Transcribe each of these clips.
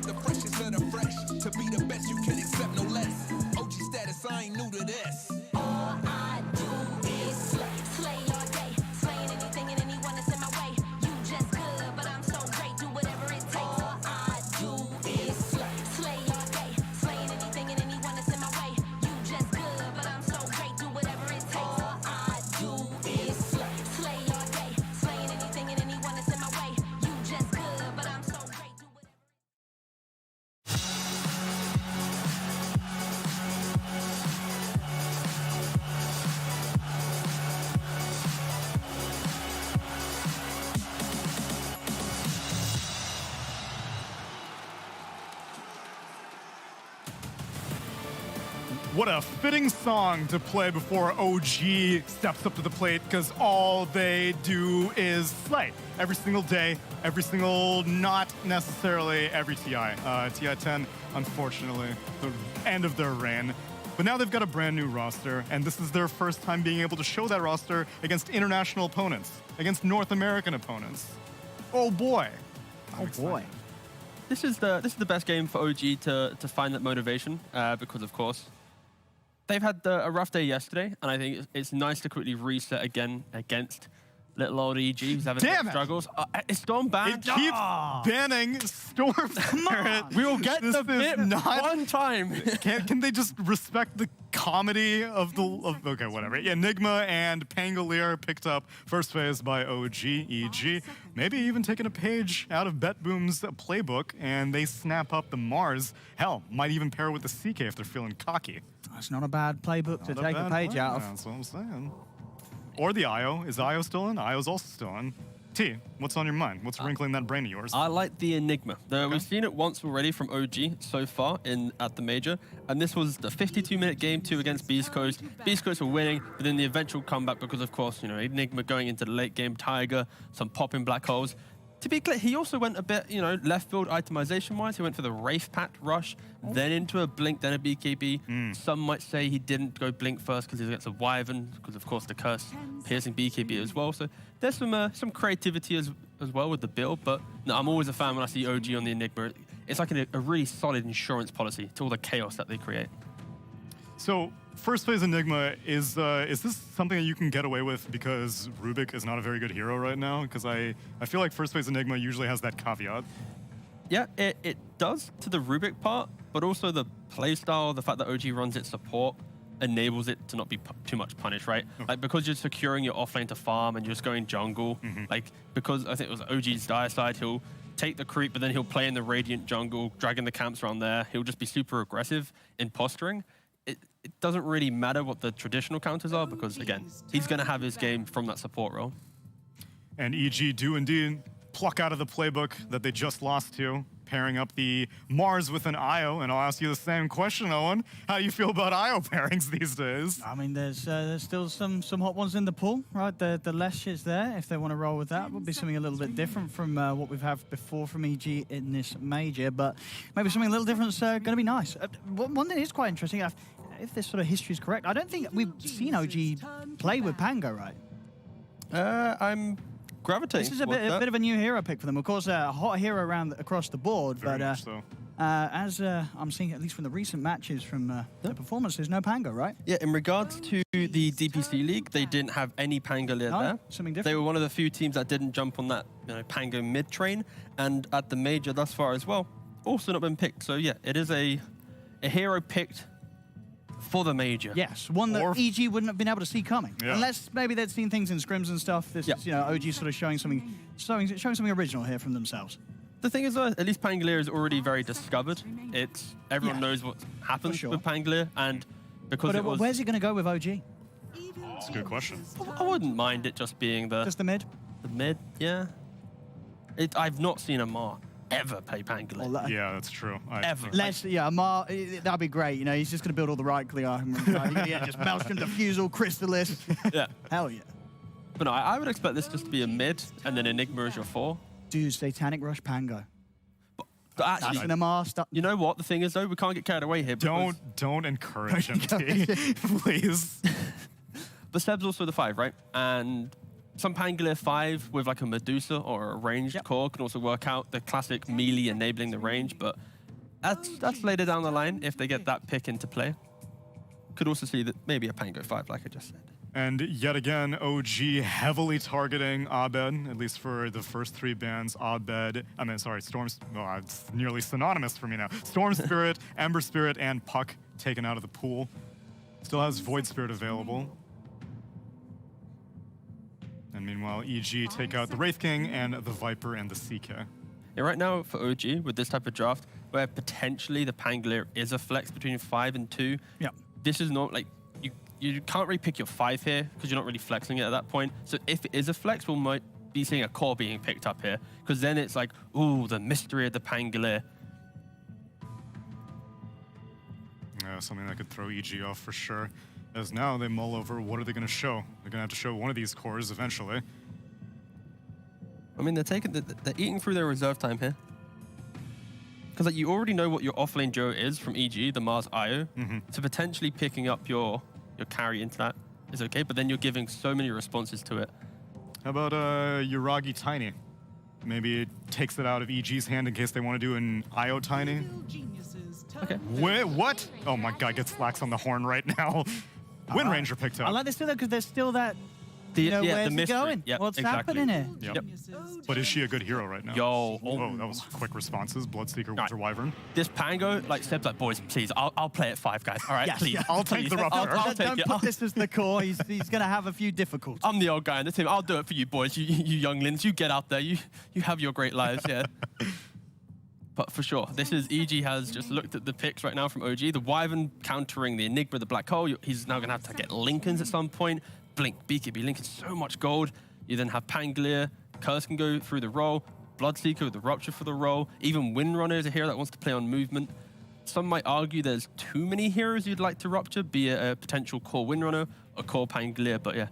the freshest of the fresh. To be the best, you can accept no less. OG status, I ain't new to this. All I do is slay, slay all day, slaying anything and anyone that's in my way. You just good, but I'm so great, do whatever it takes. All I do is slay, slay all day, slaying anything and anyone that's in my way. You just good, but I'm so great, do whatever it takes. All I do is slay, slay all day, slaying anything and anyone that's in my way. You just good, but I'm so great, do whatever. What a fitting song to play before OG steps up to the plate, because all they do is slay every single day, every single, not necessarily every TI. TI 10, unfortunately, the end of their reign. But now they've got a brand new roster, and this is their first time being able to show that roster against international opponents, against North American opponents. Oh boy. Oh boy. This is the best game for OG to find that motivation, because of course they've had a rough day yesterday, and I think it's nice to quickly reset again against little old EG who's having some struggles. It's Storm banned. It keeps banning Storm. Come on. We will get the bit one time. Can they just respect the comedy of the... okay, whatever. Enigma and Pangolier picked up first phase by OG, EG. Maybe even taking a page out of BetBoom's playbook, and they snap up the Mars. Hell, might even pair with the CK if they're feeling cocky. That's not a bad playbook to take a page out of. That's what I'm saying. Or the IO. Is IO still in? IO's also still in. T, what's on your mind? What's wrinkling that brain of yours? I like the Enigma. We've seen it once already from OG so far at the major, and this was the 52-minute game 2 against Beast Coast. Beast Coast were winning, but then the eventual comeback because, of course, Enigma going into the late game, Tiger, some popping black holes. To be clear, he also went a bit, left field itemization-wise. He went for the Wraith Pact rush, then into a Blink, then a BKB. Some might say he didn't go Blink first because he gets a Wyvern, because of course the curse piercing BKB as well. So there's some creativity as well with the build. But no, I'm always a fan when I see OG on the Enigma. It's like a really solid insurance policy to all the chaos that they create. So first phase Enigma, is this something that you can get away with because Rubik is not a very good hero right now? Because I feel like first phase Enigma usually has that caveat. Yeah, it does to the Rubik part, but also the playstyle, the fact that OG runs its support enables it to not be too much punished, right? Okay. Like, because you're securing your offlane to farm and you're just going jungle, like, because I think it was OG's dire side, he'll take the creep, but then he'll play in the Radiant jungle, dragging the camps around there. He'll just be super aggressive in posturing. It doesn't really matter what the traditional counters are because, again, he's going to have his game from that support role. And EG do indeed pluck out of the playbook that they just lost to, pairing up the Mars with an IO. And I'll ask you the same question, Owen. How do you feel about IO pairings these days? I mean, there's still some hot ones in the pool, right? The Lesh is there. If they want to roll with that, would be something a little bit different from what we've had before from EG in this major. But maybe something a little different is going to be nice. One thing is quite interesting, if this sort of history is correct, I don't think we've seen OG play with Pango, right? I'm gravitating. This is a bit of a new hero pick for them. Of course, a hot hero across the board, Very but much so. as I'm seeing, at least from the recent matches from the performances, no Pango, right? Yeah, in regards to the DPC League, they didn't have any Pangolier there. Something different. They were one of the few teams that didn't jump on that Pango mid-train, and at the major thus far as well, also not been picked. So yeah, it is a hero picked for the major. Yes, one that EG wouldn't have been able to see coming. Yeah. Unless maybe they'd seen things in scrims and stuff. This is, OG sort of showing something original here from themselves. The thing is, though, at least Pangolier is already very discovered. Everyone knows what happens with Pangolier, and because where's it going to go with OG? That's a good question. I wouldn't mind it just being just the mid. The mid, yeah. I've not seen a Mar ever play Pangolier. Yeah, that's true. Ever. Mar, that'd be great. He's just going to build all the right clear items. Just Maelstrom, Diffusal, Crystallis. Yeah. Hell yeah. But no, I would expect this just to be a mid, and then Enigma as your 4. Dude, Satanic Rush Pango. But actually, that's an Amar stuff. You know what? The thing is, though, we can't get carried away here. Don't encourage him, T. Please. But Seb's also the 5, right? And some Pangolier 5 with like a Medusa or a ranged core can also work out the classic melee enabling the range. But That's later down the line if they get that pick into play. Could also see that maybe a Pango 5, like I just said. And yet again, OG heavily targeting Abed, at least for the first 3 bans. Storm's, oh, it's nearly synonymous for me now. Storm Spirit, Ember Spirit, and Puck taken out of the pool. Still has Void Spirit available. And meanwhile, EG take out the Wraith King and the Viper and the CK. Yeah, right now for OG, with this type of draft, where potentially the Pangolier is a flex between 5 and 2, Yeah. this is not like, you can't really pick your 5 here because you're not really flexing it at that point. So if it is a flex, we might be seeing a core being picked up here because then it's like, ooh, the mystery of the Pangolier. Yeah, something that could throw EG off for sure. As now they mull over what are they going to show. They're going to have to show one of these cores eventually. I mean, they're eating through their reserve time here. Because like, you already know what your offlane duo is from EG, the marcii. So potentially picking up your carry into that is okay, but then you're giving so many responses to it. How about Uragi Tiny? Maybe it takes it out of EG's hand in case they want to do an IO Tiny. Okay. Wait, what? Oh my god, get Slacks on the horn right now. Wind Ranger picked up. I like this too, though, because there's still that. Yeah, where's the it mystery. going? Yep, What's exactly. happening here? Yep. But is she a good hero right now? Yo, Whoa, that was quick responses. Bloodseeker, Winter Wyvern. This Pango, like Seb's like, boys, please, I'll play at 5, guys. All right, Yes, please. yeah. I'll take the Rupture. I'll take Don't it. put this as the core. He's going to have a few difficulties. I'm the old guy on the team. I'll do it for you, boys. You younglings, you get out there. You have your great lives, yeah. But for sure, this is EG has just looked at the picks right now from OG. The Wyvern countering the Enigma, the Black Hole. He's now going to have to get Lincolns at some point. Blink, BKB, Lincoln, so much gold. You then have Pangolier. Curse can go through the role. Bloodseeker with the Rupture for the role. Even Windrunner is a hero that wants to play on movement. Some might argue there's too many heroes you'd like to Rupture, be it a potential core Windrunner or core Pangolier. But yeah,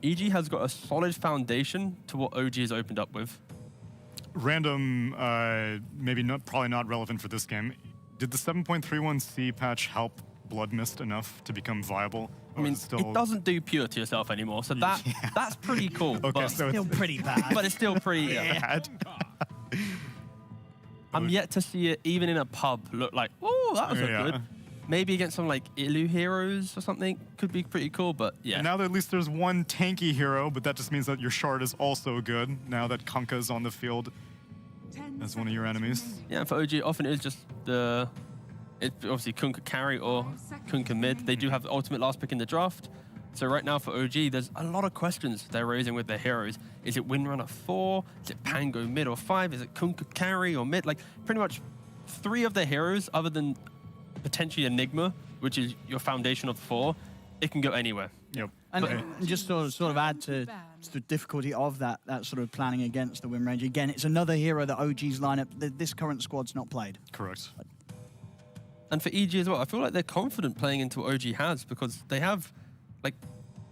EG has got a solid foundation to what OG has opened up with. Random, probably not relevant for this game. Did the 7.31c patch help Blood Mist enough to become viable? I mean, it doesn't do pure to yourself anymore, so that's pretty cool. Okay, but so Still pretty bad. but it's still pretty. bad. I'm yet to see it even in a pub look like, oh, that was good. Maybe against some like Ilu heroes or something could be pretty cool, but yeah. Now that at least there's one tanky hero, but that just means that your shard is also good now that Kunkka's on the field as one of your enemies. Yeah, for OG, often it is just it's obviously Kunkka carry or Kunkka mid. They do have the ultimate last pick in the draft. So right now for OG, there's a lot of questions they're raising with their heroes. Is it Windrunner 4? Is it Pango mid or 5? Is it Kunkka carry or mid? Like pretty much 3 of their heroes, other than potentially Enigma, which is your foundation of 4, it can go anywhere. Yep. And just sort of add to the difficulty of that sort of planning against the Wind Ranger. Again, it's another hero that OG's lineup, this current squad's not played. Correct. And for EG as well, I feel like they're confident playing into what OG has because they have, like,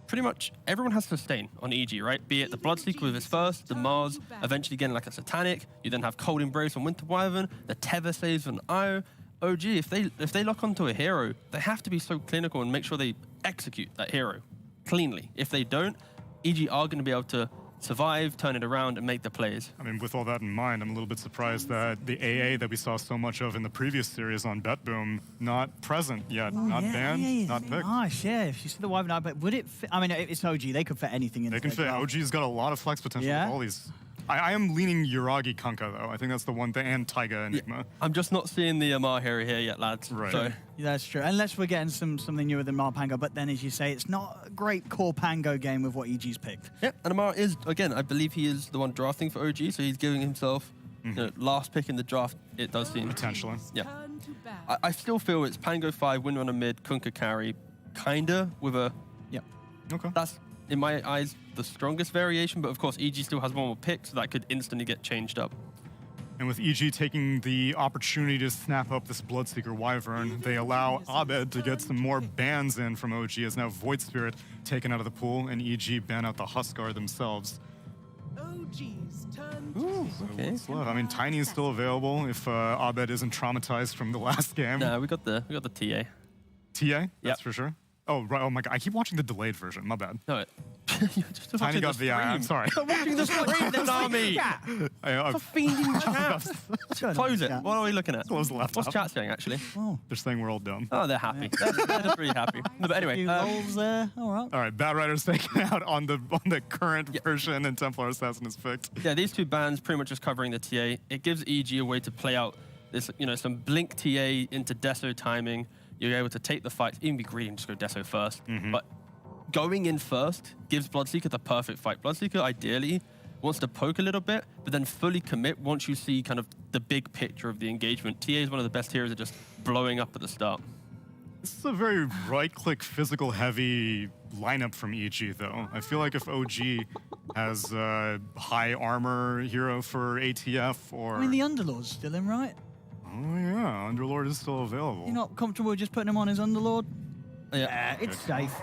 pretty much everyone has sustain on EG, right? Be it the Bloodseeker with his first, the Mars, eventually getting like a Satanic. You then have Cold Embrace on Winter Wyvern, the Tether saves on IO. OG, if they lock onto a hero, they have to be so clinical and make sure they execute that hero cleanly. If they don't, EG are going to be able to survive, turn it around, and make the plays. I mean, with all that in mind, I'm a little bit surprised that the AA that we saw so much of in the previous series on Bet Boom, not present yet, not banned, not picked. Nice, yeah. If you see the Wyvern, but would it fit? I mean, it's OG. They could fit anything in. They can fit. OG's got a lot of flex potential with all these. I am leaning Uragi Kunkka, though. I think that's the one thing, and Taiga Enigma. Yeah, I'm just not seeing the Mar hero here yet, lads. Right. So. Yeah, that's true. Unless we're getting something newer than Mar Pango, but then, as you say, it's not a great core Pango game with what EG's picked. Yep, and Amar is, again, I believe he is the one drafting for OG, so he's giving himself last pick in the draft, it does seem. Potentially. Yeah. I still feel it's Pango 5, Windrunner mid, Kunkka carry, kinda, with a... Yep. Okay. That's, in my eyes, the strongest variation, but of course EG still has one more pick, so that could instantly get changed up. And with EG taking the opportunity to snap up this Bloodseeker Wyvern, they allow Abed to get some more bans in from OG, as now Void Spirit taken out of the pool, and EG ban out the Huskar themselves. Ooh, okay. I mean, Tiny is still available if Abed isn't traumatized from the last game. Nah, we got the TA. TA? That's for sure. Oh, right. Oh my god. I keep watching the delayed version. My bad. No, You're just Tiny watching got the I'm sorry. I'm watching the stream, Nami. I've Fiending chat. Close it. What are we looking at? closed the laptop. What's chat saying, actually? Oh, They're saying we're all dumb. Oh, they're happy. They're pretty happy. No, but a anyway, few goals there. All right. All right, Bad Rider's taken out on the current version, and Templar Assassin is picked. yeah, these two bans pretty much just covering the TA. It gives EG a way to play out this, some blink TA into Deso timing. You're able to take the fight, even be greedy and just go Deso first. But going in first gives Bloodseeker the perfect fight. Bloodseeker ideally wants to poke a little bit, but then fully commit once you see kind of the big picture of the engagement. TA is one of the best heroes at just blowing up at the start. This is a very right-click, physical-heavy lineup from EG, though. I feel like if OG has a high armor hero for ATF or... I mean, the Underlord's still in, right? Oh, yeah, Underlord is still available. You're not comfortable with just putting him on his Underlord? Yeah, It's safe.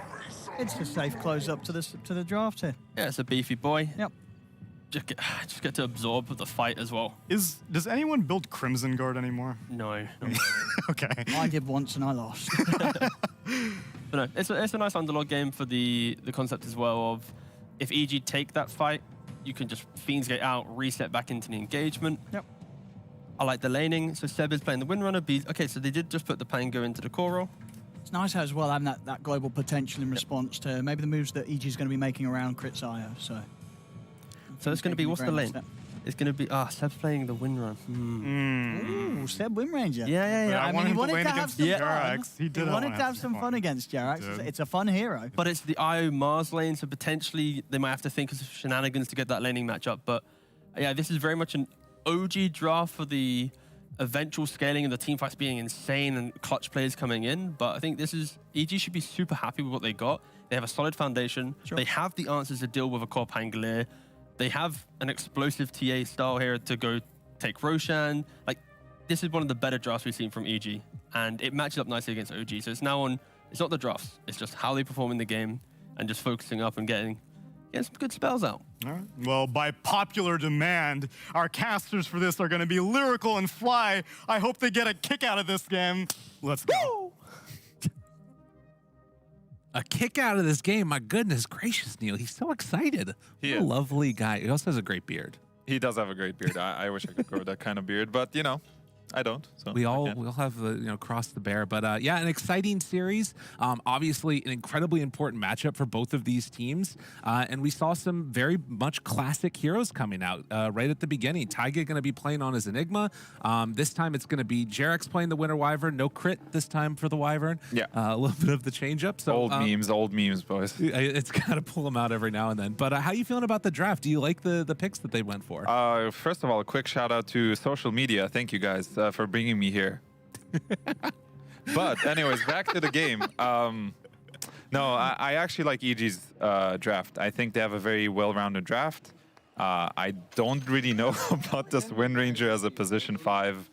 It's a safe close up to the draft here. yeah, it's a beefy boy. Yep. Just get to absorb the fight as well. Does anyone build Crimson Guard anymore? No. Okay. I did once and I lost. But no, it's a nice underlord game for the concept as well of if EG take that fight, you can just Fiendsgate out, reset back into the engagement. Yep. I like the laning. So Seb is playing the Windrunner. Okay, so they did just put the Pango into the core role. It's nice as well having that global potential in response to maybe the moves that EG is going to be making around Crits IO. So it's going to be, what's the lane? It's going to be, Seb's playing the Windrun. Ooh, Seb Win Ranger. Yeah. I want him to lane have against some Jerax. fun. He did wanted to have some fun against Jerax. He did. It's a fun hero. But it's the IO Mars lane, so potentially they might have to think of shenanigans to get that laning matchup. But yeah, this is very much an OG draft for the eventual scaling and the team fights being insane and clutch players coming in. But I think EG should be super happy with what they got. They have a solid foundation. Sure. They have the answers to deal with a core Pangolier. They have an explosive TA style here to go take Roshan. Like, this is one of the better drafts we've seen from EG. And it matches up nicely against OG. So it's now on, it's not the drafts, it's just how they perform in the game and just focusing up and getting some good spells out. All right. Well, by popular demand, our casters for this are going to be Lyrical and Fly. I hope they get a kick out of this game. Let's go. A kick out of this game. My goodness gracious, Neil. He's so excited. He What a is. lovely guy. He also has a great beard. He does have a great beard. I wish I could grow that kind of beard, but I don't. So We I all can't. have the crossed the bear, but yeah, an exciting series. Obviously, an incredibly important matchup for both of these teams, and we saw some very much classic heroes coming out right at the beginning. Taiga going to be playing on his Enigma. This time it's going to be Jerax playing the Winter Wyvern. No crit this time for the Wyvern. Yeah. A little bit of the change up. So Old memes, boys. It's got to pull them out every now and then. But how are you feeling about the draft? Do you like the picks that they went for? First of all, a quick shout out to social media. Thank you guys for bringing me here. But anyways, back to the game. No, I actually like EG's draft. I think they have a very well-rounded draft. I don't really know about this Wind Ranger as a position 5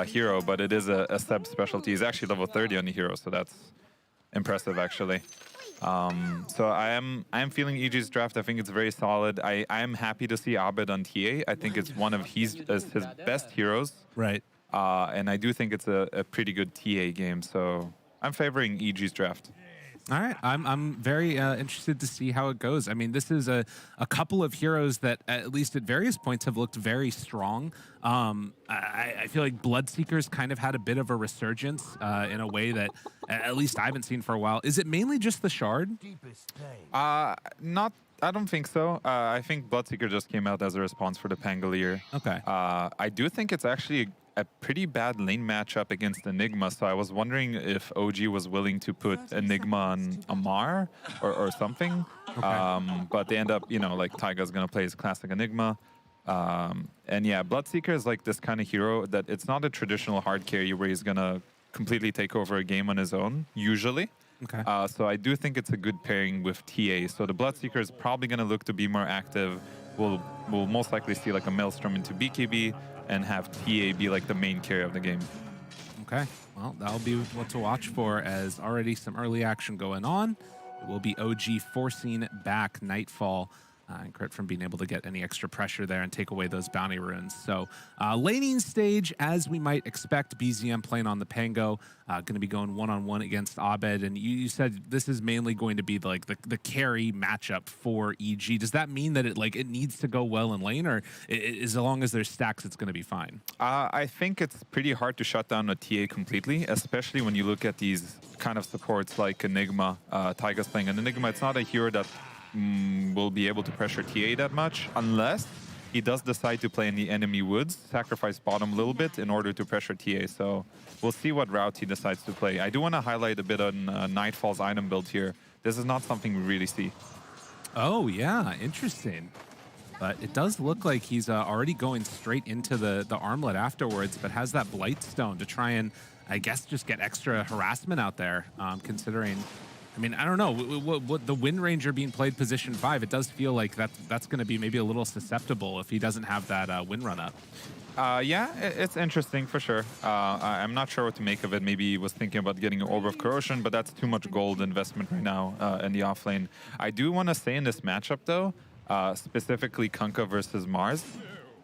hero, but it is a Seb specialty. He's actually level 30 on the hero, so that's impressive actually. So I am feeling EG's draft. I think it's very solid. I am happy to see Abed on TA. I think it's one of his best heroes. Right. And I do think it's a pretty good TA game. So I'm favoring EG's draft. All right, I'm very interested to see how it goes. I mean, this is a couple of heroes that, at least at various points, have looked very strong. I feel like Bloodseeker's kind of had a bit of a resurgence in a way that at least I haven't seen for a while. Is it mainly just the Shard? Not. I don't think so. I think Bloodseeker just came out as a response for the Pangolier. Okay. I do think it's actually a pretty bad lane matchup against Enigma, so I was wondering if OG was willing to put Enigma on Amar or something. Okay. But they end up, like Taiga's gonna play his classic Enigma. And yeah, Bloodseeker is like this kind of hero that it's not a traditional hard carry where he's gonna completely take over a game on his own, usually. Okay. So I do think it's a good pairing with TA. So the Bloodseeker is probably gonna look to be more active. We'll most likely see like a Maelstrom into BKB and have TA be like the main carry of the game. Okay. Well, that'll be what to watch for, as already some early action going on. It will be OG forcing back Nightfall And Crit from being able to get any extra pressure there and take away those bounty runes. So laning stage, as we might expect, BZM playing on the Pango, going to be going one-on-one against Abed. And you said this is mainly going to be like the carry matchup for EG. Does that mean that it needs to go well in lane, or as long as there's stacks, it's going to be fine? I think it's pretty hard to shut down a TA completely, especially when you look at these kind of supports like Enigma. Taiga's playing an Enigma. It's not a hero that will be able to pressure TA that much unless he does decide to play in the enemy woods, sacrifice bottom a little bit in order to pressure TA. So we'll see what route he decides to play. I do want to highlight a bit on Nightfall's item build here. This is not something we really see. Oh, yeah, interesting. But it does look like he's already going straight into the armlet afterwards, but has that Blightstone to try and, I guess, just get extra harassment out there, considering... I mean, I don't know. What the Wind Ranger being played position 5, it does feel like that's going to be maybe a little susceptible if he doesn't have that wind run up. Yeah, it's interesting for sure. I'm not sure what to make of it. Maybe he was thinking about getting an Orb of Corrosion, but that's too much gold investment right now in the offlane. I do want to say in this matchup, though, specifically Kunkka versus Mars,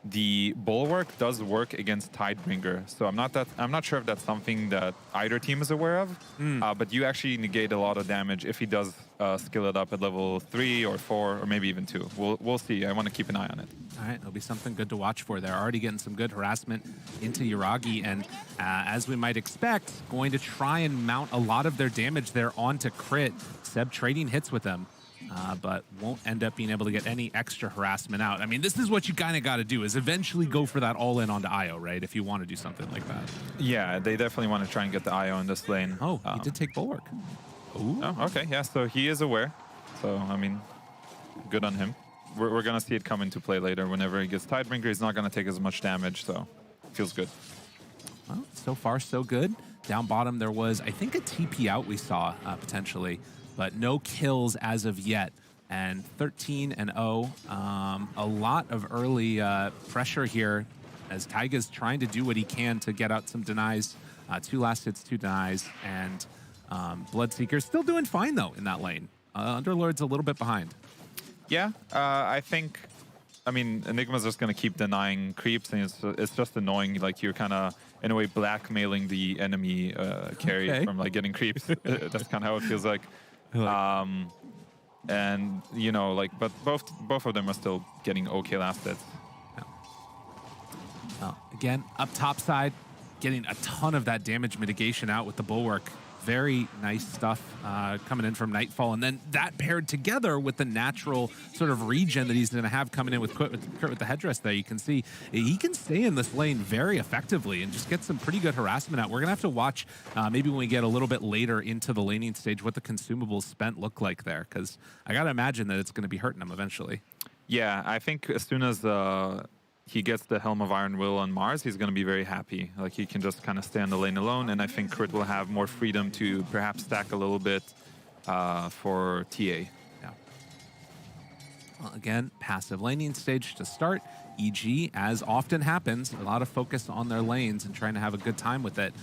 the Bulwark does work against Tidebringer, so I'm not sure if that's something that either team is aware of. But you actually negate a lot of damage if he does skill it up at level 3 or 4 or maybe even 2. We'll see. I want to keep an eye on it. All right, it'll be something good to watch for. They're already getting some good harassment into Yuragi, and as we might expect, going to try and mount a lot of their damage there onto Crit. Seb trading hits with them. But won't end up being able to get any extra harassment out. I mean, this is what you kind of got to do, is eventually go for that all-in onto IO, right? If you want to do something like that. Yeah, they definitely want to try and get the IO in this lane. Oh, he did take Bulwark. Ooh. Oh, okay, yeah, so he is aware. So, I mean, good on him. We're going to see it come into play later. Whenever he gets Tidebringer, he's not going to take as much damage, so feels good. Well, so far, so good. Down bottom, there was, I think, a TP out we saw, potentially. But no kills as of yet. And 13-0. A lot of early pressure here as Taiga's trying to do what he can to get out some denies. 2 last hits, 2 denies. And Bloodseeker's still doing fine, though, in that lane. Underlord's a little bit behind. Yeah, I mean, Enigma's just going to keep denying creeps, and it's just annoying. Like, you're kind of, in a way, blackmailing the enemy carry from, like, getting creeps. That's kind of how it feels like. And, you know, like, but both of them are still getting okay last hits. Yeah. Well, again, up top side, getting a ton of that damage mitigation out with the Bulwark. Very nice stuff coming in from Nightfall. And then that paired together with the natural sort of regen that he's going to have coming in with Kurt with the headdress there. You can see he can stay in this lane very effectively and just get some pretty good harassment out. We're going to have to watch maybe when we get a little bit later into the laning stage what the consumables spent look like there, because I got to imagine that it's going to be hurting him eventually. Yeah, I think as soon as he gets the Helm of Iron Will on Mars, he's going to be very happy. Like, he can just kind of stay on the lane alone, and I think Crit will have more freedom to perhaps stack a little bit for TA. Yeah. Well, again, passive laning stage to start. EG, as often happens, a lot of focus on their lanes and trying to have a good time with it.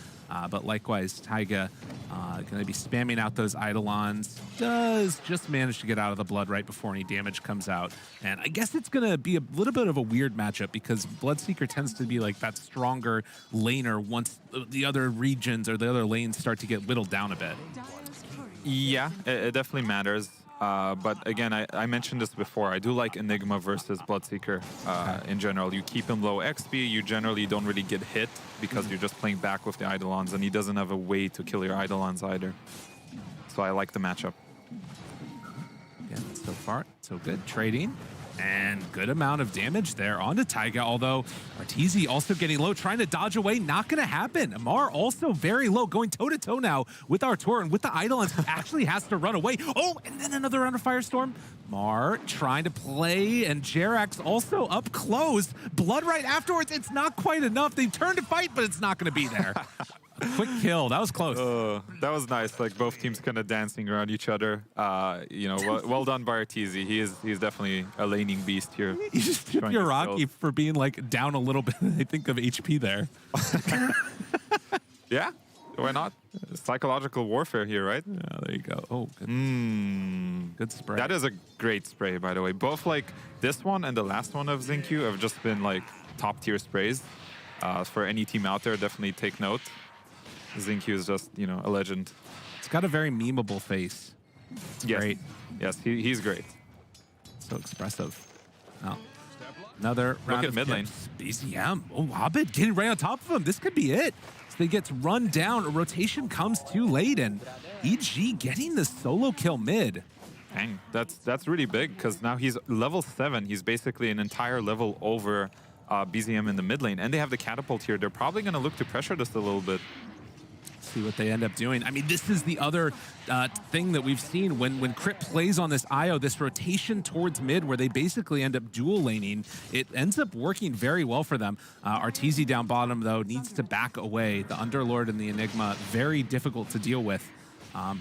But likewise, Taiga going to be spamming out those Eidolons. Does just manage to get out of the blood right before any damage comes out. And I guess it's going to be a little bit of a weird matchup because Bloodseeker tends to be like that stronger laner once the other regions or the other lanes start to get whittled down a bit. Yeah, it definitely matters. But again, I mentioned this before. I do like Enigma versus Bloodseeker in general. You keep him low XP. You generally don't really get hit because you're just playing back with the Eidolons, and he doesn't have a way to kill your Eidolons either. So I like the matchup. Yeah, so far, so good. Trading. And good amount of damage there onto Taiga, although Marcii also getting low, trying to dodge away. Not going to happen. Amar also very low, going toe-to-toe now with Artur, and with the Eidolons, actually has to run away. Oh, and then another round of Firestorm. Mar trying to play, and Jerax also up close. Blood right afterwards, it's not quite enough. They turn to fight, but it's not going to be there. Quick kill. That was close. That was nice. Like, both teams kind of dancing around each other. You know, well done by Arteezy. He's definitely a laning beast here. You just took Yuragi for being like down a little bit, I think, of HP there. Yeah, Why not? Psychological warfare here, right? Yeah, there you go. Oh, good, good spray. That is a great spray, by the way. Both like this one and the last one of XinQ have just been like top tier sprays. For any team out there, definitely take note. XinQ is just, you know, a legend. It's got a very memeable face. It's Yes. great. Yes, he's great. So expressive. Oh. Another Look round at of mid lane. tips. BZM. Oh, Abed getting right on top of him. This could be it. So they gets run down. A rotation comes too late, and EG getting the solo kill mid. Dang, that's really big because now he's level 7. He's basically an entire level over BZM in the mid lane, and they have the catapult here. They're probably going to look to pressure this a little bit. See what they end up doing. I mean, this is the other thing that we've seen when Crit plays on this IO, this rotation towards mid where they basically end up dual laning. It ends up working very well for them. Arteezy down bottom, though, needs to back away. The Underlord and the Enigma, very difficult to deal with.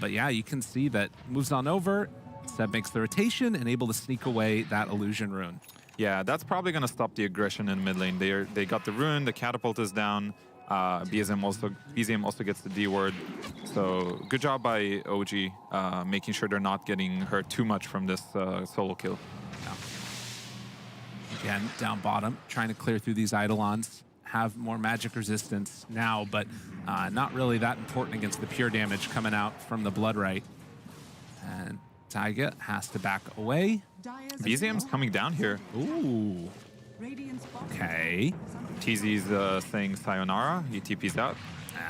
But yeah, you can see that moves on over. Seb makes the rotation and able to sneak away that illusion rune. Yeah, that's probably going to stop the aggression in mid lane. They got the rune, the catapult is down. BZM also gets the D word. So good job by OG, making sure they're not getting hurt too much from this solo kill. Yeah. Again, down bottom, trying to clear through these Eidolons. Have more magic resistance now, but not really that important against the pure damage coming out from the Bloodright. And Taiga has to back away. BZM's coming down here. Ooh. Okay. TZ's saying sayonara. He TP's out.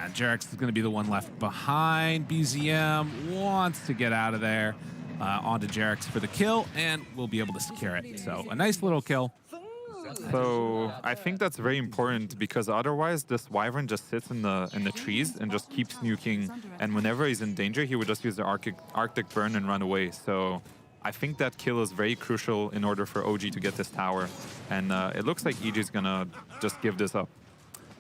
And Jerex is going to be the one left behind. BZM wants to get out of there. Onto Jerex for the kill, and we'll be able to secure it. So a nice little kill. So I think that's very important because otherwise this Wyvern just sits in the trees and just keeps nuking. And whenever he's in danger, he would just use the Arctic Burn and run away. So I think that kill is very crucial in order for OG to get this tower. And it looks like EG's gonna just give this up.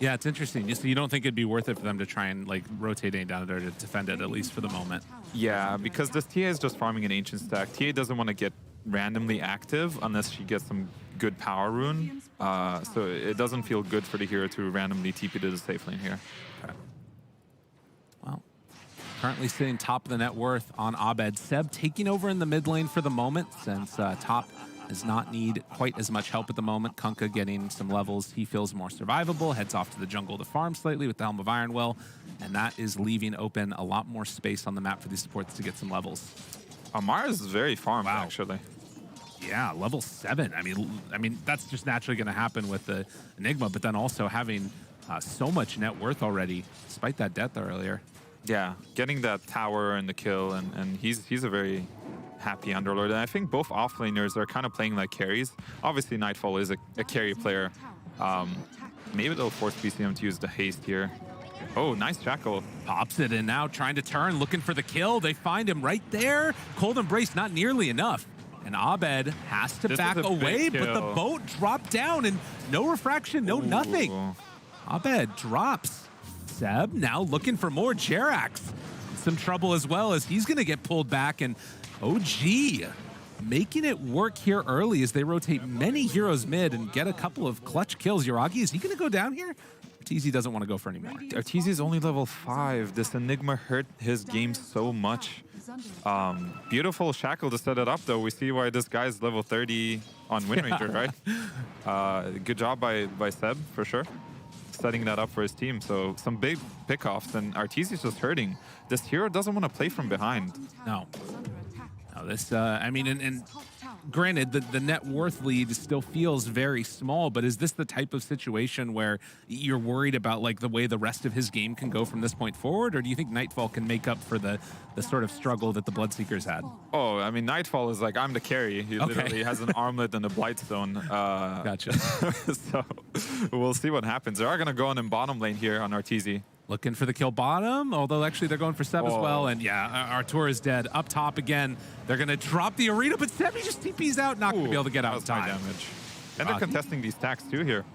Yeah, it's interesting. You don't think it'd be worth it for them to try and like rotate any down there to defend it, at least for the moment? Yeah, because this TA is just farming an ancient stack. TA doesn't want to get randomly active unless she gets some good power rune. So it doesn't feel good for the hero to randomly TP to the safe lane here. Okay. Well, currently sitting top of the net worth on Abed. Seb taking over in the mid lane for the moment since top does not need quite as much help at the moment. Kunkka getting some levels he feels more survivable, heads off to the jungle to farm slightly with the Helm of Iron Will, and that is leaving open a lot more space on the map for these supports to get some levels. Amara is very farmed, actually. Yeah, level 7. I mean that's just naturally going to happen with the Enigma, but then also having so much net worth already, despite that death earlier. Yeah, getting that tower and the kill, and he's a very happy Underlord. And I think both offlaners are kind of playing like carries. Obviously, Nightfall is a carry player. Maybe they'll force BCM to use the haste here. Oh, nice Jackal. Pops it in now, trying to turn, looking for the kill. They find him right there. Cold Embrace, not nearly enough. And Abed has to back away, but the boat dropped down and no refraction, no nothing. Abed drops. Seb now looking for more Jerax. Some trouble as well as he's going to get pulled back, and OG making it work here early as they rotate many heroes mid and get a couple of clutch kills. Yuragi, is he going to go down here? Arteezy doesn't want to go for any more. Arteezy is only level 5. This Enigma hurt his game so much. Beautiful Shackle to set it up, though. We see why this guy's level 30 on Windranger, right? Good job by Seb, for sure. Setting that up for his team. So some big pickoffs, and Arteezy's just hurting. This hero doesn't want to play from behind. No. No, this, I mean, and granted, the net worth lead still feels very small, but is this the type of situation where you're worried about like the way the rest of his game can go from this point forward, or do you think Nightfall can make up for the sort of struggle that the Bloodseekers had? Oh, I mean, Nightfall is like, I'm the carry. He literally has an armlet and a Blightstone. Gotcha. So we'll see what happens. They are going to go in bottom lane here on Arteezy. Looking for the kill bottom, although actually they're going for Seb as well. And yeah, Artur is dead. Up top again, they're going to drop the arena, but Seb just TP's out, not going to be able to get out in time. Damage. And they're contesting these stacks too here.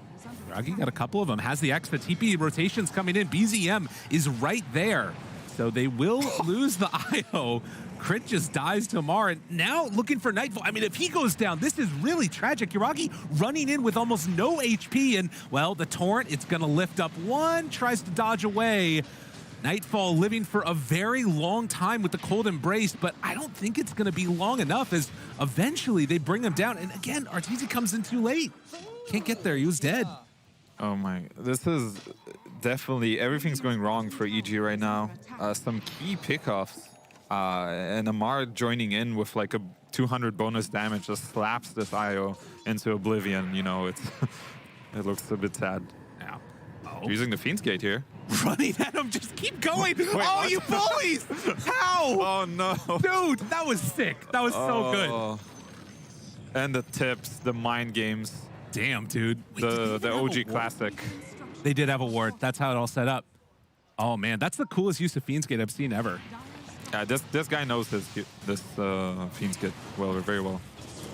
Ragi got a couple of them, has the X, the TP rotations coming in. BZM is right there. So they will lose the IO. Crit just dies to Amar, and now looking for Nightfall. I mean, if he goes down, this is really tragic. Yuragi running in with almost no HP, and, well, the Torrent, it's going to lift up one, tries to dodge away. Nightfall living for a very long time with the cold embrace, but I don't think it's going to be long enough as eventually they bring him down. And again, Arteezy comes in too late. Can't get there. He was dead. Oh my, this is definitely, everything's going wrong for EG right now. Some key pickoffs. And Amar joining in with like a 200 bonus damage just slaps this IO into oblivion. You know, it's it looks a bit sad. Yeah. Using the Fiend's Gate here. Running at him, just keep going. Wait, oh, what? you bullies! How? Oh no. Dude, that was sick. That was so good. And the tips, the mind games, Damn, dude. the OG classic. They did have a ward. That's how it all set up. Oh man, that's the coolest use of Fiend's Gate I've seen ever. Yeah, this guy knows this Fiend's Gate very well.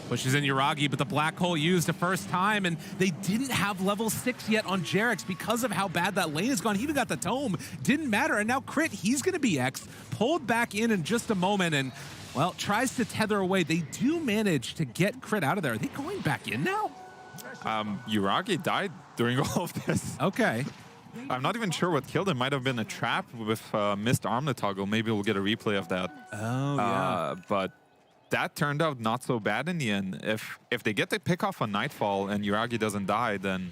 Pushes in Yuragi, but the black hole used the first time, and they didn't have level 6 yet on Jerex because of how bad that lane has gone. He even got the tome. Didn't matter, and now Crit, he's going to be X. Pulled back in just a moment, and, well, tries to tether away. They do manage to get Crit out of there. Are they going back in now? Yuragi died during all of this. Okay. I'm not even sure what killed him. Might have been a trap with missed armlet toggle. Maybe we'll get a replay of that. Oh, yeah. But that turned out not so bad in the end. If they get the pick off on Nightfall and Yuragi doesn't die, then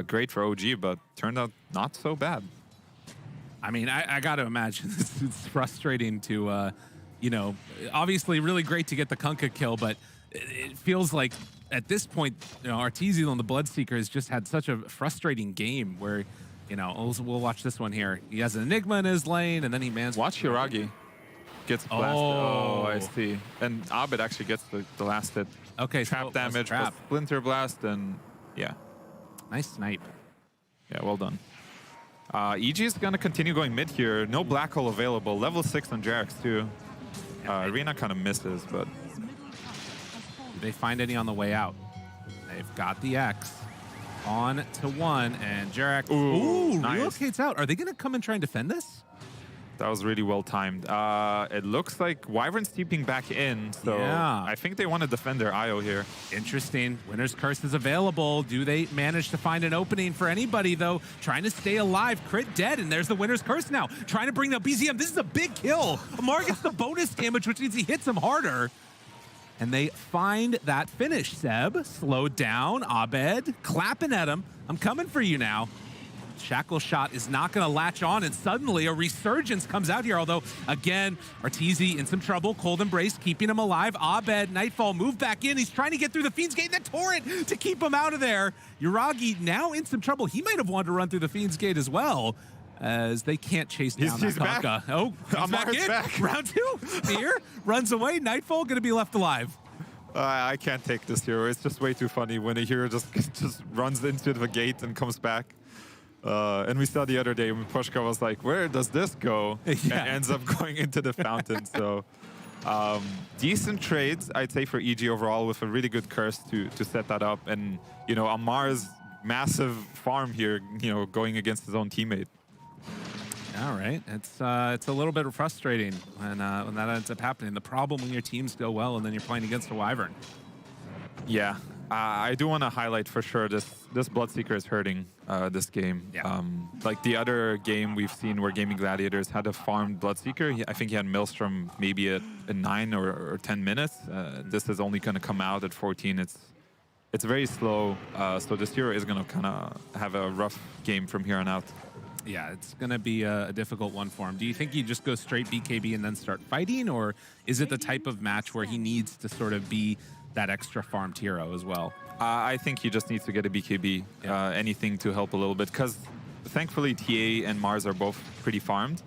great for OG, but turned out not so bad. I mean, I got to imagine it's frustrating to, you know, obviously really great to get the Kunkka kill, but it feels like at this point, you know, Arteezy on the Bloodseeker has just had such a frustrating game where, you know, we'll watch this one here. He has an Enigma in his lane, and then he mans. Watch Yuragi. Gets blasted. Oh, I see. And Abed actually gets the last hit. Okay, trap so damage, trap. Splinter Blast, and yeah. Nice snipe. Yeah, well done. EG is going to continue going mid here. No black hole available. Level 6 on Jerex too. Arena kind of misses, but... Do they find any on the way out? They've got the X. On to 1, and Jerex nice. Relocates out. Are they going to come and try and defend this? That was really well timed. It looks like Wyvern's steeping back in, so Yeah. I think they want to defend their IO here. Interesting. Winner's Curse is available. Do they manage to find an opening for anybody, though? Trying to stay alive. Crit dead, and there's the Winner's Curse now. Trying to bring down BZM. This is a big kill. Amar gets the bonus damage, which means he hits him harder. And they find that finish. Seb, slowed down. Abed, clapping at him. I'm coming for you now. Shackle Shot is not going to latch on, and suddenly a resurgence comes out here. Although, again, Arteezy in some trouble. Cold Embrace keeping him alive. Abed, Nightfall, move back in. He's trying to get through the Fiend's Gate, the torrent to keep him out of there. Yuragi now in some trouble. He might have wanted to run through the Fiend's Gate as well, as they can't chase down He's that back. Kunkka. Oh, he's back in. back. Round 2. Spear runs away. Nightfall going to be left alive. I can't take this hero. It's just way too funny when a hero just runs into the gate and comes back. And we saw the other day when Pushka was like, where does this go? Yeah. And ends up going into the fountain. So decent trades, I'd say, for EG overall, with a really good curse to set that up. And, you know, Amar's massive farm here, you know, going against his own teammate. All right, it's a little bit frustrating when that ends up happening. The problem when your teams go well and then you're playing against a Wyvern. Yeah, I do want to highlight for sure this Bloodseeker is hurting this game. Yeah. Like the other game we've seen where Gaming Gladiators had a farmed Bloodseeker. I think he had Maelstrom maybe at 9 or 10 minutes. This is only going to come out at 14. It's very slow, so this hero is going to kind of have a rough game from here on out. Yeah, it's going to be a difficult one for him. Do you think you just go straight BKB and then start fighting, or is it the type of match where he needs to sort of be that extra farmed hero as well? I think he just needs to get a BKB, anything to help a little bit, because thankfully TA and Mars are both pretty farmed.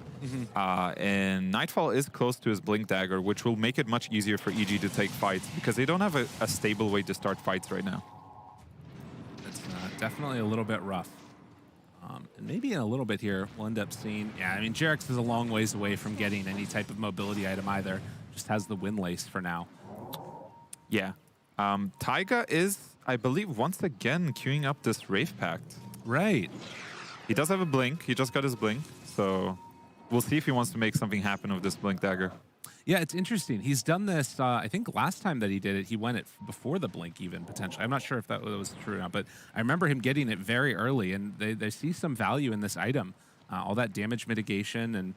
And Nightfall is close to his Blink Dagger, which will make it much easier for EG to take fights, because they don't have a stable way to start fights right now. It's definitely a little bit rough. And maybe in a little bit here, we'll end up seeing... Yeah, I mean, Jerex is a long ways away from getting any type of mobility item either. Just has the Windlace for now. Yeah. Taiga is, I believe, once again queuing up this Wraith Pact. Right. He does have a Blink. He just got his Blink. So we'll see if he wants to make something happen with this Blink Dagger. Yeah, it's interesting. He's done this, I think last time that he did it, he went it before the Blink even, potentially. I'm not sure if that was true or not, but I remember him getting it very early, and they see some value in this item. all that damage mitigation, and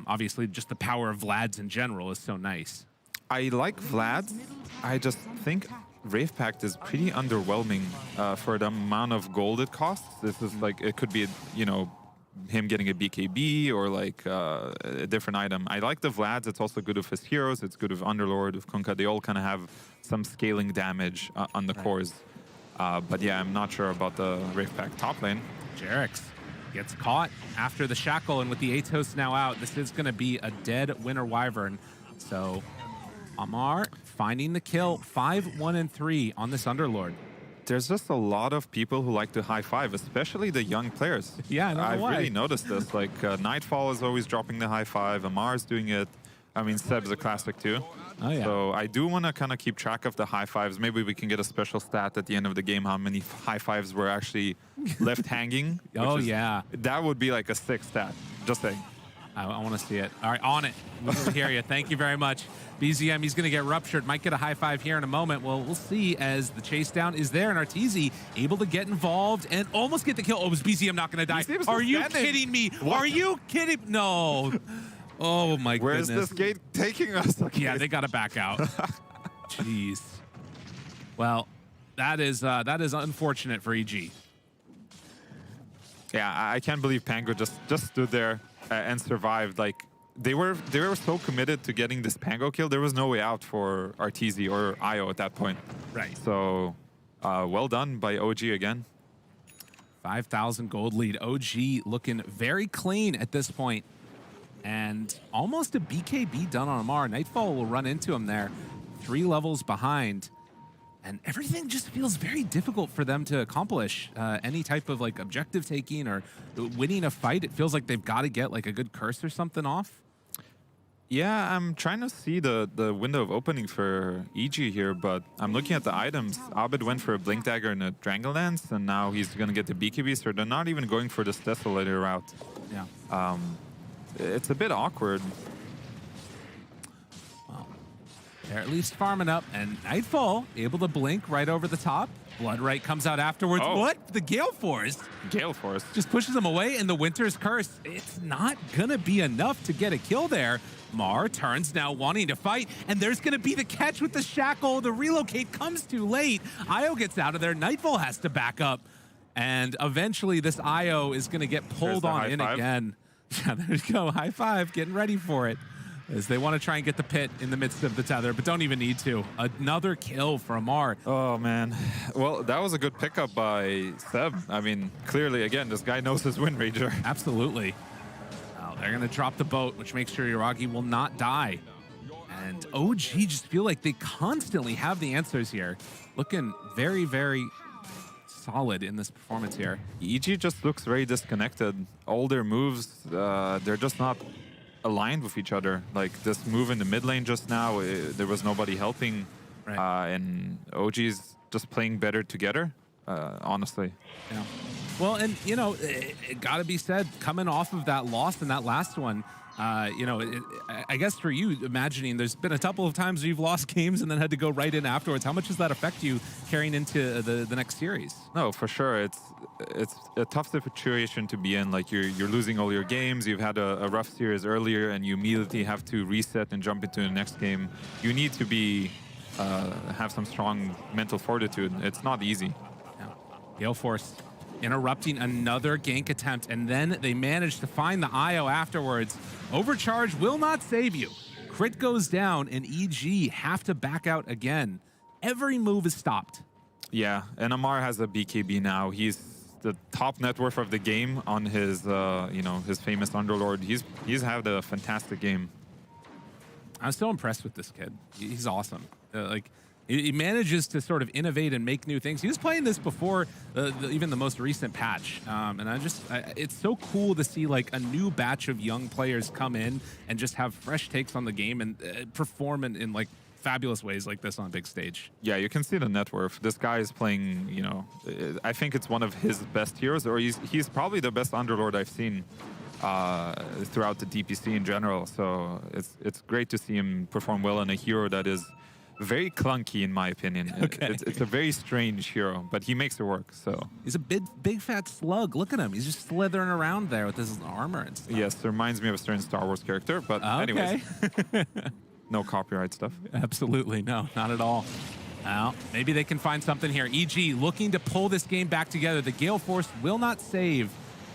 obviously just the power of Vlad's in general is so nice. I like Vlad's. I just think Wraith Pact is pretty underwhelming for the amount of gold it costs. This is like, it could be, you know, him getting a BKB or like a different item. I like the Vlad's. It's also good with his heroes. It's good with Underlord, with Kunkka. They all kind of have some scaling damage on the cores. But yeah, I'm not sure about the Wraith Pact top lane. Jerix gets caught after the shackle, and with the Atos now out, this is going to be a dead Winter Wyvern. So Amar finding the kill, 5, 1, and 3 on this Underlord. There's just a lot of people who like to high five, especially the young players. Yeah, I don't know I've why. really noticed this. Like Nightfall is always dropping the high five. Amar's doing it. I mean, Seb's a classic too. Oh, yeah. So I do want to kind of keep track of the high fives. Maybe we can get a special stat at the end of the game, how many high fives were actually left hanging. Oh, yeah. That would be like a sick stat. Just saying. I want to see it. All right, on it. We hear you. Thank you very much. BZM, he's going to get ruptured. Might get a high five here in a moment. Well, we'll see as the chase down is there, and Arteezy able to get involved and almost get the kill. Oh, was BZM not going to die? BZM Are you standing. kidding me? What? Are you kidding? No. Oh, my Where's goodness. this gate taking us? Okay. Yeah, they got to back out. Jeez. Well, that is unfortunate for EG. Yeah, I can't believe Pango just stood there and survived. Like they were so committed to getting this Pango kill. There was no way out for Arteezy or Io at that point. Right. So well done by OG again. 5,000 gold lead. OG looking very clean at this point. And almost a BKB done on Amar. Nightfall will run into him there. 3 levels behind. And everything just feels very difficult for them to accomplish. Any type of like objective taking or winning a fight, it feels like they've got to get like a good curse or something off. Yeah, I'm trying to see the window of opening for EG here, but I'm looking at the items. Abed went for a Blink Dagger and a Strangle Lance, and now he's going to get the BKB, so they're not even going for this Desolator route. Yeah. It's a bit awkward. They're at least farming up, and Nightfall able to blink right over the top. Bloodright comes out afterwards. Oh. What? The Gale Force Gale Force. just pushes him away, and the Winter's Curse. It's not gonna be enough to get a kill there. Mar turns now wanting to fight, and there's gonna be the catch with the shackle. The relocate comes too late. Io gets out of there. Nightfall has to back up, and eventually this Io is gonna get pulled the on high in five. again. Yeah, there you go. High five, getting ready for it. As they want to try and get the pit in the midst of the tether, but don't even need to. Another kill for Amar. Oh, man. Well, that was a good pickup by Seb. I mean, clearly, again, this guy knows his win rager. Absolutely. Now they're going to drop the boat, which makes sure Yuragi will not die. And OG just feel like they constantly have the answers here. Looking very, very solid in this performance here. EG just looks very disconnected. All their moves, they're just not aligned with each other. Like this move in the mid lane just now, there was nobody helping. Right. And OG's just playing better together, honestly. Yeah. Well, and, you know, it got to be said, coming off of that loss in that last one, you know, I guess for you, imagining there's been a couple of times you've lost games and then had to go right in afterwards. How much does that affect you carrying into the next series? No, for sure. It's a tough situation to be in. Like you're losing all your games. You've had a rough series earlier, and you immediately have to reset and jump into the next game. You need to be have some strong mental fortitude. It's not easy. Yeah. Gale Force interrupting another gank attempt, and then they manage to find the IO afterwards. Overcharge will not save you. Crit goes down, and EG have to back out again. Every move is stopped. Yeah, and Amar has a BKB now. He's the top net worth of the game on his, you know, his famous Underlord. He's had a fantastic game. I'm so impressed with this kid. He's awesome. Like, he manages to sort of innovate and make new things. He was playing this before even the most recent patch. And it's so cool to see like a new batch of young players come in and just have fresh takes on the game and perform in like fabulous ways like this on a big stage. Yeah, you can see the net worth. This guy is playing, you know, I think it's one of his best heroes, or he's probably the best Underlord I've seen throughout the DPC in general. So it's great to see him perform well in a hero that is very clunky in my opinion. Okay. It's a very strange hero, but he makes it work. So He's a big fat slug. Look at him. He's just slithering around there with his armor and stuff. yes, reminds me of a certain Star Wars character. But anyways, no copyright stuff. Absolutely. No, not at all. Well, maybe they can find something here. EG looking to pull this game back together. The Gale Force will not save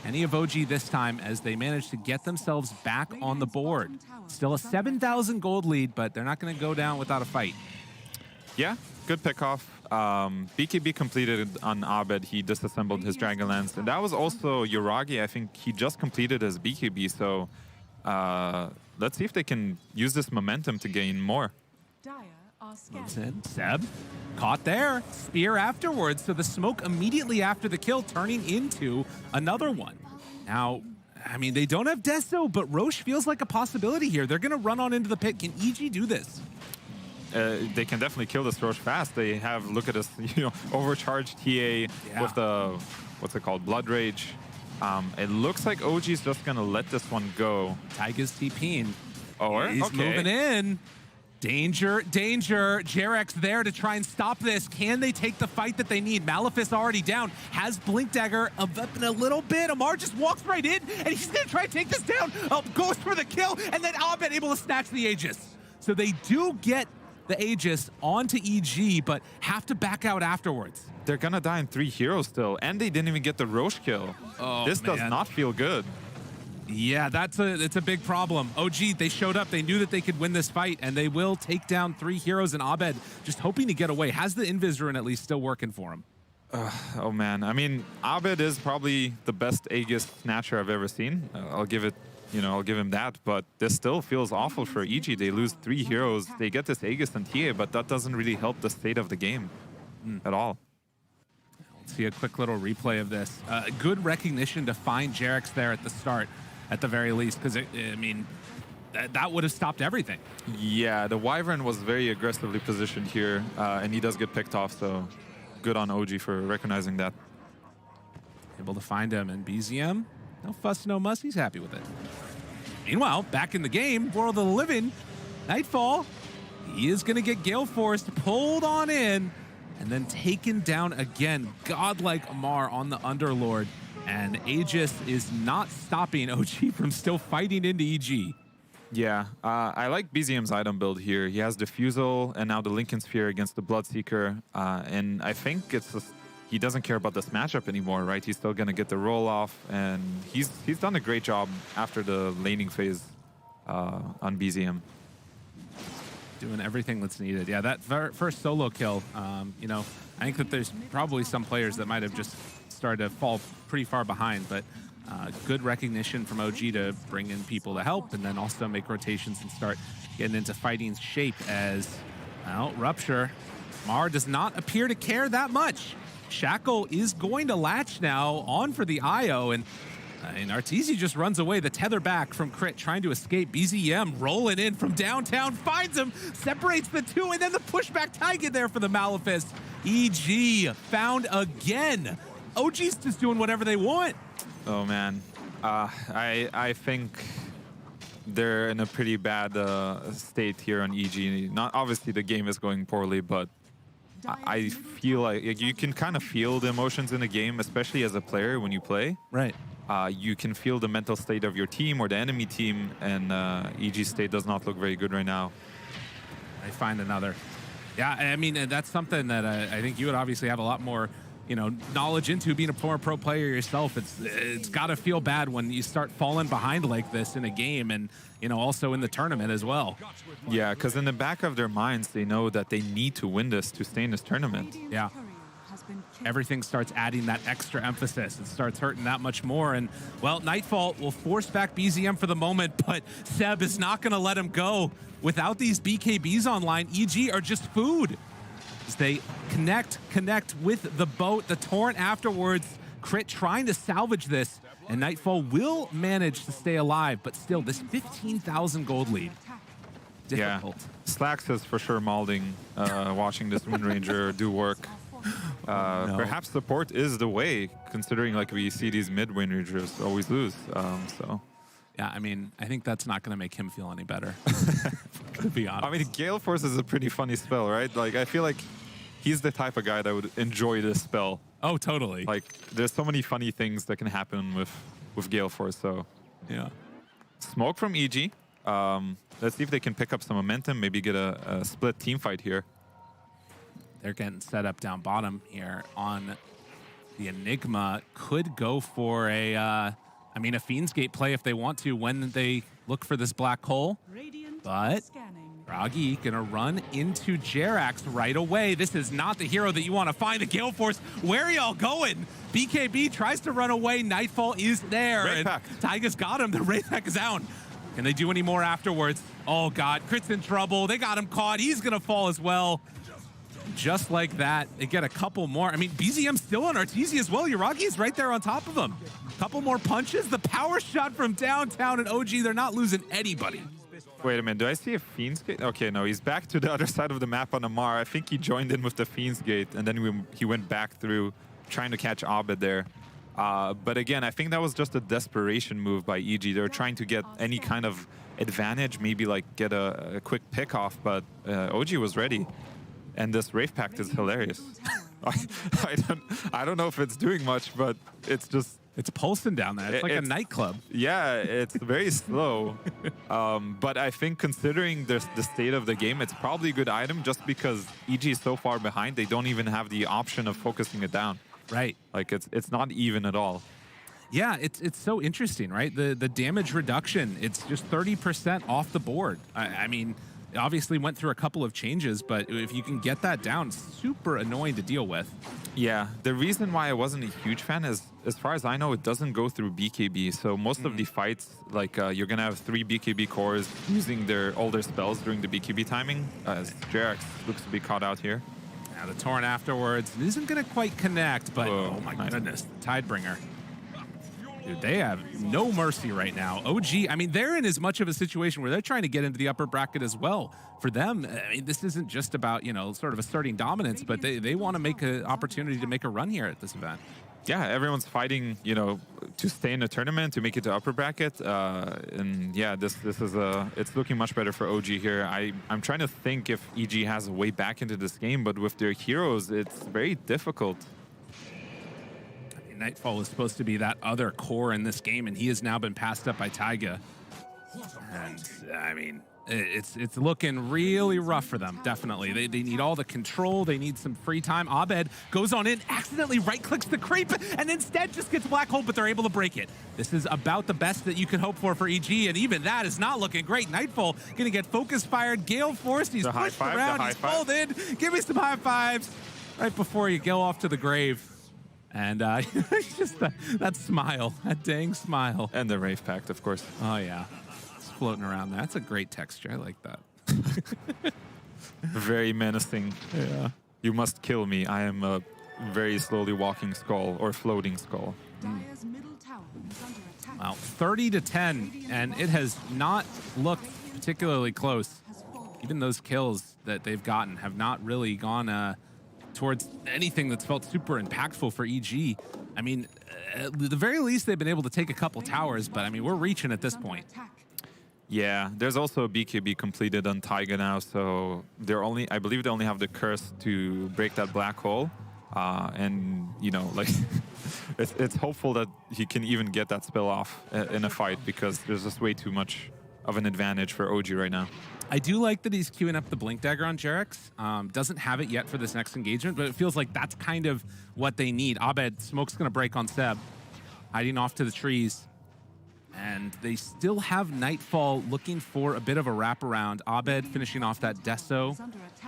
any of OG this time as they manage to get themselves back on the board. Still a 7,000 gold lead, but they're not going to go down without a fight. Yeah, good pickoff. BKB completed on Abed. He disassembled his Dragonlance. And that was also Yoragi. I think he just completed his BKB. So let's see if they can use this momentum to gain more. Seb caught there. Spear afterwards. So the smoke immediately after the kill turning into another one. Now, I mean, they don't have Deso, but Roche feels like a possibility here. They're going to run on into the pit. Can EG do this? They can definitely kill this Roche fast. They have, look at this, overcharged TA with the, what's it called, Blood Rage. It looks like OG's just going to let this one go. Taiga's TPing. Or He's moving in. Danger, danger. Jarek's there to try and stop this. Can they take the fight that they need? Malefice already down. Has Blink Dagger a weapon a little bit. Amar just walks right in, and he's going to try and take this down. Goes for the kill, and then Abed able to snatch the Aegis. So they do get the Aegis onto EG, but have to back out afterwards. They're going to die in 3 heroes still, and they didn't even get the Roche kill. This does not feel good. Yeah, it's a big problem. OG, they showed up. They knew that they could win this fight, and they will take down 3 heroes, and Abed just hoping to get away. Has the Invis rune at least still working for him? Oh, man. I mean, Abed is probably the best Aegis snatcher I've ever seen. I'll give it, I'll give him that, but this still feels awful for EG. They lose 3 heroes. They get this Aegis and TA, but that doesn't really help the state of the game at all. Let's see a quick little replay of this. Good recognition to find Jarek's there at the start, at the very least, because, I mean, that would have stopped everything. Yeah, the Wyvern was very aggressively positioned here, and he does get picked off, so good on OG for recognizing that. Able to find him, and BZM, no fuss, no muss, he's happy with it. Meanwhile, back in the game, World of the Living, Nightfall, he is going to get Gale Force pulled on in, and then taken down again. Godlike Amar on the Underlord. And Aegis is not stopping OG from still fighting into EG. Yeah, I like BZM's item build here. He has Diffusal and now the Lincoln Sphere against the Bloodseeker. And I think it's just, he doesn't care about this matchup anymore, right? He's still going to get the roll off. And he's done a great job after the laning phase on BZM. Doing everything that's needed. Yeah, that first solo kill, I think that there's probably some players that might have just started to fall pretty far behind, but good recognition from OG to bring in people to help and then also make rotations and start getting into fighting shape as, well, Rupture. Mar does not appear to care that much. Shackle is going to latch now on for the IO, and Arteezy just runs away. The tether back from Crit trying to escape. BZM rolling in from downtown, finds him, separates the two, and then the pushback Taiga there for the Malefice. EG found again. OG's just doing whatever they want. Oh, man. I think they're in a pretty bad state here on EG. Not obviously the game is going poorly, but I feel like you can kind of feel the emotions in the game, especially as a player when you play. Right. You can feel the mental state of your team or the enemy team, and EG's state does not look very good right now. They find another. Yeah, I mean, that's something that I think you would obviously have a lot more knowledge into, being a former pro player yourself. It's got to feel bad when you start falling behind like this in a game, and also in the tournament as well. Yeah, because in the back of their minds, they know that they need to win this to stay in this tournament. Yeah. Everything starts adding that extra emphasis. It starts hurting that much more. And, well, Nightfall will force back BZM for the moment, but Seb is not going to let him go. Without these BKBs online, EG are just food. As they connect with the boat, the Torrent afterwards. Crit trying to salvage this, and Nightfall will manage to stay alive, but still, this 15,000 gold lead. Difficult. Yeah. Slacks is for sure malding, watching this Moon Ranger do work. No. Perhaps support is the way, considering like we see these mid Wind Rangers always lose. So Yeah, I mean, I think that's not going to make him feel any better, to be honest. I mean, Gale Force is a pretty funny spell, right? Like, I feel like he's the type of guy that would enjoy this spell. Oh, totally. Like, there's so many funny things that can happen with Gale Force, so... Yeah. Smoke from EG. Let's see if they can pick up some momentum, maybe get a split team fight here. They're getting set up down bottom here on the Enigma. Could go for a Fiend's Gate play if they want to when they look for this black hole. But Froggy gonna run into Jerax right away. This is not the hero that you want to find. The Gale Force, where are y'all going? BKB tries to run away. Nightfall is there. Wraith and Pack. Taiga's got him. The Wraith Pack is down. Can they do any more afterwards? Oh God, Crit's in trouble. They got him caught. He's gonna fall as well. Just like that, they get a couple more. I mean, BZM's still on Arteezy as well. Yuragi's right there on top of him. Couple more punches. The power shot from downtown, and OG, they're not losing anybody. Wait a minute, do I see a Fiend's Gate? Okay, no, he's back to the other side of the map on Amar. I think he joined in with the Fiend's Gate, and then he went back through, trying to catch Abed there. But again, I think that was just a desperation move by EG. They were trying to get any kind of advantage, maybe like get a quick pick off, but OG was ready. And this Wraith Pact is hilarious. I don't know if it's doing much, but it's just... It's pulsing down there. It's like a nightclub. Yeah, it's very slow. But I think considering the state of the game, it's probably a good item just because EG is so far behind, they don't even have the option of focusing it down. Right. Like, it's not even at all. Yeah, it's so interesting, right? The damage reduction, it's just 30% off the board. I mean... obviously went through a couple of changes, but if you can get that down, super annoying to deal with. Yeah, the reason why I wasn't a huge fan is, as far as I know, it doesn't go through BKB. So most of the fights, like you're gonna have 3 BKB cores using all their spells during the BKB timing. As Jerax looks to be caught out here. Now the Torrent afterwards isn't gonna quite connect, but Whoa, oh my nice. goodness, Tidebringer. Dude, they have no mercy right now. OG, I mean, they're in as much of a situation where they're trying to get into the upper bracket as well. For them, I mean, this isn't just about, you know, sort of asserting dominance, but they want to make an opportunity to make a run here at this event. Yeah, everyone's fighting, you know, to stay in the tournament, to make it to upper bracket. And yeah, this is it's looking much better for OG here. I'm trying to think if EG has a way back into this game, but with their heroes, it's very difficult. Nightfall was supposed to be that other core in this game, and he has now been passed up by Taiga. And I mean, it's looking really rough for them, definitely. They need all the control, they need some free time. Abed goes on in, accidentally right-clicks the creep, and instead just gets Black Hole, but they're able to break it. This is about the best that you can hope for EG, and even that is not looking great. Nightfall gonna get focus fired. Gale Force, he's pushed around, he's pulled in. Give me some high fives right before you go off to the grave. And just that smile, that dang smile. And the Wraith Pact, of course. Oh, yeah. It's floating around there. That's a great texture. I like that. Very menacing. Yeah. You must kill me. I am a very slowly walking skull or floating skull. Wow, 30-10, and it has not looked particularly close. Even those kills that they've gotten have not really gone towards anything that's felt super impactful for EG. I mean, at the very least, they've been able to take a couple towers, but I mean, we're reaching at this point. Yeah, there's also a BKB completed on Taiga now, so I believe they only have the curse to break that black hole. And, you know, like, it's hopeful that he can even get that spell off in a fight, because there's just way too much of an advantage for OG right now. I do like that he's queuing up the Blink Dagger on Jerax. Doesn't have it yet for this next engagement, but it feels like that's kind of what they need. Abed, smoke's gonna break on Seb, hiding off to the trees. And they still have Nightfall looking for a bit of a wraparound. Abed finishing off that Deso,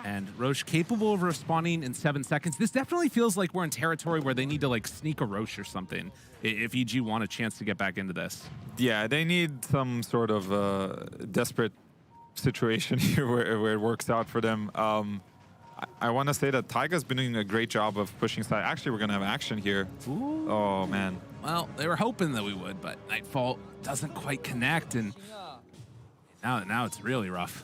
and Roche capable of responding in 7 seconds. This definitely feels like we're in territory where they need to like sneak a Roche or something if EG want a chance to get back into this. Yeah, they need some sort of desperate situation here where it works out for them. I want to say that Taiga's been doing a great job of pushing side. Actually, we're going to have action here. Ooh. Oh, man. Well, they were hoping that we would, but Nightfall doesn't quite connect, and now it's really rough.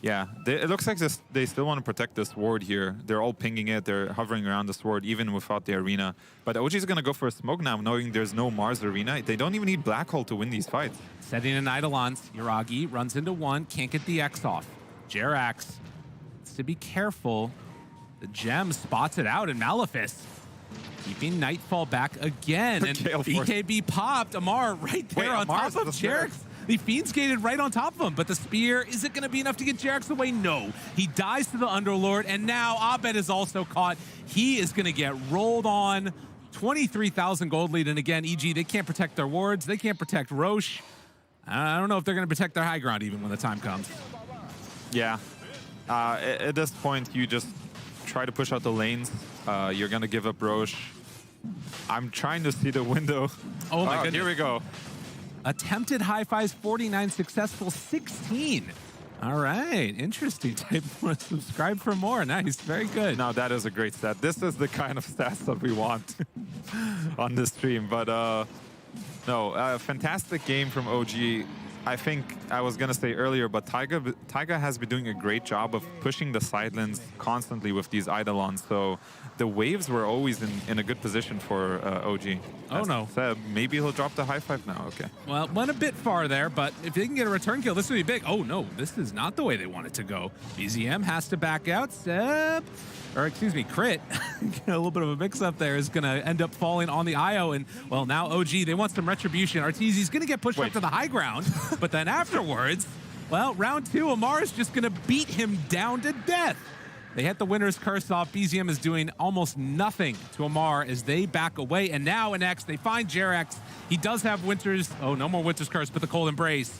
Yeah, it looks like they still want to protect this ward here. They're all pinging it. They're hovering around this ward even without the arena. But OG is going to go for a smoke now, knowing there's no Mars arena. They don't even need Black Hole to win these fights. Setting an Eidolon, Yuragi runs into one, can't get the X off. Jerax needs to be careful. The gem spots it out, and Malefice keeping Nightfall back again. And BKB popped. Amar right there on top of Jerax. The Fiend's gated right on top of him, but the spear, is it going to be enough to get Jerax away? No. He dies to the Underlord, and now Abed is also caught. He is going to get rolled on. 23,000 gold lead, and again, EG, they can't protect their wards. They can't protect Roche. I don't know if they're going to protect their high ground even when the time comes. Yeah. At this point, you just try to push out the lanes. You're going to give up Roche. I'm trying to see the window. Oh my goodness. Here we go. Attempted high fives, 49, successful 16. All right, interesting. Type more, subscribe for more. Nice, very good. Now that is a great stat. This is the kind of stats that we want on this stream. But no, fantastic game from OG. I think I was gonna say earlier, but Taiga has been doing a great job of pushing the side lanes constantly with these Eidolons. So the waves were always in a good position for OG. Oh no. Said, maybe he'll drop the high five now, okay. Well, went a bit far there, but if they can get a return kill, this would be big. Oh no, this is not the way they want it to go. BZM has to back out. Seb, or excuse me, Crit, a little bit of a mix-up there, is gonna end up falling on the IO, and well, now OG, they want some retribution. Arteezy's gonna get pushed up to the high ground, but then afterwards, well, round 2, Amar is just gonna beat him down to death. They hit the Winter's Curse off. BZM is doing almost nothing to Amar as they back away. And now in X, they find Jerax. He does have Winter's, oh, no more Winter's Curse, but the Cold Embrace.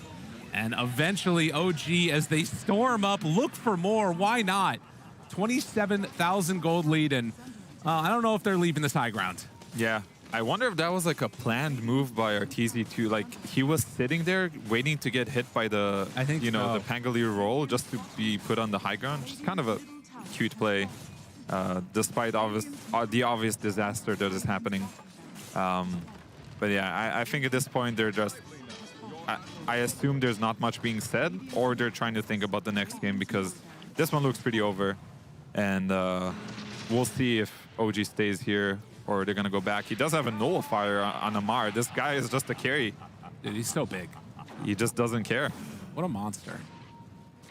And eventually OG, as they storm up, look for more. Why not? 27,000 gold lead, and I don't know if they're leaving this high ground. Yeah. I wonder if that was like a planned move by Arteezy too. Like he was sitting there waiting to get hit by the, I think the Pangolier roll just to be put on the high ground. Just kind of a cute play, despite the obvious disaster that is happening. But yeah, I think at this point they're just, I assume there's not much being said, or they're trying to think about the next game because this one looks pretty over. And we'll see if OG stays here or they're going to go back. He does have a nullifier on Amar. This guy is just a carry. Dude, he's so big. He just doesn't care. What a monster.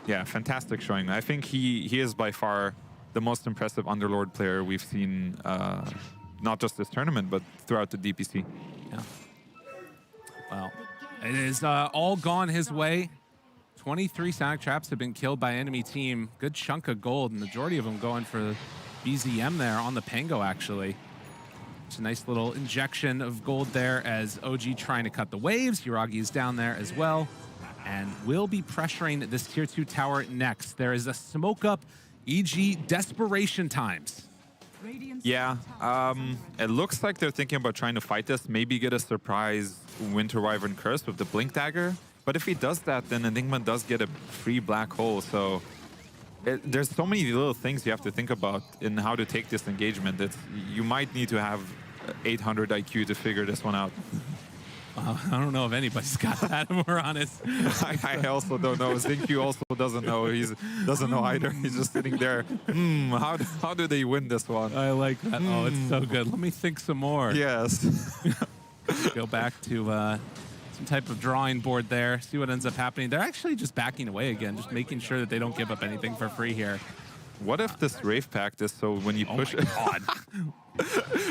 Yeah, fantastic showing. I think he is by far the most impressive Underlord player we've seen, not just this tournament, but throughout the DPC. Yeah. Well, it is all gone his way. 23 Sonic Traps have been killed by enemy team. Good chunk of gold, majority of them going for BZM there on the Pango, actually. It's a nice little injection of gold there as OG trying to cut the waves. Yuragi is down there as well. And will be pressuring this tier 2 tower next. There is a smoke up, EG desperation times. Yeah, it looks like they're thinking about trying to fight this, maybe get a surprise Winter Wyvern Curse with the Blink Dagger. But if he does that, then Enigma does get a free black hole. So there's so many little things you have to think about in how to take this engagement. You might need to have 800 IQ to figure this one out. I don't know if anybody's got that, if we're honest. I also don't know. Zinq also doesn't know. He doesn't know either. He's just sitting there. How do they win this one? I like that. Oh, it's so good. Let me think some more. Yes. Go back to some type of drawing board there. See what ends up happening. They're actually just backing away again, just making sure that they don't give up anything for free here. What if this Wraith Pact is so when you push it? God.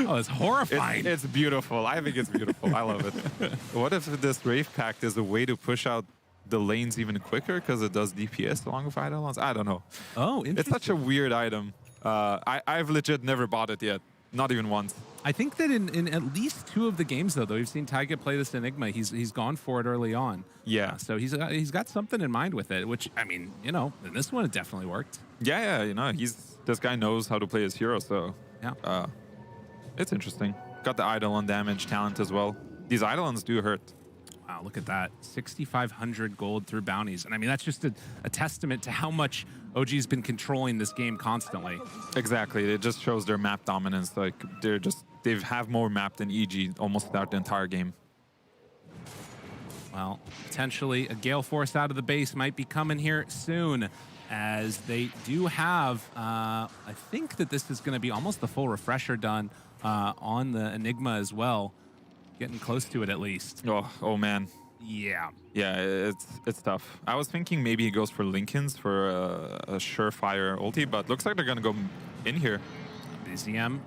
Oh, it's horrifying. It's beautiful. I think it's beautiful. I love it. What if this Wraith Pact is a way to push out the lanes even quicker because it does DPS along with Eidolons? I don't know. Oh, interesting. It's such a weird item. I've legit never bought it yet. Not even once. I think that in at least 2 of the games, though we've seen Taiga play this Enigma, he's gone for it early on. Yeah. So he's got something in mind with it, which, I mean, you know, in this one, it definitely worked. Yeah, you know, this guy knows how to play his hero, so yeah. It's interesting. Got the Eidolon damage talent as well. These Eidolons do hurt. Wow, look at that. 6,500 gold through bounties. And I mean, that's just a testament to how much OG's been controlling this game constantly. Exactly. It just shows their map dominance. Like, they have more map than EG almost throughout the entire game. Well, potentially a Gale Force out of the base might be coming here soon. as they do have, I think that this is going to be almost the full refresher done on the Enigma as well. Getting close to it at least. Oh man. Yeah. Yeah, it's tough. I was thinking maybe he goes for Lincoln's for a surefire ulti, but looks like they're going to go in here. BZM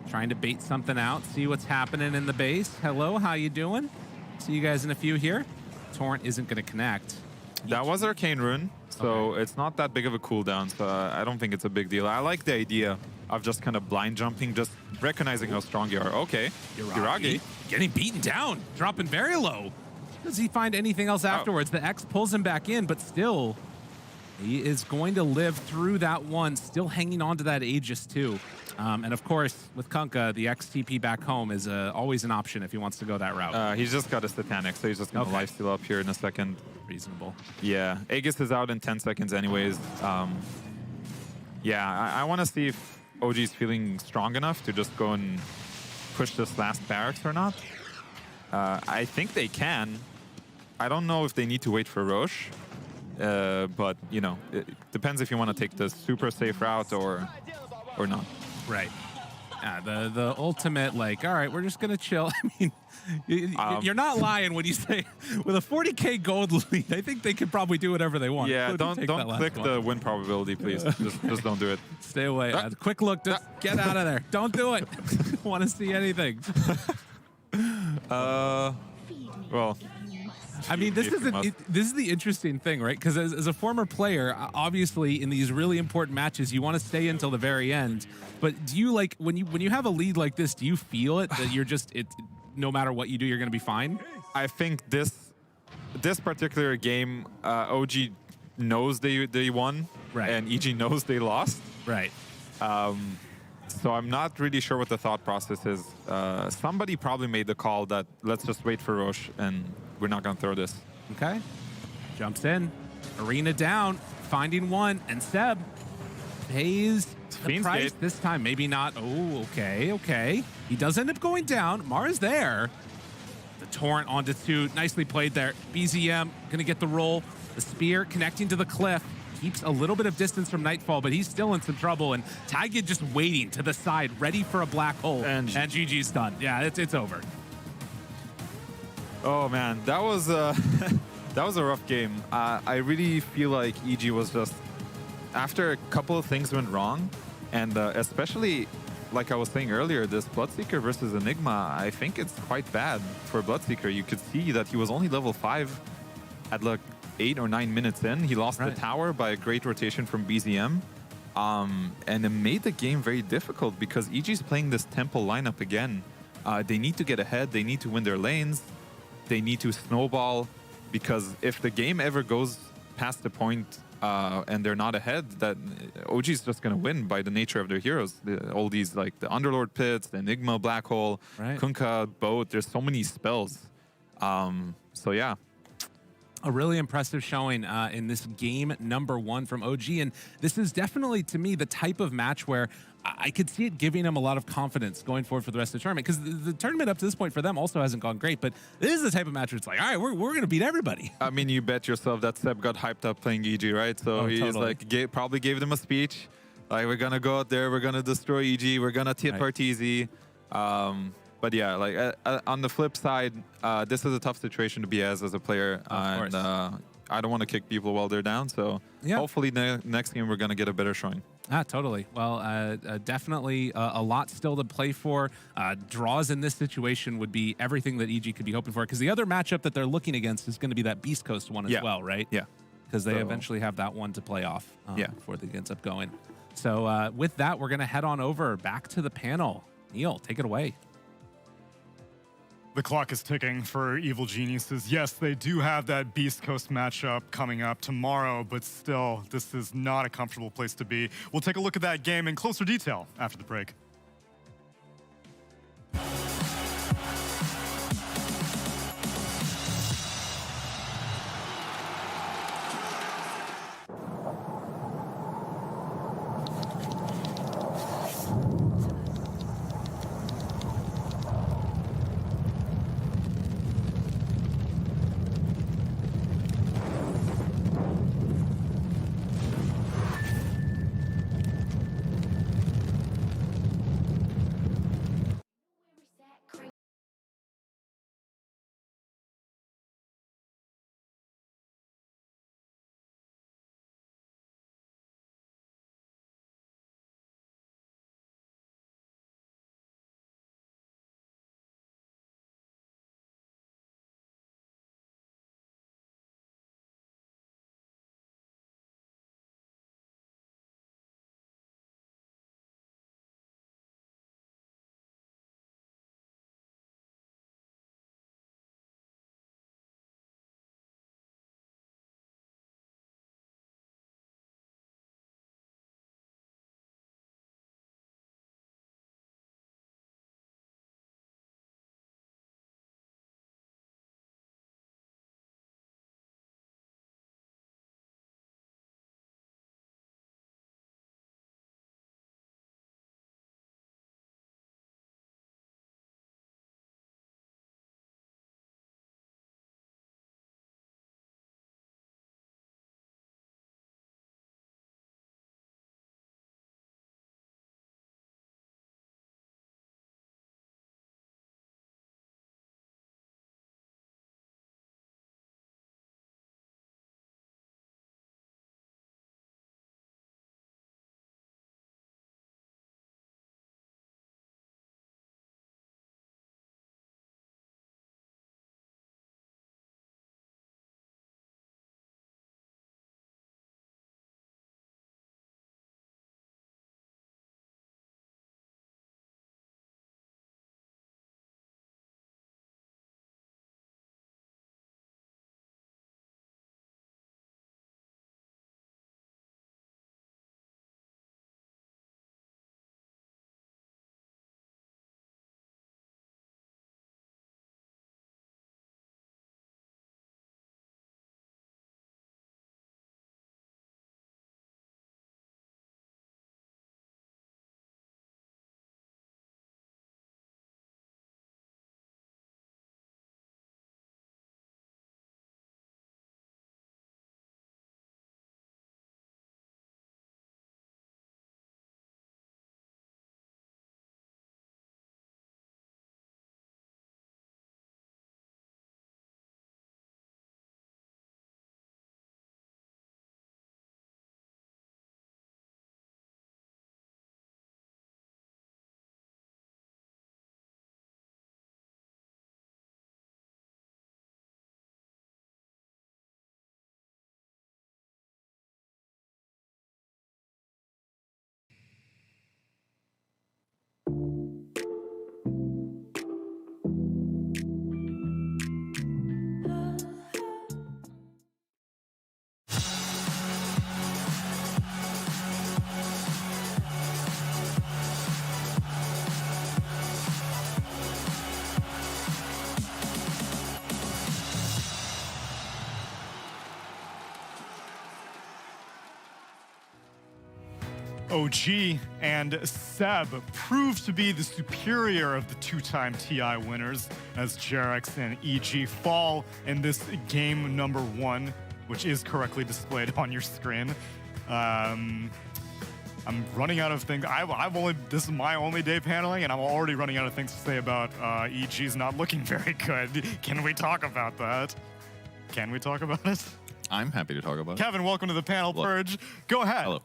trying to bait something out, see what's happening in the base. Hello, how you doing? See you guys in a few here. Torrent isn't going to connect. That was Arcane Rune, so it's not that big of a cooldown, so I don't think it's a big deal. I like the idea of just kind of blind jumping, just recognizing how strong you are. Okay, Yuragi. Getting beaten down, dropping very low. Does he find anything else afterwards? The X pulls him back in, but still, he is going to live through that one, still hanging on to that Aegis too. And of course, with Kunkka, the XTP back home is always an option if he wants to go that route. He's just got a Satanic, so he's just going to lifesteal up here in a second. Reasonable. Yeah, Aegis is out in 10 seconds anyways. Yeah, I want to see if OG's feeling strong enough to just go and push this last barracks or not. I think they can. I don't know if they need to wait for Roche, but, you know, it depends if you want to take the super safe route or not. Right. Yeah, the ultimate, like, all right, we're just going to chill. I mean, you're not lying when you say with a 40K gold lead, I think they could probably do whatever they want. Yeah, don't click the win probability, please. just don't do it. Stay away. Quick look, just get out of there. Don't do it. Don't want to see anything. Well, I mean, this is the interesting thing, right? Because as a former player, obviously in these really important matches, you want to stay until the very end. But do you like when you have a lead like this? Do you feel it that you're just no matter what you do, you're going to be fine? I think this particular game, OG knows they won, right, and EG knows they lost, right. So I'm not really sure what the thought process is. Somebody probably made the call that let's just wait for Roche and we're not going to throw this. Okay. Jumps in. Arena down. Finding one. And Seb pays the price this time. Maybe not. Oh, okay. He does end up going down. Mara's there. The Torrent onto 2. Nicely played there. BZM going to get the roll. The spear connecting to the cliff. Keeps a little bit of distance from Nightfall, but he's still in some trouble. And Taiga just waiting to the side, ready for a black hole. And GG's done. Yeah, it's over. Oh man, that was that was a rough game. I really feel like EG was just, after a couple of things went wrong, and especially like I was saying earlier, this Bloodseeker versus Enigma, I think it's quite bad for Bloodseeker. You could see that he was only level 5 at like 8 or 9 minutes in. He lost the tower by a great rotation from BZM. And it made the game very difficult because EG's playing this temple lineup again. They need to get ahead. They need to win their lanes. They need to snowball, because if the game ever goes past the point and they're not ahead, that OG is just going to win by the nature of their heroes. All these, like the Underlord Pits, the Enigma Black Hole, Kunkka, Boat, there's so many spells. So yeah. A really impressive showing in this game #1 from OG. And this is definitely, to me, the type of match where I could see it giving them a lot of confidence going forward for the rest of the tournament. Because the tournament up to this point for them also hasn't gone great. But this is the type of match where it's like, all right, we're going to beat everybody. I mean, you bet yourself that Seb got hyped up playing EG, right? So he's like, probably gave them a speech. Like, we're going to go out there, we're going to destroy EG, we're going to tip our TZ. But yeah, like on the flip side, this is a tough situation to be as a player. And I don't want to kick people while they're down. So hopefully next game we're going to get a better showing. Totally. Well, definitely a lot still to play for. Draws in this situation would be everything that EG could be hoping for. Because the other matchup that they're looking against is going to be that Beast Coast one as well, right? Yeah. Because they eventually have that one to play off before they ends up going. So with that, we're going to head on over back to the panel. Neil, take it away. The clock is ticking for Evil Geniuses. Yes, they do have that Beast Coast matchup coming up tomorrow, but still, this is not a comfortable place to be. We'll take a look at that game in closer detail after the break. OG and Seb proved to be the superior of the two-time TI winners as Jerex and EG fall in this game number 1, which is correctly displayed on your screen. I'm running out of things. This is my only day paneling, and I'm already running out of things to say about EG's not looking very good. Can we talk about that? Can we talk about it? I'm happy to talk about it. Kevin, welcome to the panel, Purge. Go ahead. Hello.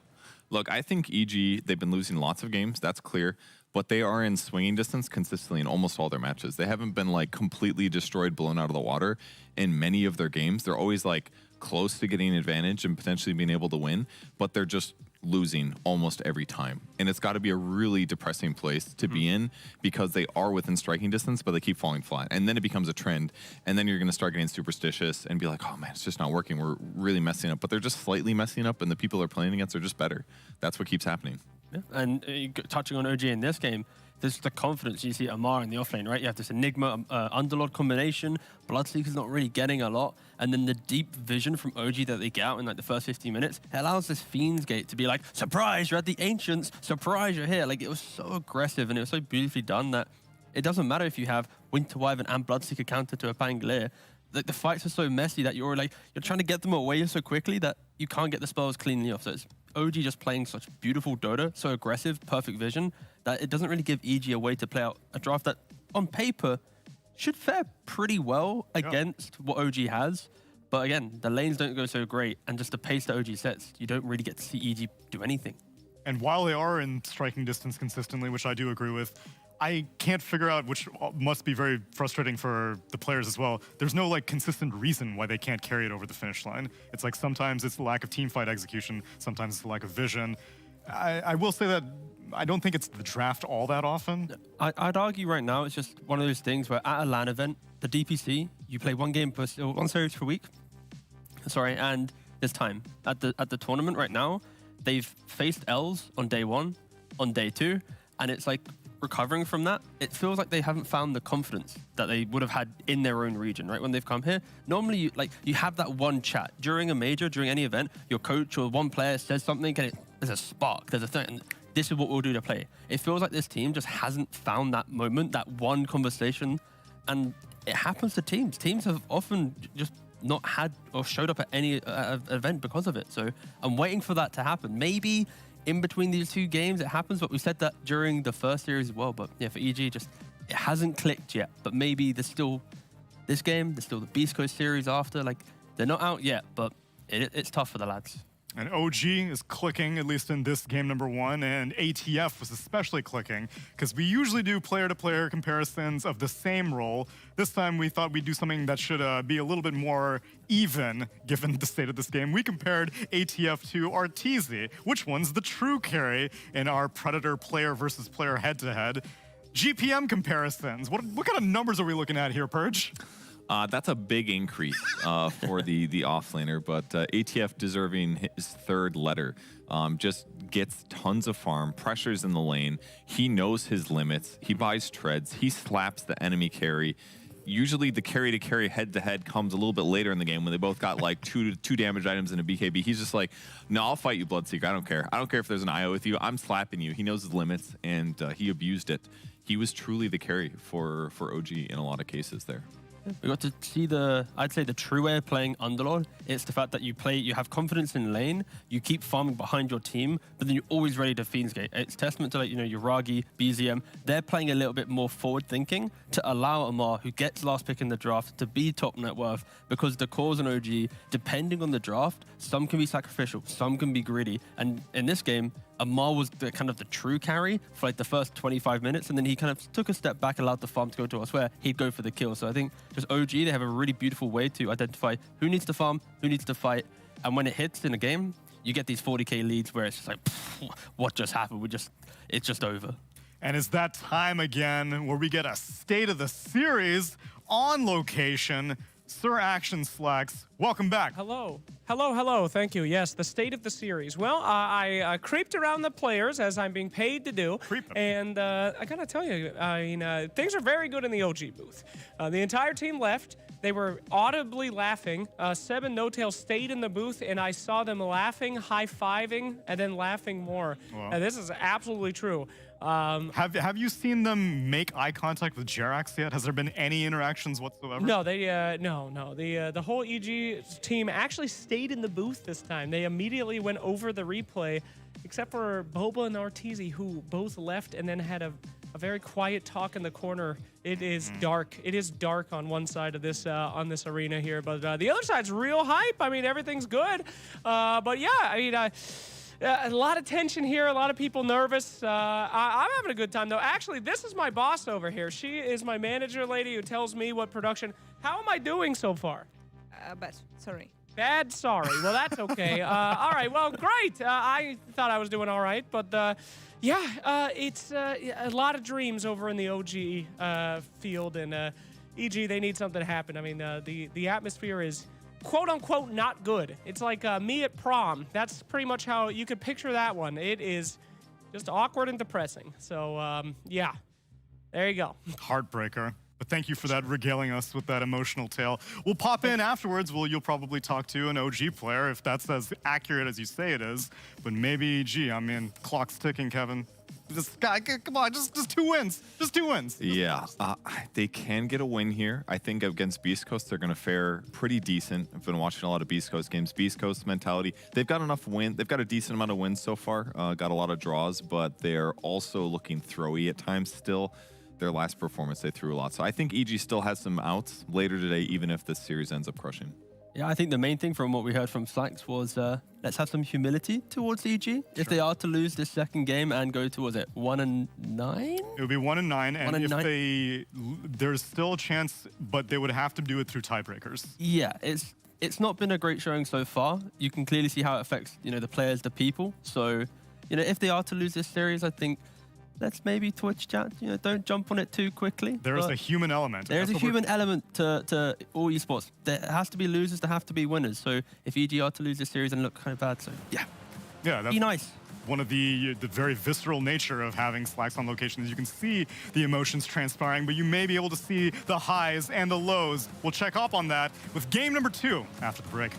Look, I think EG, they've been losing lots of games, that's clear, but they are in swinging distance consistently in almost all their matches. They haven't been like completely destroyed, blown out of the water in many of their games. They're always like close to getting an advantage and potentially being able to win, but they're just losing almost every time. And it's got to be a really depressing place to be in because they are within striking distance, but they keep falling flat. And then it becomes a trend. And then you're going to start getting superstitious and be like, oh man, it's just not working. We're really messing up. But they're just slightly messing up, and the people they're playing against are just better. That's what keeps happening. Yeah. And touching on OG in this game, there's the confidence you see Amar in the offlane, right? You have this Enigma Underlord combination. Bloodseeker's not really getting a lot. And then the deep vision from OG that they get out in like the first 15 minutes, it allows this Fiend's Gate to be like, surprise, you're at the Ancients. Surprise, you're here. Like, it was so aggressive and it was so beautifully done that it doesn't matter if you have Winter Wyvern and Bloodseeker counter to a Pangolier. Like, the fights are so messy that you're trying to get them away so quickly that you can't get the spells cleanly off. So it's OG just playing such beautiful Dota, so aggressive, perfect vision, that it doesn't really give EG a way to play out a draft that, on paper, should fare pretty well against what OG has. But again, the lanes don't go so great, and just the pace that OG sets, you don't really get to see EG do anything. And while they are in striking distance consistently, which I do agree with, I can't figure out, which must be very frustrating for the players as well. There's no like consistent reason why they can't carry it over the finish line. It's like sometimes it's the lack of teamfight execution, sometimes it's the lack of vision. I will say that I don't think it's the draft all that often. I'd argue right now it's just one of those things where at a LAN event, the DPC, you play one series per week. Sorry, and there's time. At the tournament right now, they've faced L's on day 1, on day 2, and it's like recovering from that, it feels like they haven't found the confidence that they would have had in their own region, right? When they've come here, normally you have that one chat during a major, during any event, your coach or one player says something and there's a spark, there's a thing, and this is what we'll do to play. It feels like this team just hasn't found that moment, that one conversation, and it happens to teams. Teams have often just not had or showed up at any event because of it. So I'm waiting for that to happen. Maybe in between these two games it happens, but we said that during the first series as well. But yeah, for EG, just it hasn't clicked yet. But maybe there's still this game, there's still the Beast Coast series after. Like, they're not out yet, but it's tough for the lads. And OG is clicking, at least in this game number 1, and ATF was especially clicking, because we usually do player-to-player comparisons of the same role. This time we thought we'd do something that should be a little bit more even, given the state of this game. We compared ATF to Arteezy. Which one's the true carry in our Predator player versus player head-to-head? GPM comparisons. What kind of numbers are we looking at here, Purge? That's a big increase for the offlaner, but ATF deserving his 3rd letter. Just gets tons of farm, pressures in the lane. He knows his limits. He buys treads. He slaps the enemy carry. Usually the carry-to-carry head-to-head comes a little bit later in the game when they both got like two damage items and a BKB. He's just like, no, I'll fight you, Bloodseeker. I don't care. I don't care if there's an IO with you. I'm slapping you. He knows his limits, and he abused it. He was truly the carry for OG in a lot of cases there. We got to see I'd say the true way of playing Underlord. It's the fact that you have confidence in lane, you keep farming behind your team, but then you're always ready to Fiend's Gate. It's testament to, like, your Ragi, BZM. They're playing a little bit more forward thinking to allow Amar, who gets last pick in the draft, to be top net worth, because the cores on OG, depending on the draft, some can be sacrificial, some can be greedy. And in this game, Amar was the true carry for like the first 25 minutes, and then he kind of took a step back, allowed the farm to go to us where he'd go for the kill. So I think just OG, they have a really beautiful way to identify who needs to farm, who needs to fight, and when it hits in a game, you get these 40k leads where it's just like, what just happened? It's just over. And it's that time again where we get a state of the series on location. Sir Action Slacks, welcome back. Hello. Hello. Thank you. Yes, the state of the series. Well, I creeped around the players as I'm being paid to do. And I got to tell you, things are very good in the OG booth. The entire team left. They were audibly laughing. Seb and No Tail stayed in the booth, and I saw them laughing, high-fiving, and then laughing more. Wow. And this is absolutely true. Have you seen them make eye contact with Jerax yet? Has there been any interactions whatsoever? No, no. The whole EG team actually stayed in the booth this time. They immediately went over the replay, except for Boba and Arteezy, who both left and then had a very quiet talk in the corner. It is dark. It is dark on one side of this on this arena here, but the other side's real hype. I mean, everything's good. But yeah, I mean, a lot of tension here. A lot of people nervous. I'm having a good time though. Actually, this is my boss over here. She is my manager lady who tells me what production. How am I doing so far? But sorry. Bad, sorry. Well, that's okay. All right, well, great. I thought I was doing all right, but yeah, it's a lot of dreams over in the OG field, and EG, they need something to happen. I mean, the atmosphere is quote-unquote not good. It's like me at prom. That's pretty much how you could picture that one. It is just awkward and depressing. So, yeah, there you go. Heartbreaker. But thank you for that, regaling us with that emotional tale. We'll pop in afterwards. Well, you'll probably talk to an OG player if that's as accurate as you say it is. But maybe EG, I mean, clock's ticking, Kevin. Just, come on, just 2 wins. Just 2 wins. Yeah, they can get a win here. I think against Beast Coast, they're going to fare pretty decent. I've been watching a lot of Beast Coast games. Beast Coast mentality. They've got enough win. They've got a decent amount of wins so far. Got a lot of draws, but they're also looking throwy at times still. Their last performance, they threw a lot. So I think EG still has some outs later today, even if this series ends up crushing. Yeah, I think the main thing from what we heard from Slacks was let's have some humility towards EG. If they are to lose this second game and go to, was it 1-9? It would be 1-9, and if there's still a chance, but they would have to do it through tiebreakers. Yeah, it's not been a great showing so far. You can clearly see how it affects, you know, the players, the people. So, you know, if they are to lose this series, I think let's maybe Twitch chat, you know, don't jump on it too quickly. There is a human element. There is a human element to all esports. There has to be losers, there have to be winners. So if EG are to lose this series and look kind of bad, so yeah. Yeah, that's be nice. One of the very visceral nature of having Slacks on location is you can see the emotions transpiring, but you may be able to see the highs and the lows. We'll check up on that with game number 2 after the break.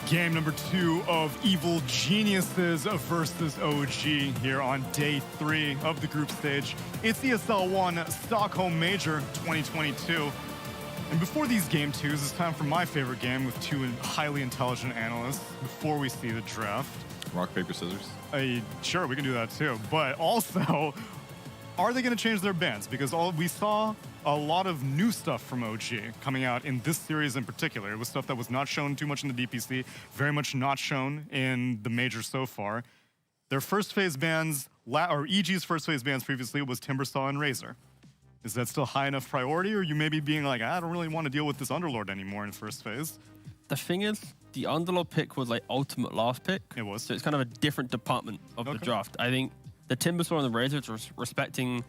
Game number 2 of Evil Geniuses versus OG here on day 3 of the group stage. It's ESL 1 Stockholm Major 2022. And before these game 2s, it's time for my favorite game with 2 highly intelligent analysts before we see the draft. Rock, paper, scissors. Sure, we can do that too. But also, are they going to change their bans? Because we saw a lot of new stuff from OG coming out in this series in particular. It was stuff that was not shown too much in the DPC, very much not shown in the major so far. Their first phase bans, or EG's first phase bans previously was Timbersaw and Razor. Is that still high enough priority, or you maybe being like, I don't really want to deal with this Underlord anymore in first phase? The thing is, the Underlord pick was like ultimate last pick. It was. So it's kind of a different department of the draft. I think the Timbersaw and the Razor is respecting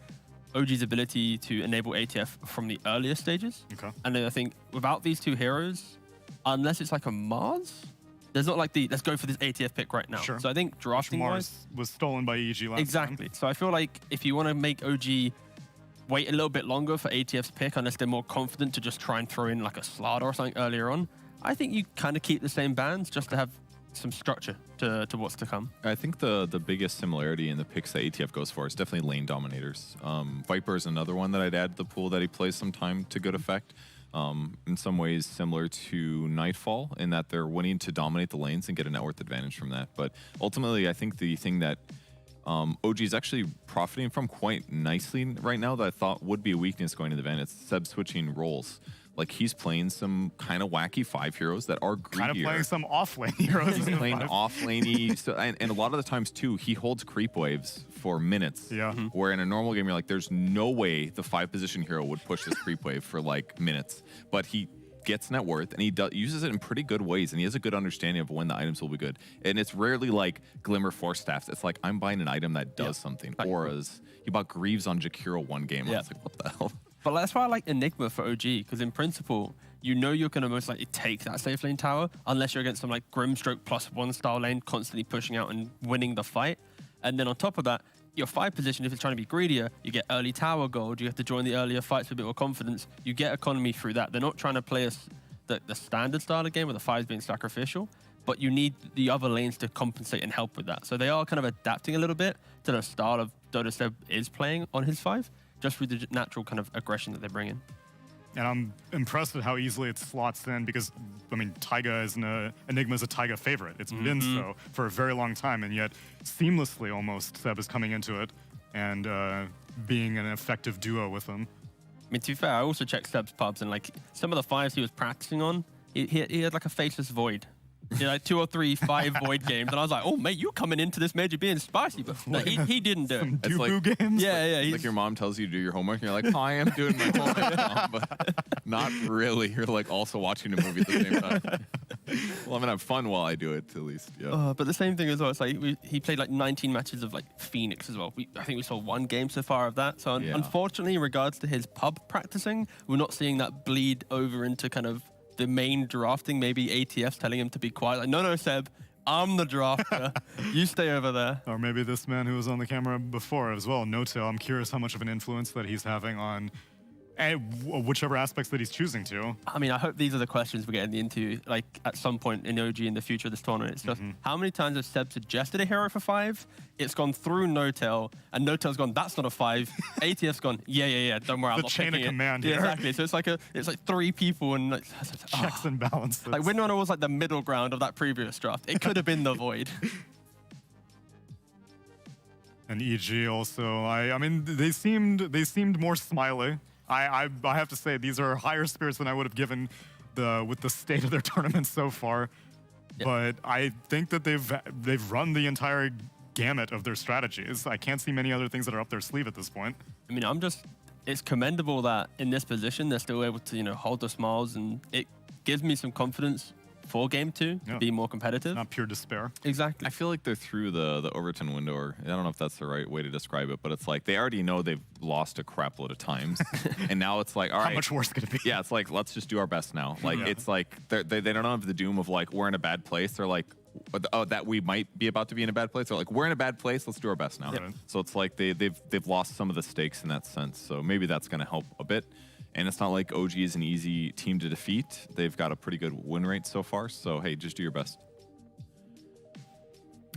OG's ability to enable ATF from the earlier stages. Okay. And then I think without these 2 heroes, unless it's like a Mars, there's not like the let's go for this ATF pick right now. Sure. So I think drafting Mars was stolen by EG last exactly. time. So I feel like if you want to make OG wait a little bit longer for ATF's pick, unless they're more confident to just try and throw in like a Slardar or something earlier on, I think you kind of keep the same bans just to have some structure to what's to come. I think the biggest similarity in the picks that ATF goes for is definitely lane dominators. Viper is another one that I'd add to the pool that he plays sometime to good effect. In some ways similar to Nightfall in that they're winning to dominate the lanes and get a net worth advantage from that. But ultimately, I think the thing that OG is actually profiting from quite nicely right now that I thought would be a weakness going into the event. It's Seb switching roles. Like he's playing some kind of wacky 5 heroes that are greedier. Kind of playing some off-lane heroes. He's playing off-laney. So, and a lot of the times too, he holds creep waves for minutes. Yeah. Where in a normal game, you're like, there's no way the 5-position hero would push this creep wave for like minutes. But he gets net worth and he uses it in pretty good ways, and he has a good understanding of when the items will be good. And it's rarely like Glimmer Force Staffs. It's like, I'm buying an item that does something. Auras. He bought Greaves on Jakiro one game. I was like, what the hell? But that's why I like Enigma for OG, because in principle, you know you're going to most likely take that safe lane tower, unless you're against some like Grimstroke +1 style lane, constantly pushing out and winning the fight. And then on top of that, your 5 position, if it's trying to be greedier, you get early tower gold, you have to join the earlier fights with a bit more confidence, you get economy through that. They're not trying to play the standard style of game where the 5's being sacrificial, but you need the other lanes to compensate and help with that. So they are kind of adapting a little bit to the style of Dota Seb is playing on his 5, just through the natural kind of aggression that they bring in. And I'm impressed at how easily it slots in because, I mean, Taiga is Enigma is a Taiga favorite. It's been so for a very long time, and yet seamlessly almost Seb is coming into it and being an effective duo with him. I mean, to be fair, I also checked Seb's pubs, and like some of the 5s he was practicing on, he had like a faceless void. You know, like 2 or 3 5 void games, and I was like, "Oh, mate, you coming into this major being spicy?" But no, he didn't do it. It's like games. Yeah. Like your mom tells you to do your homework, and you're like, "I am doing my homework, Mom," but not really. You're like also watching a movie at the same time. Well, I'm gonna have fun while I do it, at least. Yeah. But the same thing as well. It's like he played like 19 matches of like Phoenix as well. I think we saw 1 game so far of that. So unfortunately, in regards to his pub practicing, we're not seeing that bleed over into kind of the main drafting. Maybe ATF's telling him to be quiet. Like, no, Seb, I'm the drafter. You stay over there. Or maybe this man who was on the camera before as well, No-Tail. I'm curious how much of an influence that he's having on whichever aspects that he's choosing to. I mean, I hope these are the questions we're getting into, like, at some point in OG in the future of this tournament. It's just, how many times has Seb suggested a hero for 5? It's gone through No-Tail, and No-Tail's gone, that's not a 5. ATF's gone, yeah, don't worry, I'm The not chain of picking command it. here. Yeah, exactly. So it's like 3 people and like, Checks and balances. Like Windrunner was like the middle ground of that previous draft. It could have been the Void. And EG also, I mean, they seemed more smiley. I have to say, these are higher spirits than I would have given with the state of their tournament so far. Yeah. But I think that they've run the entire gamut of their strategies. I can't see many other things that are up their sleeve at this point. I mean, it's commendable that in this position, they're still able to, hold the smiles, and it gives me some confidence for game 2 to be more competitive. Not pure despair. Exactly. I feel like they're through the Overton window, or I don't know if that's the right way to describe it, but it's like they already know they've lost a crap load of times, and now it's like, all right, How much worse could it be? Yeah, it's like, let's just do our best now. Like, it's like they don't have the doom of like, we're in a bad place. They're like, oh, that we might be about to be in a bad place. They're like, we're in a bad place, let's do our best now. Yep. So it's like they've lost some of the stakes in that sense. So maybe that's going to help a bit. And it's not like OG is an easy team to defeat. They've got a pretty good win rate so far. So, hey, just do your best.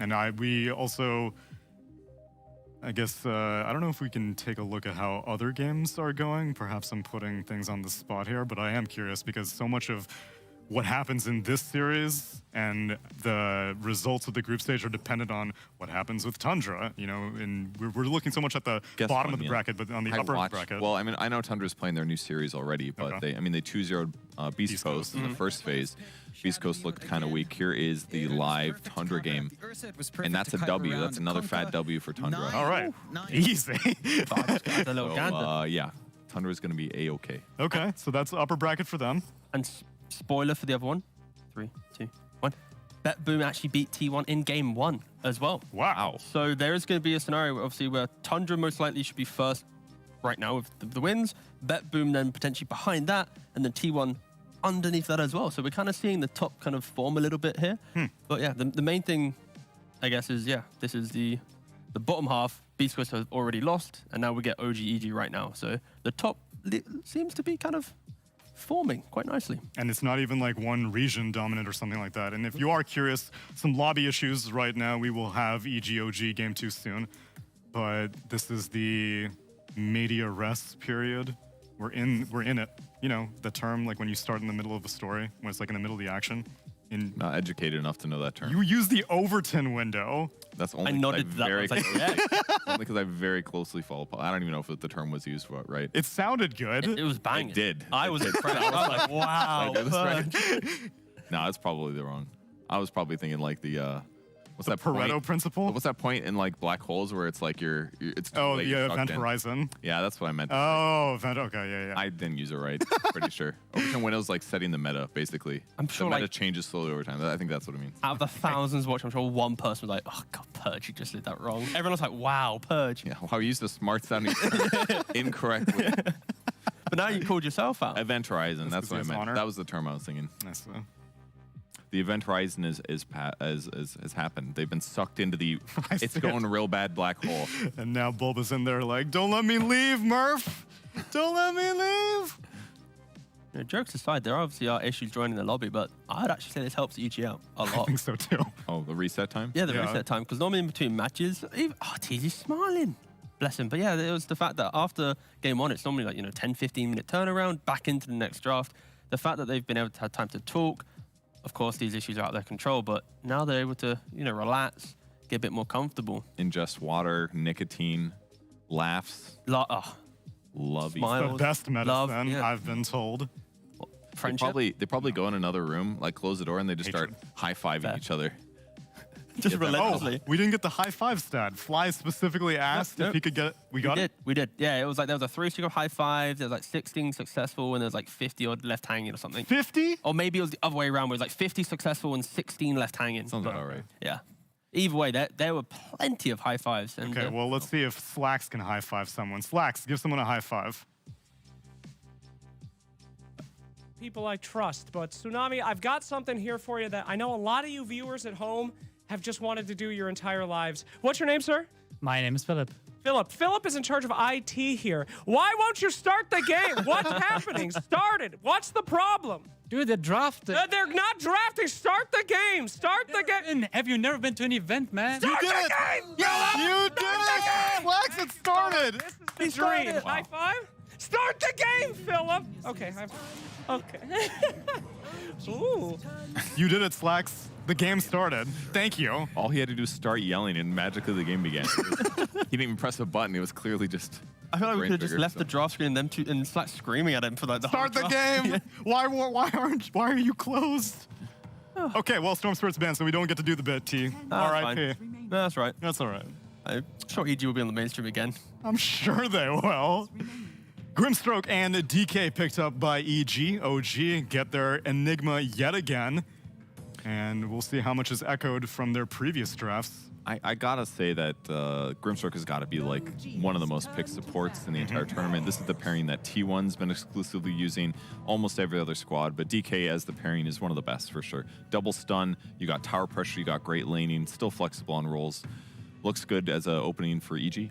And we also, I guess, I don't know if we can take a look at how other games are going. Perhaps I'm putting things on the spot here, but I am curious because so much of what happens in this series and the results of the group stage are dependent on what happens with Tundra. You know, and we're looking so much at the bottom of the bracket, but on the upper bracket. Well, I mean, I know Tundra's playing their new series already, but they 2-0'd Beast Coast in the first phase. Beast Coast looked kind of weak. Here is the live Tundra game, and that's a W. That's another fat W for Tundra. All right, easy. Yeah, Tundra's going to be A-okay. Okay, so that's the upper bracket for them. And spoiler for the other one. 3, 2, 1. BetBoom actually beat T1 in game 1 as well. Wow. So there is going to be a scenario, obviously, where Tundra most likely should be first right now with the wins. BetBoom then potentially behind that, and then T1 underneath that as well. So we're kind of seeing the top kind of form a little bit here. But yeah, the main thing, I guess, is, yeah, this is the bottom half. Beast Coast has already lost, and now we get OG EG right now. So the top seems to be kind of forming quite nicely. And it's not even like one region dominant or something like that. And if you are curious, some lobby issues right now. We will have EG-OG game 2 soon. But this is the media rest period. We're in it. You know, the term like when you start in the middle of a story, when it's like in the middle of the action. Not educated enough to know that term. You use the Overton window. That's only I nodded that. Very Like, yeah. only because I very closely follow. I don't even know if the term was used for it right. It sounded good. It was banging. It did. I was impressed. I was like, wow. Did I do this right? No, it's probably the wrong. I was probably thinking like the what's that Pareto point? principle? What's that point in like black holes where it's like it's too late, you're sucked event in? horizon. Yeah, that's what I meant. Oh, event. Okay, yeah. I didn't use it right. Pretty sure. Overton Window's like setting the meta, basically. I'm sure, the meta like, changes slowly over time. I think that's what it means. out of the thousands watching, I'm sure one person was like, oh, God, Purge, you just did that wrong. Everyone was like, wow, Purge. Yeah, wow, you used a smart sounding term incorrectly. But now you called yourself out. Event horizon, that's what I his meant. honor. That was the term I was thinking. Nice. The event horizon has happened. They've been sucked into the it's going real bad black hole. And now Bulba's in there like, don't let me leave, Murph. Don't let me leave. You know, jokes aside, there obviously are issues joining the lobby, but I'd actually say this helps EG out a lot. I think so too. Oh, the reset time? Yeah, the reset time. Because normally in between matches, TZ's smiling. Bless him. But yeah, it was the fact that after game 1, it's normally like, 10, 15-minute turnaround, back into the next draft. The fact that they've been able to have time to talk, of course, these issues are out of their control, but now they're able to, relax, get a bit more comfortable. Ingest water, nicotine, laughs. Love Smiles. The best medicine, yeah. I've been told. Friendship. They probably go in another room, like close the door, and they just start high-fiving each other. Just relentlessly. Oh, we didn't get the high five stat. Fly specifically asked if he could get it. We got it? We did. Yeah, it was like there was a 3-streak of high fives, there was like 16 successful, and there was like 50 odd left hanging or something. 50? Or maybe it was the other way around, where it was like 50 successful and 16 left hanging. Sounds about right. Yeah. Either way, there were plenty of high fives. And, Okay, well, let's see if Slacks can high five someone. Slacks, give someone a high five. People I trust, but Tsunami, I've got something here for you that I know a lot of you viewers at home have just wanted to do your entire lives. What's your name, sir? My name is Philip. Philip is in charge of IT here. Why won't you start the game? What's happening? Start it. What's the problem? Dude, the draft. They're not drafting. Start the game. Start the game. Have you never been to an event, man? Start the game. You did it! Slacks, it started! This is the dream. High five. Start the game, Philip. Okay. Okay. Ooh. You did it, Slacks. The game started. Thank you. All he had to do was start yelling, and magically the game began. He didn't even press a button. It was clearly just. I feel like we could have just left the draft screen and Slack screaming at him for like the Start whole the draft. game. Why are you closed? Okay, well, Storm Spirit's banned, so we don't get to do the bit, T. R.I.P. That's right. That's all right. I'm sure EG will be on the mainstream again. I'm sure they will. Grimstroke and DK picked up by EG-OG get their Enigma yet again. And we'll see how much is echoed from their previous drafts. I gotta say that Grimstroke has got to be like one of the most picked supports in the entire tournament. This is the pairing that T1's been exclusively using almost every other squad, but DK as the pairing is one of the best for sure. Double stun, you got tower pressure, you got great laning, still flexible on rolls. Looks good as an opening for EG.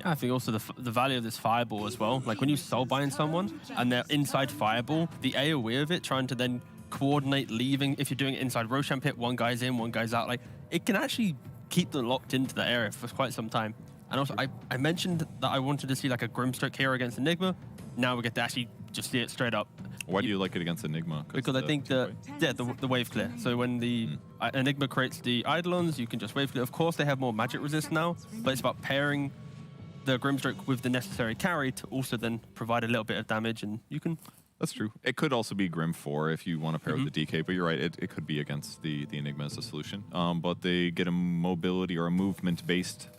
I think also the value of this fireball as well. Like when you soul bind someone and they're inside fireball, the AoE of it trying to then coordinate leaving. If you're doing it inside Roshan pit, one guy's in, one guy's out. Like, it can actually keep them locked into the area for quite some time. And also, I mentioned that I wanted to see like a Grimstroke hero against Enigma. Now we get to actually just see it straight up. Why do you like it against Enigma? Because I think the wave clear. So when the Enigma creates the Eidolons, you can just wave clear. Of course, they have more magic resist now, but it's about pairing the Grimstroke with the necessary carry to also then provide a little bit of damage, and you can... That's true. It could also be Grim 4 if you want to pair with the DK, but you're right, it could be against the Enigma as a solution. But they get a mobility or a movement-based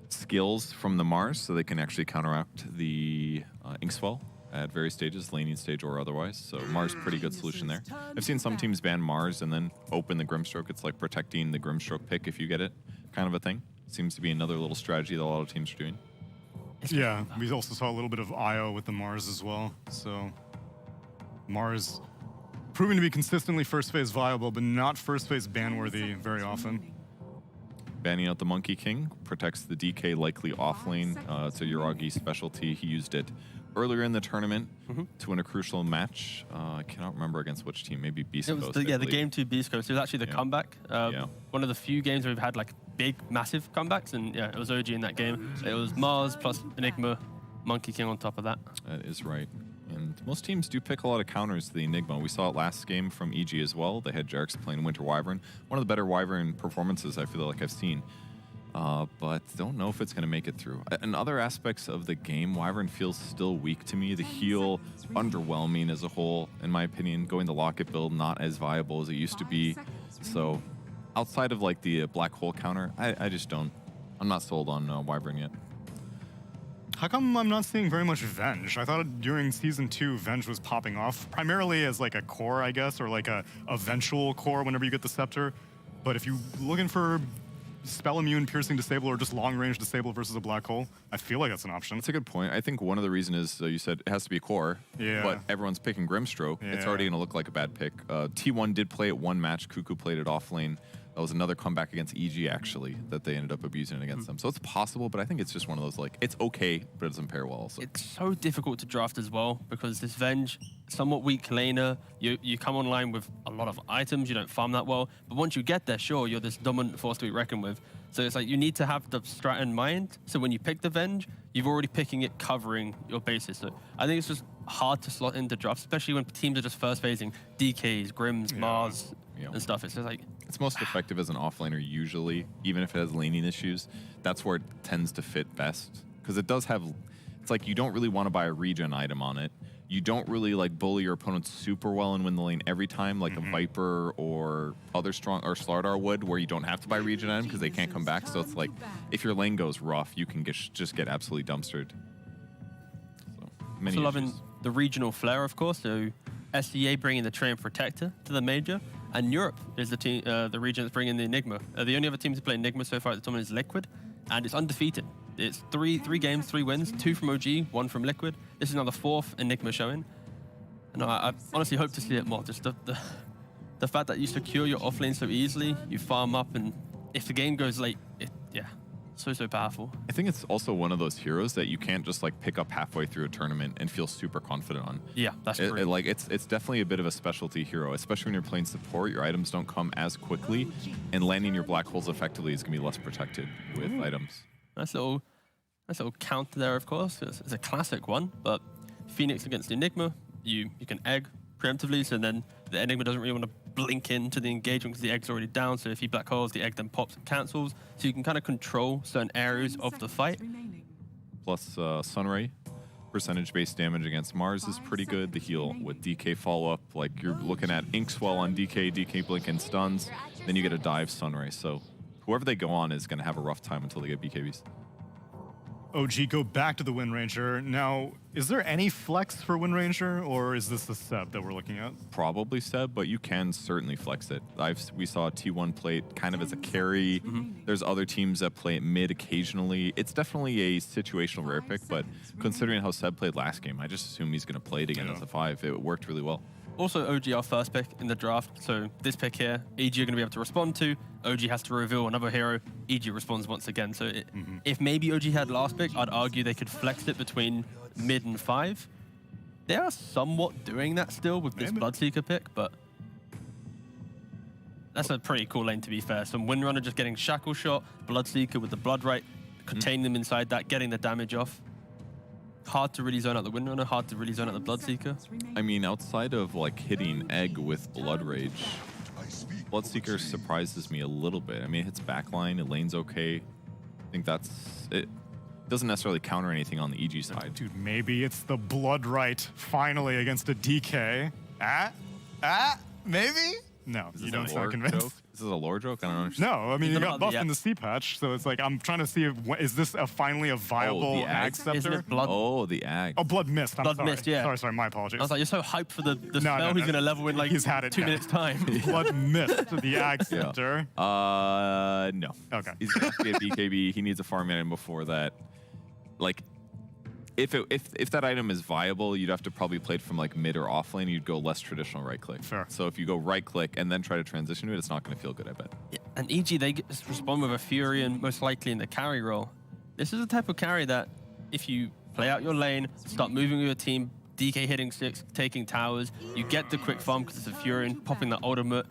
skills from the Mars, so they can actually counteract the Inkswell at various stages, laning stage or otherwise. So Mars, pretty good solution there. I've seen some teams ban Mars and then open the Grimstroke. It's like protecting the Grimstroke pick if you get it, kind of a thing. Seems to be another little strategy that a lot of teams are doing. Yeah, we also saw a little bit of IO with the Mars as well. So Mars proving to be consistently first phase viable, but not first phase ban worthy very often. Banning out the Monkey King protects the DK likely offlane. It's a DreamOG specialty. He used it earlier in the tournament to win a crucial match. I cannot remember against which team, maybe Beast It was Coast. the game 2 Beast Coast. It was actually the comeback. One of the few games where we've had like big, massive comebacks, and yeah, it was OG in that game. It was Mars plus Enigma, Monkey King on top of that. That is right. And most teams do pick a lot of counters to the Enigma. We saw it last game from EG as well. They had Jarex playing Winter Wyvern. One of the better Wyvern performances I feel like I've seen. But don't know if it's going to make it through. In other aspects of the game, Wyvern feels still weak to me. The heal, underwhelming as a whole, in my opinion. Going the Locket build, not as viable as it used to be. So outside of like the Black Hole counter, I just don't. I'm not sold on Wyvern yet. How come I'm not seeing very much Venge? I thought during Season 2, Venge was popping off, primarily as like a core, I guess, or like a eventual core whenever you get the Scepter. But if you're looking for spell immune, piercing disable, or just long range disable versus a black hole, I feel like that's an option. That's a good point. I think one of the reasons is you said it has to be a core, but everyone's picking Grimstroke. It's already going to look like a bad pick. T1 did play it one match. Cuckoo played it off lane. That was another comeback against EG, actually, that they ended up abusing it against them. So it's possible, but I think it's just one of those, like, it's okay, but it doesn't pair well also. It's so difficult to draft as well, because this Venge, somewhat weak laner, you come online with a lot of items, you don't farm that well, but once you get there, sure, you're this dominant force to be reckoned with. So it's like, you need to have the strat in mind, so when you pick the Venge, you've already picking it covering your bases. So I think it's just hard to slot into drafts, especially when teams are just first phasing DKs, Grims, Mars, and stuff. It's just like... It's most effective as an offlaner usually, even if it has laning issues. That's where it tends to fit best. Because it does have... It's like you don't really want to buy a regen item on it. You don't really like bully your opponent super well and win the lane every time, like a Viper or other strong or Slardar would, where you don't have to buy regen item because they can't come back. So it's like, if your lane goes rough, you can just get absolutely dumpstered. So, many also loving the regional flair, of course. So SEA bringing the Treant Protector to the major. And Europe is the team, the region that's bringing the Enigma. The only other team to play Enigma so far at the tournament is Liquid, and it's undefeated. It's three games, 3 wins, 2 from OG, 1 from Liquid. This is now the 4th Enigma showing. And I honestly hope to see it more. Just the fact that you secure your offlane so easily, you farm up, and if the game goes late, so powerful. I think it's also one of those heroes that you can't just like pick up halfway through a tournament and feel super confident on. Yeah, that's true. It's definitely a bit of a specialty hero, especially when you're playing support. Your items don't come as quickly, and landing your black holes effectively is gonna be less protected with items. Nice little counter there, of course. It's a classic one, but Phoenix against the Enigma, you can egg preemptively, so then the Enigma doesn't really want to blink into the engagement because the egg's already down. So if he black holes, the egg then pops and cancels. So you can kind of control certain areas of the fight. Plus Sunray, percentage-based damage against Mars is pretty good. The heal with DK follow-up, like you're looking at Inkswell on DK blink and stuns, then you get a dive Sunray. So whoever they go on is going to have a rough time until they get BKBs. OG go back to the Wind Ranger. Now, is there any flex for Wind Ranger, or is this the Seb that we're looking at? Probably Seb, but you can certainly flex it. We saw T1 play it kind of as a carry. There's other teams that play it mid occasionally. It's definitely a situational rare pick, but considering how Seb played last game, I just assume he's going to play it again as a 5. It worked really well. Also, OG our first pick in the draft, so this pick here, EG are going to be able to respond to. OG has to reveal another hero. EG responds once again. So if maybe OG had last pick, I'd argue they could flex it between mid and 5. They are somewhat doing that still with this Bloodseeker pick, but That's a pretty cool lane, to be fair. Some Windrunner just getting Shackle Shot, Bloodseeker with the Blood Right, contain them inside that, getting the damage off. Hard to really zone out the Windrunner, hard to really zone out the Bloodseeker. I mean, outside of like hitting Egg with Blood Rage, Bloodseeker surprises me a little bit. I mean, it hits backline, it lanes okay. I think that's it. Doesn't necessarily counter anything on the EG side. Dude, maybe it's the Blood Right finally against a DK. Maybe? No, Is you this don't a sound lore convinced. joke? This is a lore joke? I don't understand. No, I mean, He's you got about buffed the- in the C patch, so it's like, I'm trying to see, is this finally a viable the Ag Ag? Scepter? Isn't it Blood? Oh, the Ag. Oh, Blood Mist, I'm Blood sorry. Mist, yeah. Sorry, my apologies. I was like, you're so hyped for the spell no, he's no. going to level in like He's had it 2 now. minutes time. Blood Mist, the Ag Yeah. Scepter. No. Okay. He's going to be a BKB. He needs a farm item before that. Like, if that item is viable, you'd have to probably play it from like mid or off lane. You'd go less traditional right click. Fair. So if you go right click and then try to transition to it, it's not going to feel good, I bet. Yeah, and EG, they respond with a Fury and most likely in the carry role. This is the type of carry that if you play out your lane, start moving with your team, DK hitting 6, taking towers, you get the quick farm because it's a Fury and popping that ultimate,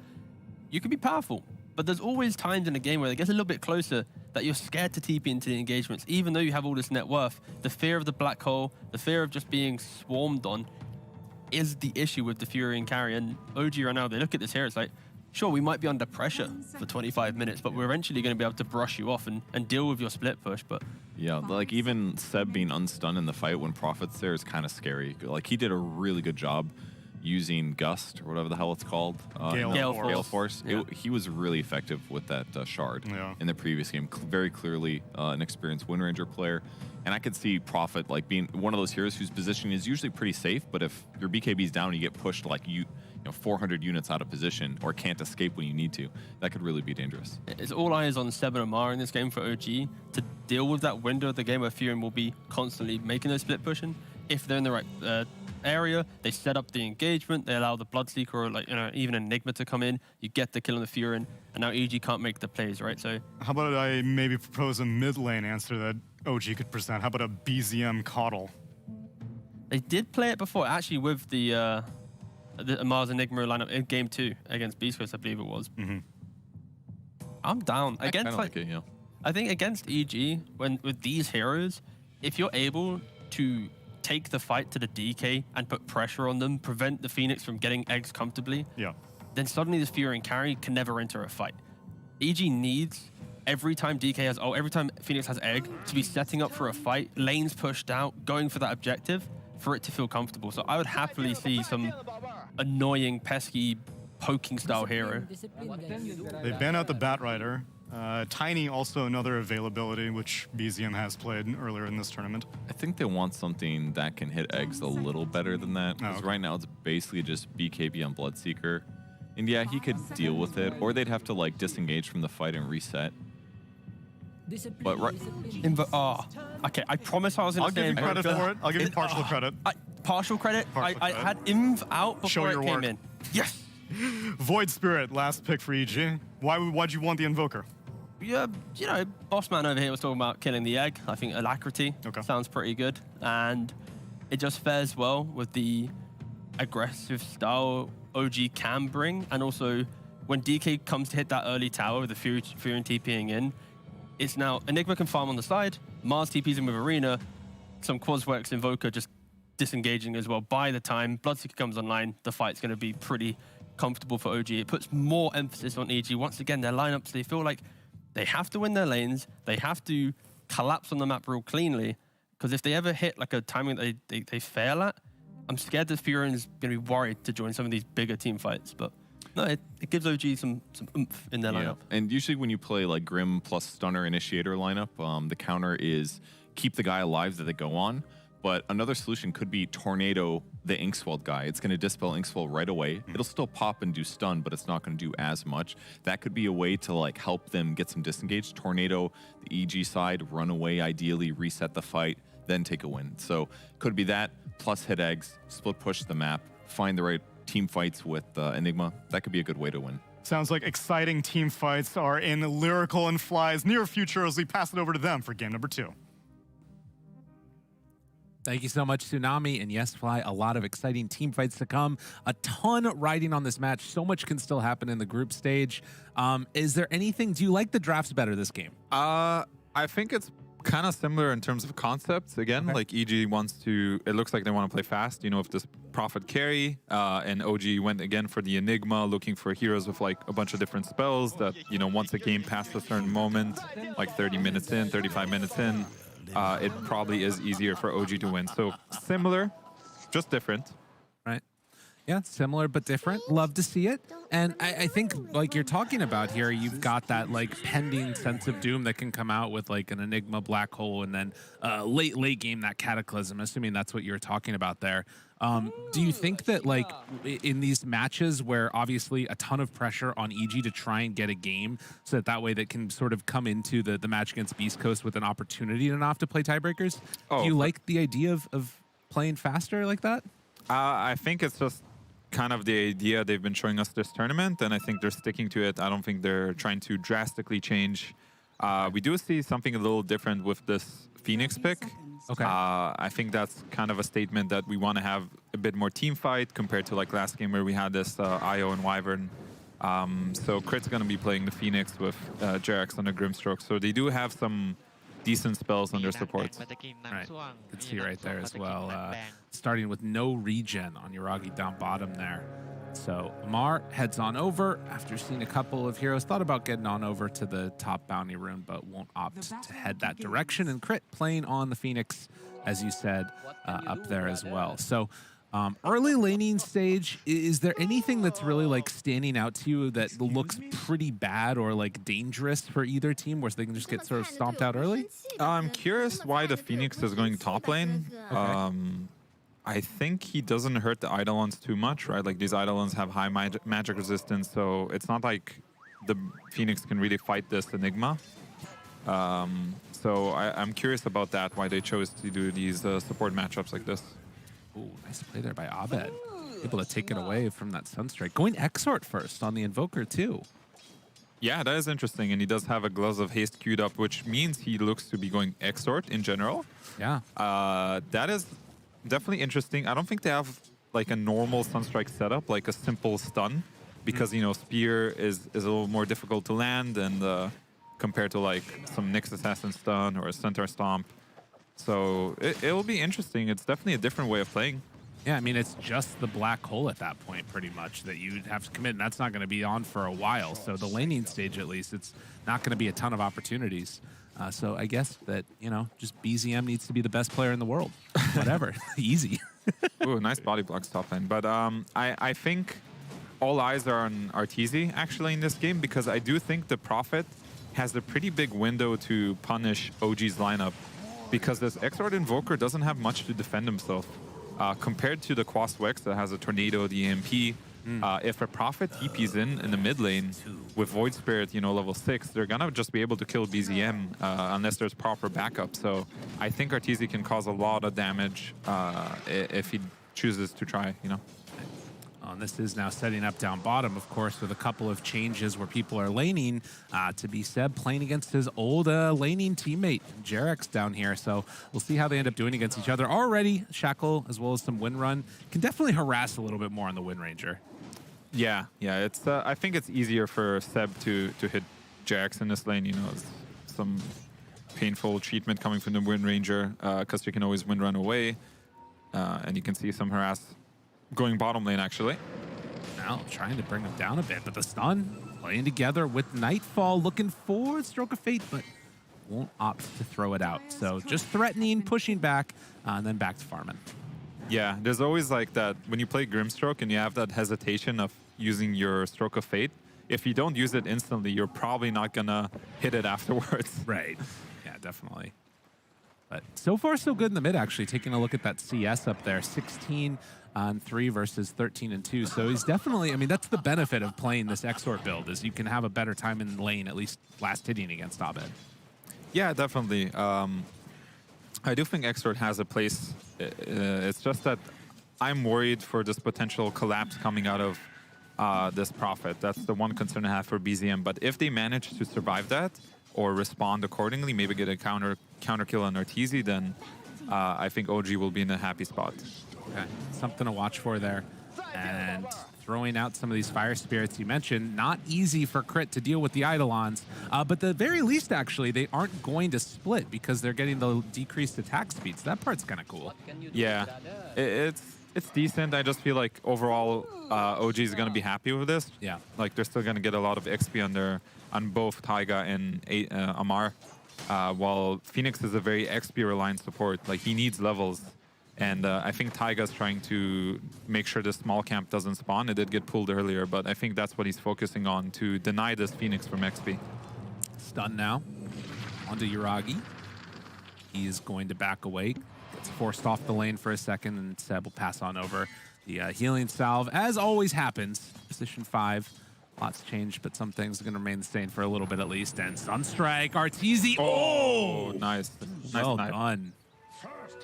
you can be powerful. But there's always times in a game where it gets a little bit closer that you're scared to TP into the engagements, even though you have all this net worth. The fear of the black hole, the fear of just being swarmed on is the issue with the Fury and carry. And OG right now, they look at this here, it's like, sure, we might be under pressure for 25 minutes, but we're eventually going to be able to brush you off and deal with your split push. But Yeah, like even Seb being unstunned in the fight when Prophet's there is kind of scary. Like he did a really good job using Gust or whatever the hell it's called. Gale Force. Yeah. He was really effective with that shard Yeah. in the previous game. Very clearly an experienced Wind Ranger player. And I could see Prophet like being one of those heroes whose position is usually pretty safe, but if your BKB's down and you get pushed like you know 400 units out of position or can't escape when you need to, that could really be dangerous. it's all eyes on Seb and Amar in this game for OG to deal with that window of the game where Fury will be constantly making those split pushing. If they're in the right area, they set up the engagement, they allow the Bloodseeker or like even Enigma to come in, you get the kill on the Fury, and now EG can't make the plays, right? So How about I maybe propose a mid lane answer that OG could present? How about a BZM Coddle? they did play it before, actually with the Mars Enigma lineup in game 2 against Beast Coast, I believe it was. I'm down. I Against kind of like it, yeah. I think against EG, with these heroes, if you're able to take the fight to the DK and put pressure on them, prevent the Phoenix from getting eggs comfortably, Yeah. then suddenly this Fury and carry can never enter a fight. EG needs every time DK has every time Phoenix has egg to be setting up for a fight, lanes pushed out, going for that objective for it to feel comfortable. So I would happily see some annoying, pesky, poking style hero. They ban out the Batrider. Tiny also another availability, which BZM has played earlier in this tournament. I think they want something that can hit eggs a little better than that. Because okay. right now it's basically just BKB on Bloodseeker. And yeah, he could deal with it. Or they'd have to like disengage from the fight and reset. But right, Okay, I promise I was going I'll to give say you credit Invoker. for it. I'll give you partial credit. Partial credit? Partial I credit. had Inv out Show before your it came work. in. Yes! Void Spirit, last pick for EG. Why'd you want the Invoker? Yeah, Bossman over here was talking about killing the egg. I think Alacrity sounds pretty good. And it just fares well with the aggressive style OG can bring. And also, when DK comes to hit that early tower with the Fury and TPing in, it's now Enigma can farm on the side, Mars TPs in with Arena, some Quasworks Invoker just disengaging as well. By the time Bloodseeker comes online, the fight's going to be pretty comfortable for OG. It puts more emphasis on EG. Once again, their lineups, they feel like they have to win their lanes. They have to collapse on the map real cleanly. Because if they ever hit like a timing that they fail at, I'm scared that Furion's going to be worried to join some of these bigger team fights. But no, it gives OG some oomph in their lineup. And usually when you play like Grim plus Stunner Initiator lineup, the counter is keep the guy alive that they go on. But another solution could be Tornado the Inkswell guy. It's going to dispel Inkswell right away. It'll still pop and do stun, but it's not going to do as much. That could be a way to like help them get some disengaged. Tornado, the EG side, run away ideally, reset the fight, then take a win. So could be that, plus hit eggs, split push the map, find the right team fights with Enigma. That could be a good way to win. Sounds like exciting team fights are in Lyrical and Fly's near future as we pass it over to them for game number 2. Thank you so much, Tsunami. And yes, Fly, a lot of exciting team fights to come. A ton riding on this match. So much can still happen in the group stage. Is there anything, do you like the drafts better this game? I think it's kind of similar in terms of concepts. Again, like EG wants to, it looks like they want to play fast, you know, if this Prophet carry, and OG went again for the Enigma, looking for heroes with like a bunch of different spells that, you know, once a game past a certain moment, like 30 minutes in, 35 minutes in, it probably is easier for OG to win. So similar, just different. Right. Yeah, similar but different. Love to see it. And I think, like you're talking about here, you've got that like pending sense of doom that can come out with like an Enigma black hole, and then late game that Cataclysm. Assuming that's what you were talking about there. Do you think that like in these matches where obviously a ton of pressure on EG to try and get a game, so that way they can sort of come into the match against Beast Coast with an opportunity to not have to play tiebreakers? Do you like the idea of playing faster like that? I think it's just kind of the idea they've been showing us this tournament, and I think they're sticking to it. I don't think they're trying to drastically change. We do see something a little different with this Phoenix pick. Okay. I think that's kind of a statement that we want to have a bit more team fight compared to like last game where we had this IO and Wyvern. So Crit's going to be playing the Phoenix with Jerax on the Grimstroke. So they do have some decent spells on their supports. Right. You can see right there as well. Starting with no regen on Yuragi down bottom there. So Mar heads on over after seeing a couple of heroes. Thought about getting on over to the top bounty rune, but won't opt to head that direction. And Crit playing on the Phoenix, as you said, up there as well. So early laning stage, is there anything that's really like standing out to you that looks pretty bad or like dangerous for either team, where they can just get sort of stomped out early? I'm curious why the Phoenix is going top lane. Okay. I think he doesn't hurt the Eidolons too much, right? Like these Eidolons have high magic resistance, so it's not like the Phoenix can really fight this Enigma. So I'm curious about that, why they chose to do these support matchups like this. Ooh, nice play there by Abed. Able to take it away from that Sunstrike. Going Exort first on the Invoker too. Yeah, that is interesting, and he does have a Gloves of Haste queued up, which means he looks to be going Exort in general. Yeah. That is definitely interesting. I don't think they have like a normal Sunstrike setup, like a simple stun, because you know Spear is a little more difficult to land, and compared to like some Nyx Assassin stun or a Centaur Stomp. So it'll be interesting. It's definitely a different way of playing. Yeah, I mean, it's just the black hole at that point, pretty much, that you'd have to commit, and that's not going to be on for a while. So the laning stage, at least, it's not going to be a ton of opportunities. So I guess that, you know, just BZM needs to be the best player in the world. Whatever. Easy. Ooh, nice body blocks top lane. But I think all eyes are on Arteezy, actually, in this game, because I do think the Prophet has a pretty big window to punish OG's lineup, because this Exort Invoker doesn't have much to defend himself. Compared to the Quas Wex that has a Tornado, the EMP, if a Prophet TP's in the mid lane with Void Spirit, you know, level 6, they're gonna just be able to kill BZM unless there's proper backup. So I think Arteezy can cause a lot of damage if he chooses to try, you know. And this is now setting up down bottom, of course, with a couple of changes where people are laning to be Seb playing against his old laning teammate, Jerax, down here. So we'll see how they end up doing against each other. Already, Shackle, as well as some Windrun, can definitely harass a little bit more on the Wind Ranger. Yeah, it's. I think it's easier for Seb to hit Jerax in this lane. You know, some painful treatment coming from the Wind Ranger, because you can always Windrun away, and you can see some harass going bottom lane, actually. Now trying to bring him down a bit, but the stun playing together with Nightfall, looking for Stroke of Fate, but won't opt to throw it out. So just threatening, pushing back, and then back to farming. Yeah, there's always like that when you play Grimstroke and you have that hesitation of using your Stroke of Fate. If you don't use it instantly, you're probably not gonna hit it afterwards. Right. Yeah, definitely. But so far, so good in the mid, actually. Taking a look at that CS up there, 16 on 3 versus 13 and 2. So he's definitely, I mean, that's the benefit of playing this Exort build, is you can have a better time in the lane, at least last hitting against Abed. Yeah, definitely. I do think Exort has a place. It's just that I'm worried for this potential collapse coming out of this Prophet. That's the one concern I have for BZM. But if they manage to survive that or respond accordingly, maybe get a counter kill on Arteezy, then I think OG will be in a happy spot. Okay. Something to watch for there. And throwing out some of these fire spirits you mentioned, not easy for Crit to deal with the Eidolons. But at the very least, actually, they aren't going to split because they're getting the decreased attack speed. So that part's kind of cool. Yeah, it's decent. I just feel like overall, OG is going to be happy with this. Yeah. Like they're still going to get a lot of XP on both Taiga and Amar. While Phoenix is a very XP-reliant support. Like he needs levels. And I think Taiga's trying to make sure the small camp doesn't spawn. It did get pulled earlier, but I think that's what he's focusing on to deny this Phoenix from XP. Stun now onto Yuragi. He is going to back away. Gets forced off the lane for a second, and Seb will pass on over. The healing salve, as always happens. Position 5. Lots changed, but some things are going to remain the same for a little bit at least. And Sunstrike, Arteezy. Oh! Nice. Well Nice. done.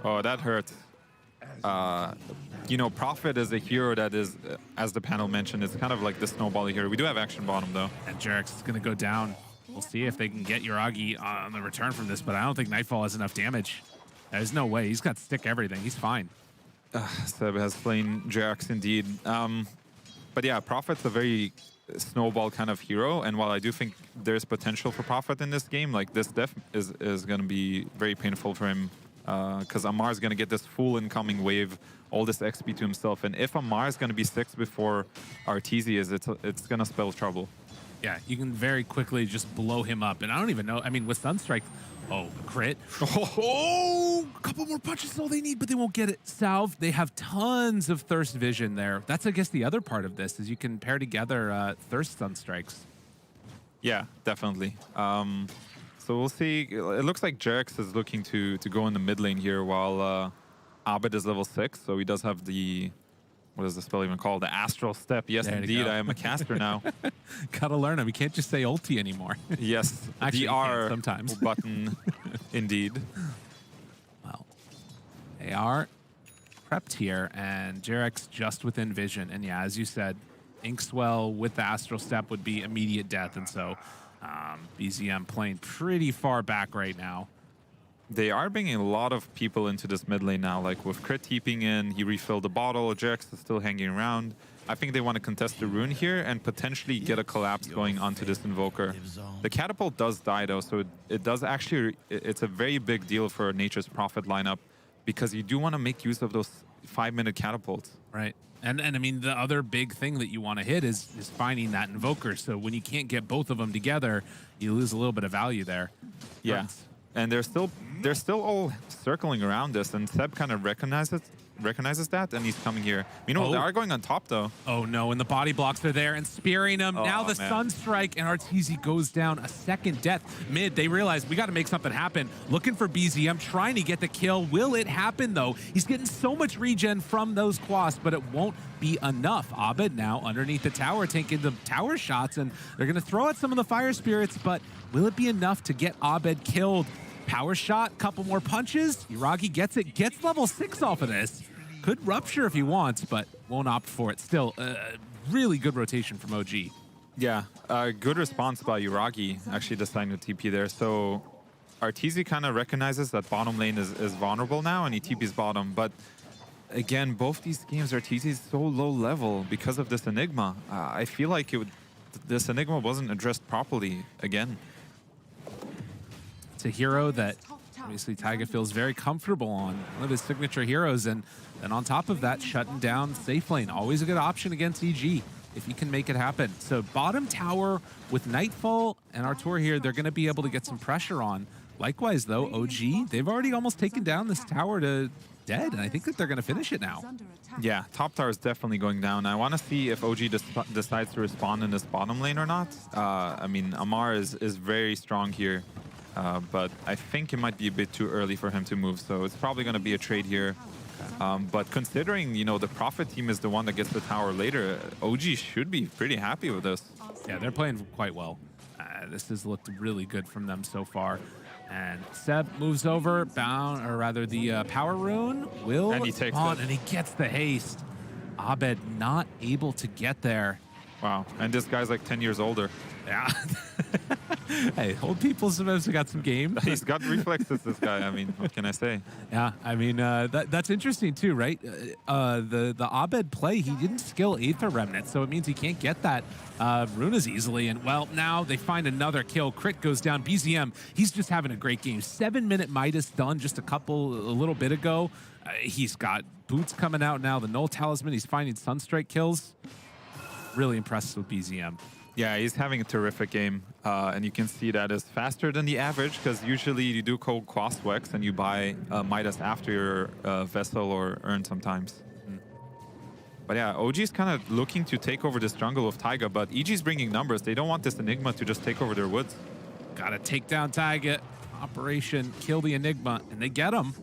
Oh, that hurt. You know, Prophet is a hero that is, as the panel mentioned, it's kind of like the snowball hero. We do have action bottom, though. And Jarek's is going to go down. We'll see if they can get Yuragi on the return from this, but I don't think Nightfall has enough damage. There's no way. He's got stick everything. He's fine. Seb has slain Jarex indeed. But yeah, Prophet's a very snowball kind of hero, and while I do think there's potential for Prophet in this game, like this death is going to be very painful for him. Because Amar is going to get this full incoming wave, all this XP to himself. And if Amar is going to be 6 before Arteezy is, it's going to spell trouble. Yeah, you can very quickly just blow him up. And I don't even know. I mean, with Sunstrike, oh, crit. Oh, a couple more punches is all they need, but they won't get it. Salve, they have tons of Thirst Vision there. That's, I guess, the other part of this, is you can pair together Thirst Sunstrikes. Yeah, definitely. So we'll see. It looks like Jerex is looking to go in the mid lane here while Abed is level 6. So he does have the, what is the spell even called? The Astral Step. Yes, There you indeed. go. I am a caster now. Gotta learn him. We can't just say ulti anymore. Yes, Actually, the you can R sometimes. button, indeed. Well, they are prepped here, and Jerex just within vision. And yeah, as you said, Inkswell with the Astral Step would be immediate death, and so BZM playing pretty far back right now. They are bringing a lot of people into this mid lane now, like with Crit teeping in, he refilled the bottle, Jerex is still hanging around. I think they want to contest the rune here and potentially get a collapse going onto this invoker. The catapult does die though, so it does actually, it's a very big deal for Nature's Prophet lineup because you do want to make use of those 5-minute catapults. Right. And I mean, the other big thing that you want to hit is finding that invoker. So when you can't get both of them together, you lose a little bit of value there. Yeah. And they're still all circling around this, and Seb kind of recognizes that, and he's coming here. You know, they are going on top though. Oh no, and the body blocks are there and spearing him. Now the Sunstrike, and Arteezy goes down a second death. Mid, they realize we got to make something happen. Looking for BZM, trying to get the kill. Will it happen though? He's getting so much regen from those quasts, but it won't be enough. Abed now underneath the tower, taking the tower shots, and they're gonna throw out some of the fire spirits, but will it be enough to get Abed killed? Power shot, couple more punches. Yuragi gets it, gets level 6 off of this. Could rupture if he wants, but won't opt for it. Still, really good rotation from OG. Yeah, good response by Yuragi, actually deciding to TP there. So Arteezy kind of recognizes that bottom lane is vulnerable now, and he TPs bottom. But again, both these games, Arteezy is so low level because of this Enigma. I feel like this Enigma wasn't addressed properly again. It's a hero that obviously Taiga feels very comfortable on. One of his signature heroes, and on top of that, shutting down safe lane. Always a good option against EG if you can make it happen. So bottom tower with Nightfall and Artur here, they're going to be able to get some pressure on. Likewise, though, OG, they've already almost taken down this tower to dead, and I think that they're going to finish it now. Yeah, top tower is definitely going down. I want to see if OG decides to respond in this bottom lane or not. I mean, Amar is very strong here. But I think it might be a bit too early for him to move, so it's probably going to be a trade here. But considering, you know, the Prophet team is the one that gets the tower later, OG should be pretty happy with this. Yeah, they're playing quite well. This has looked really good from them so far. And Seb moves over, the power rune will and he takes on, it. and he gets the haste. Abed not able to get there. Wow, and this guy's like 10 years older. Yeah. Hey, old people sometimes have got some game. He's got reflexes, this guy. I mean, what can I say? Yeah, I mean, that's interesting too, right? The Abed play, he didn't skill Aether Remnant, so it means he can't get that rune as easily. And well, now they find another kill. Crit goes down. BZM, he's just having a great game. 7-minute Midas done just a little bit ago. He's got boots coming out now. The Null Talisman, he's finding Sunstrike kills. Really impressed with BZM. Yeah, he's having a terrific game, and you can see that is faster than the average, because usually you do cold Quaswex and you buy Midas after your Vessel or Urn sometimes. But yeah, OG's kind of looking to take over this jungle with Taiga, but EG's bringing numbers. They don't want this Enigma to just take over their woods. Gotta take down Taiga. Operation kill the Enigma, and they get him.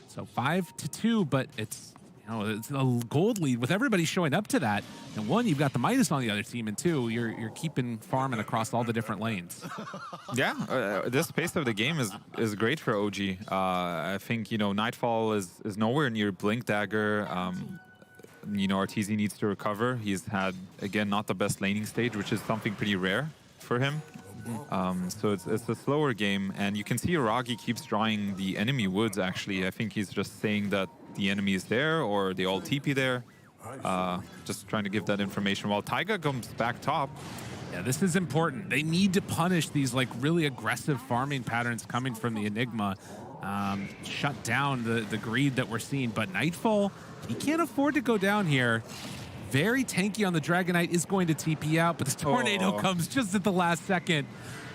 So 5-2, but it's it's a gold lead with everybody showing up to that. And one, you've got the Midas on the other team, and two, you're keeping farming across all the different lanes. Yeah, this pace of the game is great for OG. I think Nightfall is nowhere near Blink Dagger. Arteezy needs to recover. He's had, again, not the best laning stage, which is something pretty rare for him. So it's a slower game, and you can see Aragi keeps drawing the enemy woods, actually. I think he's just saying that the enemy is there, or they all TP there. Just trying to give that information, while Taiga comes back top. Yeah, this is important. They need to punish these really aggressive farming patterns coming from the Enigma. Shut down the greed that we're seeing, but Nightfall, he can't afford to go down here. Very tanky on the Dragonite, is going to TP out, but the Tornado comes just at the last second.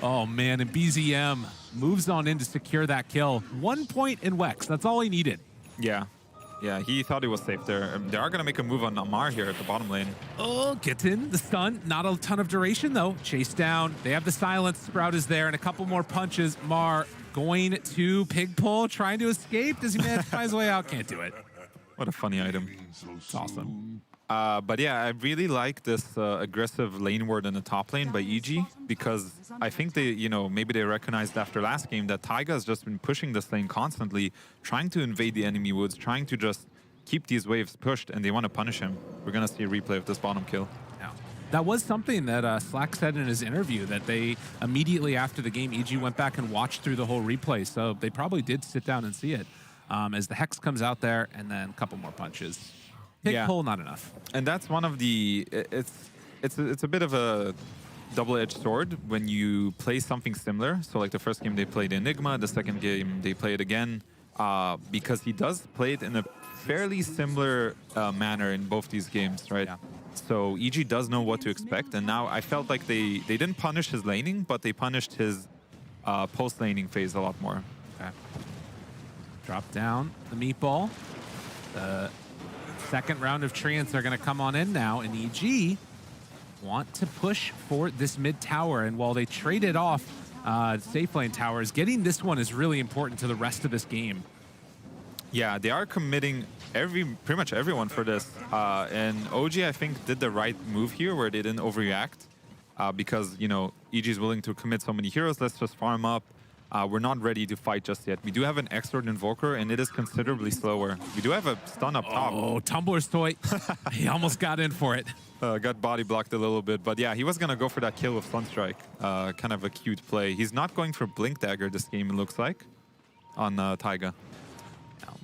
Oh man, and BZM moves on in to secure that kill. 1 point in Wex, that's all he needed. Yeah, he thought he was safe there. They are going to make a move on Amar here at the bottom lane. Oh, gets in the stun. Not a ton of duration though. Chase down. They have the silence. Sprout is there, and a couple more punches. Mar going to pig pull, trying to escape. Does he manage to find his way out? Can't do it. What a funny item. It's awesome. But yeah, I really like this aggressive lane ward in the top lane by EG, because I think they, maybe they recognized after last game that Taiga has just been pushing this lane constantly, trying to invade the enemy woods, trying to just keep these waves pushed, and they want to punish him. We're going to see a replay of this bottom kill. Yeah. That was something that Slack said in his interview, that they immediately after the game, EG went back and watched through the whole replay. So they probably did sit down and see it as the Hex comes out there, and then a couple more punches. Pig pull, not enough. And that's one of the, it's a bit of a double-edged sword when you play something similar. So like the first game they played Enigma, the second game they play it again, because he does play it in a fairly similar manner in both these games, right? Yeah. So EG does know what to expect, and now I felt like they didn't punish his laning, but they punished his post-laning phase a lot more. Okay. Drop down the meatball. Second round of treants are going to come on in now, and EG want to push for this mid tower. And while they traded off safe lane towers, getting this one is really important to the rest of this game. Yeah, they are committing pretty much everyone for this. And OG, I think, did the right move here where they didn't overreact because, EG is willing to commit so many heroes. Let's just farm up. We're not ready to fight just yet. We do have an X-Sword Invoker, and it is considerably slower. We do have a stun up top. Oh, Tumbler's toy. He almost got in for it. Got body blocked a little bit. But yeah, he was going to go for that kill with Sunstrike. Kind of a cute play. He's not going for Blink Dagger this game, it looks like, on Taiga. I'll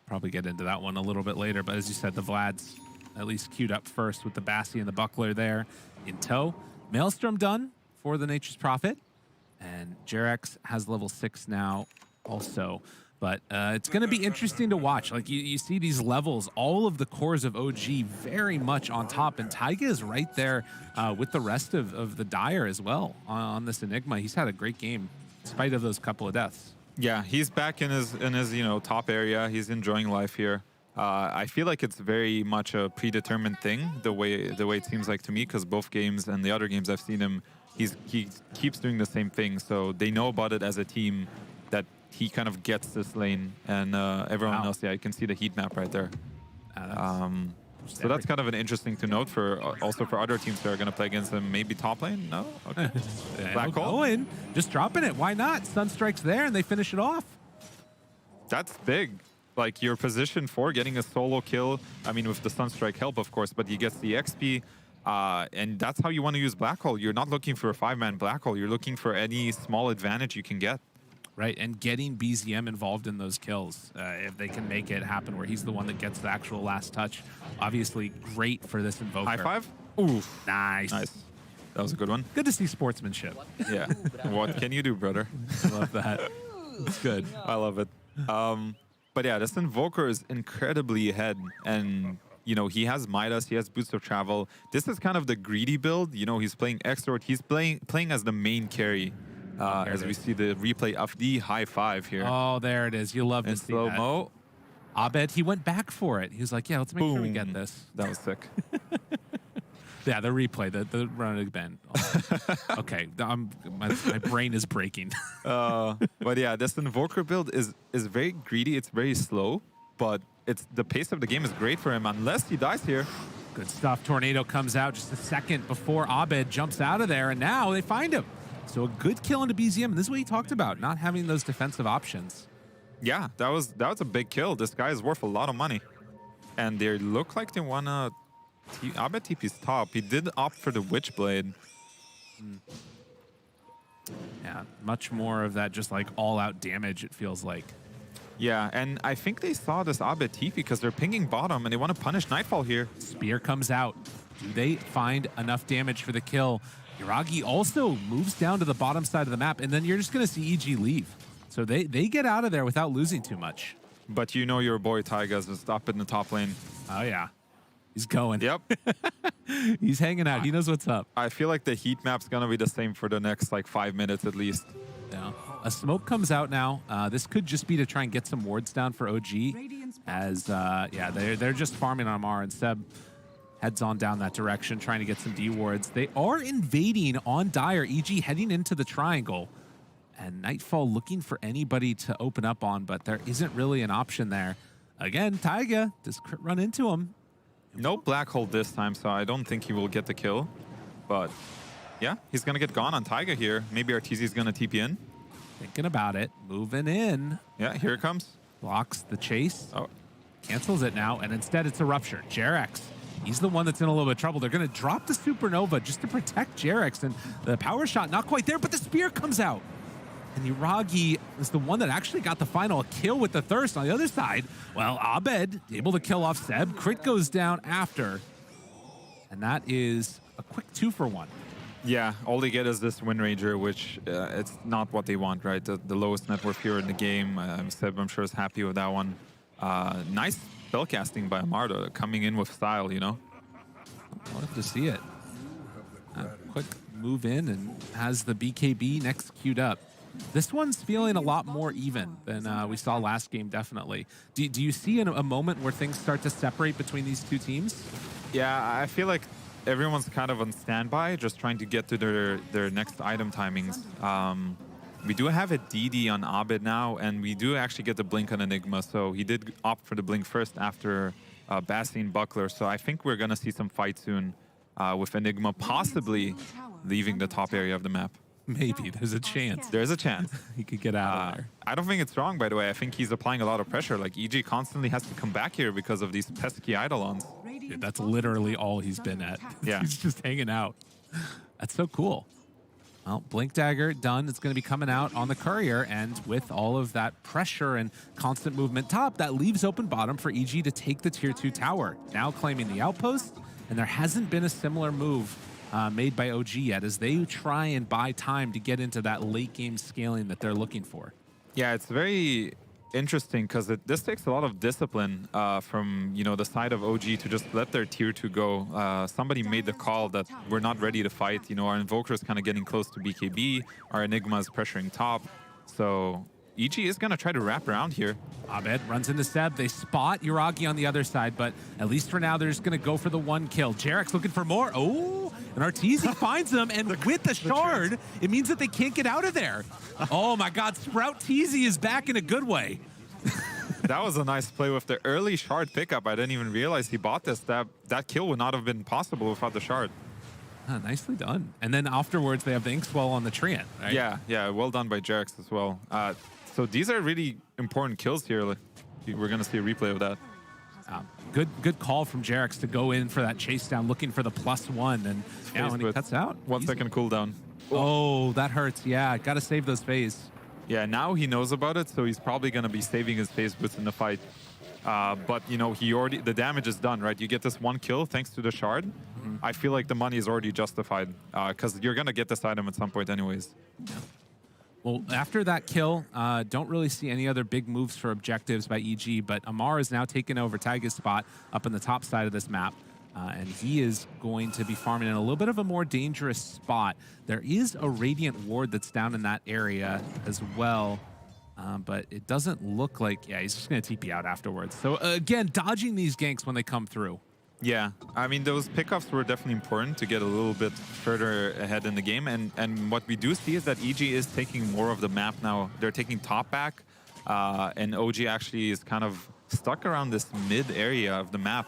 probably get into that one a little bit later. But as you said, the Vlad's at least queued up first with the Bassi and the Buckler there in tow. Maelstrom done for the Nature's Prophet. And Jerex has level 6 now also. But it's going to be interesting to watch. Like, you see these levels, all of the cores of OG very much on top. And Taiga is right there with the rest of the Dire as well on this Enigma. He's had a great game in spite of those couple of deaths. Yeah, he's back in his top area. He's enjoying life here. I feel like it's very much a predetermined thing, the way it seems like to me, because both games and the other games I've seen him, he keeps doing the same thing. So they know about it as a team, that he kind of gets this lane, and everyone else, yeah, you can see the heat map right there. So that's kind of an interesting to note for also for other teams that are going to play against him. Maybe top lane? No? Okay. Black hole? Going, just dropping it. Why not? Sunstrike's there, and they finish it off. That's big. Like, your position for getting a solo kill, I mean, with the Sunstrike help, of course, but he gets the XP. And that's how you want to use Black Hole. You're not looking for a 5-man Black Hole. You're looking for any small advantage you can get. Right, and getting BZM involved in those kills, if they can make it happen where he's the one that gets the actual last touch. Obviously, great for this Invoker. High five? Oof. Nice. Nice. That was a good one. Good to see sportsmanship. Yeah. What can you do, brother? I love that. It's good. I love it. But yeah, this Invoker is incredibly ahead. And, you know, he has Midas, he has Boots of Travel. This is kind of the greedy build. You know, he's playing Exort. He's playing as the main carry. As we see the replay of the high five here. Oh, there it is. You love to see that. Slow-mo. Abed, he went back for it. He was like, yeah, let's make sure we get this. That was sick. Yeah, the replay, the run again. Okay, my brain is breaking. But yeah, this Invoker build is very greedy. It's very slow, but the pace of the game is great for him unless he dies here. Good stuff. Tornado comes out just a second before Abed jumps out of there, and now they find him. So a good kill into BZM, and this is what he talked about, not having those defensive options. Yeah, that was a big kill. This guy is worth a lot of money. And they look like they want to... Abed TP's top. He did opt for the Witchblade. Yeah, much more of that just like all-out damage, it feels like. Yeah, and I think they saw this Abed TP because they're pinging bottom and they want to punish Nightfall here. Spear comes out. Do they find enough damage for the kill? Yuragi also moves down to the bottom side of the map, and then you're just going to see EG leave. So they get out of there without losing too much. But you know your boy Taiga's just up in the top lane. Oh, yeah. He's going. Yep. He's hanging out. He knows what's up. I feel like the heat map's going to be the same for the next, like, 5 minutes at least. Yeah. A smoke comes out now. This could just be to try and get some wards down for OG. As, yeah, they're just farming on Mar, and Seb heads on down that direction, trying to get some D wards. They are invading on Dire. EG heading into the triangle. And Nightfall looking for anybody to open up on, but there isn't really an option there. Again, Taiga does crit run into him. No Black Hole this time, so I don't think he will get the kill. But yeah, he's going to get gone on Taiga here. Maybe Arteezy is going to TP in. Thinking about it. Moving in. Yeah, here it comes. Blocks the chase. Oh. Cancels it now, and instead it's a Rupture. Jerex, he's the one that's in a little bit of trouble. They're going to drop the Supernova just to protect Jerex, and the power shot not quite there, but the spear comes out. And Yuragi is the one that actually got the final kill with the Thirst. On the other side, well, Abed able to kill off Seb. Crit goes down after. And that is a quick 2-for-1. Yeah, all they get is this Wind Ranger, which it's not what they want, right? The lowest net worth hero in the game. Seb, I'm sure, is happy with that one. Nice spellcasting by Amardo, coming in with style, you know? I love to see it. Quick move in and has the BKB next queued up. This one's feeling a lot more even than we saw last game, definitely. Do you see a moment where things start to separate between these two teams? Yeah, I feel like everyone's kind of on standby, just trying to get to their next item timings. We do have a DD on Abed now, and we do actually get the blink on Enigma, so he did opt for the blink first after Bastion Buckler, so I think we're going to see some fight soon with Enigma possibly leaving the top area of the map. Maybe. There's a chance. There's a chance. He could get out of there. I don't think it's wrong, by the way. I think he's applying a lot of pressure. Like, EG constantly has to come back here because of these pesky Eidolons. Dude, that's literally all he's been at. Yeah. He's just hanging out. That's so cool. Well, Blink Dagger done. It's going to be coming out on the Courier, and with all of that pressure and constant movement top, that leaves open bottom for EG to take the tier 2 tower. Now claiming the outpost, and there hasn't been a similar move made by OG yet, as they try and buy time to get into that late game scaling that they're looking for. Yeah, it's very interesting because this takes a lot of discipline from the side of OG to just let their tier 2 go. Somebody made the call that we're not ready to fight. Our Invoker is kind of getting close to BKB. Our Enigma is pressuring top. So EG is going to try to wrap around here. Abed runs into Seb. They spot Yuragi on the other side, but at least for now, they're just going to go for the one kill. Jerex looking for more. Oh, and Arteezy finds them, and with the shard, it means that they can't get out of there. Oh my God, Sprout Teasy is back in a good way. That was a nice play with the early shard pickup. I didn't even realize he bought this. That kill would not have been possible without the shard. Nicely done. And then afterwards, they have the Inkswell on the Treant, right? Yeah, well done by Jerex as well. So these are really important kills here. We're going to see a replay of that. Good call from Jerex to go in for that chase down, looking for the +1, and now when he cuts out. 1 second cooldown. Oh, that hurts. Yeah, got to save those phase. Yeah, now he knows about it, so he's probably going to be saving his phase boots in the fight. But, you know, the damage is done, right? You get this 1 kill thanks to the shard. I feel like the money is already justified because you're going to get this item at some point anyways. Well, after that kill, don't really see any other big moves for objectives by EG, but Amar is now taking over Taiga's spot up in the top side of this map. And he is going to be farming in a little bit of a more dangerous spot. There is a Radiant Ward that's down in that area as well. But it doesn't look like, yeah, he's just going to TP out afterwards. So again, dodging these ganks when they come through. Yeah, I mean, those pickups were definitely important to get a little bit further ahead in the game. And what we do see is that EG is taking more of the map now. They're taking top back, and OG actually is kind of stuck around this mid area of the map.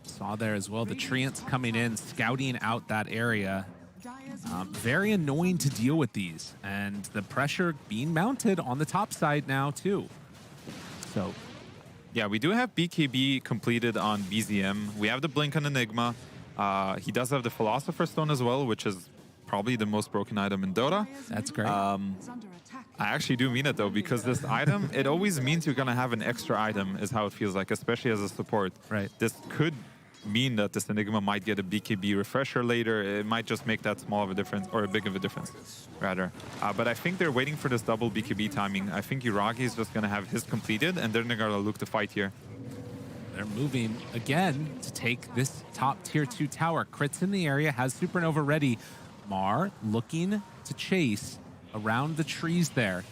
Saw there as well, the Treants coming in, scouting out that area. Very annoying to deal with these, and the pressure being mounted on the top side now too. So, yeah, we do have BKB completed on BZM. We have the blink on Enigma. He does have the Philosopher's Stone as well, which is probably the most broken item in Dota. That's great. I actually do mean it though, because this item, it always means you're gonna have an extra item, is how it feels like, especially as a support. Right. This could mean that this Enigma might get a BKB refresher later. It might just make that small of a difference, or a big of a difference, rather. But I think they're waiting for this double BKB timing. I think Yuragi is just going to have his completed, and then they're going to look to fight here. They're moving again to take this top tier 2 tower. Crits in the area, has Supernova ready. Mar looking to chase around the trees there.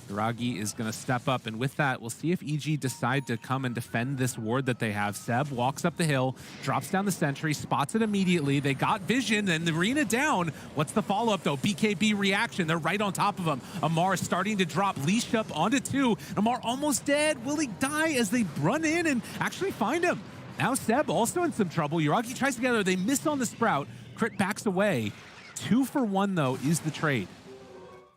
Yuragi is going to step up, and with that, we'll see if EG decide to come and defend this ward that they have. Seb walks up the hill, drops down the sentry, spots it immediately. They got vision, and the arena down. What's the follow-up, though? BKB reaction. They're right on top of him. Amar starting to drop, leash up onto 2. Amar almost dead. Will he die as they run in and actually find him? Now Seb also in some trouble. Yuragi tries to get her. They miss on the Sprout. Crit backs away. 2 for 1, though, is the trade.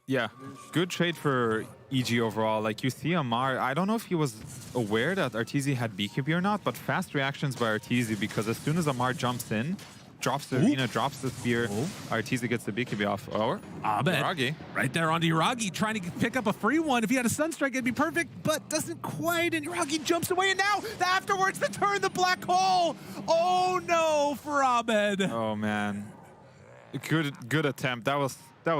Yeah, good trade for EG overall. Like, you see Amar, I don't know if he was aware that Arteezy had BKB or not, but fast reactions by Arteezy, because as soon as Amar jumps in, drops the arena, drops the spear, Arteezy gets the BKB off. Or Yuragi. Right there onto Yuragi, trying to pick up a free one. If he had a Sunstrike, it'd be perfect, but doesn't quite, and Yuragi jumps away, and now, afterwards, the turn, the black hole! Oh no, for Ahmed! Oh man. Good attempt. That was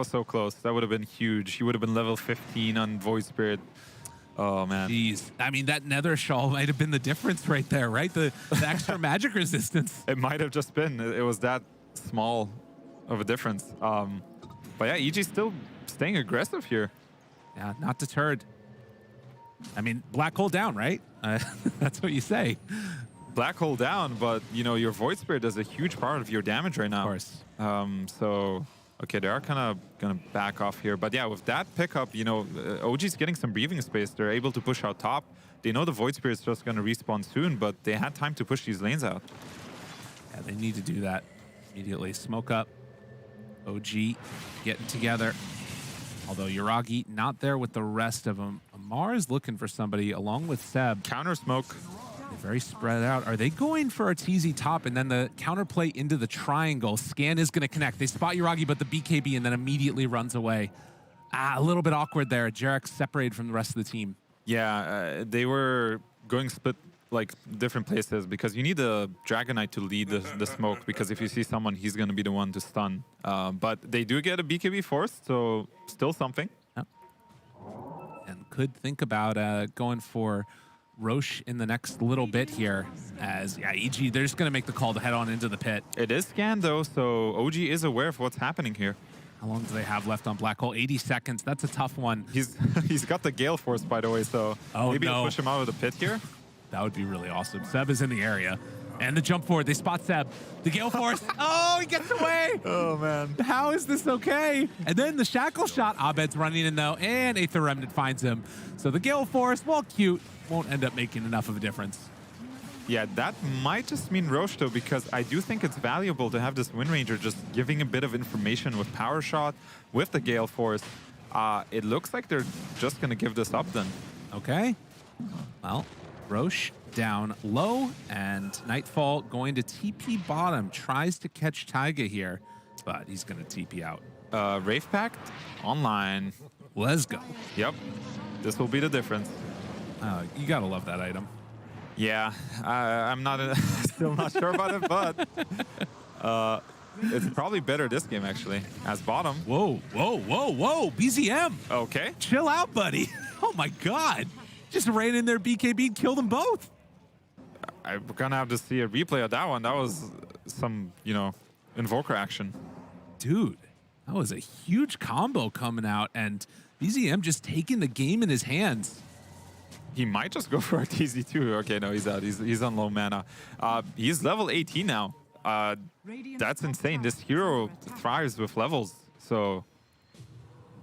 so close. That would have been huge. He would have been level 15 on Void Spirit. Oh, man. Jeez. I mean, that Nether Shawl might have been the difference right there, right? The extra magic resistance. It might have just been. It was that small of a difference. But yeah, EG's still staying aggressive here. Yeah, not deterred. I mean, black hole down, right? That's what you say. Black hole down, but, you know, your Void Spirit is a huge part of your damage right now. Of course. So... Okay, they are kind of going to back off here. But yeah, with that pickup, you know, OG's getting some breathing space. They're able to push out top. They know the Void Spirit's just going to respawn soon, but they had time to push these lanes out. Yeah, they need to do that immediately. Smoke up. OG getting together. Although Yuragi not there with the rest of them. Amar is looking for somebody along with Seb. Counter smoke. They're very spread out. Are they going for Arteezy top and then the counterplay into the triangle? Scan is going to connect. They spot Yuragi, but the BKB and then immediately runs away. A little bit awkward there. Jerex separated from the rest of the team. Yeah, they were going split like different places because you need the Dragon Knight to lead the smoke, because if you see someone, he's going to be the one to stun. But they do get a BKB forced, so still something. Yep. And could think about going for Roche in the next little bit here, as EG, they're just going to make the call to head on into the pit. It is scanned though, so OG is aware of what's happening here. How long do they have left on Black Hole? 80 seconds. That's a tough one. He's got the Gale Force, by the way, so maybe he'll push him out of the pit here. That would be really awesome. Seb is in the area. And the jump forward, they spot Seb. The Gale Force, oh, he gets away. Oh, man. How is this okay? And then the Shackle shot, Abed's running in though, and Aether Remnant finds him. So the Gale Force, while cute, won't end up making enough of a difference. Yeah, that might just mean Roche though, because I do think it's valuable to have this Wind Ranger just giving a bit of information with Power Shot, with the Gale Force. It looks like they're just going to give this up then. Okay. Well, Roche down low, and Nightfall going to TP bottom. Tries to catch Taiga here, but he's going to TP out. Rave Pact online. Let's go. Yep. This will be the difference. You got to love that item. Yeah, I'm not still not sure about it, but it's probably better this game actually as bottom. Whoa, whoa, whoa, whoa! BZM. Okay. Chill out, buddy. Oh my God. Just ran in there, BKB, and killed them both. I'm gonna have to see a replay of that one. That was some, invoker action. Dude, that was a huge combo coming out, and BZM just taking the game in his hands. He might just go for a TZ too. Okay, no, he's out. He's on low mana. He's level 18 now. That's insane. This hero thrives with levels. So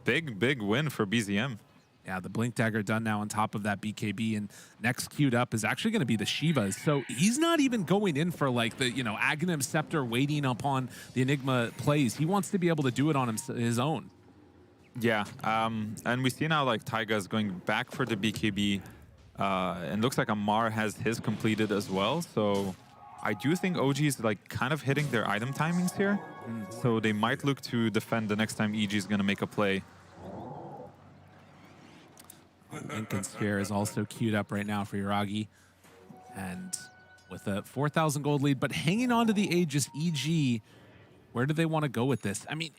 big win for BZM. Yeah, the Blink Dagger done now on top of that BKB, and next queued up is actually going to be the Shivas. So he's not even going in for like the, Aghanim Scepter waiting upon the Enigma plays. He wants to be able to do it on his own. Yeah, and we see now like Taiga is going back for the BKB, and looks like Amar has his completed as well. So I do think OG is like kind of hitting their item timings here. So they might look to defend the next time EG is going to make a play. Jenkins here is also queued up right now for Yuragi. And with a 4,000 gold lead, but hanging on to the Aegis EG, where do they want to go with this? I mean,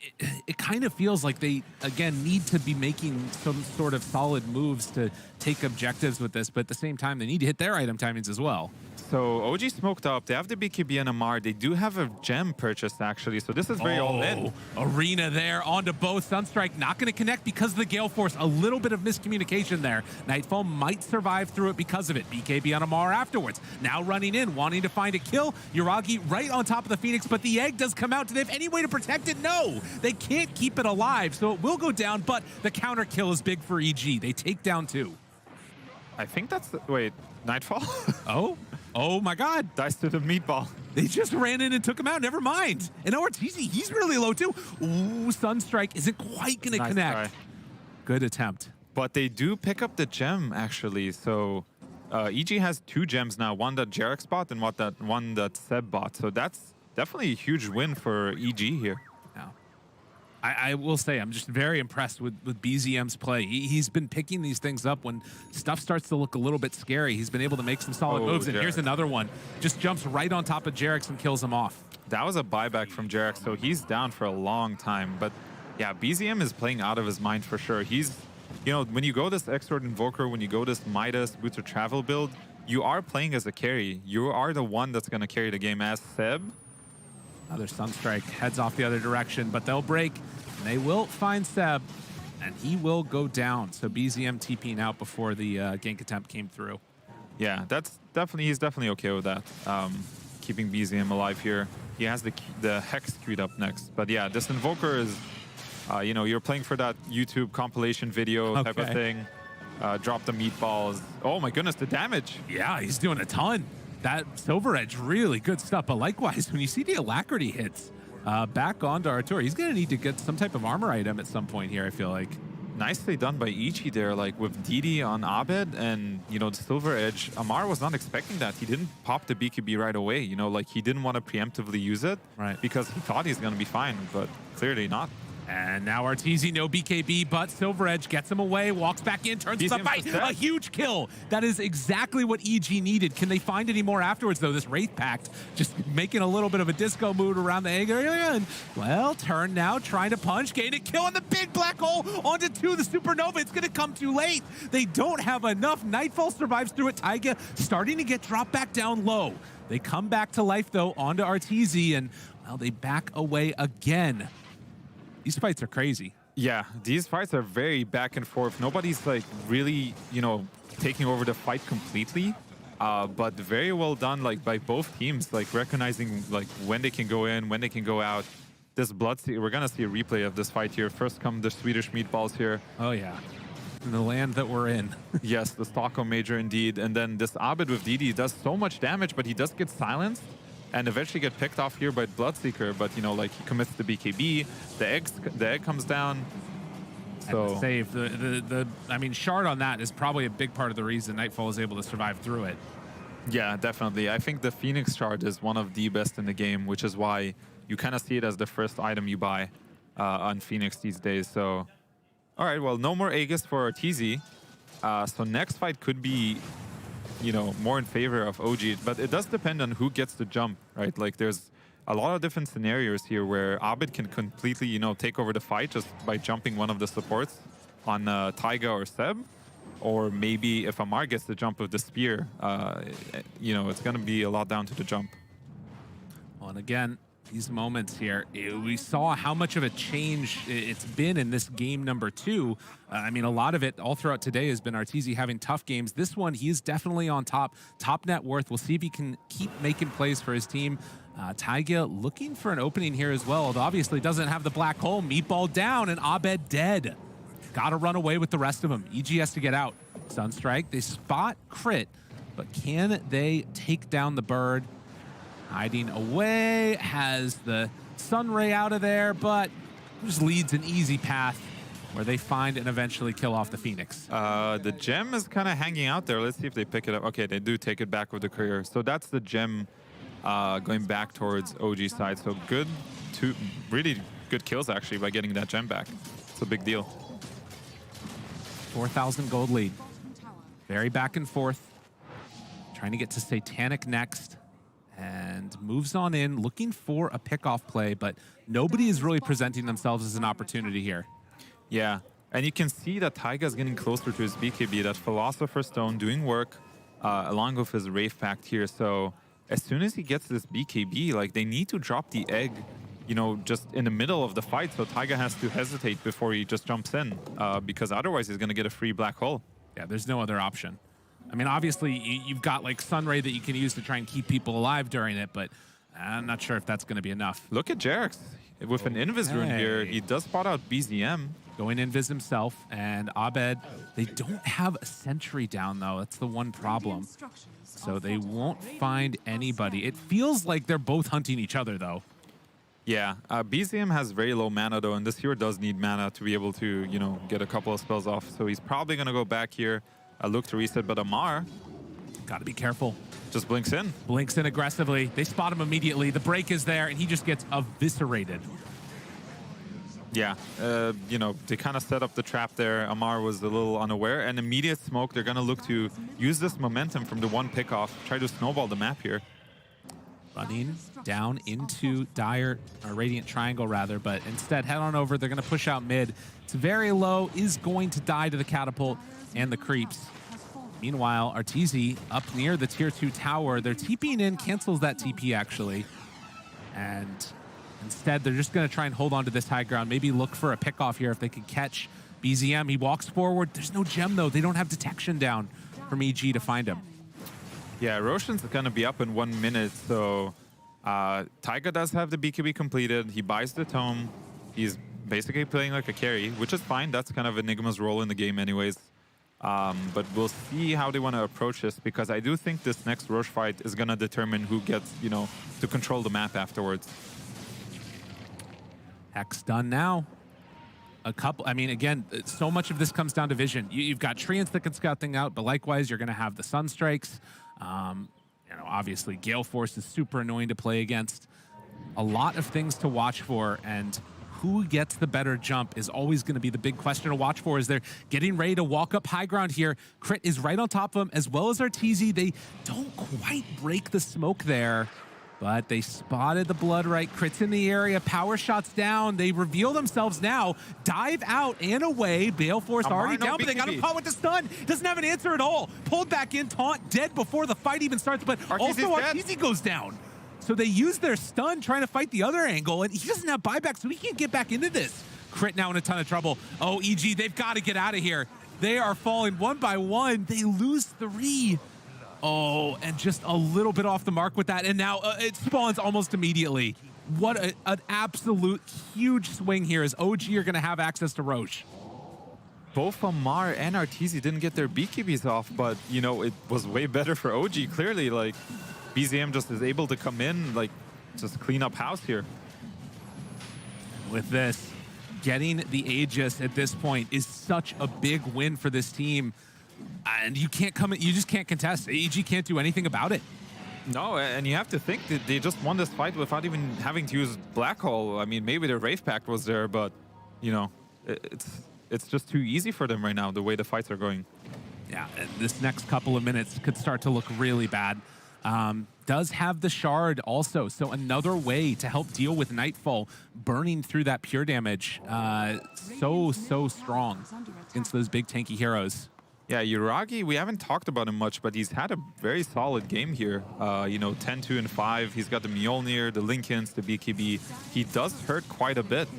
it kind of feels like they, again, need to be making some sort of solid moves to take objectives with this, but at the same time, they need to hit their item timings as well. So OG smoked up. They have the BKB and Amar. They do have a gem purchased, actually. So this is very all-in. Arena there onto both. Sunstrike not going to connect because of the Gale Force. A little bit of miscommunication there. Nightfall might survive through it because of it. BKB on Amar afterwards. Now running in, wanting to find a kill. Yuragi right on top of the Phoenix, but the egg does come out. Do they have any way to protect it? No. They can't keep it alive, so it will go down, but the counter kill is big for EG. They take down 2. I think that's the... Wait, Nightfall? Oh my God. Dice to the meatball. They just ran in and took him out. Never mind. And ORTZ, he's really low too. Ooh, Sunstrike isn't quite going to connect. Try. Good attempt. But they do pick up the gem, actually. So EG has 2 gems now. One that Jarek bought and one that Seb bought. So that's definitely a huge win for EG here. I will say, I'm just very impressed with BZM's play. He's been picking these things up when stuff starts to look a little bit scary. He's been able to make some solid moves, and here's another one. Just jumps right on top of Jarek's and kills him off. That was a buyback from Jarek, so he's down for a long time. But yeah, BZM is playing out of his mind for sure. He's, when you go this X-Sword Invoker, when you go this Midas Boots of Travel build, you are playing as a carry. You are the one that's going to carry the game as Seb. Another Sunstrike heads off the other direction, but they'll break. And they will find Seb, and he will go down. So BZM TPing out before the gank attempt came through. Yeah, he's definitely okay with that. Keeping BZM alive here. He has the Hex queued up next. But yeah, this Invoker is, you're playing for that YouTube compilation video type of thing. Drop the meatballs. Oh my goodness, the damage. Yeah, he's doing a ton. That Silver Edge, really good stuff. But likewise, when you see the Alacrity hits, back onto Artur, he's going to need to get some type of armor item at some point here, I feel like. Nicely done by Ichi there, like with DD on Abed and, the Silver Edge. Amar was not expecting that. He didn't pop the BKB right away, like he didn't want to preemptively use it because he thought he's going to be fine, but clearly not. And now Arteezy, no BKB, but Silver Edge gets him away, walks back in, turns the fight. A huge kill. That is exactly what EG needed. Can they find any more afterwards, though? This Wraith Pact just making a little bit of a disco move around the egg area. And, well, turn now, trying to punch, gain a kill on the big black hole onto 2, the Supernova. It's going to come too late. They don't have enough. Nightfall survives through it. Taiga starting to get dropped back down low. They come back to life, though, onto Arteezy, and, well, they back away again. These fights are crazy. Yeah, these fights are very back and forth. Nobody's like really, taking over the fight completely, but very well done, like by both teams, like recognizing like when they can go in, when they can go out. This we're gonna see a replay of this fight here. First come the Swedish meatballs here. Oh yeah, in the land that we're in. Yes, the Stockholm Major indeed. And then this Abed with DD does so much damage, but he does get silenced. And eventually get picked off here by Bloodseeker, but like he commits the BKB, the egg comes down. So save I mean, shard on that is probably a big part of the reason Nightfall is able to survive through it. yeah, definitely. I think the Phoenix shard is one of the best in the game, which is why you kind of see it as the first item you buy on Phoenix these days. So, all right, well, no more Aegis for Arteezy. So next fight could be, you know, more in favor of OG, but it does depend on who gets the jump, right? Like there's a lot of different scenarios here where Abed can completely, you know, take over the fight just by jumping one of the supports on Taiga or Seb. Or maybe if Amar gets the jump of the spear, you know, it's going to be a lot down to the jump. Well, and again, these moments here, we saw how much of a change it's been in this game number 2. I mean, a lot of it all throughout today has been Arteezy having tough games. This one, he is definitely on top. Top net worth. We'll see if he can keep making plays for his team. Taiga looking for an opening here as well, although obviously doesn't have the black hole. Meatball down and Abed dead. Got to run away with the rest of them. EG has to get out. Sunstrike, they spot crit, but can they take down the bird? Hiding away, has the Sunray out of there, but just leads an easy path where they find and eventually kill off the Phoenix. The gem is kind of hanging out there. Let's see if they pick it up. Okay, they do take it back with the courier. So that's the gem going back towards OG side. So good, really good kills actually by getting that gem back. It's a big deal. 4,000 gold lead. Very back and forth. Trying to get to Satanic next. And moves on in, looking for a pickoff play, but nobody is really presenting themselves as an opportunity here. Yeah, and you can see that Taiga is getting closer to his BKB, that Philosopher's Stone doing work along with his Wraith Pact here. So as soon as he gets this BKB, like they need to drop the egg, you know, just in the middle of the fight. So Taiga has to hesitate before he just jumps in because otherwise he's going to get a free black hole. Yeah, there's no other option. I mean, obviously, you've got like Sunray that you can use to try and keep people alive during it, but I'm not sure if that's going to be enough. Look at Jerex with an Invis rune here. He does spot out BZM. Going Invis himself, and Abed, they don't have a sentry down, though. That's the one problem. So they won't find anybody. It feels like they're both hunting each other, though. Yeah, BZM has very low mana, though, and this hero does need mana to be able to, you know, get a couple of spells off. So he's probably going to go back here. Look to reset, but Amar, got to be careful. Just blinks in. Blinks in aggressively. They spot him immediately. The break is there, and he just gets eviscerated. Yeah, you know, they kind of set up the trap there. Amar was a little unaware. And immediate smoke, they're going to look to use this momentum from the one pickoff, try to snowball the map here. Running down into Dire, or Radiant Triangle rather, but instead head on over. They're going to push out mid. It's very low, is going to die to the catapult and the creeps. Meanwhile, Arteezy up near the tier 2 tower. They're TPing in, cancels that TP actually. And instead, they're just going to try and hold on to this high ground. Maybe look for a pickoff here if they can catch BZM. He walks forward. There's no gem though. They don't have detection down from EG to find him. Yeah, Roshan's going to be up in 1 minute, so Taiga does have the BKB completed. He buys the tome. He's basically playing like a carry, which is fine. That's kind of Enigma's role in the game anyways. But we'll see how they want to approach this, because I do think this next Roche fight is going to determine who gets, you know, to control the map afterwards. Hex done now. I mean, again, so much of this comes down to vision. You've got Treants that can scout things out, but likewise, you're going to have the Sunstrikes. You know, obviously, Gale Force is super annoying to play against. A lot of things to watch for, and who gets the better jump is always going to be the big question to watch for as they're getting ready to walk up high ground here. Crit is right on top of them, as well as Arteezy. They don't quite break the smoke there, but they spotted the blood right. Crit's in the area, power shots down. They reveal themselves now, dive out and away. Bale Force already down, but they got him caught with the stun. Doesn't have an answer at all. Pulled back in, taunt, dead before the fight even starts, but also Arteezy goes down. So they use their stun trying to fight the other angle, and he doesn't have buyback, so he can't get back into this. Crit now in a ton of trouble. Oh, EG, they've got to get out of here. They are falling one by one. They lose 3. Oh, and just a little bit off the mark with that, and now it spawns almost immediately. What an absolute huge swing here as OG are going to have access to Roche. Both Amar and Arteezy didn't get their BKBs off, but, you know, it was way better for OG, clearly. Like, BZM just is able to come in, like, just clean up house here. With this, getting the Aegis at this point is such a big win for this team. And you just can't contest. AEG can't do anything about it. No, and you have to think that they just won this fight without even having to use Black Hole. I mean, maybe the Wraith Pact was there, but, you know, it's just too easy for them right now, the way the fights are going. Yeah, and this next couple of minutes could start to look really bad. Does have the shard also, so another way to help deal with Nightfall, burning through that pure damage. So strong against those big tanky heroes. Yeah, Yuragi, we haven't talked about him much, but he's had a very solid game here. You know, 10, 2, and 5. He's got the Mjolnir, the Lincolns, the BKB. He does hurt quite a bit.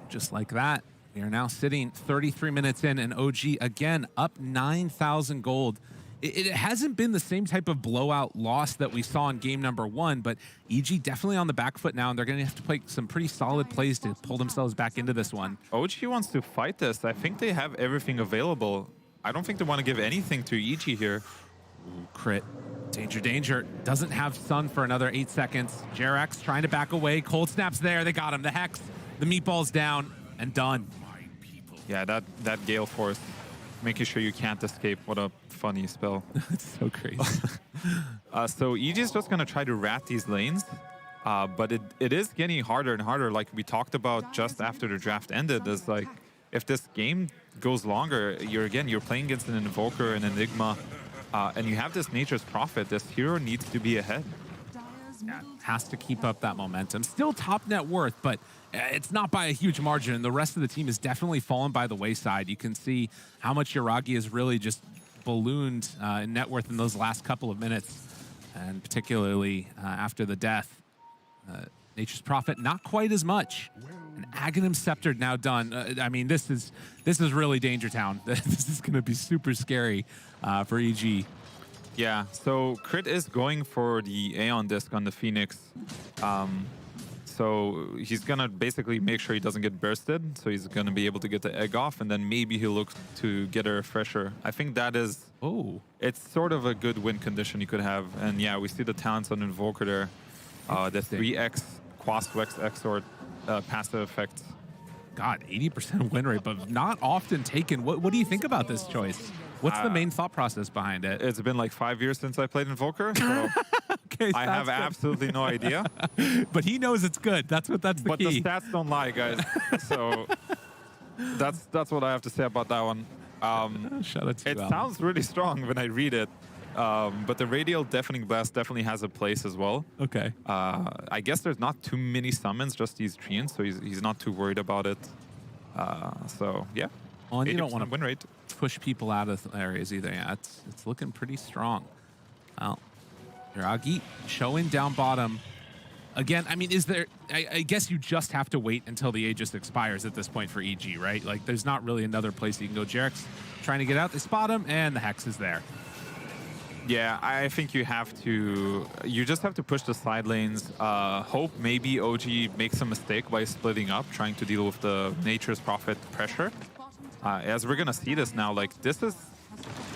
Just like that, we are now sitting 33 minutes in, and OG again up 9,000 gold. It hasn't been the same type of blowout loss that we saw in game number 1, but EG definitely on the back foot now, and they're going to have to play some pretty solid plays to pull themselves back into this one. OG wants to fight this. I think they have everything available. I don't think they want to give anything to EG here. Ooh, crit. Danger, danger. Doesn't have stun for another 8 seconds. Jerax trying to back away. Cold Snap's there. They got him. The Hex, the meatball's down, and done. Yeah, that Gale Force, making sure you can't escape. What a funny spell. It's so crazy. So EG is just going to try to rat these lanes, but it is getting harder and harder. Like we talked about just after the draft ended, is like if this game goes longer, you're playing against an invoker, an enigma, and you have this Nature's Prophet. This hero needs to be ahead. Yeah, has to keep up that momentum. Still top net worth, but it's not by a huge margin. The rest of the team has definitely fallen by the wayside. You can see how much Yuragi has really just ballooned in net worth in those last couple of minutes, and particularly after the death. Nature's Prophet, not quite as much. An Aghanim Scepter now done. I mean, this is really Danger Town. This is going to be super scary for EG. Yeah, so Crit is going for the Aeon Disc on the Phoenix. So he's going to basically make sure he doesn't get bursted. So he's going to be able to get the egg off, and then maybe he'll look to get a refresher. I think that is... Oh. It's sort of a good win condition you could have. And yeah, we see the talents on Invoker there. The 3x Quaswex Exort passive effect. God, 80% win rate, but not often taken. What do you think about this choice? What's the main thought process behind it? It's been like 5 years since I played Invoker, so okay, I have absolutely no idea. But he knows it's good. That's the key. But the stats don't lie, guys. So that's what I have to say about that one. Shout out to it sounds really strong when I read it. But the Radial Deafening Blast definitely has a place as well. Okay. I guess there's not too many summons, just these Treants, so he's not too worried about it. So, yeah. Well, and you don't want to win rate. Push people out of areas either. Yeah, it's looking pretty strong. Well, Yuragi showing down bottom. Again, I mean, is there... I guess you just have to wait until the Aegis expires at this point for EG, right? Like, there's not really another place you can go. Jerax trying to get out. They spot him, and the Hex is there. Yeah, I think you just have to push the side lanes. Hope maybe OG makes a mistake by splitting up, trying to deal with the Nature's Prophet pressure. As we're gonna see this now, like this is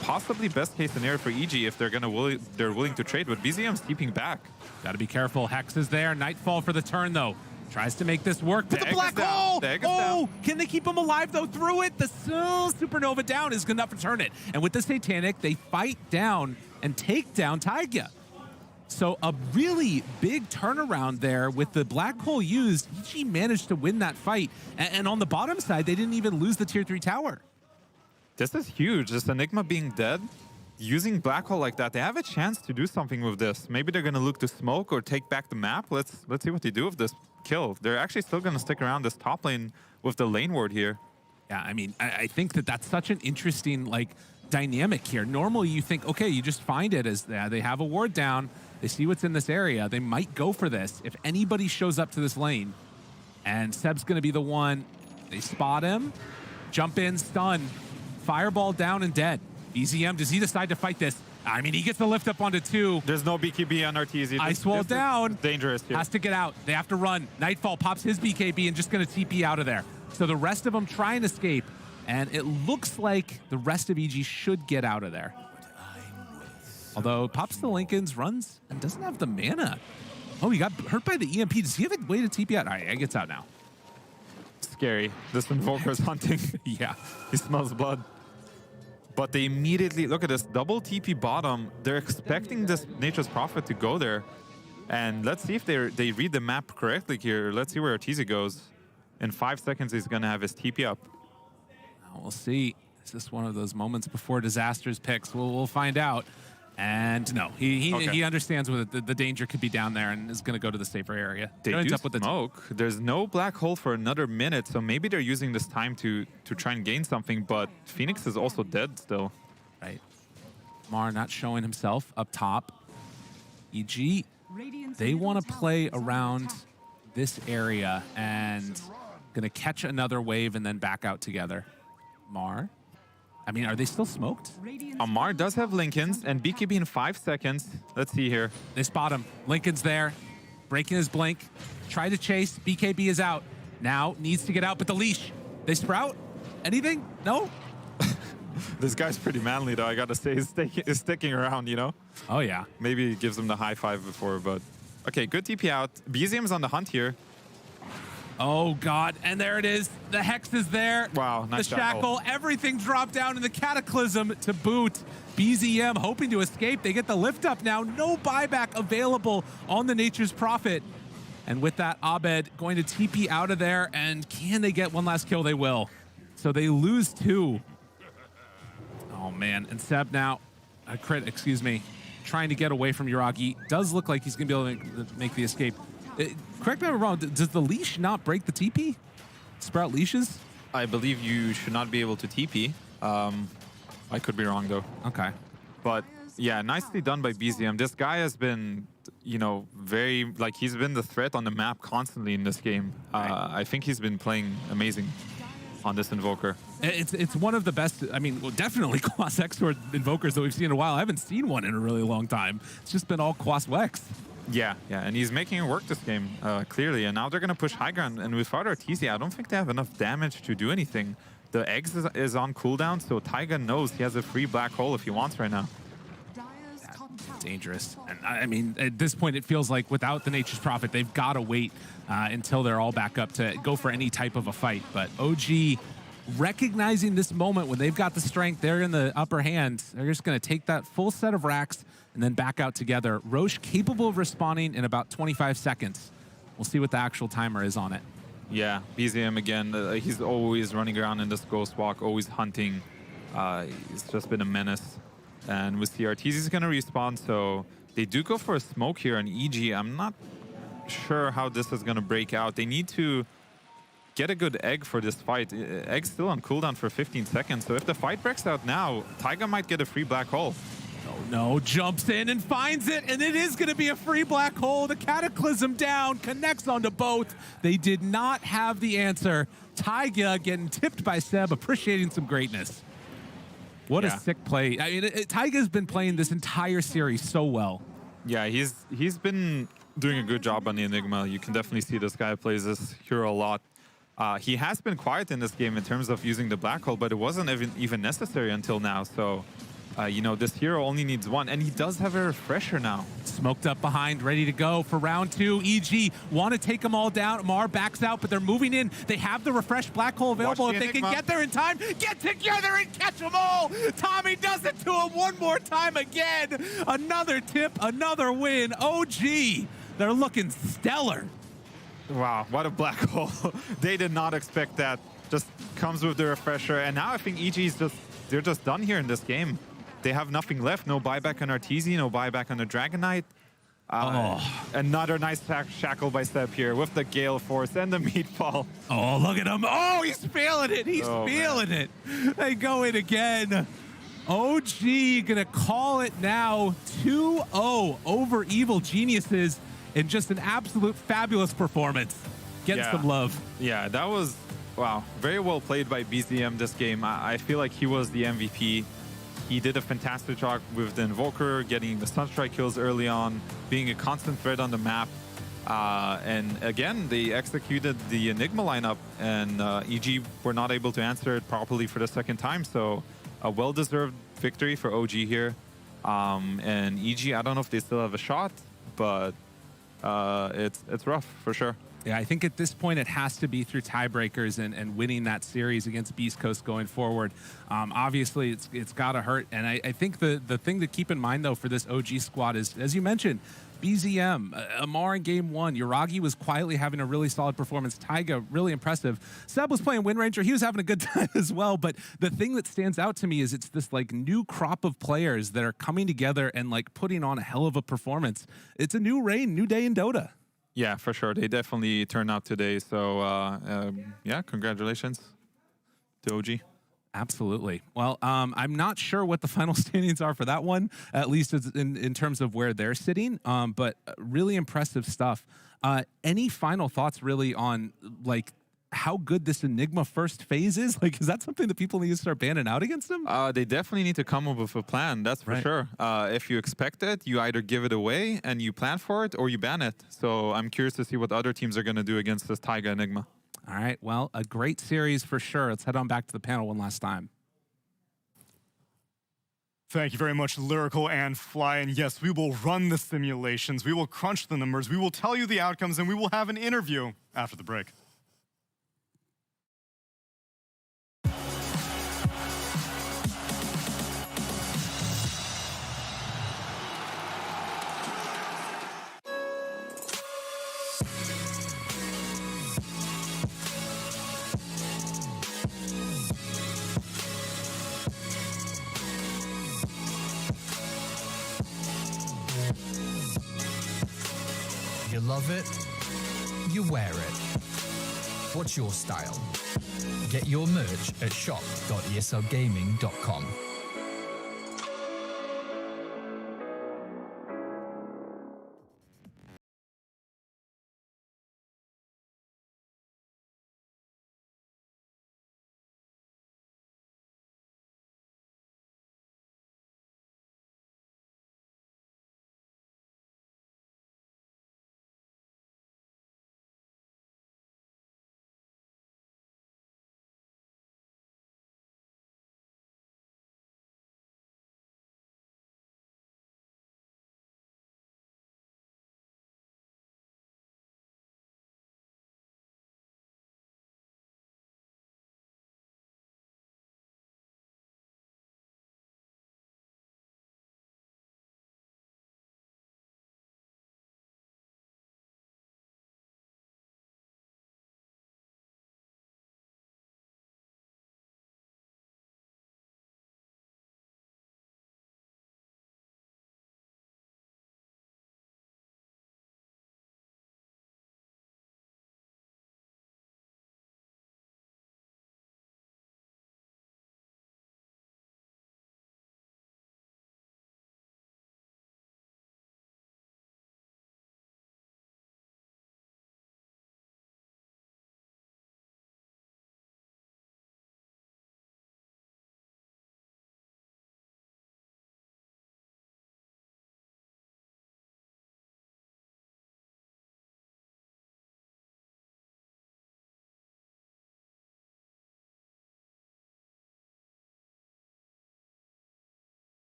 possibly best case scenario for EG if they're willing to trade, but BZM's keeping back. Got to be careful. Hex is there. Nightfall for the turn though. Tries to make this work. But the black hole! Oh, can they keep him alive though through it? The supernova down is enough to turn it. And with the Satanic, they fight down and take down Taiga. So a really big turnaround there with the black hole used. EG managed to win that fight. And on the bottom side, they didn't even lose the tier 3 tower. This is huge. This Enigma being dead, using black hole like that, they have a chance to do something with this. Maybe they're gonna look to smoke or take back the map. Let's see what they do with this kill. They're actually still gonna stick around this top lane with the lane ward here. Yeah, I mean, I think that's such an interesting like dynamic here. Normally you think, okay, you just find it as they have a ward down, they see what's in this area, they might go for this. If anybody shows up to this lane, and Seb's gonna be the one, they spot him, jump in, stun, fireball down and dead. BZM, does he decide to fight this? I mean, he gets the lift up onto 2. There's no BKB on RTZ. Ice wall down. Dangerous here. Has to get out. They have to run. Nightfall pops his BKB and just going to TP out of there. So the rest of them try and escape. And it looks like the rest of EG should get out of there. Although pops the Lincolns, runs, and doesn't have the mana. Oh, he got hurt by the EMP. Does he have a way to TP out? All right, he gets out now. Scary. This invoker's hunting. Yeah. He smells blood. But they immediately, look at this, double TP bottom. They're expecting this Nature's Prophet to go there. And let's see if they read the map correctly here. Let's see where Arteezy goes. In 5 seconds, he's going to have his TP up. We'll see. Is this one of those moments before disasters picks? We'll find out. And no, he understands what the danger could be down there and is going to go to the safer area. They do smoke. There's no black hole for another minute, so maybe they're using this time to try and gain something, but Phoenix is also dead still. Right. Mar not showing himself up top. EG, they want to play around this area and going to catch another wave and then back out together. Mar. I mean, are they still smoked? Amar does have Lincolns and BKB in 5 seconds. Let's see here. They spot him. Lincoln's there, breaking his blink. Try to chase. BKB is out. Now needs to get out, but the leash. They sprout? Anything? No? This guy's pretty manly, though. I got to say, he's sticking around, you know? Oh, yeah. Maybe he gives him the high five before, but... Okay, good TP out. BZM's on the hunt here. Oh, God. And there it is. The Hex is there. Wow, nice The Shackle. Everything dropped down in the Cataclysm to boot. BZM hoping to escape. They get the lift up now. No buyback available on the Nature's Prophet. And with that, Abed going to TP out of there. And can they get one last kill? They will. So they lose 2. Oh, man. And Seb now, Crit, excuse me, trying to get away from Yuragi. Does look like he's going to be able to make the escape. Correct me if I'm wrong, does the leash not break the TP? Sprout leashes? I believe you should not be able to TP. I could be wrong, though. Okay. But, yeah, nicely done by BZM. This guy has been, you know, very, like, he's been the threat on the map constantly in this game. I think he's been playing amazing on this Invoker. It's one of the best, I mean, well, definitely Quas X-Sword Invokers that we've seen in a while. I haven't seen one in a really long time. It's just been all Quas Wex. Yeah, and he's making it work this game, clearly. And now they're going to push high ground. And without Arteezy, I don't think they have enough damage to do anything. The eggs is on cooldown, so Taiga knows he has a free black hole if he wants right now. Dangerous. And I mean, at this point, it feels like without the Nature's Prophet, they've got to wait until they're all back up to go for any type of a fight. But OG recognizing this moment when they've got the strength, they're in the upper hand. They're just going to take that full set of racks and then back out together. Roche capable of responding in about 25 seconds. We'll see what the actual timer is on it. Yeah, BZM again. He's always running around in this ghost walk, always hunting. He's just been a menace. And with the Arteezy's going to respawn, so they do go for a smoke here on EG. I'm not sure how this is going to break out. They need to get a good egg for this fight. Egg's still on cooldown for 15 seconds, so if the fight breaks out now, Taiga might get a free black hole. Oh no, jumps in and finds it, and it is going to be a free black hole. The Cataclysm down, connects onto both. They did not have the answer. Taiga getting tipped by Seb, appreciating some greatness. What a sick play. I mean, Taiga's been playing this entire series so well. Yeah, he's been doing a good job on the Enigma. You can definitely see this guy plays this hero a lot. He has been quiet in this game in terms of using the black hole, but it wasn't even necessary until now. So, you know, this hero only needs one, and he does have a refresher now. Smoked up behind, ready to go for round 2. EG want to take them all down. Mar backs out, but they're moving in. They have the refreshed black hole available. If they can get there in time, get together and catch them all. Tommy does it to him one more time again. Another tip, another win. OG, they're looking stellar. Wow, what a black hole. They did not expect that. Just comes with the refresher, and now I think EG's they're just done here in this game. They have nothing left. No buyback on Arteezy, no buyback on the Dragon Knight. Another nice shackle by Seb here with the Gale Force and the Meatball. Oh, look at him. Oh, he's feeling it. He's feeling it. They go in again. OG gonna call it now. 2-0 over Evil Geniuses in just an absolute fabulous performance. Getting some love. Yeah, that was, wow, very well played by BZM this game. I feel like he was the MVP. He did a fantastic job with the Invoker, getting the Sunstrike kills early on, being a constant threat on the map. And again, they executed the Enigma lineup, and EG were not able to answer it properly for the second time. So a well-deserved victory for OG here. And EG, I don't know if they still have a shot, but it's rough for sure. Yeah, I think at this point it has to be through tiebreakers and winning that series against Beast Coast going forward. Obviously, it's got to hurt. And I think the thing to keep in mind, though, for this OG squad is, as you mentioned, BZM, Amar in game one, Yuragi was quietly having a really solid performance. Taiga, really impressive. Seb was playing Wind Ranger. He was having a good time as well. But the thing that stands out to me is it's this like new crop of players that are coming together and like putting on a hell of a performance. It's a new reign, new day in Dota. Yeah, for sure. They definitely turned out today. So yeah, congratulations to OG. Absolutely. Well, I'm not sure what the final standings are for that one, at least in terms of where they're sitting, but really impressive stuff. Any final thoughts really on like how good this Enigma first phase is? Like, is that something that people need to start banning out against them? They definitely need to come up with a plan, that's for sure. If you expect it, you either give it away and you plan for it, or you ban it. So I'm curious to see what other teams are going to do against this Taiga Enigma. All right, well, a great series for sure. Let's head on back to the panel one last time. Thank you very much, Lyrical and Fly. And yes, we will run the simulations, we will crunch the numbers, we will tell you the outcomes, and we will have an interview after the break. You love it, you wear it. What's your style? Get your merch at shop.eslgaming.com.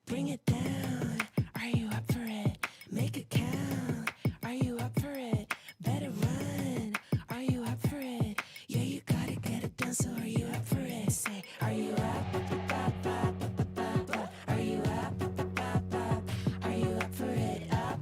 Bring it down. Are you up for it? Make it count. Are you up for it? Better run. Are you up for it? Yeah, you gotta get it done. So are you up for it? Say, are you up? Are you up? Are you up for it? Up.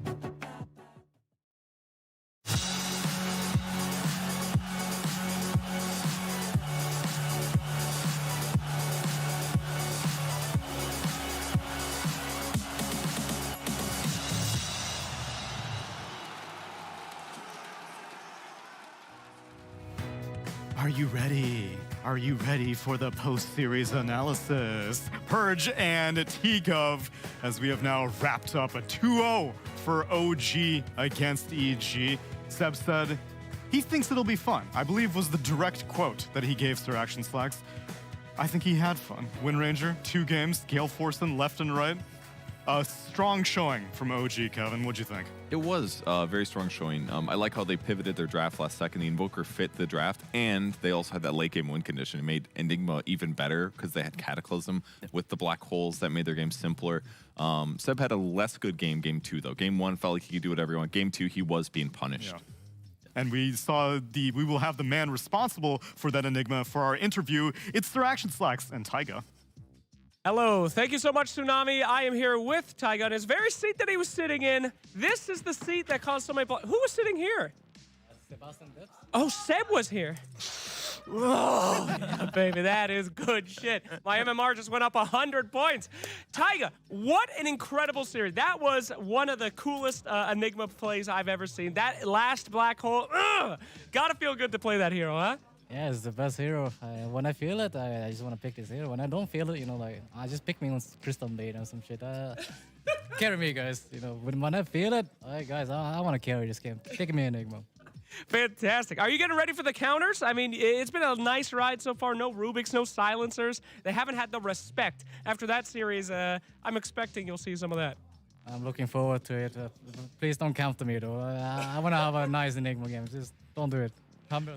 Are you ready? Are you ready for the post-series analysis? Purge and T-Gov, as we have now wrapped up a 2-0 for OG against EG. Seb said he thinks it'll be fun. I believe was the direct quote that he gave Sir Action Slacks. I think he had fun. Wind Ranger, 2 games, Gale Forsen left and right. A strong showing from OG, Kevin. What'd you think? It was a very strong showing. I like how they pivoted their draft last second. The Invoker fit the draft, and they also had that late game win condition. It made Enigma even better because they had Cataclysm with the black holes that made their game simpler. Seb had a less good game 2, though. Game 1 felt like he could do whatever he wanted. Game 2, he was being punished. Yeah. And we will have the man responsible for that Enigma for our interview. It's Sir Action Slacks and Taiga. Hello, thank you so much, Tsunami. I am here with Taiga, and his very seat that he was sitting in. This is the seat that caused so many. Who was sitting here? Oh, Seb was here. Oh, yeah, baby, that is good shit. My MMR just went up 100 points. Taiga, what an incredible series. That was one of the coolest Enigma plays I've ever seen. That last black hole, gotta feel good to play that hero, huh? Yeah, it's the best hero. When I feel it, I just want to pick this hero. When I don't feel it, you know, like, I just pick me on Crystal Maid or some shit. Carry me, guys. You know, when I feel it, all right, guys, I want to carry this game. Pick me Enigma. Fantastic. Are you getting ready for the counters? I mean, it's been a nice ride so far. No Rubiks, no silencers. They haven't had the respect. After that series, I'm expecting you'll see some of that. I'm looking forward to it. Please don't counter me, though. I want to have a nice Enigma game. Just don't do it. Humble.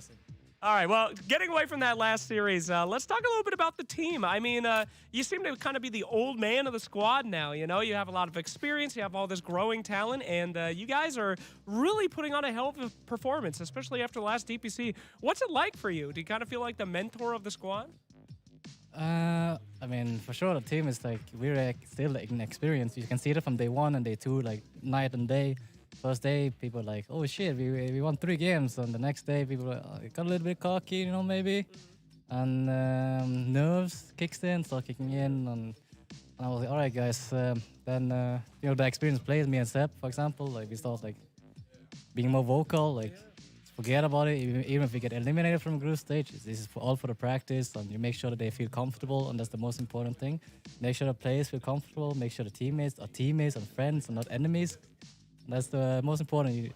All right, well, getting away from that last series, let's talk a little bit about the team. I mean, you seem to kind of be the old man of the squad now, you know? You have a lot of experience, you have all this growing talent, and you guys are really putting on a hell of a performance, especially after the last DPC. What's it like for you? Do you kind of feel like the mentor of the squad? I mean, for sure, the team is like, we're still inexperienced. You can see that from day 1 and day 2, like night and day. First day, people are like, oh shit, we won 3 games. And the next day, people got a little bit cocky, you know, maybe. And nerves kicks in, start kicking in. And I was like, all right, guys. Then, you know, the experienced players, me and Seb, for example, like we start like being more vocal, like forget about it. Even if we get eliminated from group stage, this is all for the practice. And you make sure that they feel comfortable, and that's the most important thing. Make sure the players feel comfortable. Make sure the teammates are teammates and friends and not enemies. That's the most important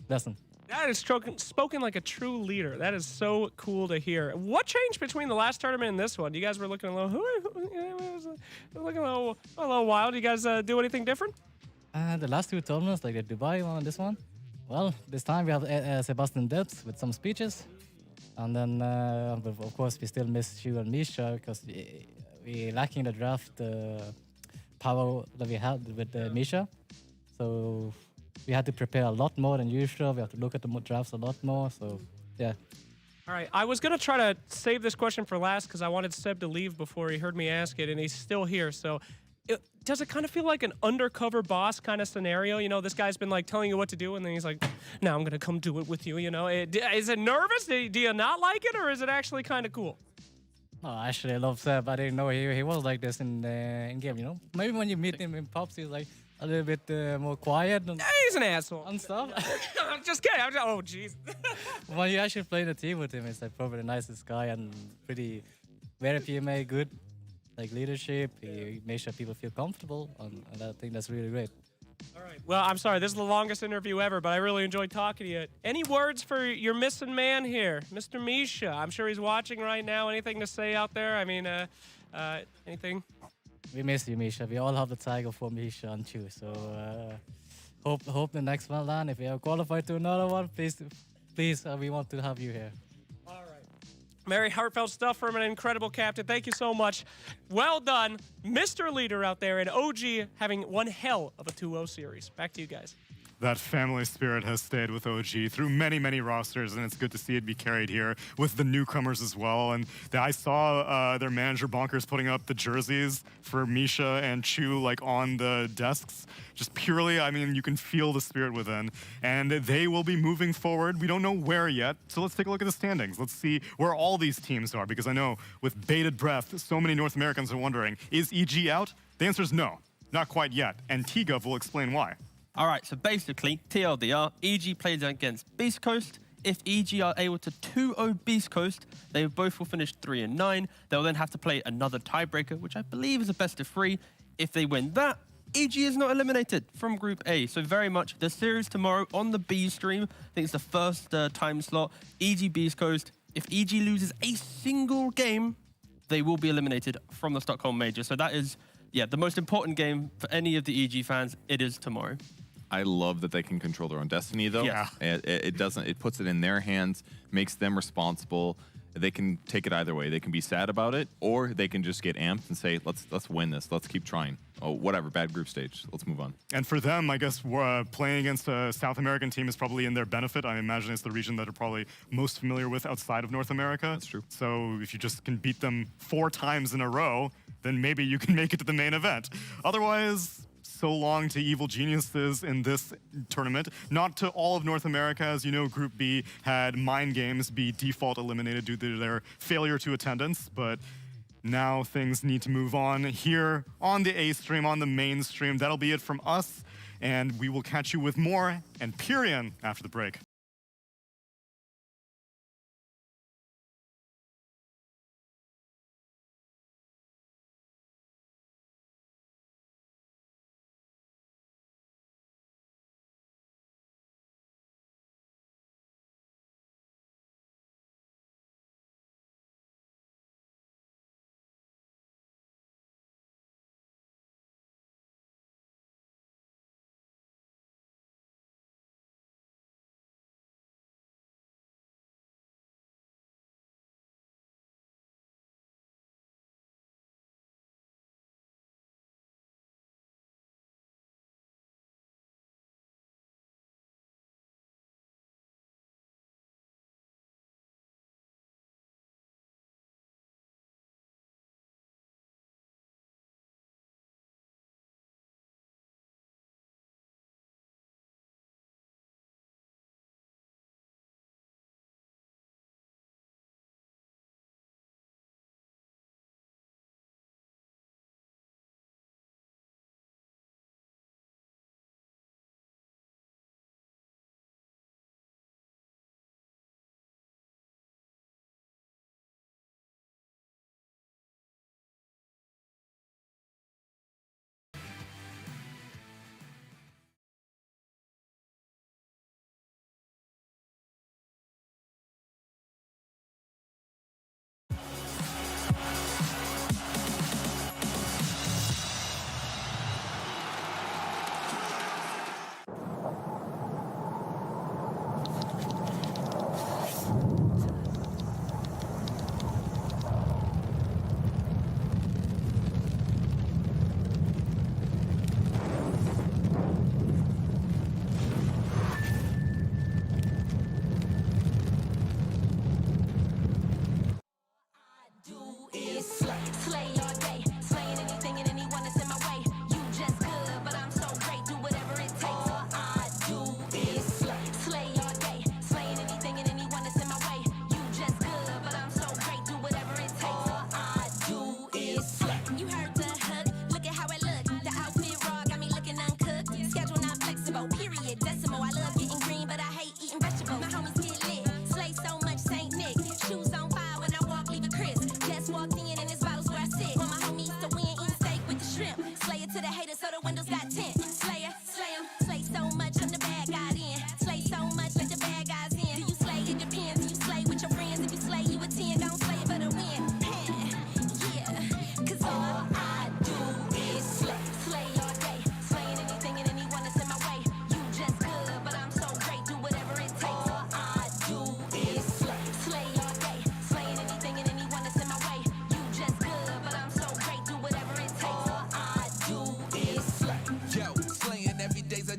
lesson. That is spoken like a true leader. That is so cool to hear. What changed between the last tournament and this one? You guys were looking a little, looking a little wild. You guys do anything different? The last 2 tournaments, like the Dubai one and this one, well, this time we have Sebastian Debs with some speeches. And then, of course, we still miss Shu and Misha because we're lacking the draft power that we had with Misha. So we had to prepare a lot more than usual. We have to look at the drafts a lot more. So, yeah. All right. I was going to try to save this question for last because I wanted Seb to leave before he heard me ask it, and he's still here. So does it kind of feel like an undercover boss kind of scenario? You know, this guy's been like telling you what to do, and then he's like, now I'm going to come do it with you, you know? Is it nervous? Do you not like it, or is it actually kind of cool? Oh, actually, I love Seb. I didn't know he was like this in game, you know? Maybe when you meet him in Pops, he's like a little bit more quiet. And he's an asshole. And stuff. I'm just kidding. Oh, jeez. When you actually play the team with him, he's like probably the nicest guy and pretty, very PMA, good, like leadership. He makes sure people feel comfortable, and I think that's really great. All right. Well, I'm sorry. This is the longest interview ever, but I really enjoyed talking to you. Any words for your missing man here, Mr. Misha? I'm sure he's watching right now. Anything to say out there? I mean, anything? We miss you, Misha. We all have the tiger for Misha and Chu. So hope the next one land. If we are qualified to another one, please, we want to have you here. All right. Very heartfelt stuff from an incredible captain. Thank you so much. Well done, Mr. Leader out there, and OG having one hell of a 2-0 series. Back to you guys. That family spirit has stayed with OG through many, many rosters, and it's good to see it be carried here with the newcomers as well. And I saw their manager Bonkers putting up the jerseys for Misha and Chu like on the desks. Just purely, I mean, you can feel the spirit within. And they will be moving forward. We don't know where yet, so let's take a look at the standings. Let's see where all these teams are, because I know with bated breath, so many North Americans are wondering, is EG out? The answer is no, not quite yet, and T-Gov will explain why. All right, so basically, TLDR, EG plays against Beast Coast, If EG are able to 2-0 Beast Coast, they both will finish 3-9. They'll then have to play another tiebreaker, which I believe is a best of 3. If they win that, EG is not eliminated from Group A. So very much the series tomorrow on the B stream. I think it's the first time slot. EG Beast Coast. If EG loses a single game, they will be eliminated from the Stockholm Major. So that is, yeah, the most important game for any of the EG fans. It is tomorrow. I love that they can control their own destiny, though. Yeah. It doesn't. It puts it in their hands, makes them responsible. They can take it either way. They can be sad about it, or they can just get amped and say, "Let's win this. Let's keep trying." Oh, whatever. Bad group stage. Let's move on. And for them, I guess playing against a South American team is probably in their benefit. I imagine it's the region that they're probably most familiar with outside of North America. That's true. So if you just can beat them 4 times in a row, then maybe you can make it to the main event. Otherwise, so long to evil geniuses in this tournament. Not to all of North America. As you know, Group B had Mind Games be default eliminated due to their failure to attendance, but now things need to move on here on the A stream, on the main stream. That'll be it from us, and we will catch you with more and Pyrian after the break.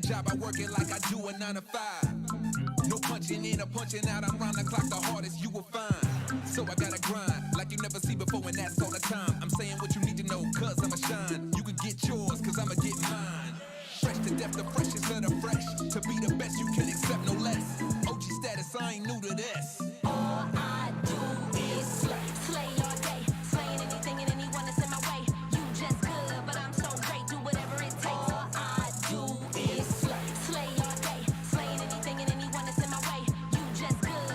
job, I work it like I do a 9 to 5. No punching in or punching out, I'm round the clock, the hardest you will find. So I gotta grind, like you never see before, and that's all the time. I'm saying what you need to know, cause I'ma shine. You can get yours, cause I'ma get mine. Fresh to death, the freshest of the fresh. To be the best, you can accept no less. OG status, I ain't new to this. All I do is slay, slay all day. Slaying anything and anyone that's in my way. You just good, but I'm so great, do whatever it takes. All I do is slay, slay all day. Slaying anything and anyone that's in my way. You just good,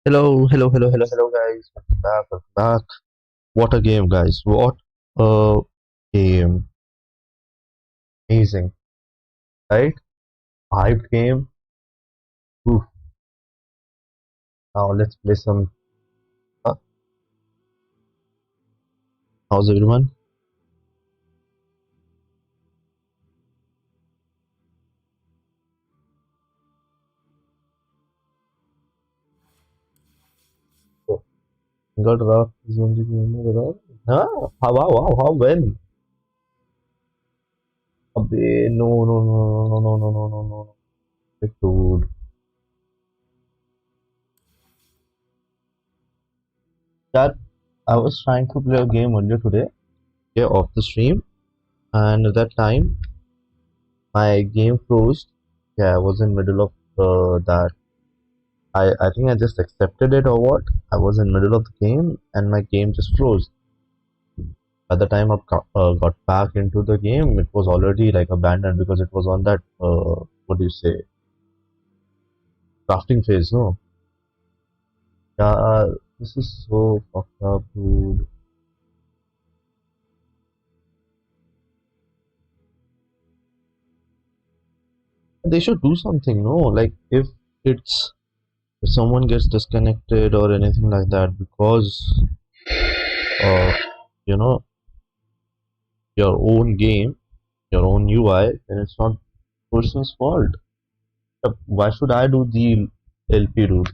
Hello, hello, hello, hello, hello, guys. Welcome back, welcome back. What a game, guys. What a game. Amazing, right? Hyped game. Oof. Now let's play some. Uh, how's everyone? Oh, got rough is only game rough. Ah, how, when? Abbe, no, no, no, no, no, no, no, no, no, no. Dude. That I was trying to play a game earlier today, yeah, off the stream, and at that time my game froze. Yeah, I was in middle of that. I think I just accepted it or what. I was in middle of the game and my game just froze. By the time I got back into the game, it was already like abandoned because it was on that what do you say, crafting phase. No, yeah, this is so fucked up, dude. They should do something. No, like if someone gets disconnected or anything like that because uh you know your own game, your own UI, then it's not person's fault. Why should I do the LP route?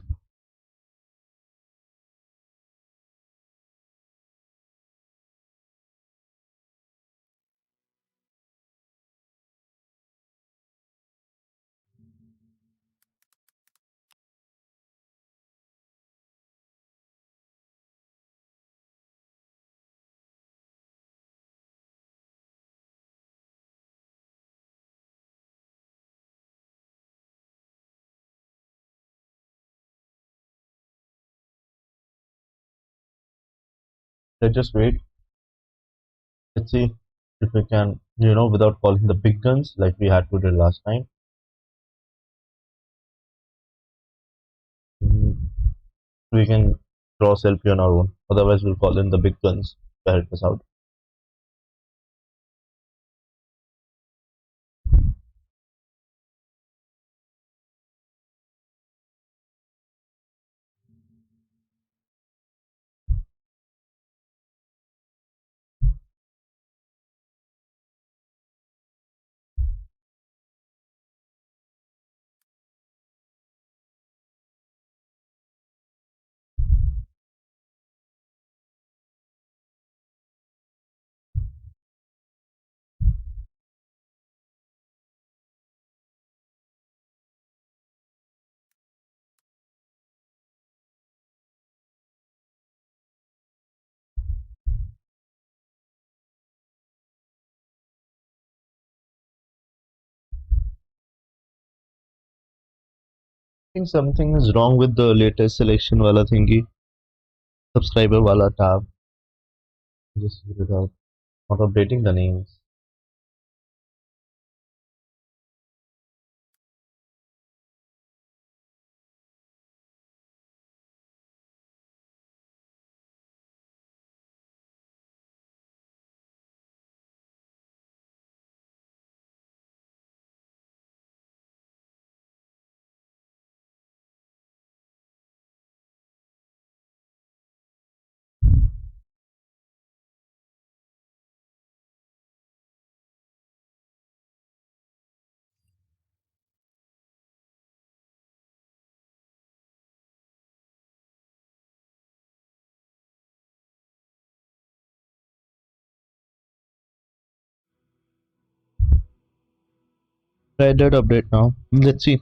Let's just wait. Let's see if we can, without calling the big guns like we had to do last time. We can cross LP on our own. Otherwise, we'll call in the big guns to help us out. I think something is wrong with the latest selection wala thingy. Subscriber wala tab. Just figure it out. Not updating the names. I did update now. Let's see.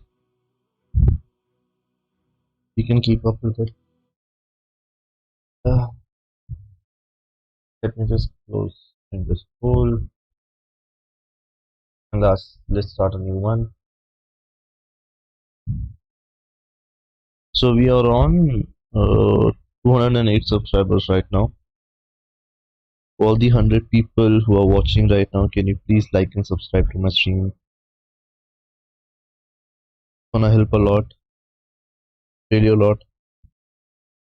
We can keep up with it. Let me just close in this poll. And let's start a new one. So we are on 208 subscribers right now. All the 100 people who are watching right now, can you please like and subscribe to my stream? It's gonna help a lot, really a lot.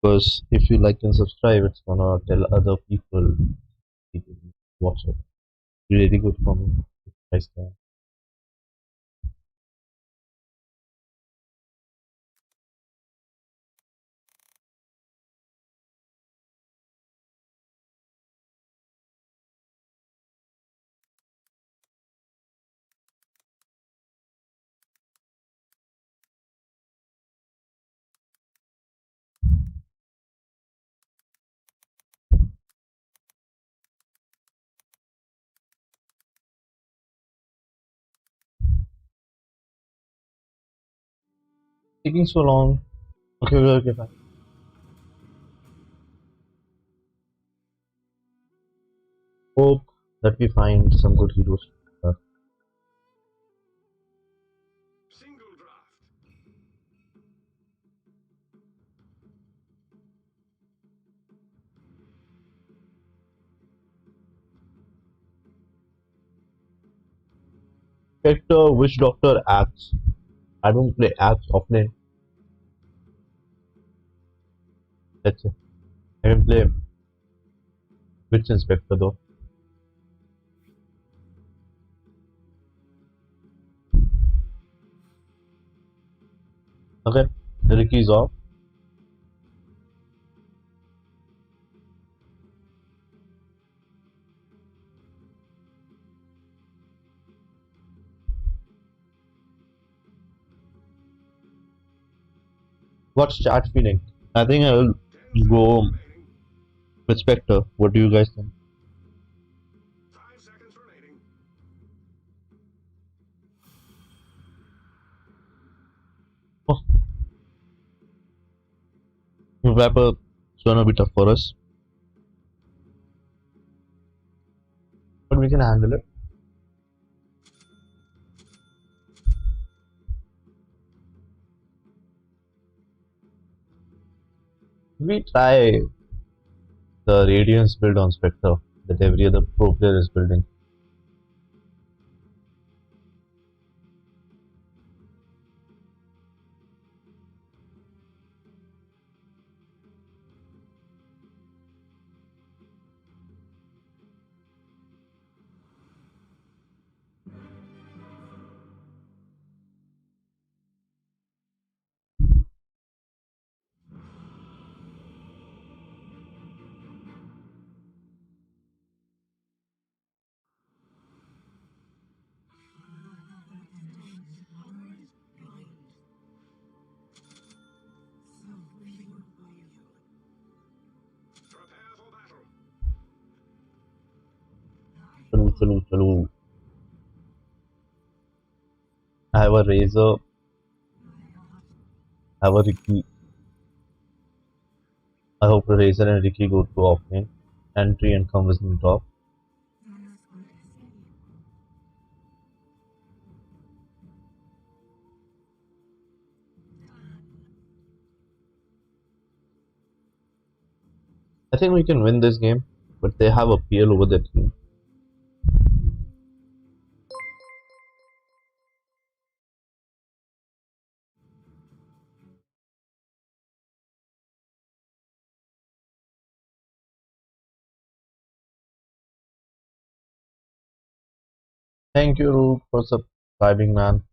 Because if you like and subscribe, it's gonna tell other people to watch it. Really good for me. If you guys can. Taking so long. Okay, fine. Hope that we find some good heroes. Spectre, Witch Doctor, Axe. I don't play Axe offlane. That's it. I can play Witch Inspector though. Okay, Ricky's off. What's chat feeling? I think I'll go with Spectre. What do you guys think? Oh, Vapor is gonna be tough for us, but we can handle it. We try the Radiance build on Spectre that every other pro player is building. Chalo. I have a Razor, I have a Ricky. I hope Razor and Ricky go to offlane, entry and come with me top. I think we can win this game, but they have a PL over their team. Thank you, Rook, for subscribing, man.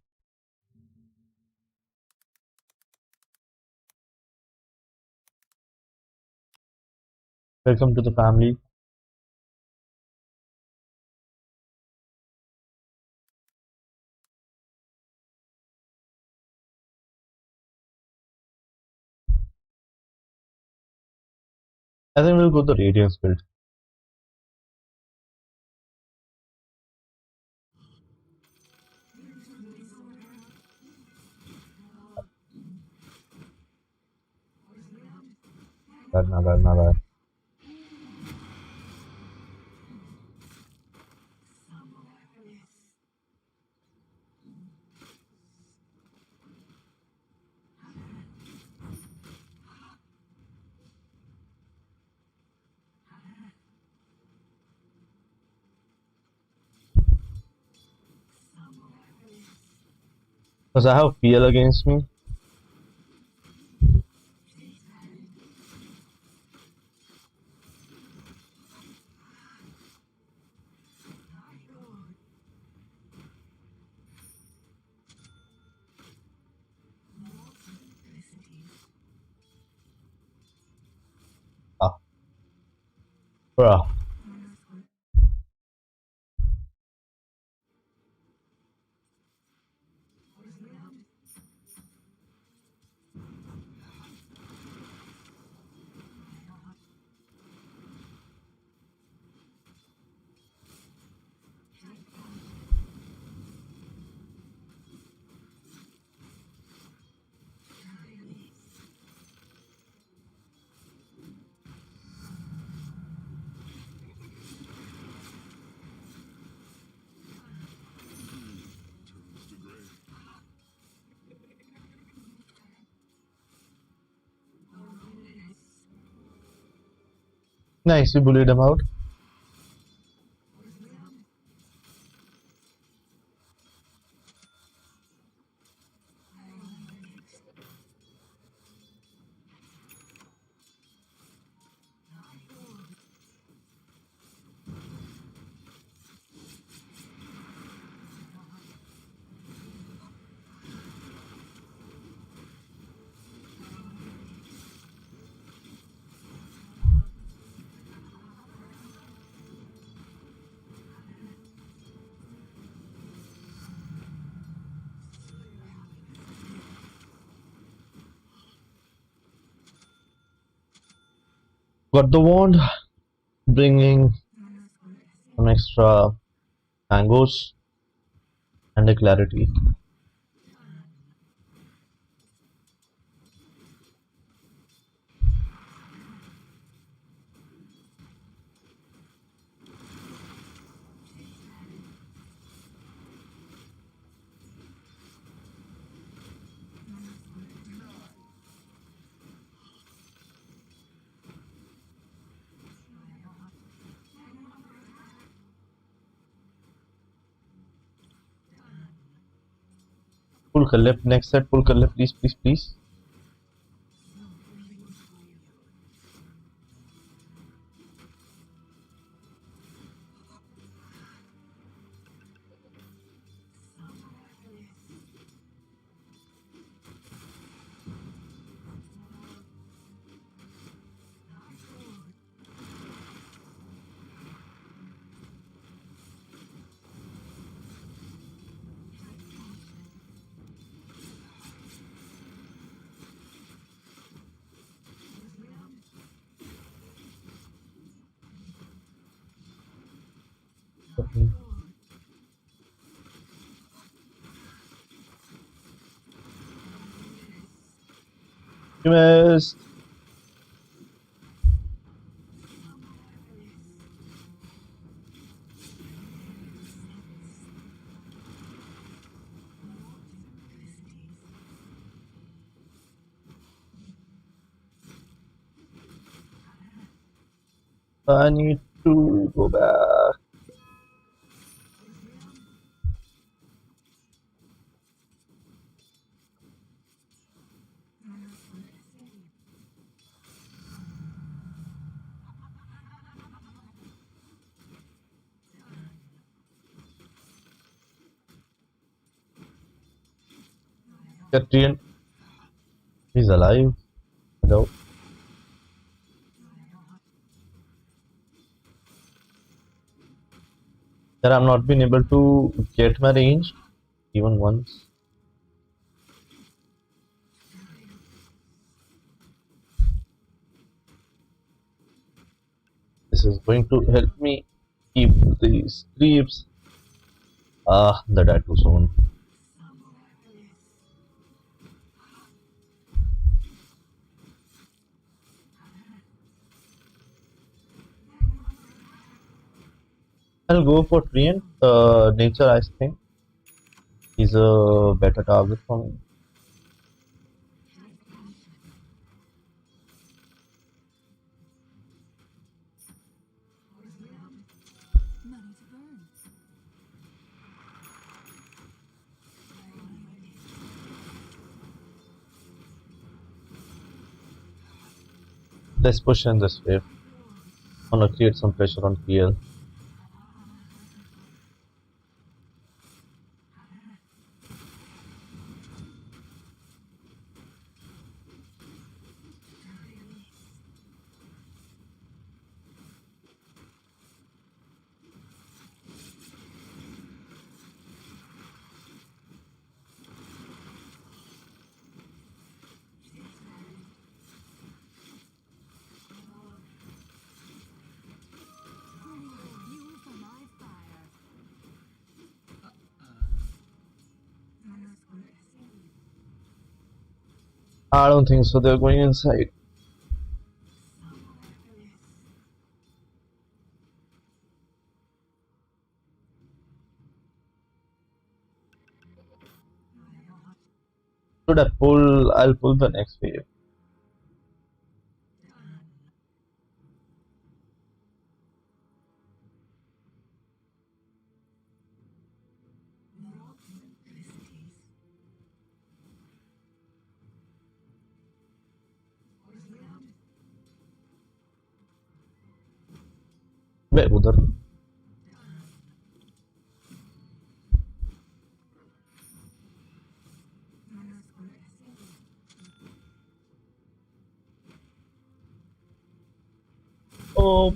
Welcome to the family. I think we'll go the Radiance build. Bad. Because I have PL against me. Bruh. Nice, you bullied him out. Got the wand, bringing some extra tangos and a clarity. Pull कर ले, next set pull कर ले, please, please, please. Okay. You missed. I need to go back. Catrian, he's alive. Hello. That I'm not been able to get my range even once. This is going to help me keep these creeps. The dead too soon. I'll go for Treant. Nature, I think, is a better target for me. Let's push in this wave. I wanna create some pressure on PL. I don't think so. They're going inside. Should I pull? I'll pull the next wave. Wait, उधर. Oh.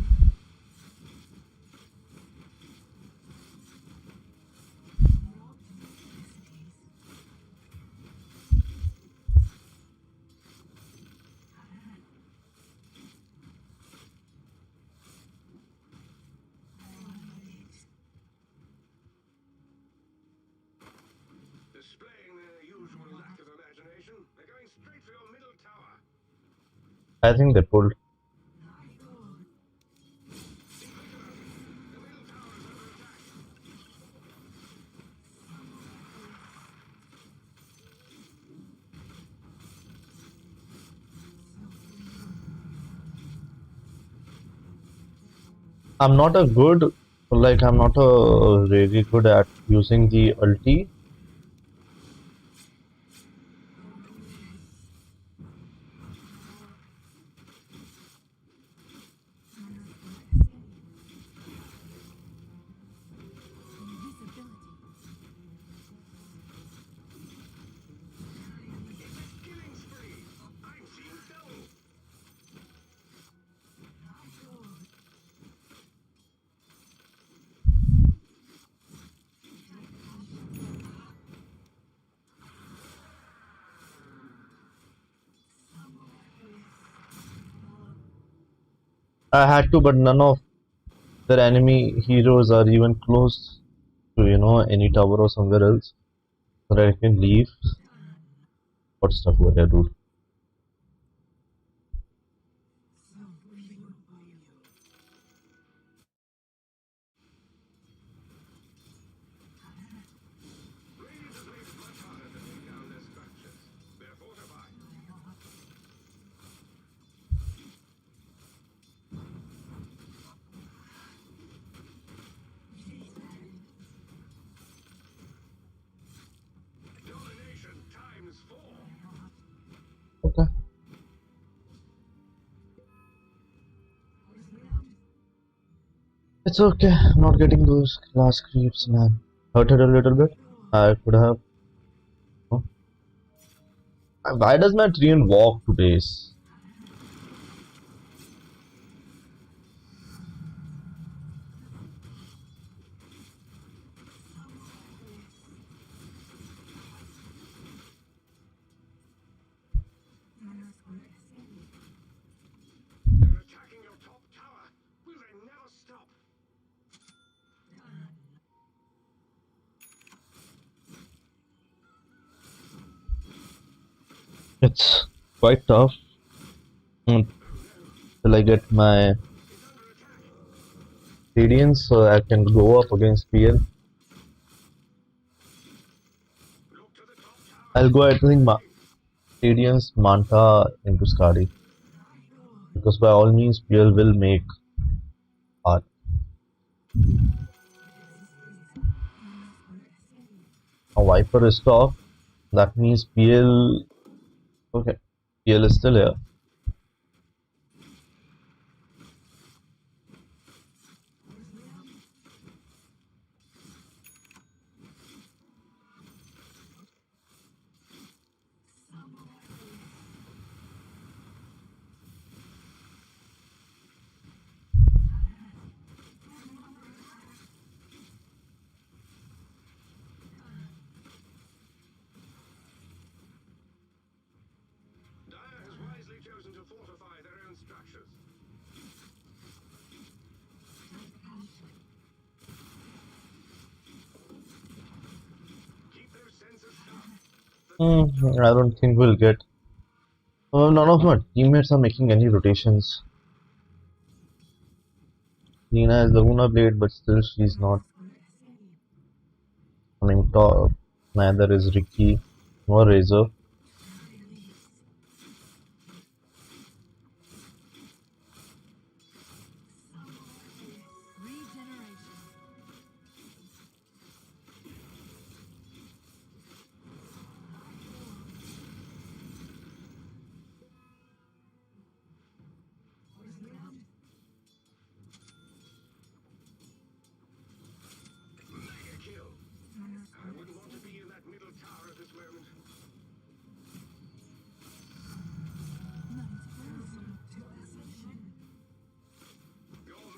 I think they pulled. I'm not a good, like I'm not a really good at using the ulti. I had to, but none of their enemy heroes are even close to, you know, any tower or somewhere else. So that I can leave. What stuff over here, dude? Okay. It's okay. I'm not getting those glass creeps, man. Hurted a little bit. I could have. Oh. Why does my train walk to base? It's quite tough till I get my radiance so I can go up against PL. I'll go, I think, radiance Manta into Skadi. Because by all means, PL will make art. A Viper is top. That means PL. Okay, PL is still here. I don't think we'll get None of my teammates are making any rotations. Nina has Laguna Blade, but still she's not coming top. Neither is Ricky nor Razor.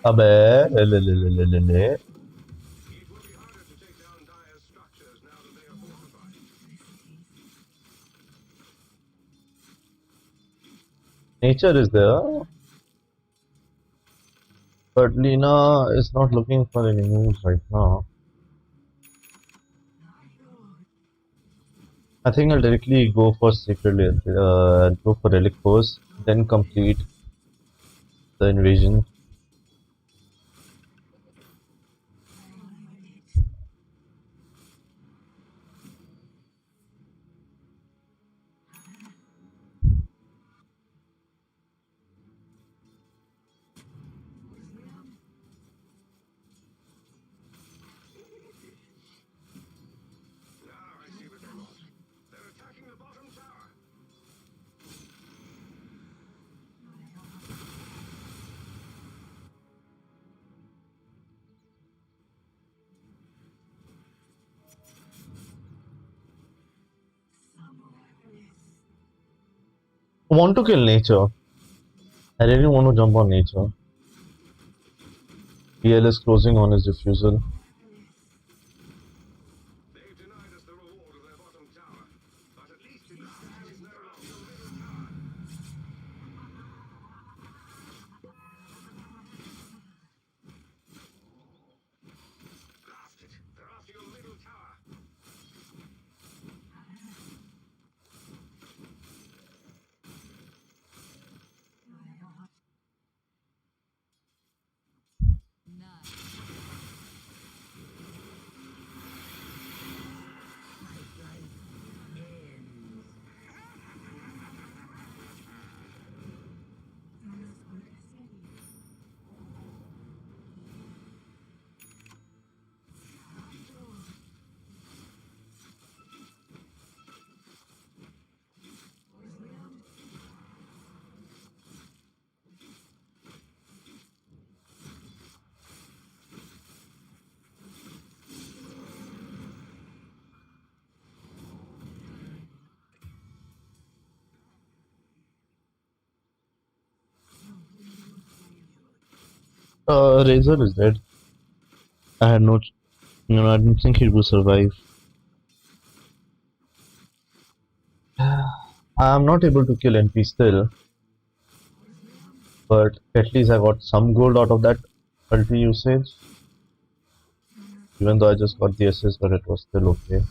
अबे ले Nature is there, but Lina is not looking for any moves right now. I think I'll directly go for go for Relic Force, then complete the invasion. I want to kill nature. I really want to jump on nature. PL is closing on his refusal. Razor is dead. I had no, I didn't think he would survive. I'm not able to kill NP still, but at least I got some gold out of that ulti usage. Even though I just got the assist, but it was still okay.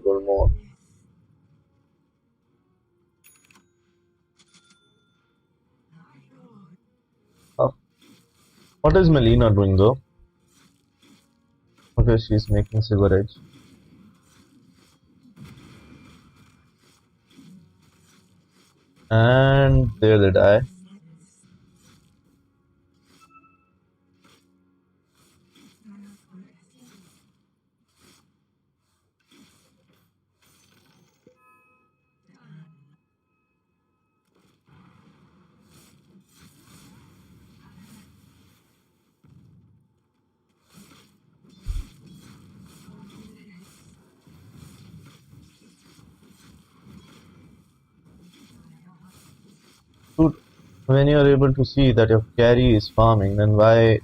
Gold more. What is Melina doing though? Okay, she's making Silver Edge. And there they die. When you are able to see that your carry is farming, then why?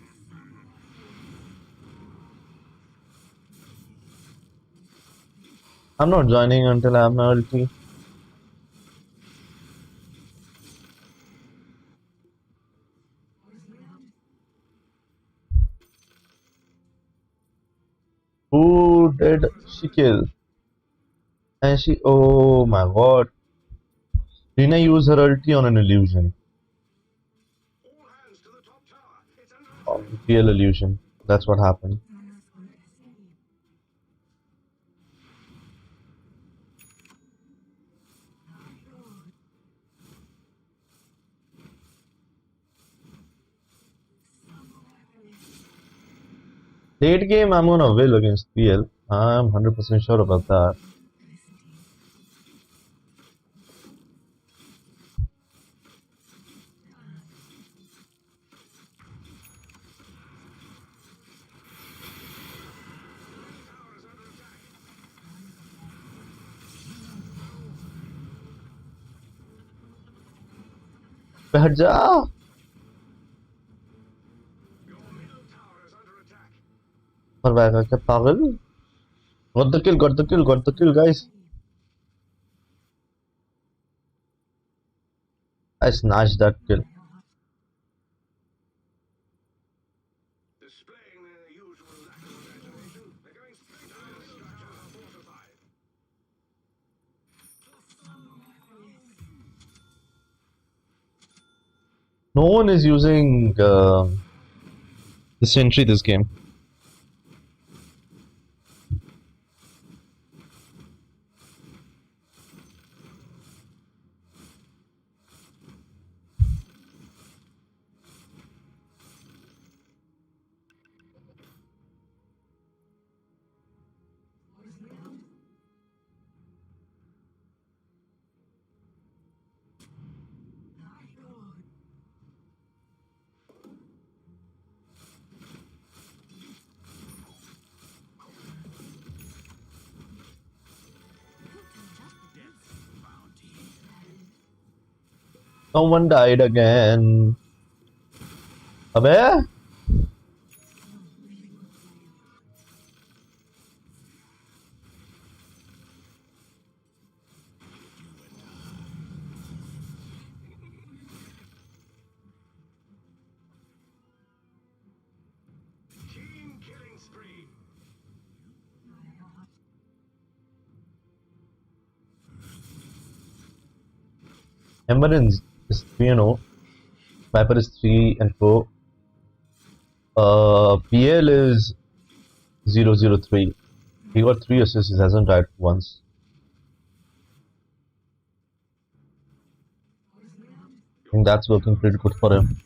I'm not joining until I have my ulti. Who did she kill? And she, oh my god. Rina used her ulti on an illusion. On real illusion. That's what happened. Late game, I'm gonna will against PL. I'm 100% sure about that. बैठ जा पर बैठा क्या पागल got the kill guys. I snatched that kill. No one is using the sentry this game. Someone died again. Abe? Ember is 3-0. Viper is 3-4. PL is 0-0-3. He got 3 assists, he hasn't died once. I think that's working pretty good for him.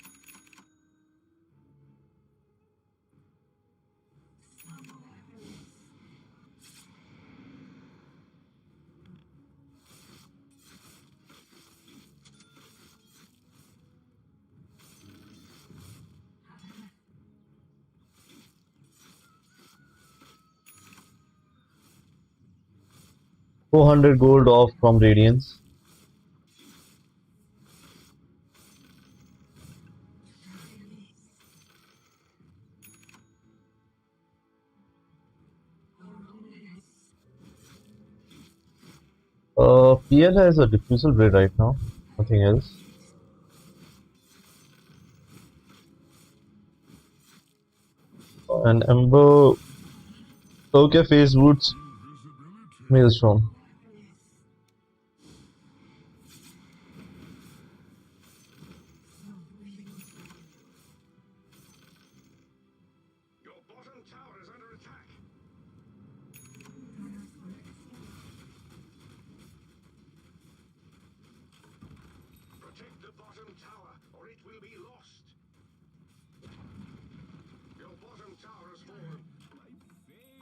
$400 gold off from Radiance. PL has a diffusal blade right now, nothing else. And Ember, okay, Phase Woods, Maelstrom.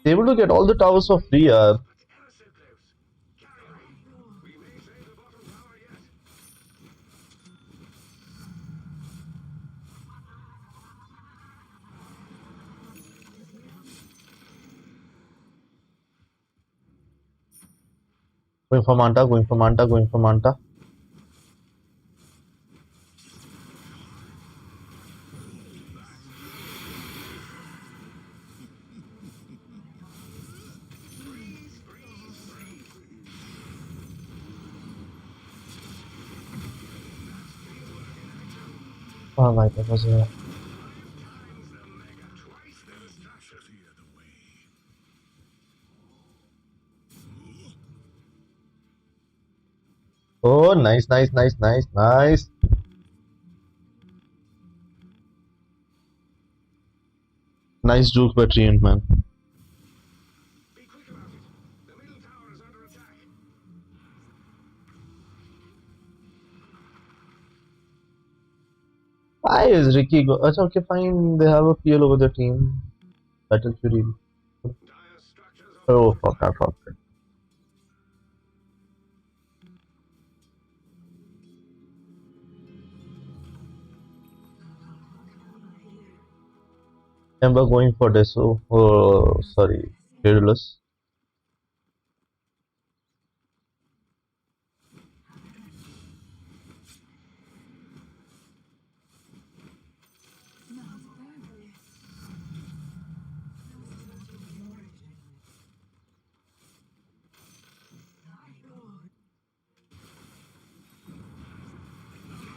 Able to get all the towers for free, yaar. Going for Manta. Oh my god, was here. Oh, nice, nice, nice, nice, nice. Nice juke by Treant, man. Why is Ricky go? Achha, okay, fine. They have a PL over their team. Battle Fury. Oh, fuck, I fucked it. Ember going for this. Oh, sorry. Daedalus.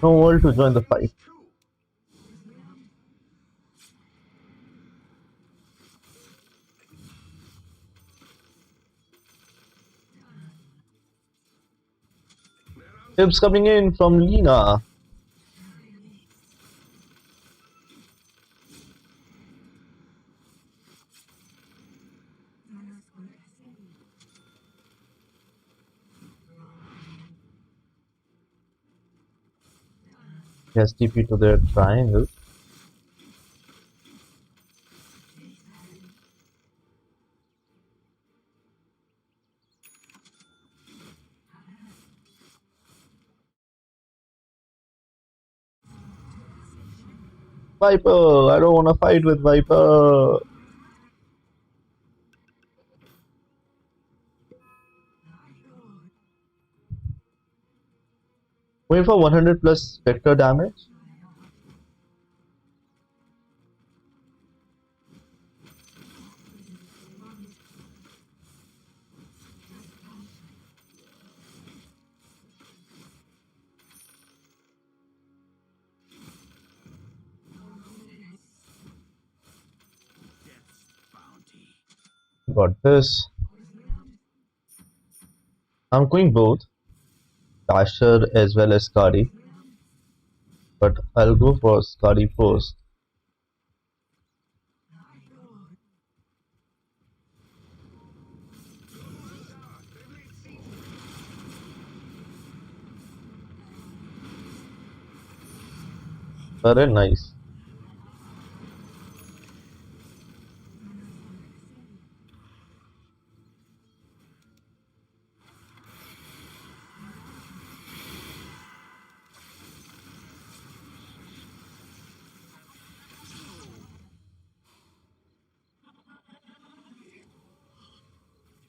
No world to join the fight. Tips coming in from Lena. Yes, TP to their triangle. Viper! I don't want to fight with Viper. Going for 100 plus vector damage. Got this. I'm going both Dasher as well as Skadi, but I'll go for Skadi first. Very nice.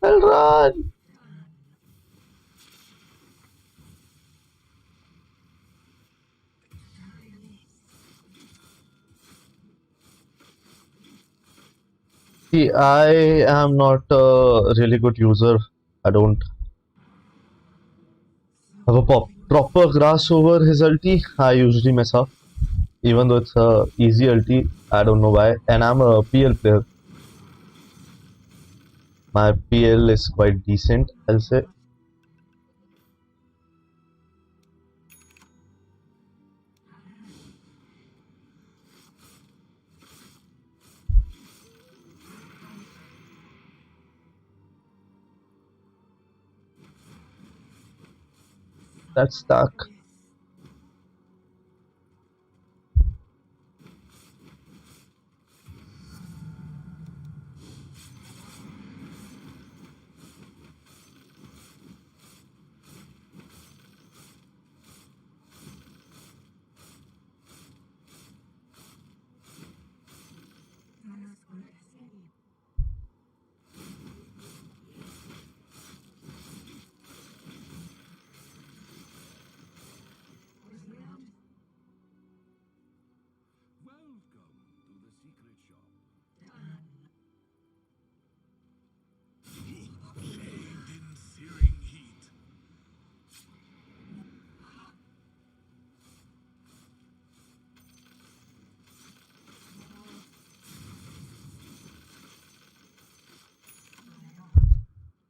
I'll run! See, I am not a really good user. I don't have a proper grasp over his ulti. I usually mess up. Even though it's a easy ulti, I don't know why. And I'm a PL player. My PL is quite decent, I'll say. That's stuck.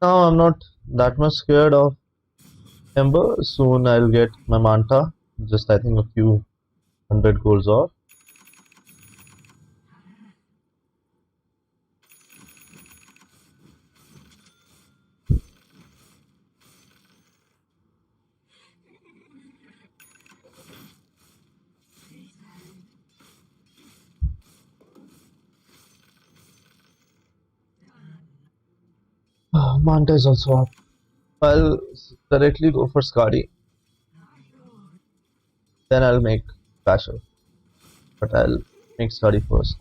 now I'm not that much scared of Ember. Soon I'll get my Manta. Just I think a few hundred goals off. Manta is also up. I'll directly go for Skadi. Then I'll make Basher. But I'll make Skadi first.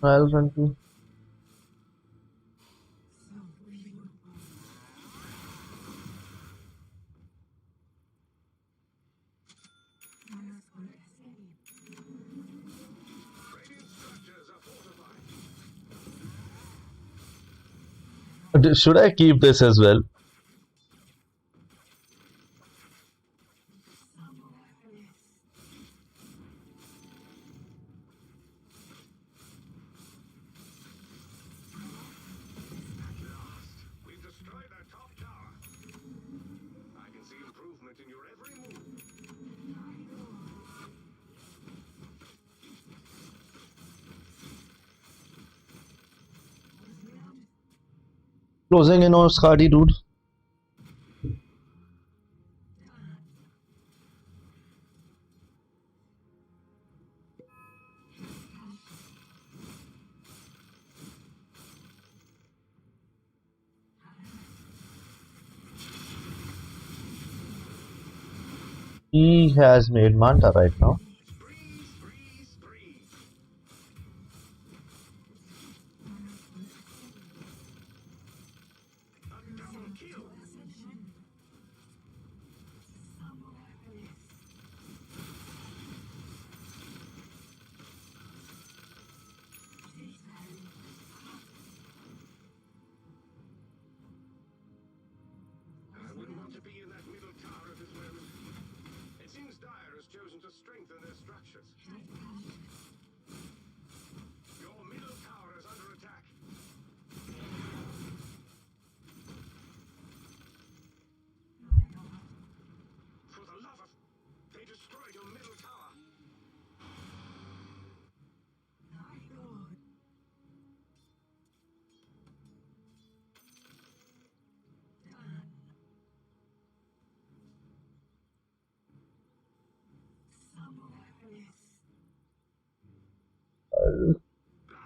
I'll run to. Should I keep this as well? Closing in on Skadi, dude. He has made Manta right now.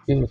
In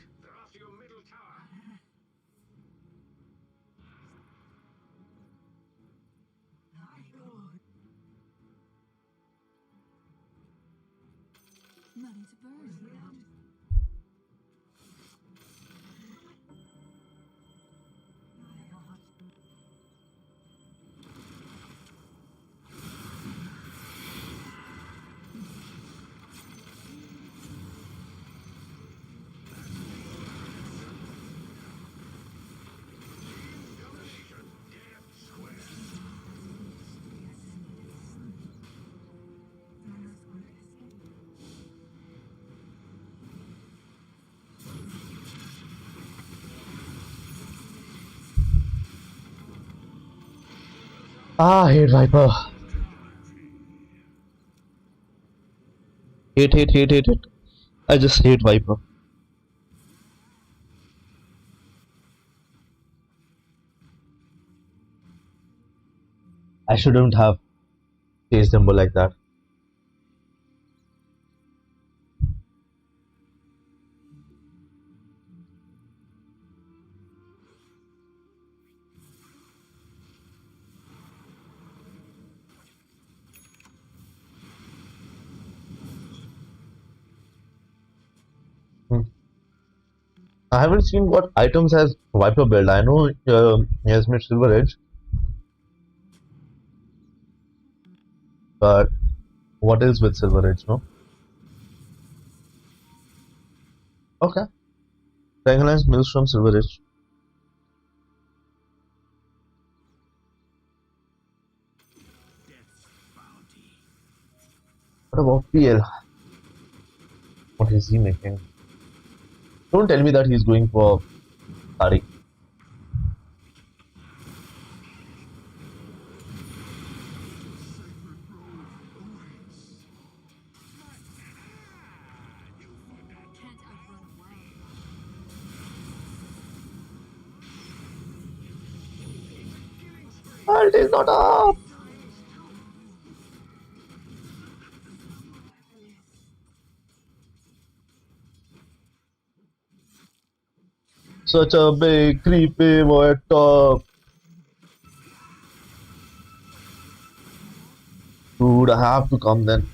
I hate Viper. Hate. I just hate Viper. I shouldn't have chased them like that. I haven't seen what items has Viper build. I know he has made Silver Edge, but what is with Silver Edge, no? Okay. Dragonlance, Maelstrom, Silver Edge. What about PL? What is he making? Don't tell me that he's going for Tari. It is not up! Such a big creepy boy top. Dude, I have to come then.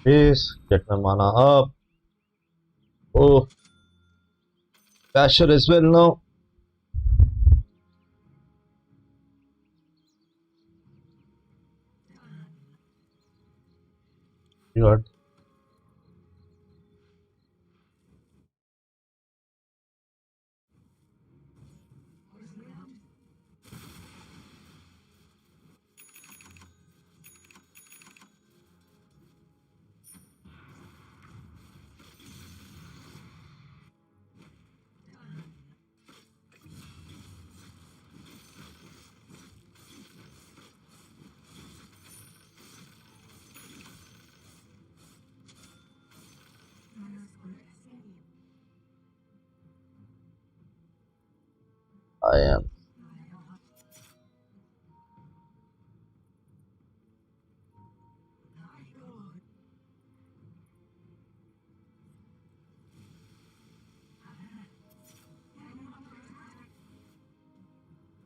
Please get my mana up. Oh, Basher as well now. God. I am.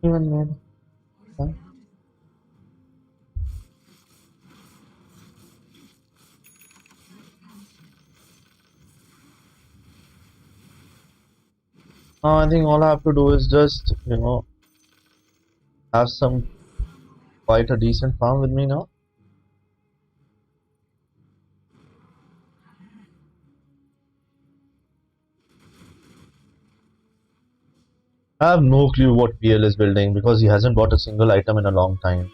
Even man. Huh? I think all I have to do is just, have some quite a decent farm with me now. I have no clue what PL is building because he hasn't bought a single item in a long time.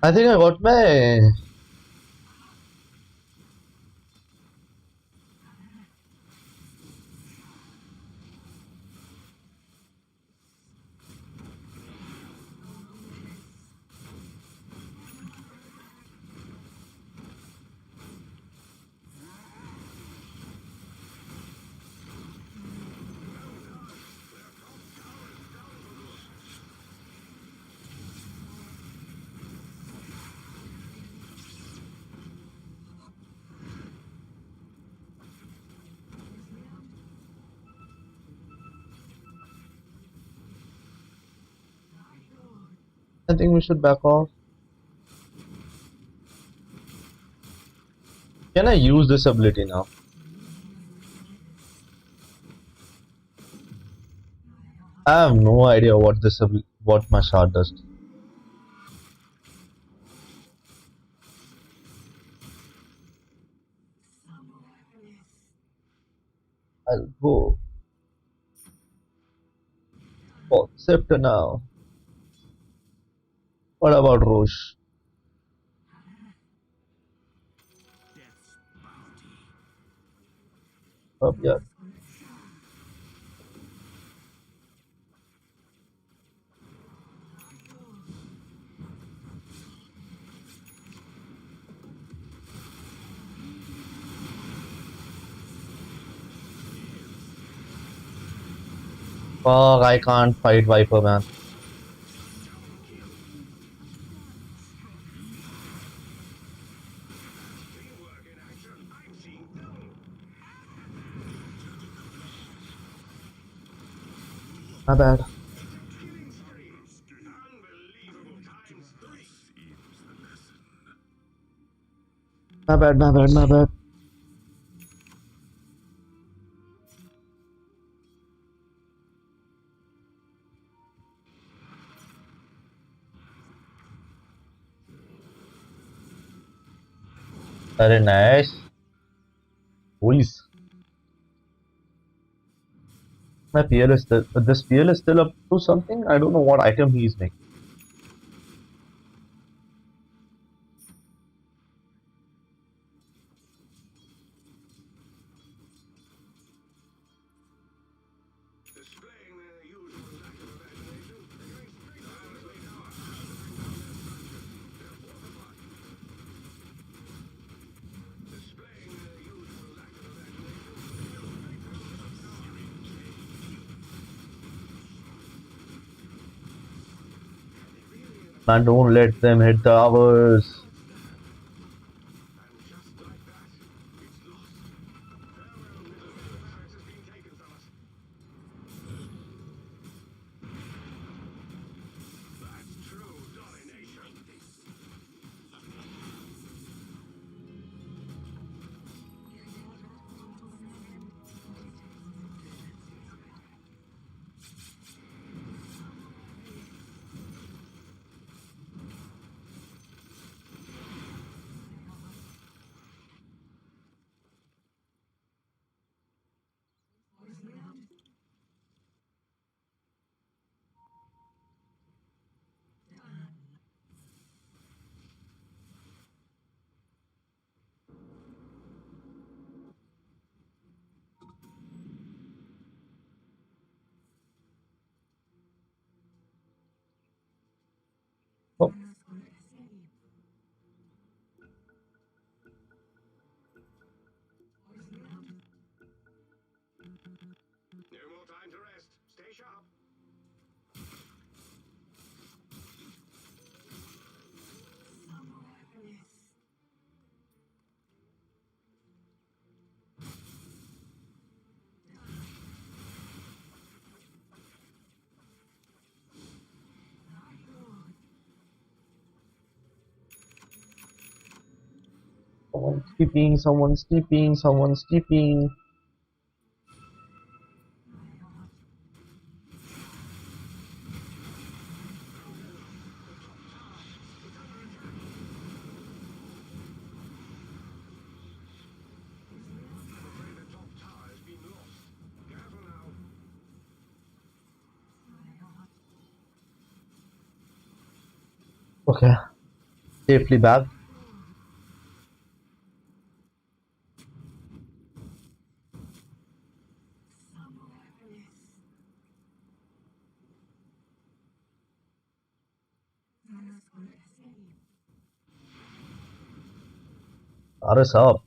I think I got my. I think we should back off. Can I use this ability now? I have no idea what this what my shard does. I'll go for Scepter now. What about Roche? Up here. Fuck, I can't fight Viper, man. My bad. My bad, my bad, my bad. Very nice. Please. My PL is still. This PL is still up to something? I don't know what item he's making. Man, don't let them hit the towers. Oh. Someone's sleeping, someone's sleeping, someone's sleeping. Okay. safely back. RS up.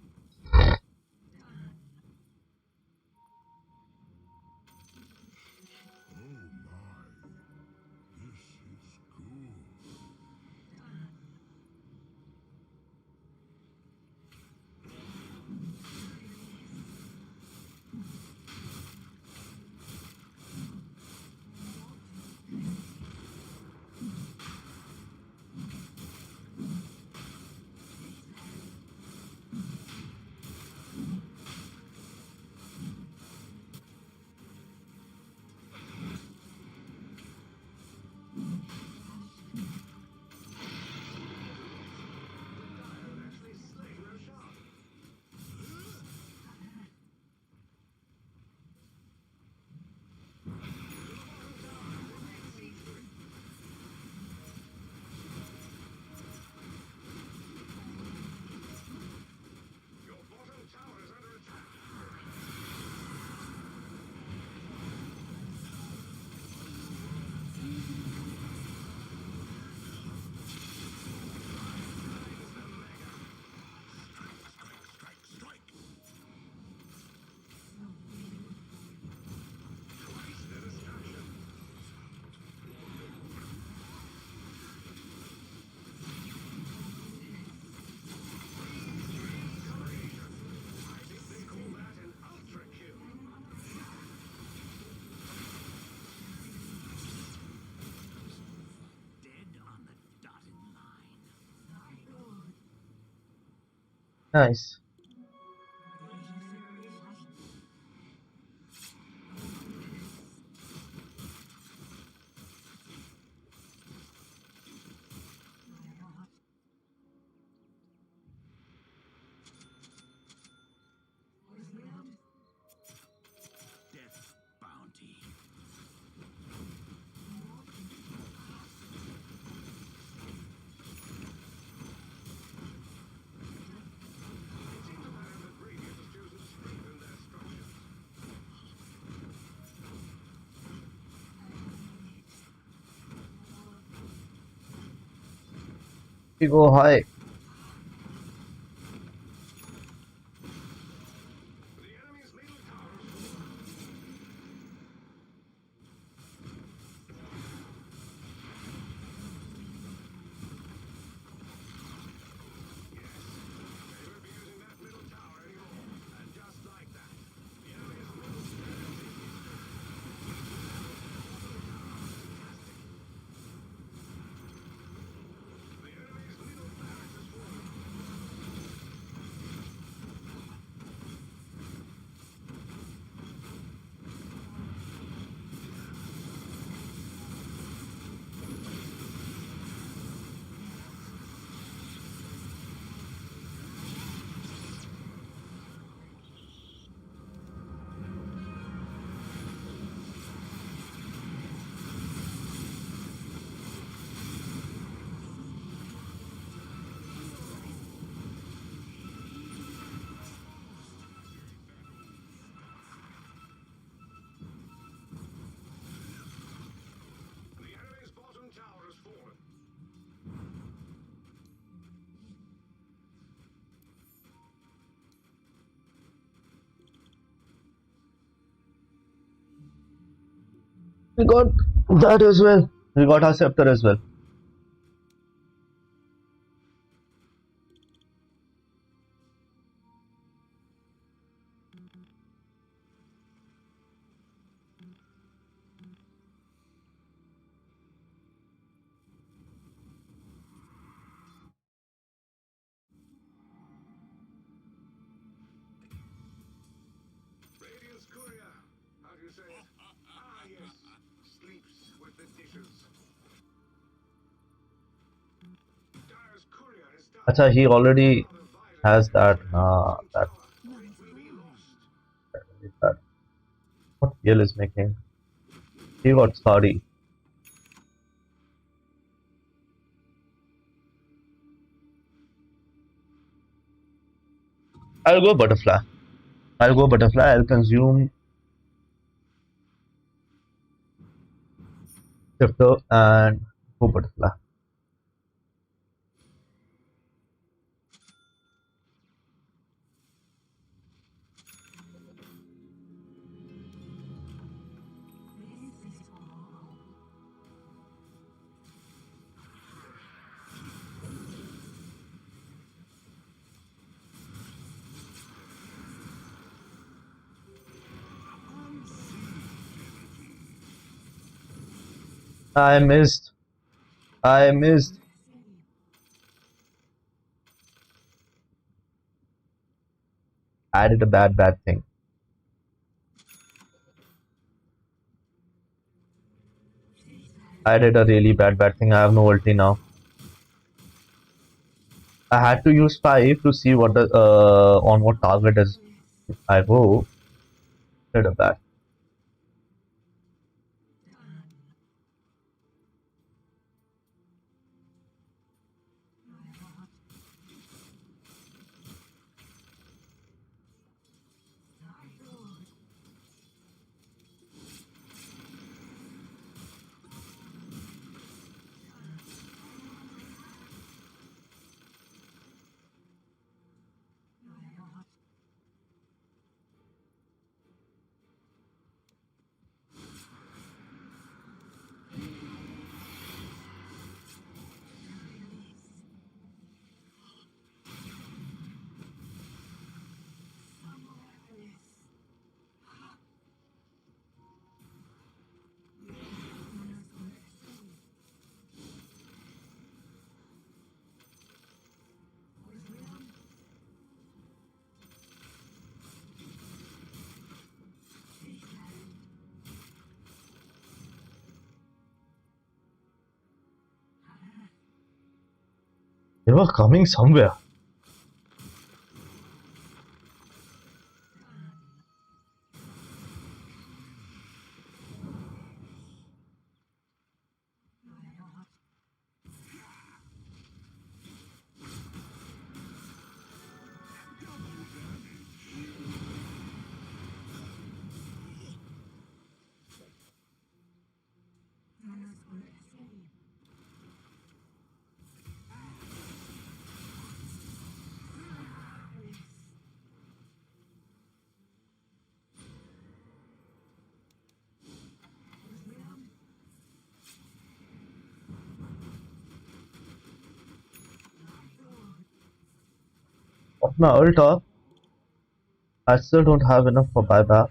Nice. We go high. We got that as well. We got our scepter as well. Acha, he already has that. That. What Yell is making? He got Skadi. I'll go butterfly. I'll consume shifter and go butterfly. I missed. I missed. I did a bad thing. I did a really bad thing. I have no ulti now. I had to use 5 to see what the on what target is I go. Did a bad. They were coming somewhere. Of my ult up, I still don't have enough for buyback.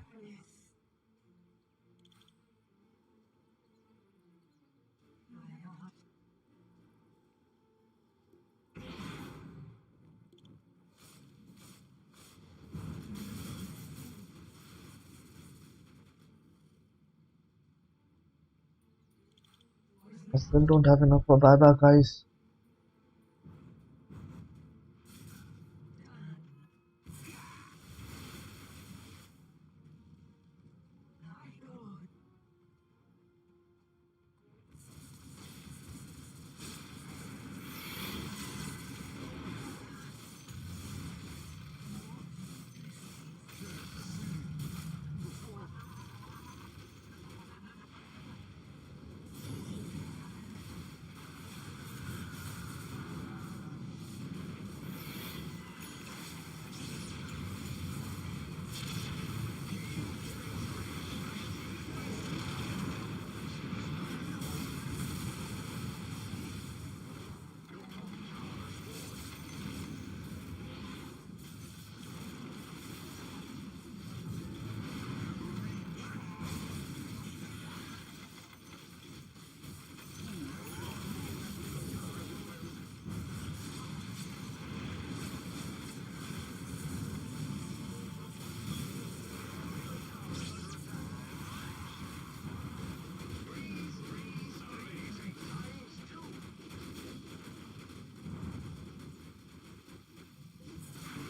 I still don't have enough for buyback, guys.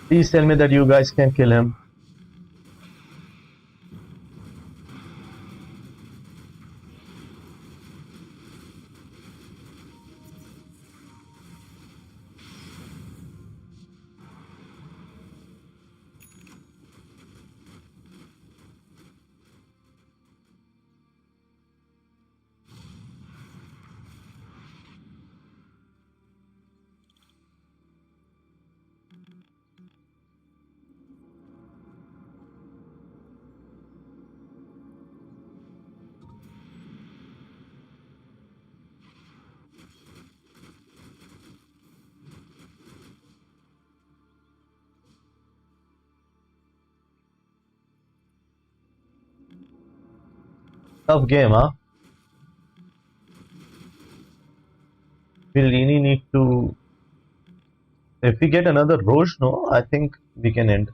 Please tell me that you guys can kill him. Tough game, huh? We really need to. If we get another Roche, no, I think we can end.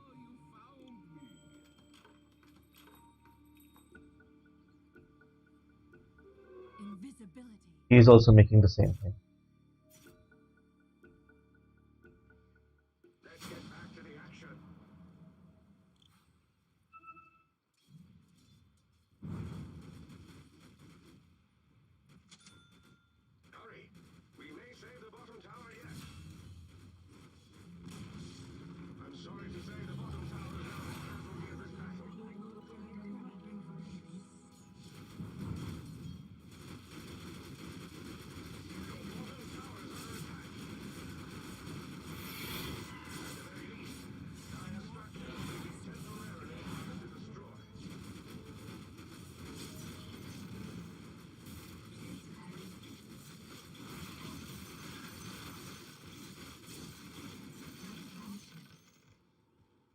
He's also making the same thing.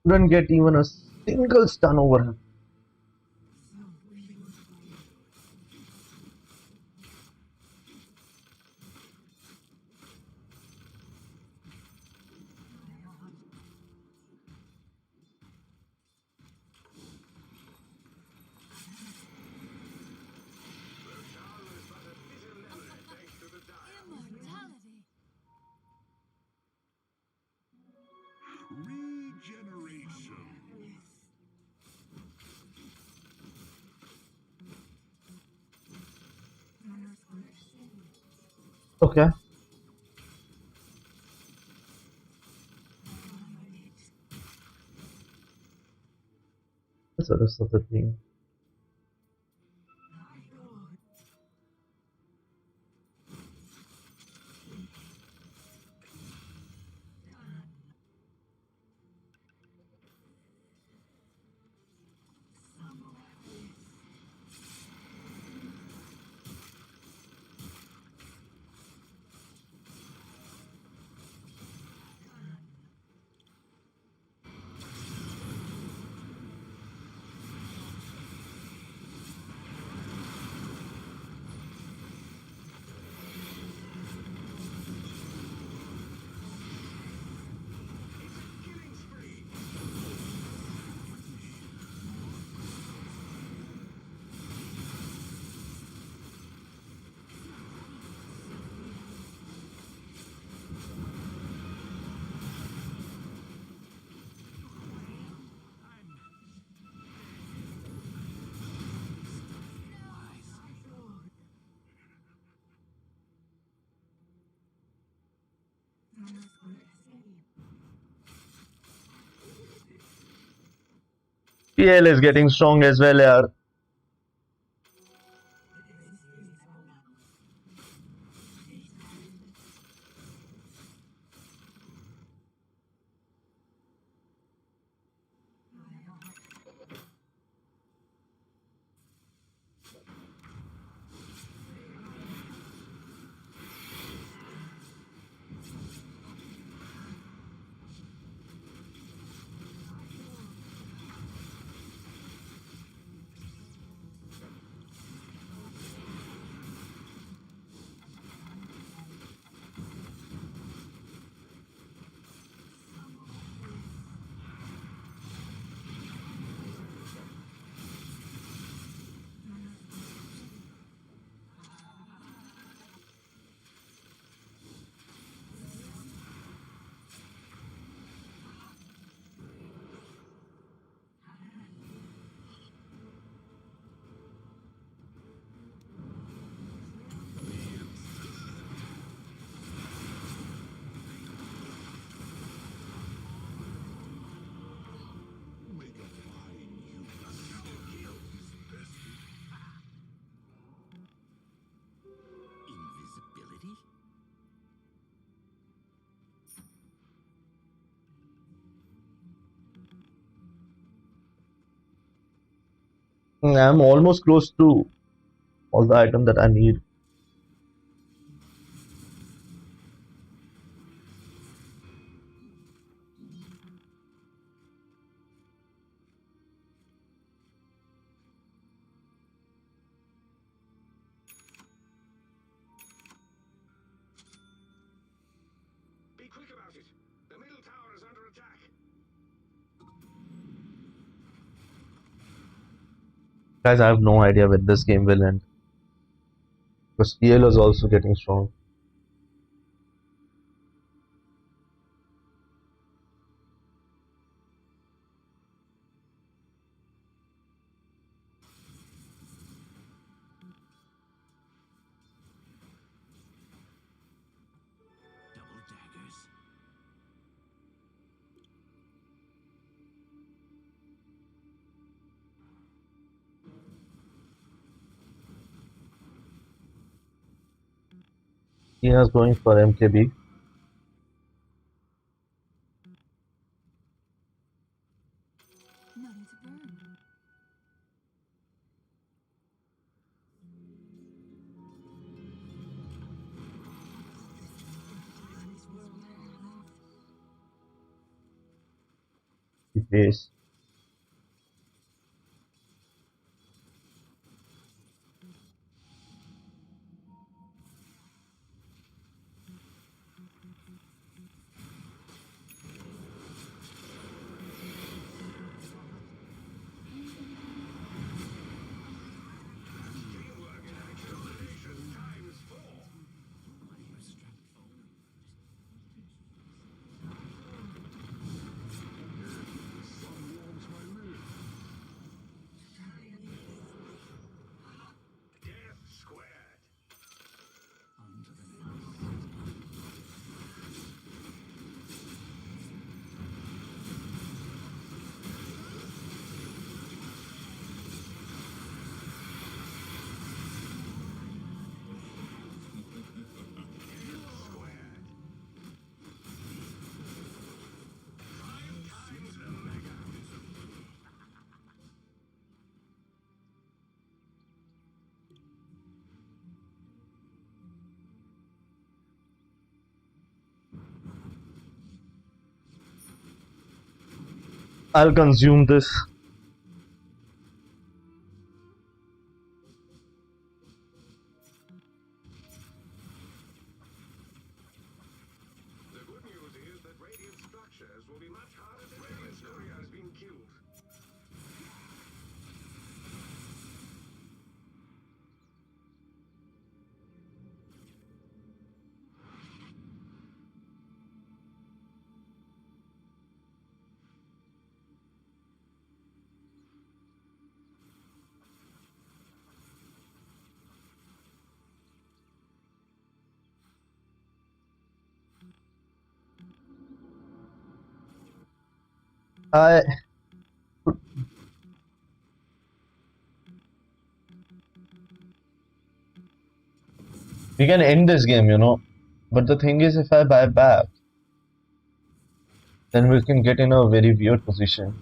Couldn't get even a single stun over him. Okay. That's the rest of the team. PL is getting strong as well, yaar. I'm almost close to all the item that I need. Guys, I have no idea when this game will end. Because PL is also getting strong. Tina's going for MKB. Face. I'll consume this. We can end this game, you know. But the thing is, if I buy back, then we can get in a very weird position.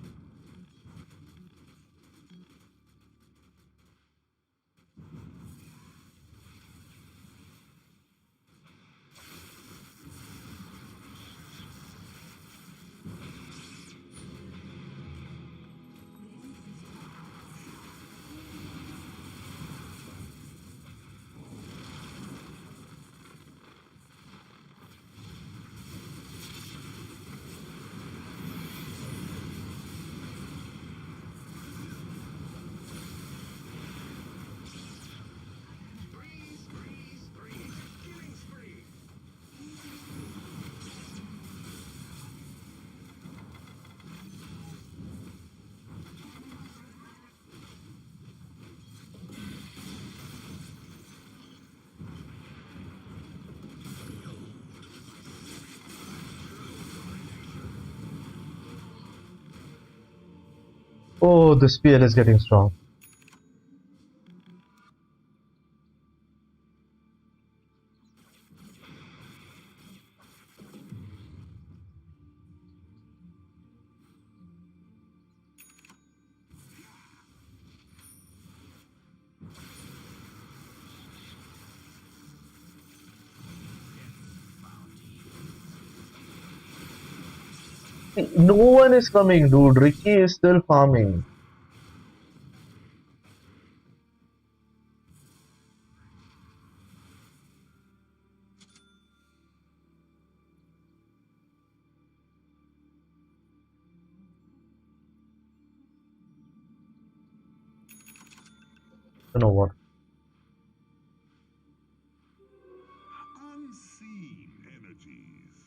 Oh, this PL is getting strong. No one is coming, dude. Ricky is still farming. You know what? Unseen energies.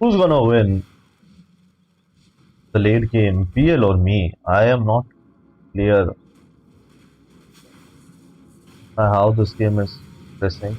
Who's gonna win the late game, PL or me? I am not clear how this game is progressing.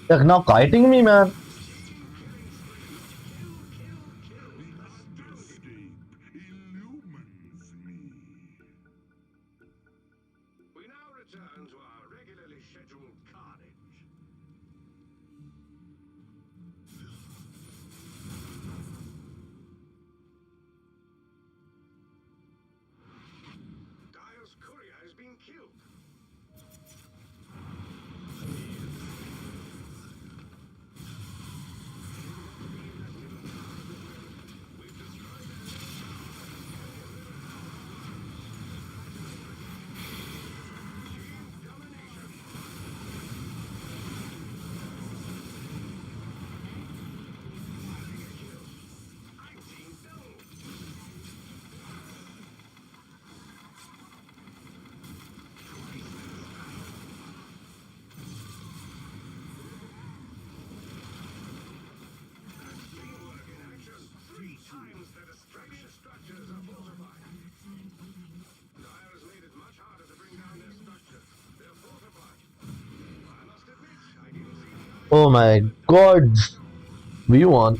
They're now kiting me, man. We now return to our regularly scheduled carnage. Dire's courier has been killed. Oh my god. We won.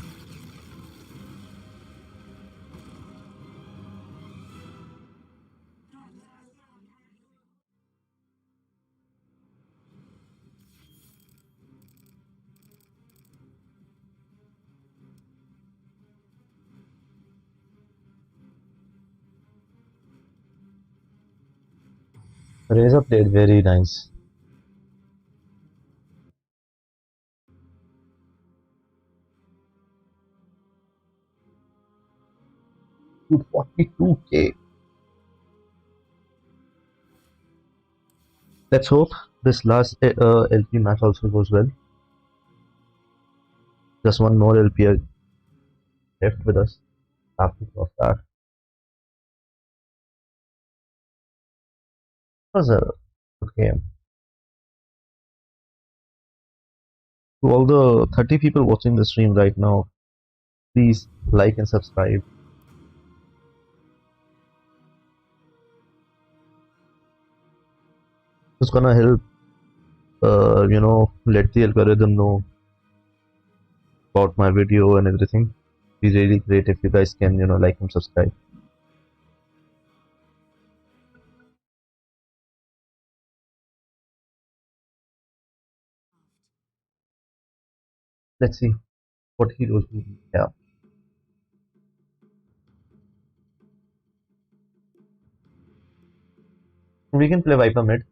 Razor played very nice. Dude, 42k. Let's hope this last LP match also goes well. Just one more LP left with us after that. It was a good game. To all the 30 people watching the stream right now, please like and subscribe. It's gonna help, let the algorithm know about my video and everything. It'd be really great if you guys can, like and subscribe. Let's see what heroes we have. We can play Viper mid.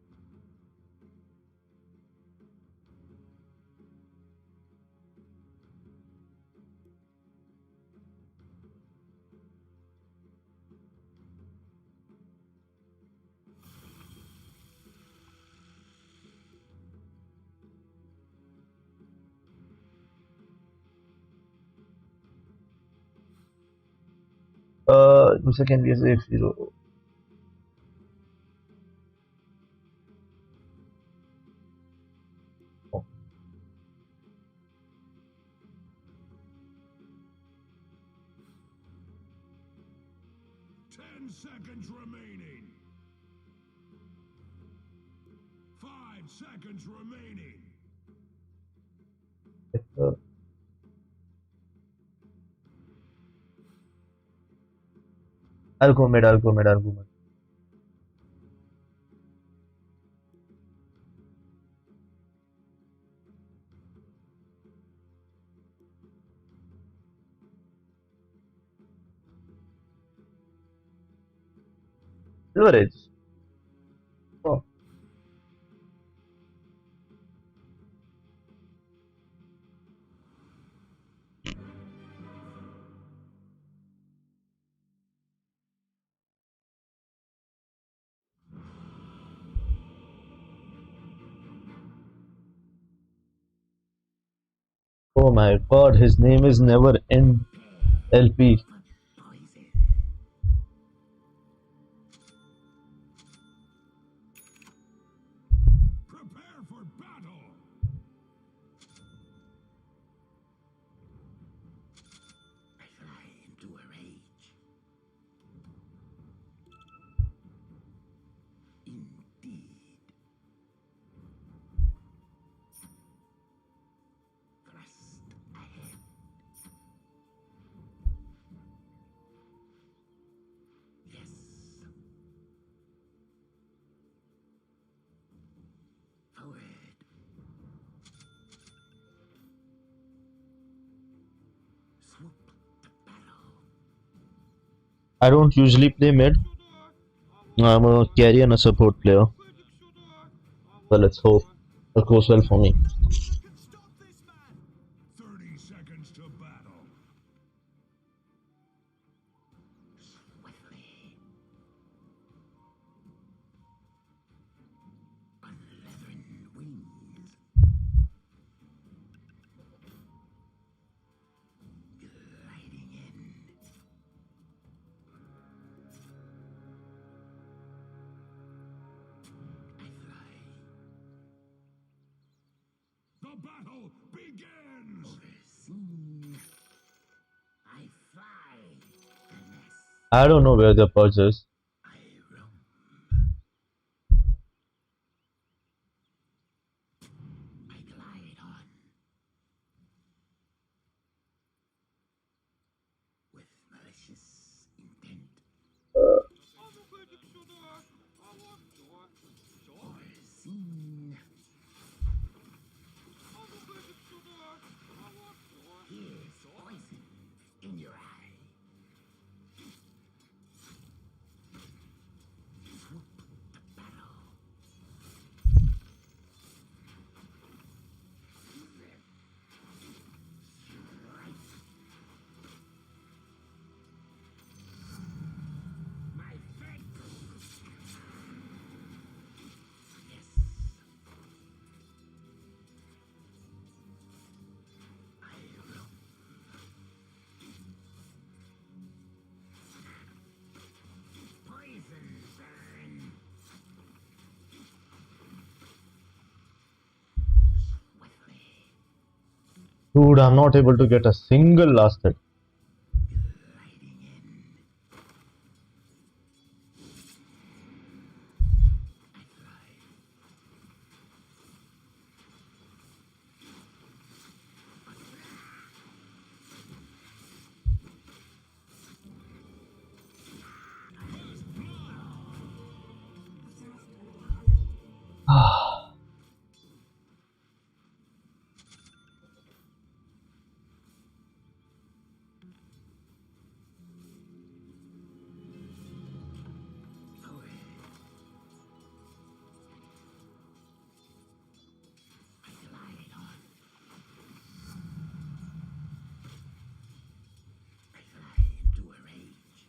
user can be a safe hero. Oh. Seconds remaining. 5 seconds remaining. I'll go mid, I'll go mid, I'll go mid. Silver Edge. Oh. Oh my god, his name is never NLP. Prepare for battle. I fly into a rage. Indeed. Thrust ahead. Yes. Forward. Swoop to battle. I don't usually play mid. I'm a carry and a support player. But let's hope it goes well for me. 30 seconds to battle. Swiftly. On leathern wings. Gliding in. I fly. The battle begins! Overseen. I fly. Finesse. I don't know where the purge is. I roam. I glide on. With malicious intent. Overseen. Here's poison in your eye. Swoop to battle. Strike. My fate. Yes. I roam. Poison burn. Swiftly. Dude, I'm not able to get a single last hit. Gliding in. I fly. Forward. I glide on. I fly into a rage.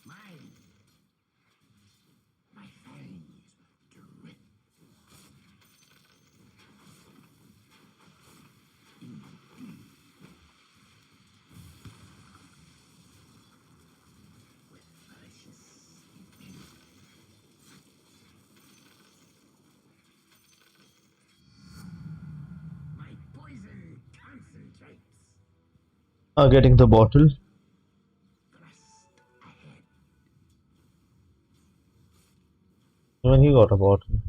Mine. Getting the bottle. Even he got a bottle.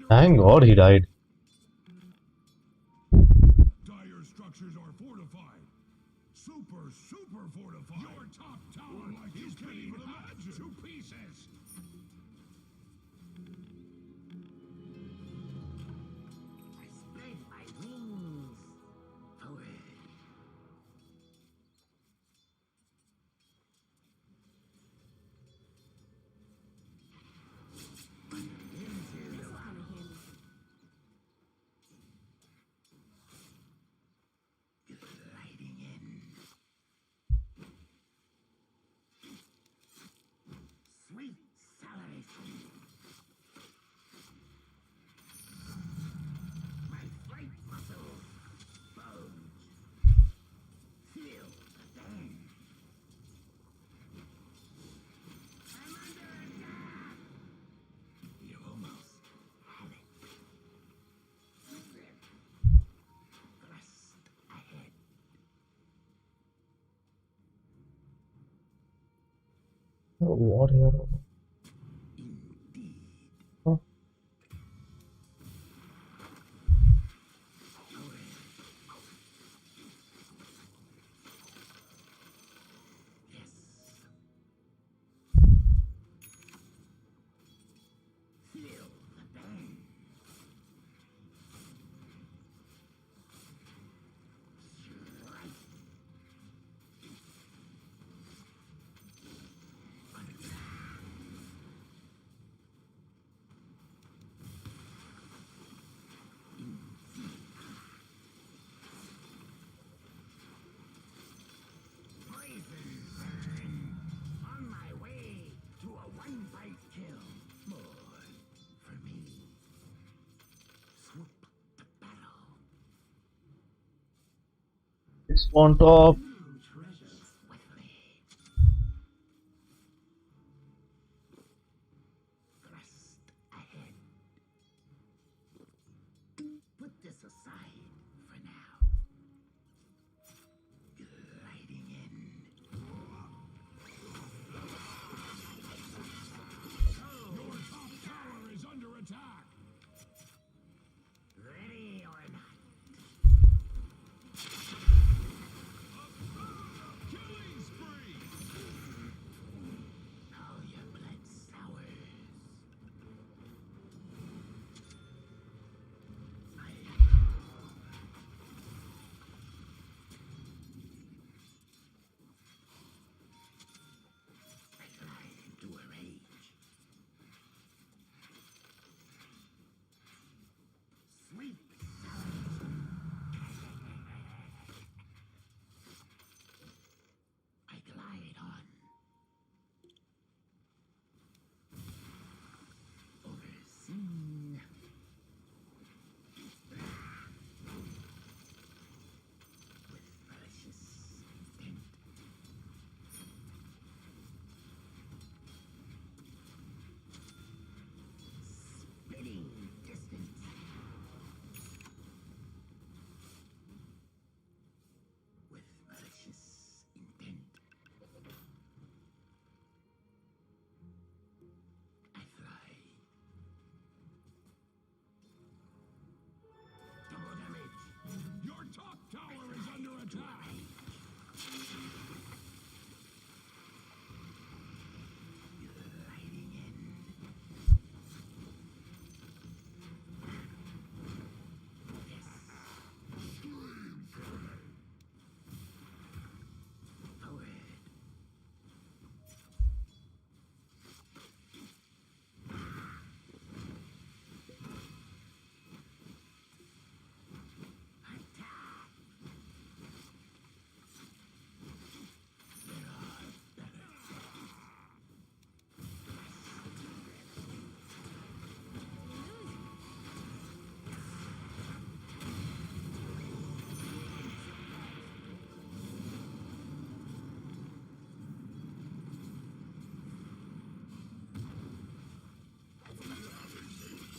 Thank God he died. Dire structures are fortified. Super fortified. Your top tower, like you can't even imagine. 2 pieces. I spread my wings forward. Sweet salivation. My flight muscles bulge. Feel the burn. I'm under attack. You almost had it. Thrust ahead. What here? Huh? Feel the burn. Strike. Poison burn. On my way to a one-bite kill. More for me. Swoop the battle. It's on top. Treasure swiftly. Thrust ahead. Put this aside for now. Gliding in. Your top tower is under attack. Ready or not.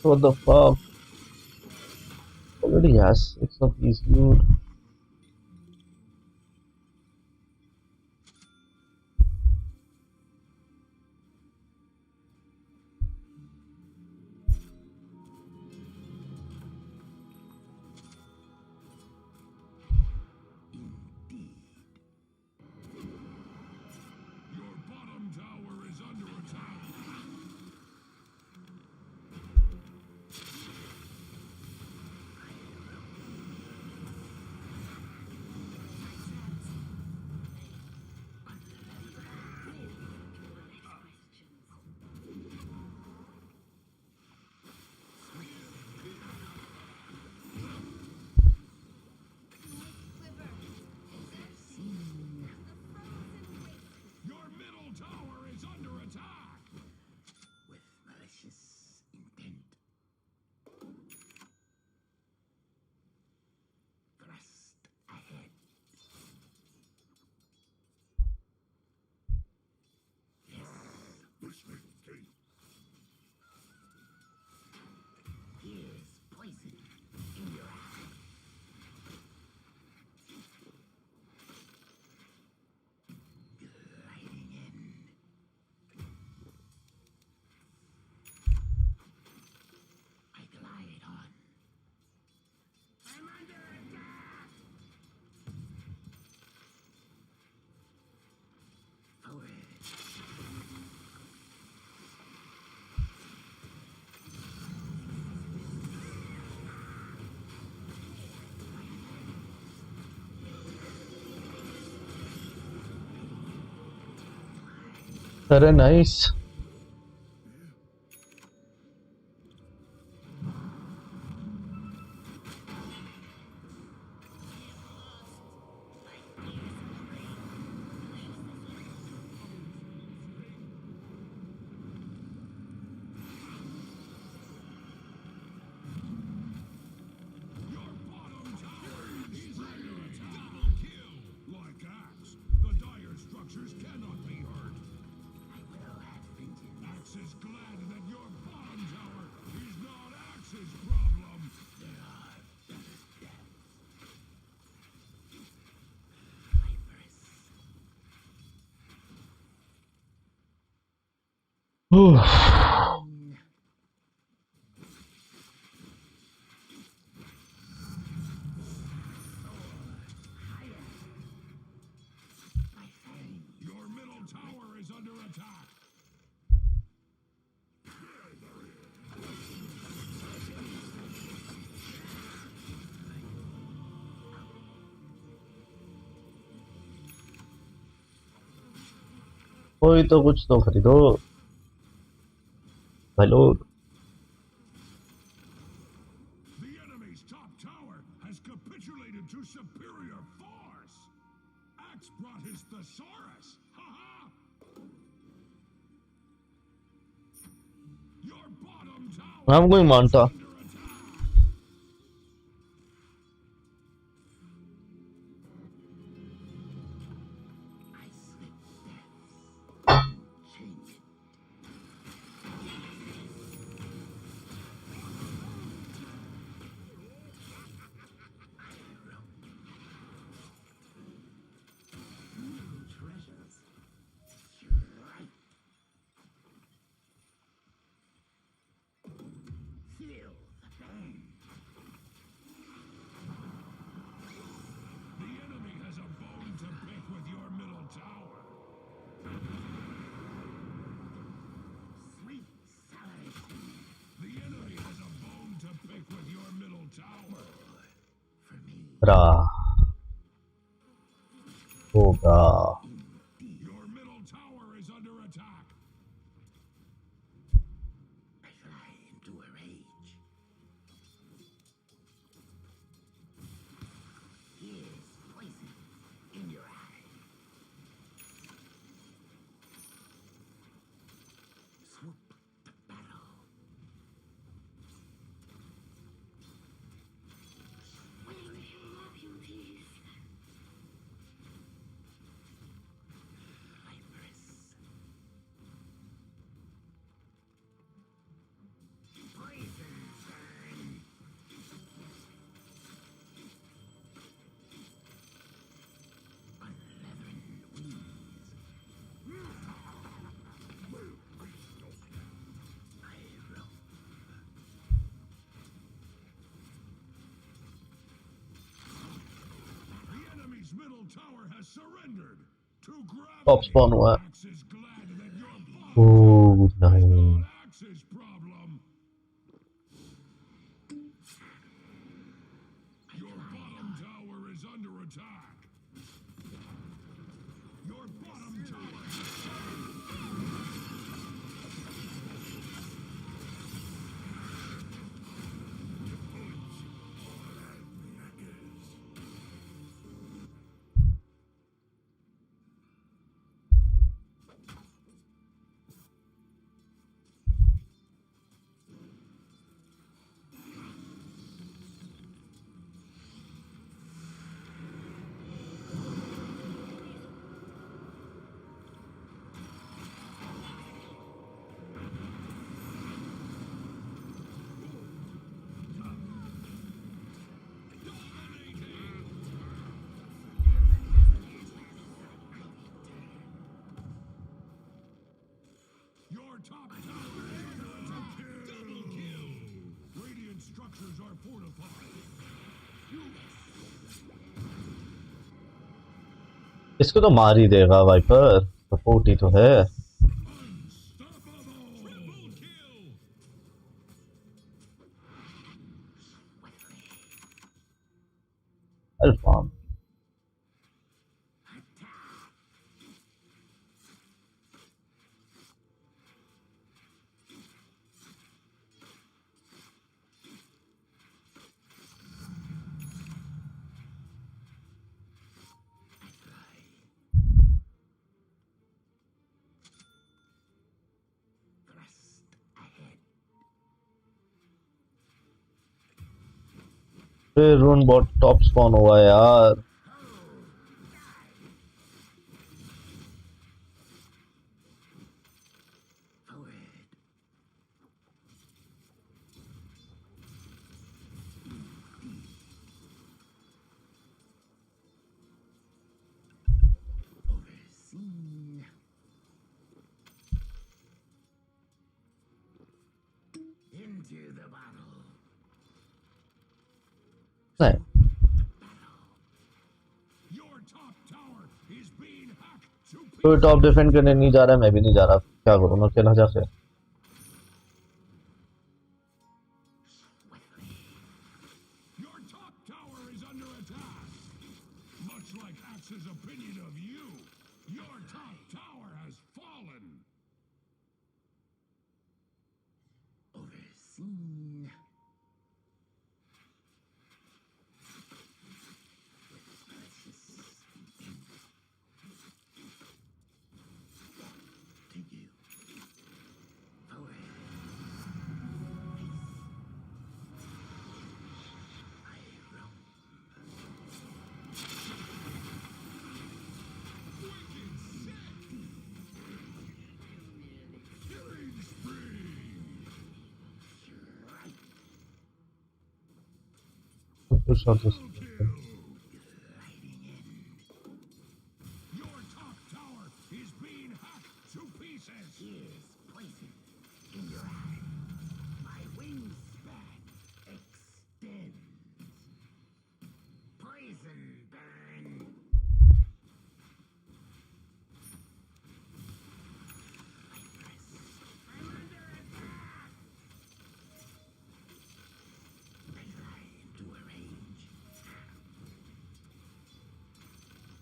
What the fuck? Already has 6 of these, dude. Your bottom tower is under attack. Your middle tower is under attack. With malicious intent. Thrust ahead. Yes, this way, Kate. Here's poison in your eye. Gliding in. I glide on. I'm under attack! Forward. Very nice. Your bottom tower is under attack. Double kill. Like axe, the dire structures cannot be hurt. I will have vengeance. Axe is glad that your bottom tower is not Axe's problem. There are better deaths. Your middle tower is under attack. कोई तो कुछ तो खरीदो my lord. The enemy's top tower has capitulated to superior force. Axe brought his thesaurus. Ha-ha! Your bottom tower I'm going Manta. is under attack. I slip deaths. Change it. New treasures. Right. Feel the pain. The enemy has a bone to pick with your middle tower. Sweet salvation. The enemy has a bone to pick with your middle tower. For me. Ra. Hoga. Your middle tower is under attack. I fly into a rage. Here's poison in your eye. Swoop to battle. Wait, love you, please. tower has surrendered to gravity. Top spawn हुआ है. Axe is glad that your bottom Oh, nice. Axe's problem. Your bottom tower is under attack. Your bottom tower. Your top tower is under attack. Double kill. Radiant structures are fortified. इसको तो मार ही देगा wiper. Support ही तो है. Alfaham. रून bot top spawn हुआ है यार. नहीं. कोई टॉप डिफेंड करने नहीं जा रहा है. मैं भी नहीं जा रहा. क्या करूँ मैं अकेला जाके. Your top tower is under attack. Much like Axe's opinion of you, your top tower has fallen. Overseen. Shot this. Your top tower is being hacked to pieces. Here's poison in your eye. My wingspan extends. Poison burn. I'm under attack. I fly into a range.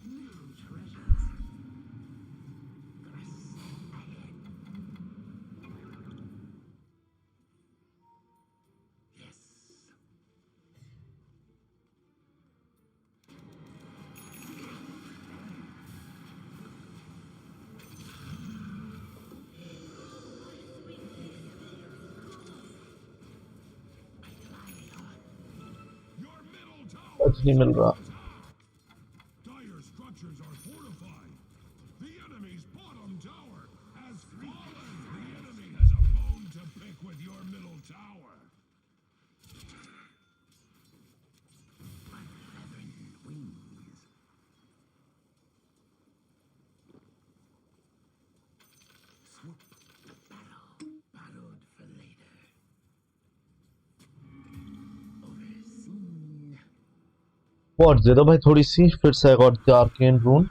New treasures. Press ahead. Yes. कुछ नहीं मिल रहा. Dire structures are fortified. The enemy's bottom tower has fallen. The enemy has a bone to pick with your middle tower. Unleavened wings. Swoop the battle. Battled for later. Overseen. What दे दो भाई थोड़ी सी फिर से I got the arcane rune.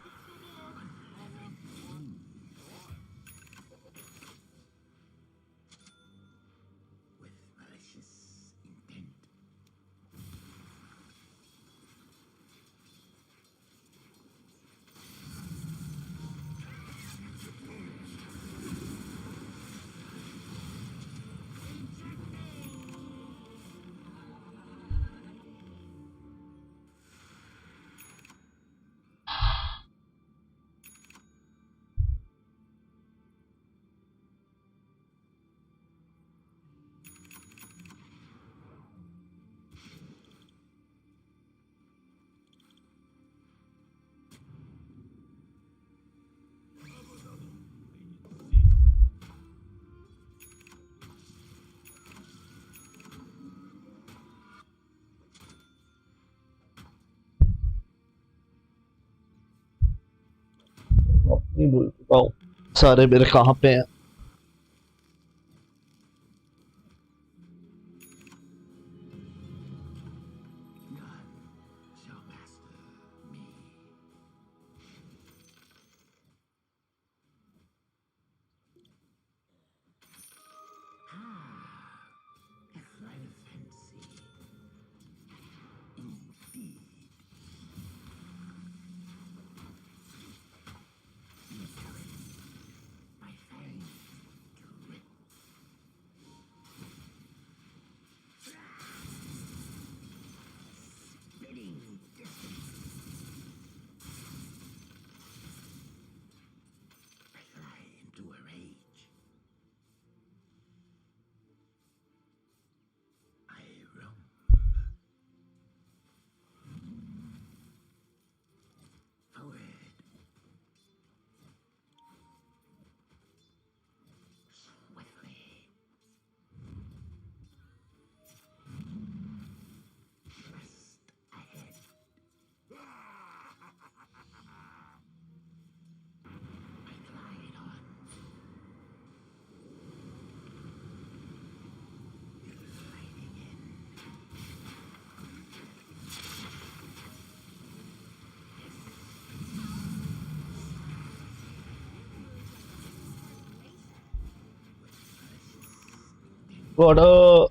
नहीं भूल चुका हूँ सारे मेरे कहाँ पे हैं. Got a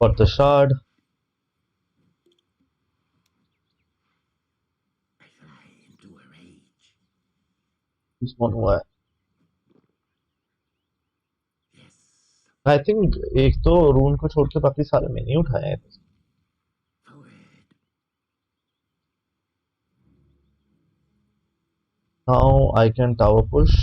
got the shard. This one हुआ है. I think एक तो रून को छोड़ के बाकी सारे मैंने ही उठाए हैं. Now I can tower push.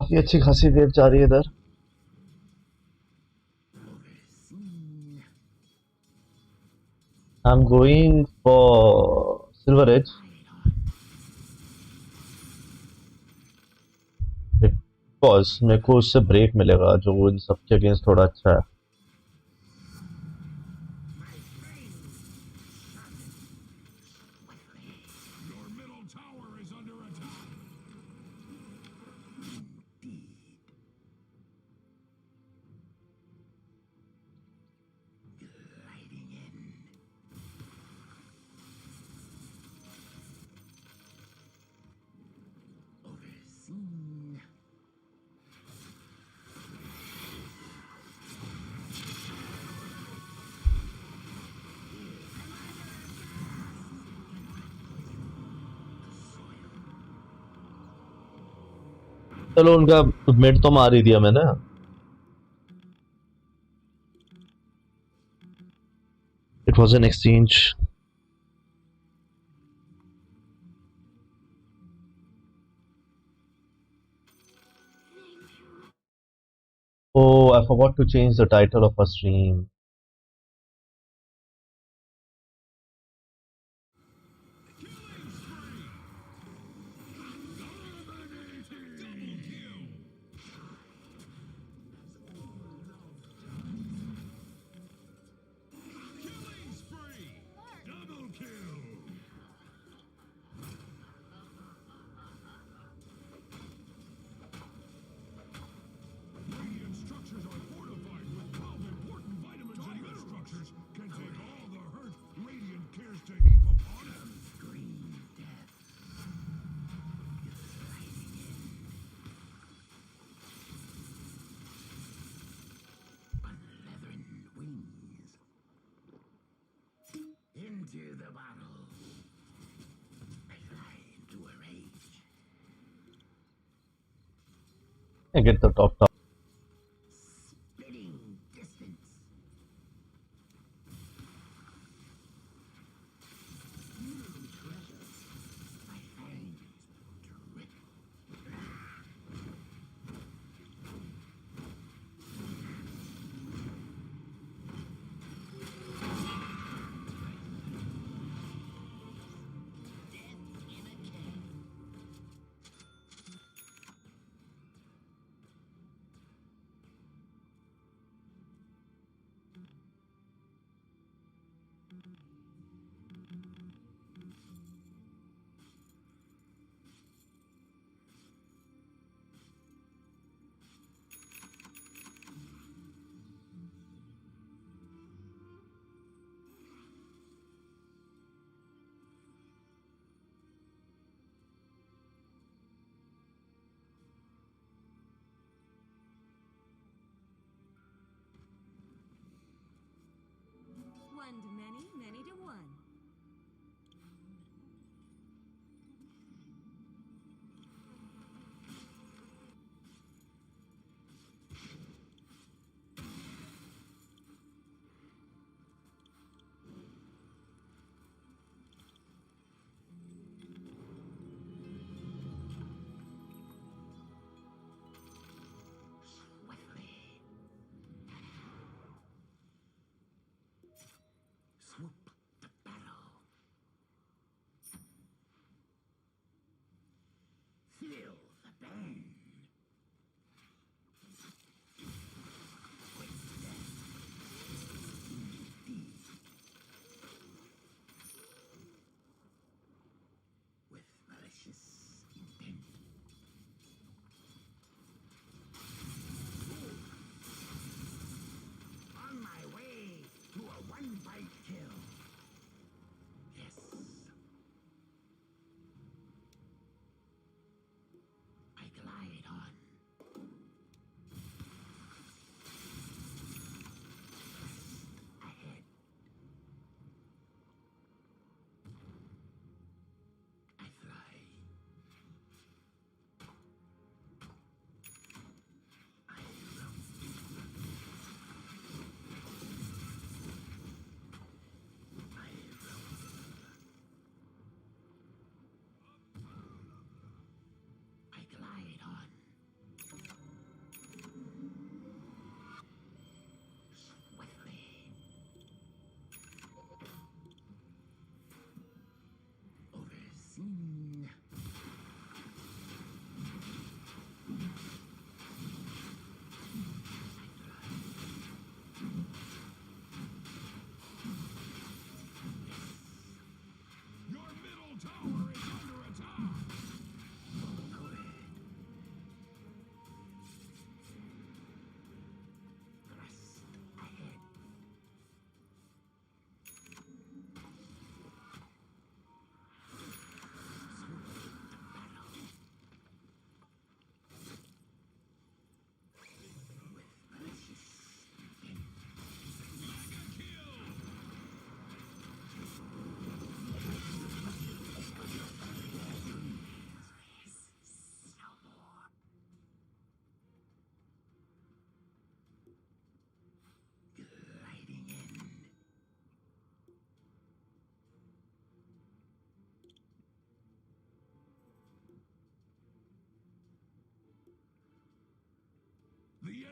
काफी अच्छी खासी वेव जा रही है इधर. I'm going for Silver Edge because मेरे को उससे ब्रेक मिलेगा जो इन सबके अगेंस्ट थोड़ा अच्छा है. चलो उनका मिड तो मार ही दिया मैंने. It was an exchange. Oh, I forgot to change the title of our stream. Radiant structures are fortified with 12 important vitamins and mineral structures can take all the hurt Radiant cares to heap upon it. Green death. Unleathern wings. Into the battle. I fly into a rage. I get the top. Spitting distance. New treasures. My fangs drip. One to many, many to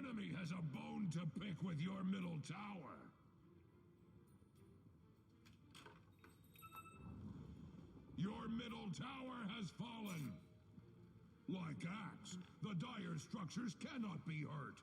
enemy has a bone to pick with your middle tower. Your middle tower has fallen. Like Axe, the dire structures cannot be hurt.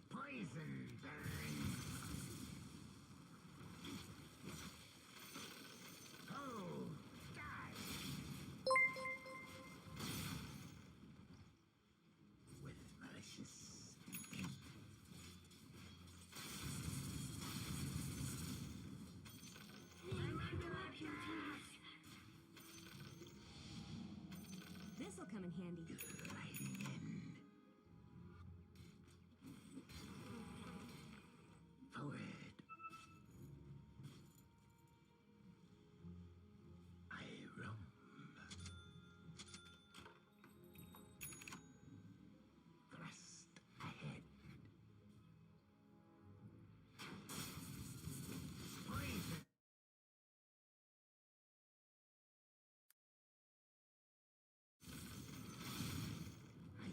Poison burn. Oh, die. With malicious intent. This'll come in handy. Gliding in. Forward. I roam. Thrust ahead. Poison. I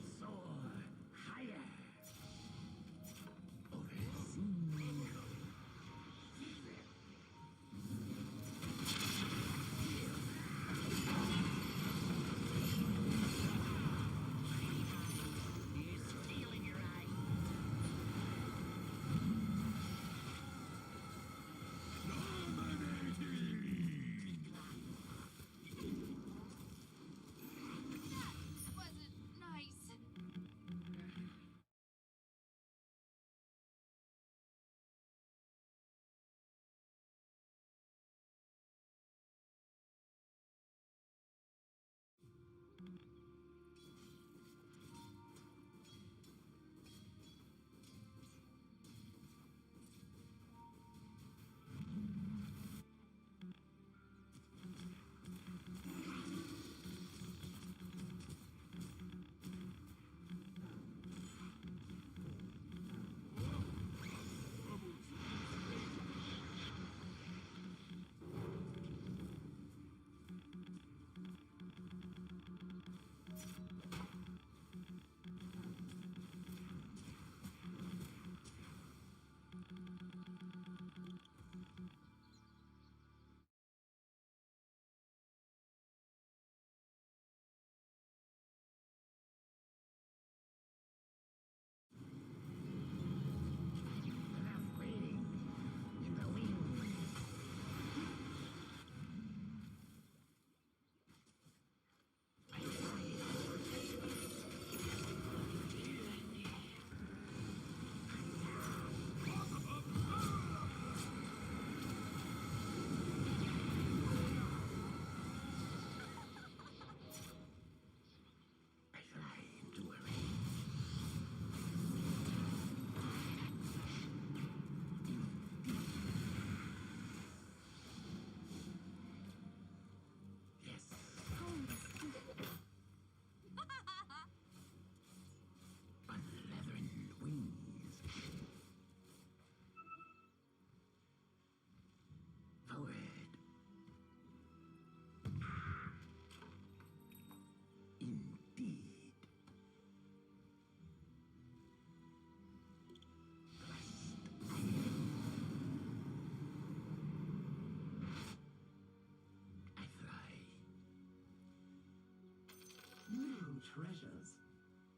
treasures.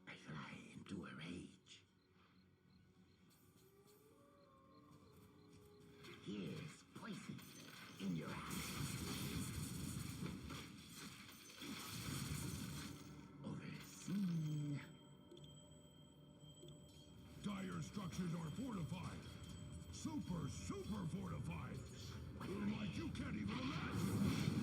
I fly into a rage. Here's poison in your eyes. Overseen. Dire structures are fortified. Super, super fortified. Like you can't even imagine.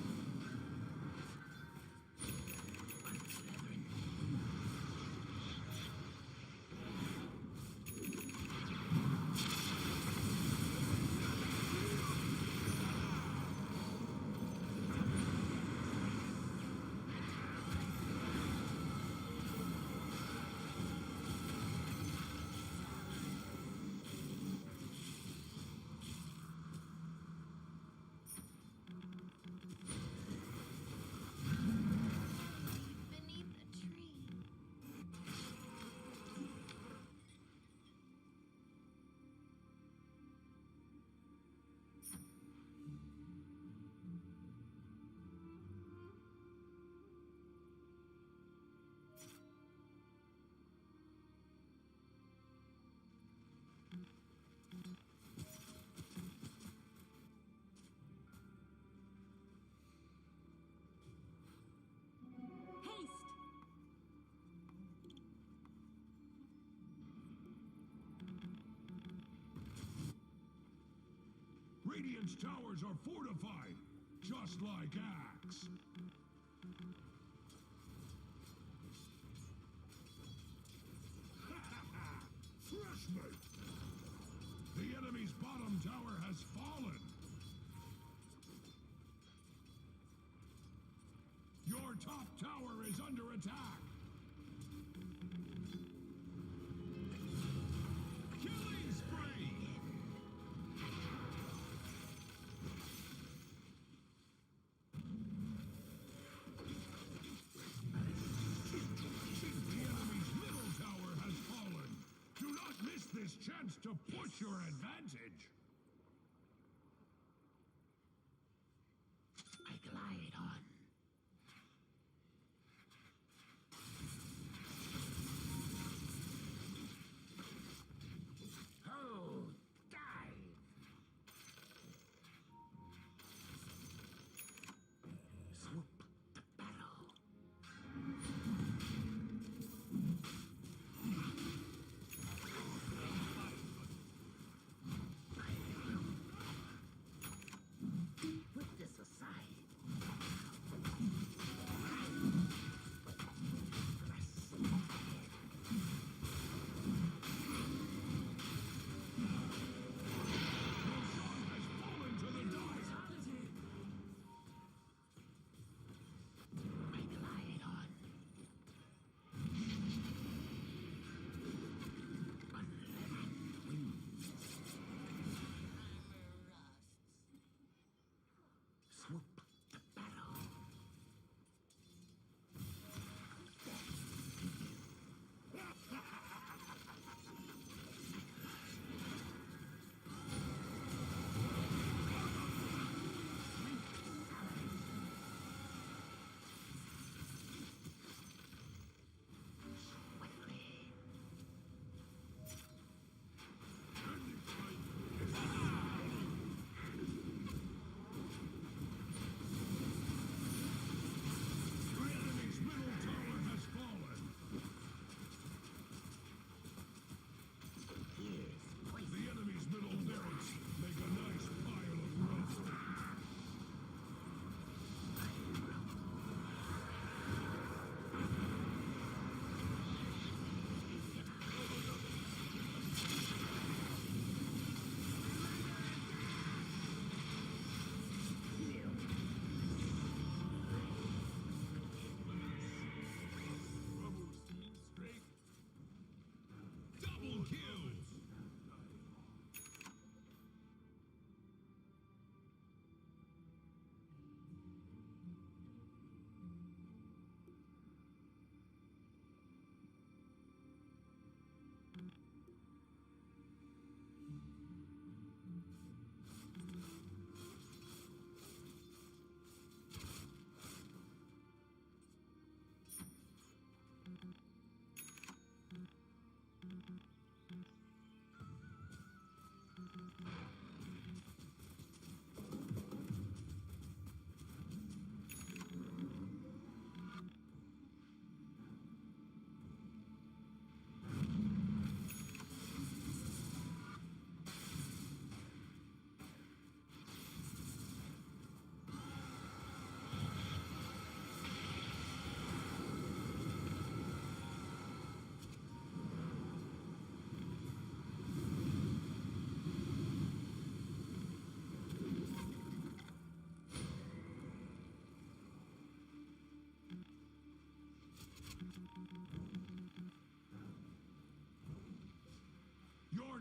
Beneath the tree. Haste! Radiant's towers are fortified, just like Axe. Fresh mate! The enemy's bottom tower has fallen. Your top tower is under attack. Killing spree! The enemy's middle tower has fallen. Do not miss this chance to push your advantage. I glide on. Oh, dive! Swoop the battle. I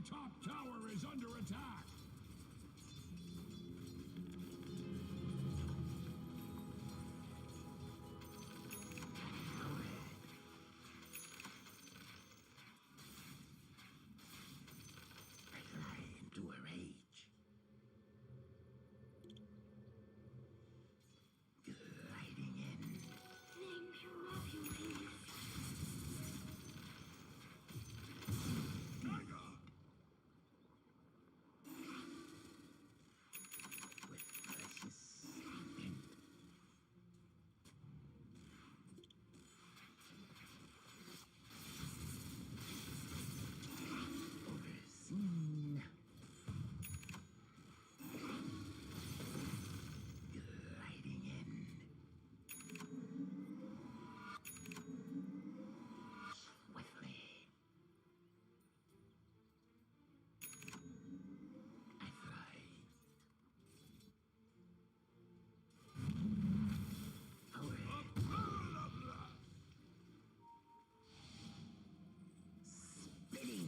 top tower is under attack. I fly into a rage. Gliding in. Thank you, love you, please. With precious intent. Overseen. Gliding in. Swiftly. I fly. Away. Spinning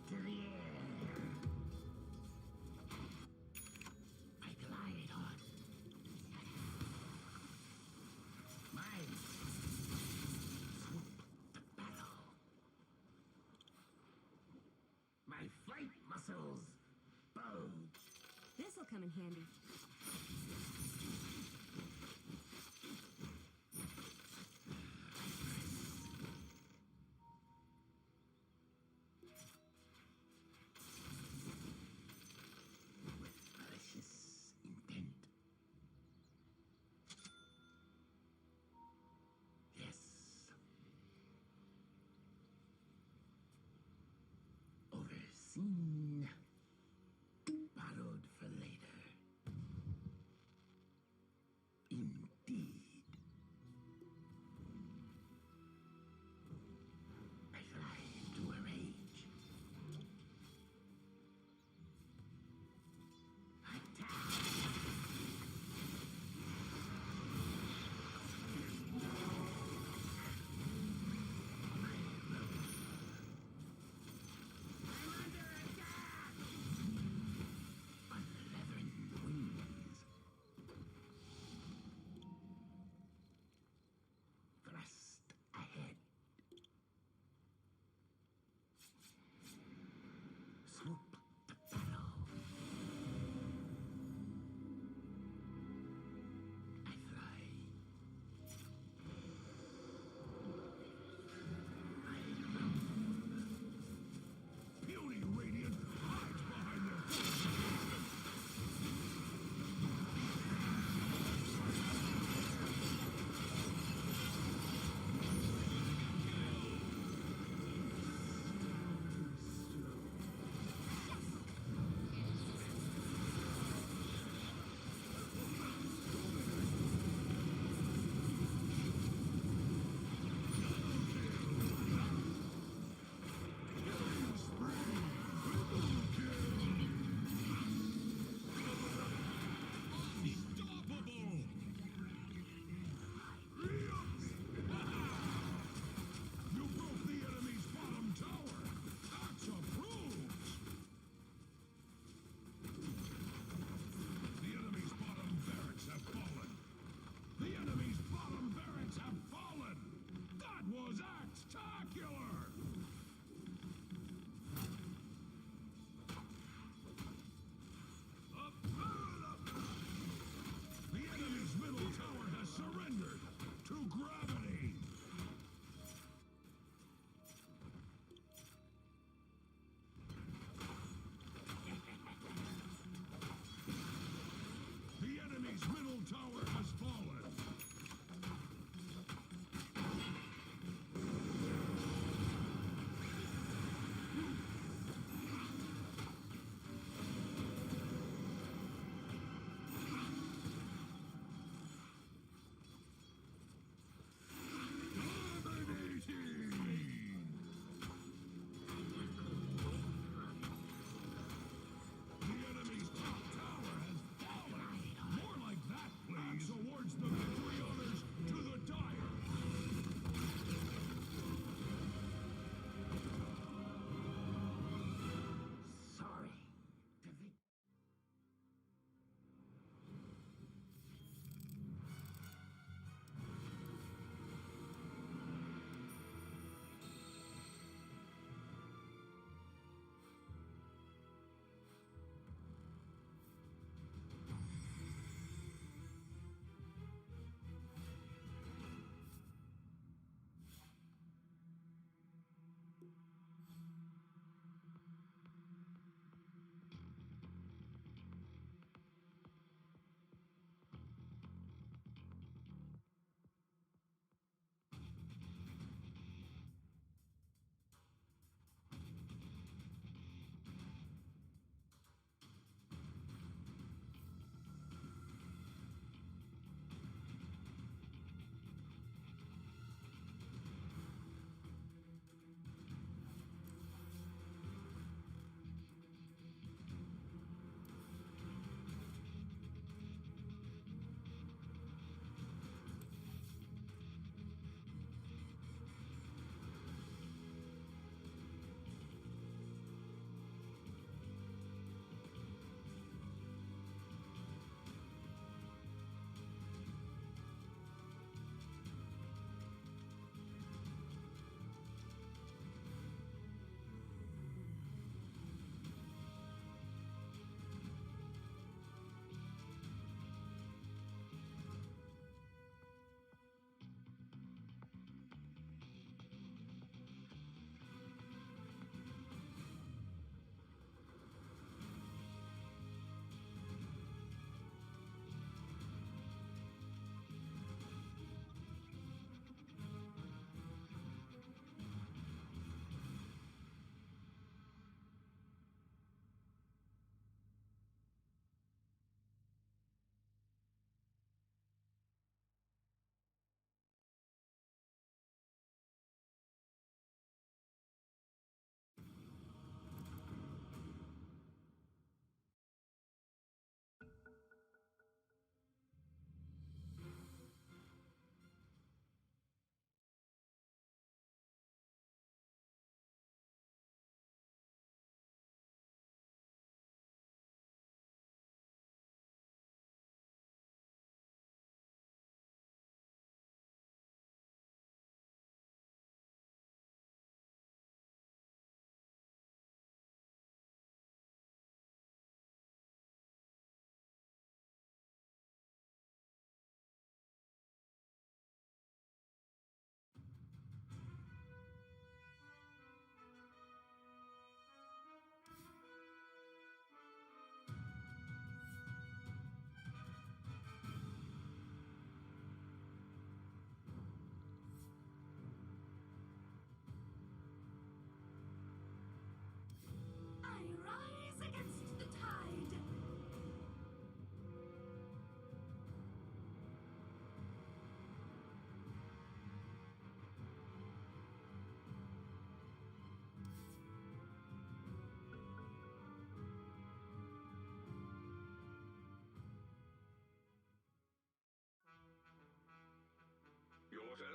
to the air. I glide on. Mine. Swoop to battle. My flight muscles bulge. This'll come in handy. With precious intent. Yes. Overseen. Borrowed for later.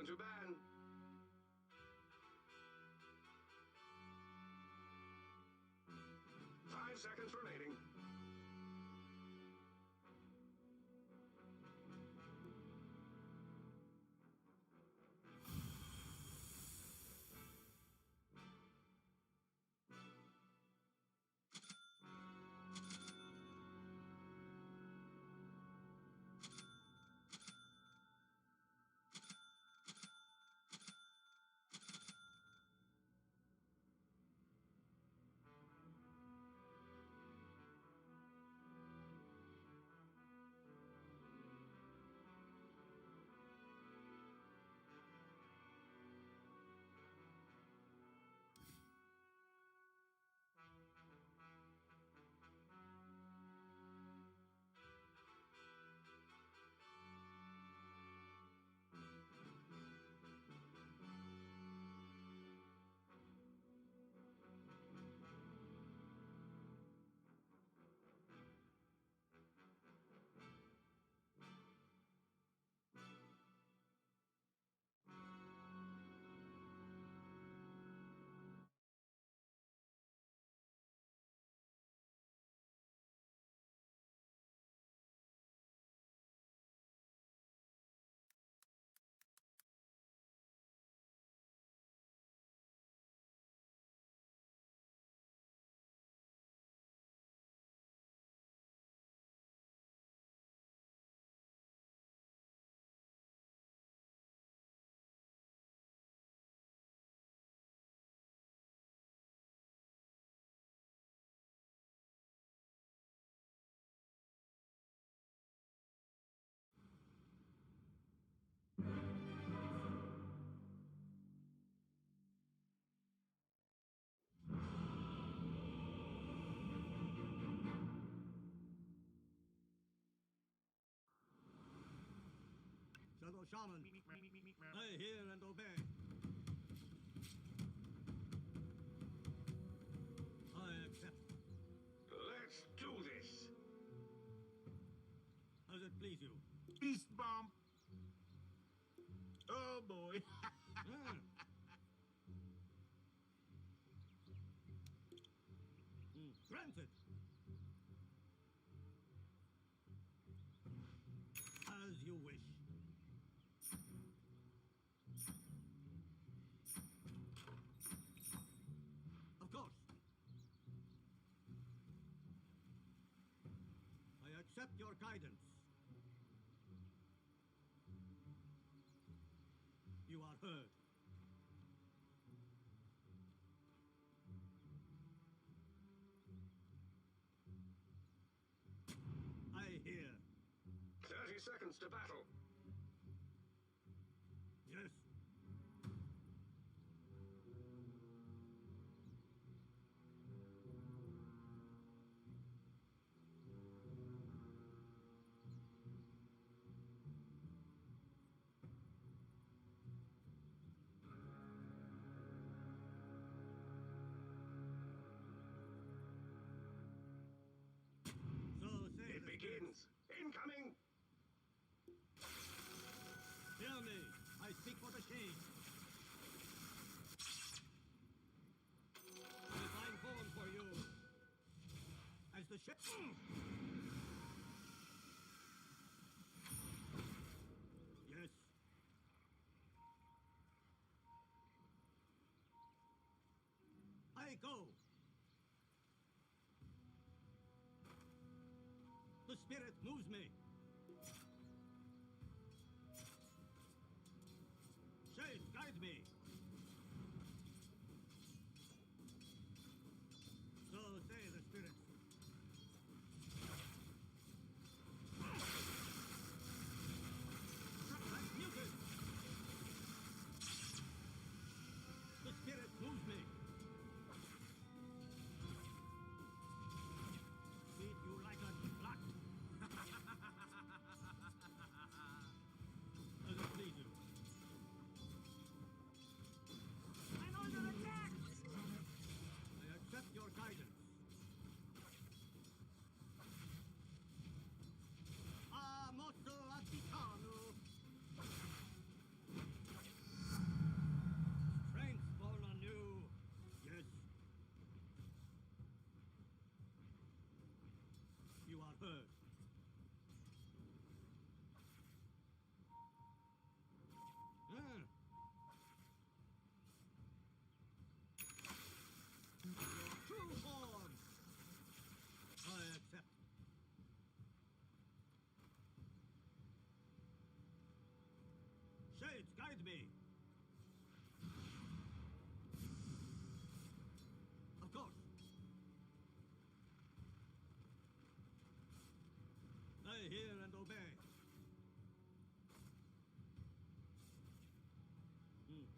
to ban. 5 seconds remaining. Shadow Shaman, I hear and obey. I accept. Let's do this. As it please you. Beast bomb. Oh boy. Granted. As you wish. Of course. I accept your guidance. You are heard. I hear. 30 seconds to battle. Yes. So say It begins. Incoming. Hear me. I speak for the shade. I find form for you. As the ship. Yes. I go. The spirit moves me. Shade, guide me. So say the spirits. I'm muted. The spirit moves me. Feed you like a black. As it please you.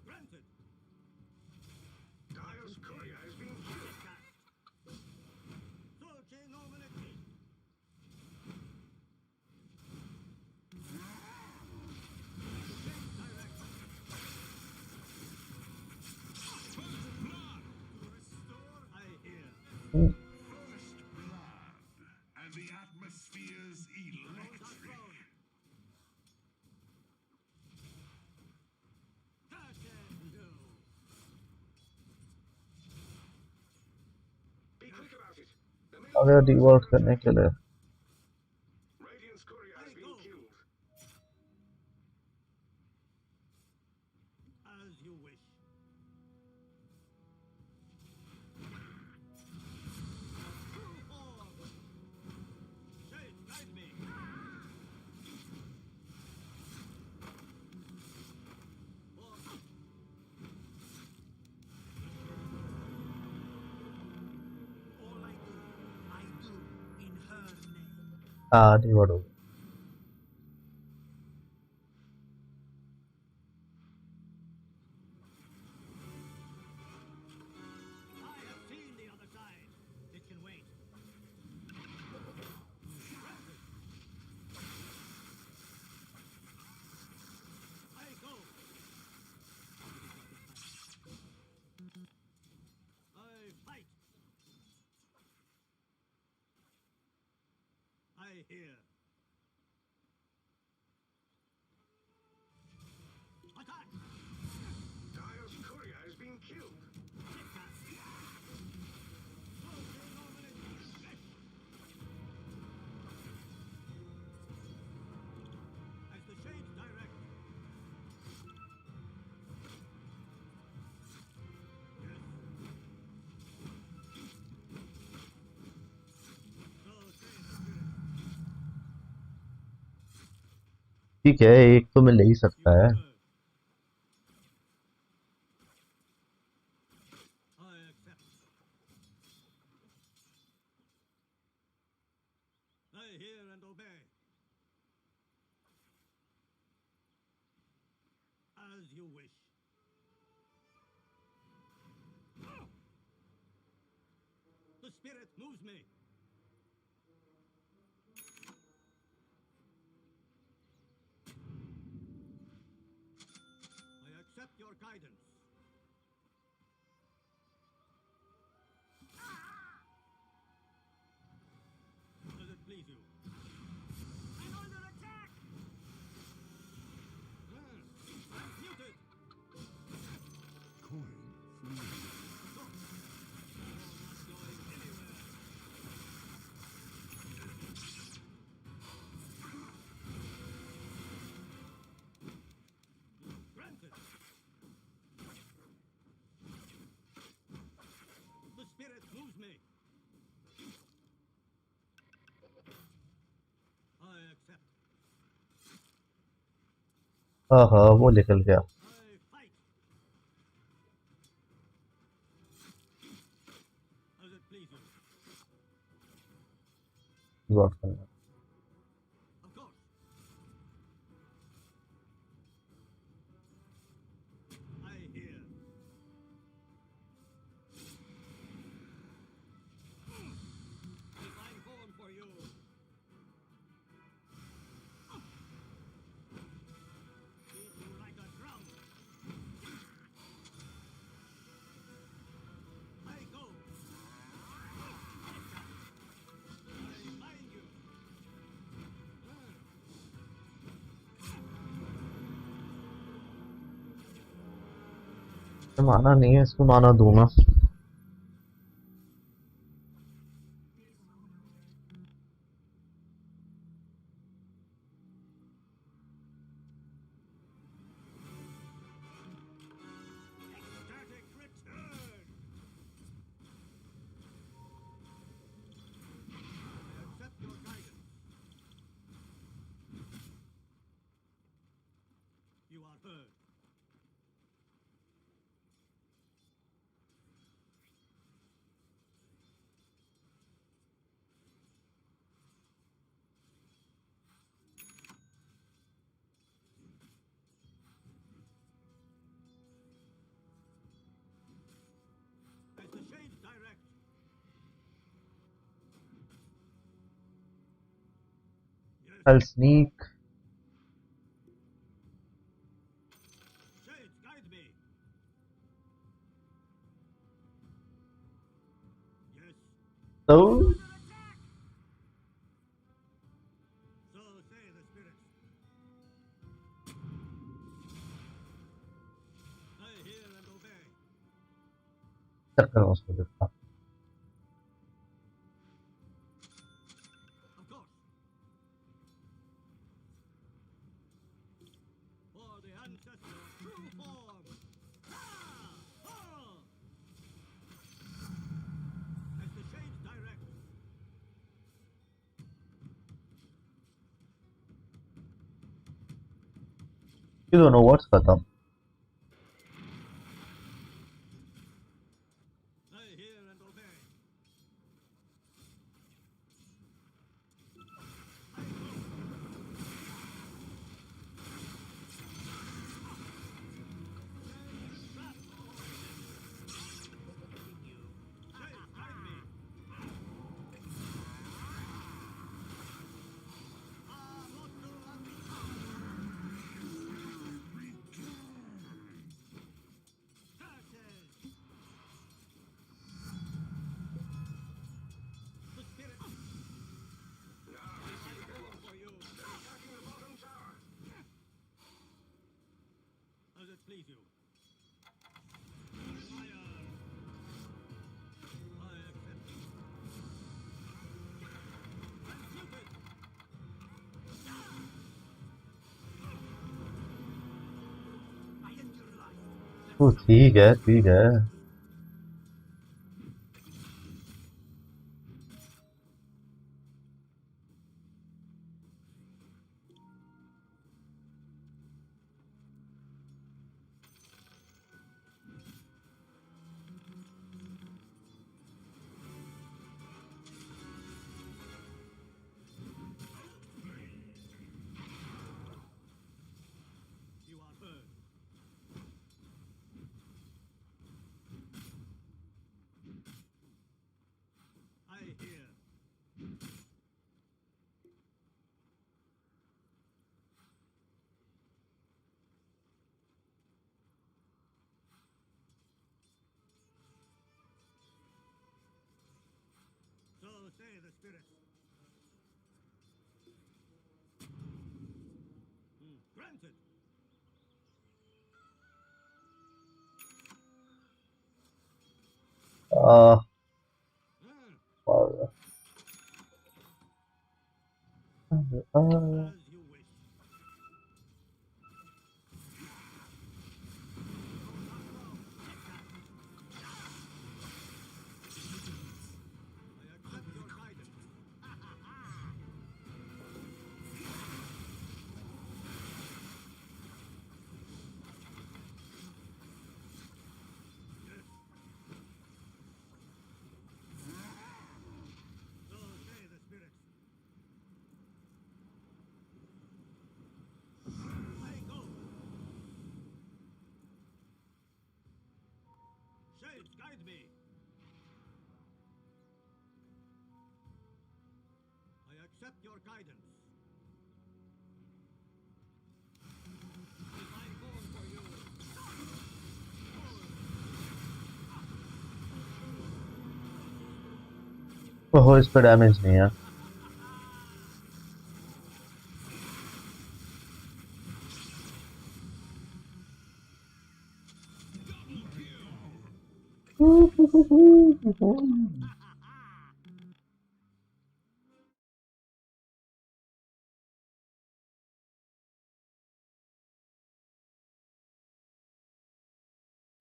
Granted. Dire's courier has been killed. Searching Omenity. I hear. First blood, and the atmosphere's electric. Be quick about it. The अगर reward करने के लिए Radiant's courier has been killed. As you wish. Shade, guide me. All I do in her name. हाँ reward हो गया I have seen the other side. It can wait. I go. I fight. I hear. Attack! Dire's courier has been killed. As the shades direct. ठीक है एक तो मैं ले ही सकता है I accept. I hear and obey. As you wish. The spirit moves me. I accept your guidance. Does it please you? I'm under attack! I'm muted! Coin free. Granted. The spirit moves me. I accept. हाँ हाँ वो निकल गया I fight. Does it please you? Reward करना Of course. I hear. Divine horn for you. Beat you like a drum. I go. I bind you. माना नहीं है इसको माना दूंगा Ecstatic return. I accept your guidance. You are heard. I'll sneak. Shades, guide me. Yes. So So say the spirits. I hear and obey. चक्कर उसको देखा. Of course. For the ancestors' true form. Ah! Ah! As the shades direct. You don't know what's खत्म. I hear and obey. Does it please you? Fire! I accept. Transmuted! I end your life. वो ठीक है ठीक है. You are burned. I hear. So say the spirits. Granted. और As you wish. I accept your guidance. So say the spirits. I go. Shades, guide me. I accept your guidance. If I call for you. वो इस पे damage नहीं है.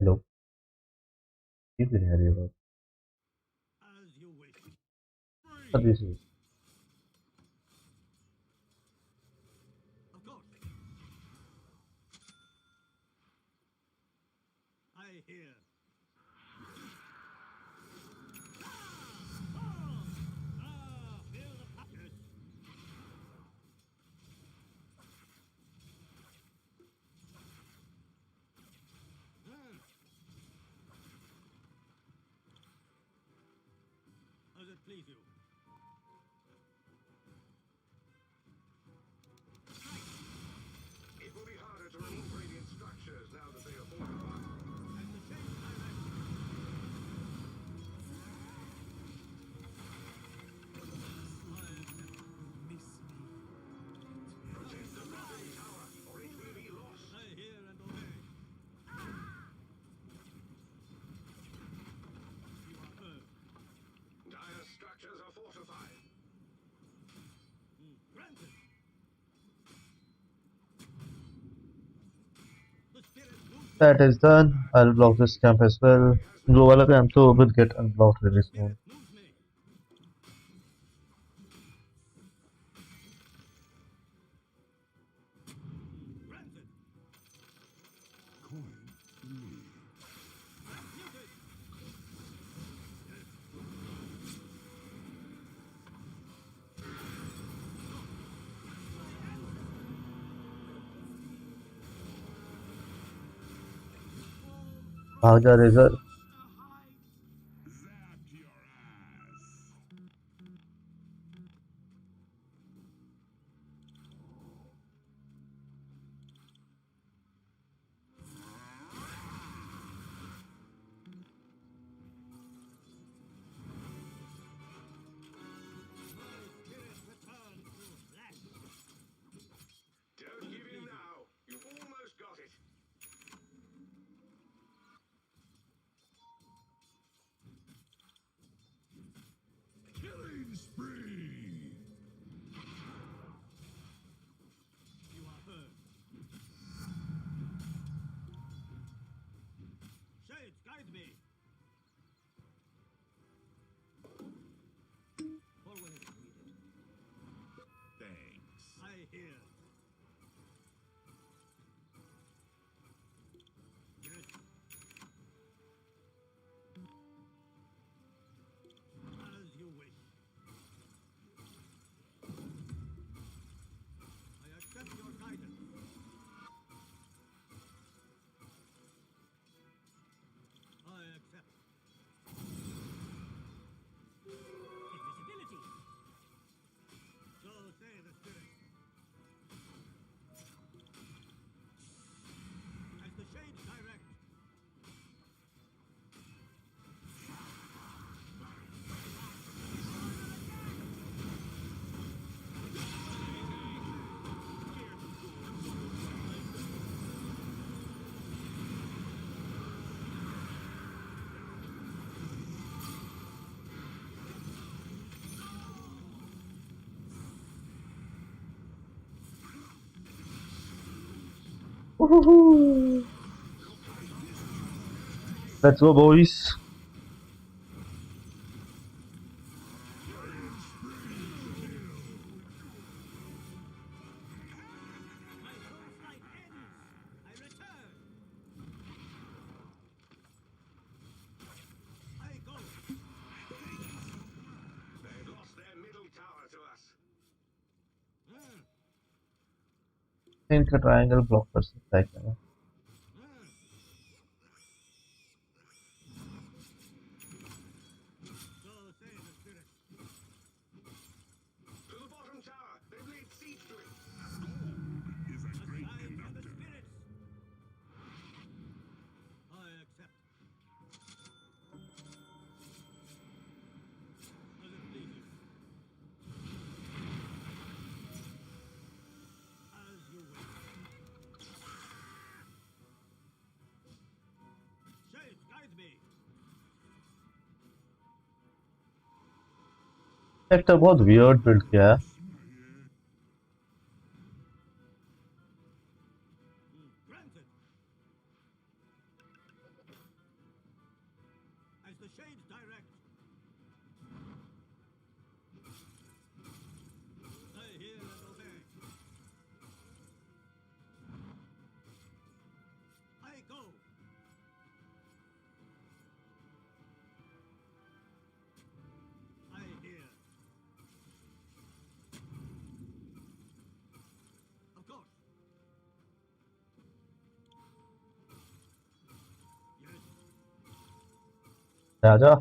Hello. किधर है ये बात? As you wish. अभी से. Of course. I hear. Feel the yes. Does it please you? That is done. I'll block this camp as well. Global camp too will get unblocked really soon. भाग जा razor. Don't give in now. You've almost got it. Killing spree. You are heard. Shades, guide me. Forward is needed. Thanks. I hear. Yes. As you wish. I accept your guidance. I accept. Invisibility. So say the spirit. As the shades direct. Woohoo! Let's go, boys. My soul flight ends. I return. I go. They've lost their middle tower to us. इनका triangle block कर सकता है क्या? So say the spirit. To the bottom tower. They've laid siege to it. Is a great Aside for the conductor. spirits. I accept. As it pleases. As you wish. Shades, guide me. एक तो बहुत weird build किया है. Granted. As the shades direct. I hear and obey. I go. I hear. Of course. Yes. Raja.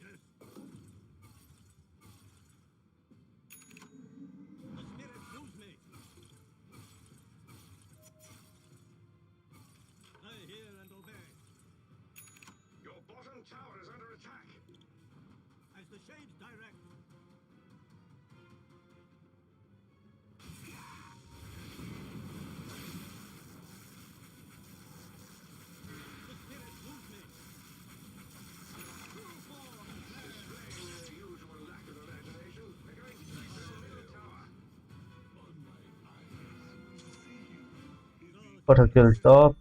Yes. The spirit moves me. I hear and obey. Your bottom tower is under attack. As the shades direct. Got a kill top.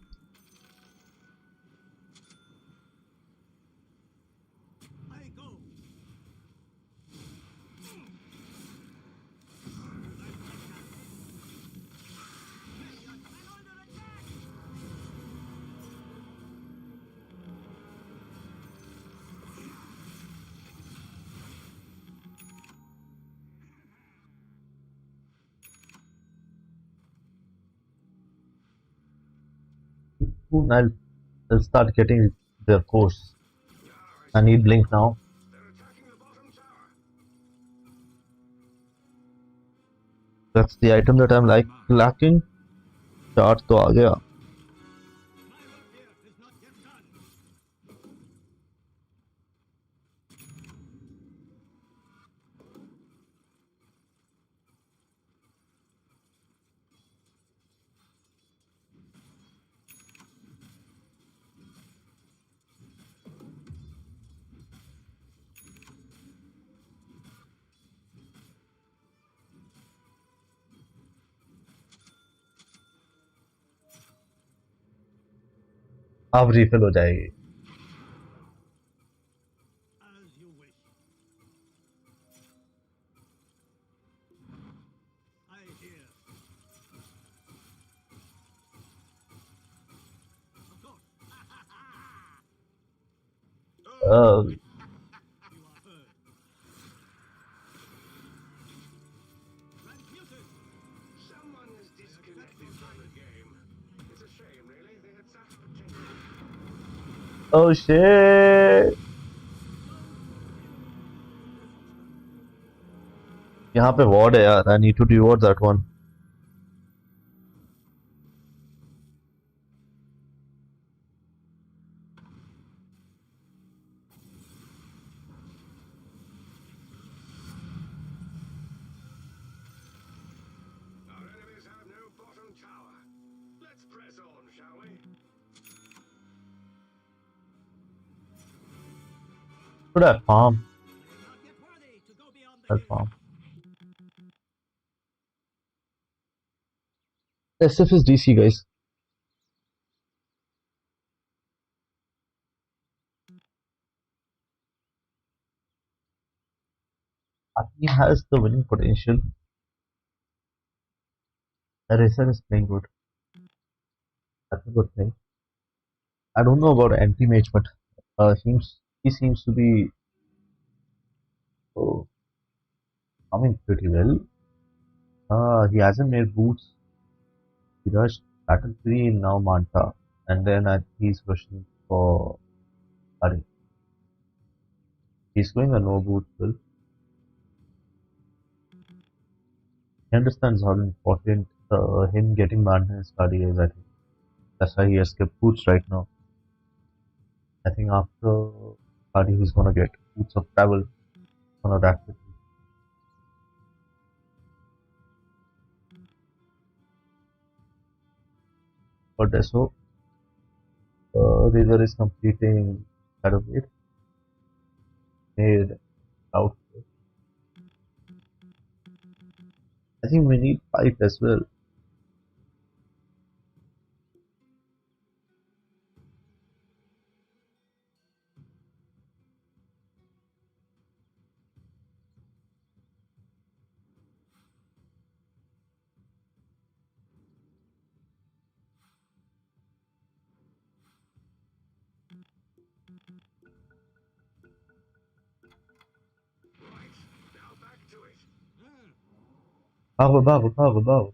Soon I'll start getting the course. I need blink now. That's the item that I'm like lacking. Charge तो आ गया. अब refill हो जाएगी. Oh shit! यहाँ पे ward है यार. I need to reward that one. Should I farm? I'll farm. SF is DC, guys. Our team has the winning potential. Racer is playing good. That's a good thing. I don't know about anti-mage, but he seems to be coming pretty well. He hasn't made boots. He rushed Battle 3 in now Manta, and then he's rushing for Ari. He's going a no boot build. He understands how important him getting Manta and Skadi is, I think. That's why he has kept boots right now. I think after Skadi he's gonna get boots of travel on a rapid. But Deso, Razor is completing Shadow Blade. Made out. I think we need pipe as well. Bravo.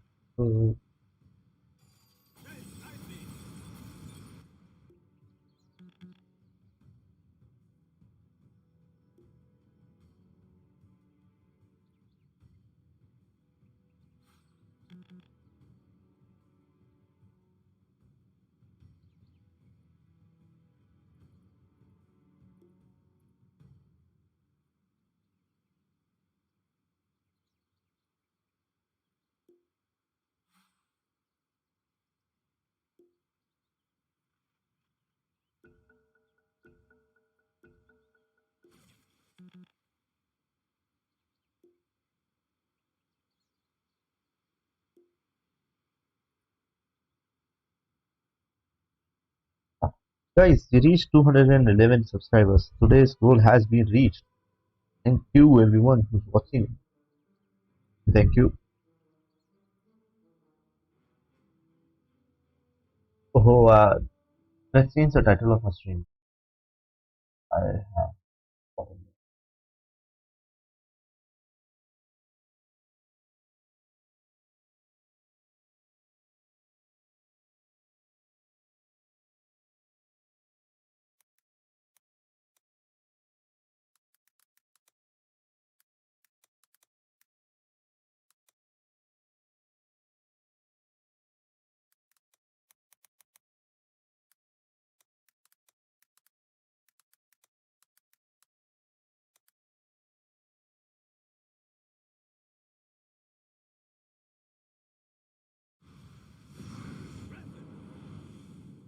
Guys, we reached 211 subscribers. Today's goal has been reached. Thank you everyone who's watching. Thank you. Oh, let's change the title of my stream. I have forgotten.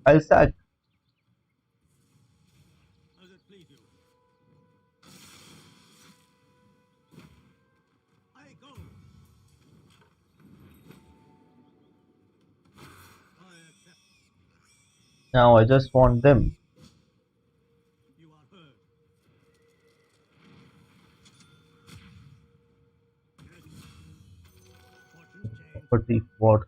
I'll sack. As it please you. I go. I accept. Now I just want them. You are heard. Fortune change. Property what?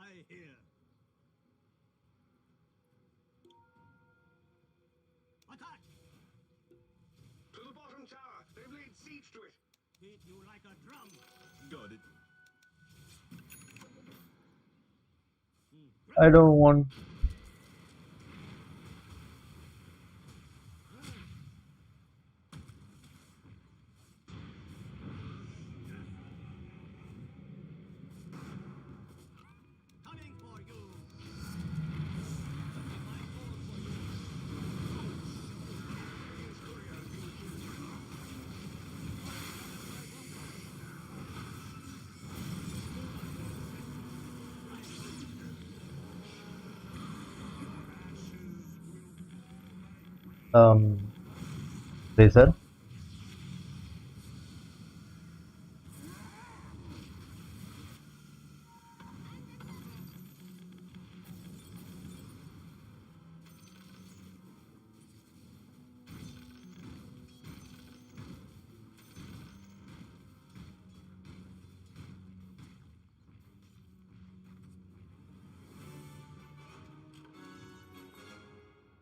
I hear. Attack! To the bottom tower. They've laid siege to it. Beat you like a drum. Got it. I don't want. Coming for you. Razor.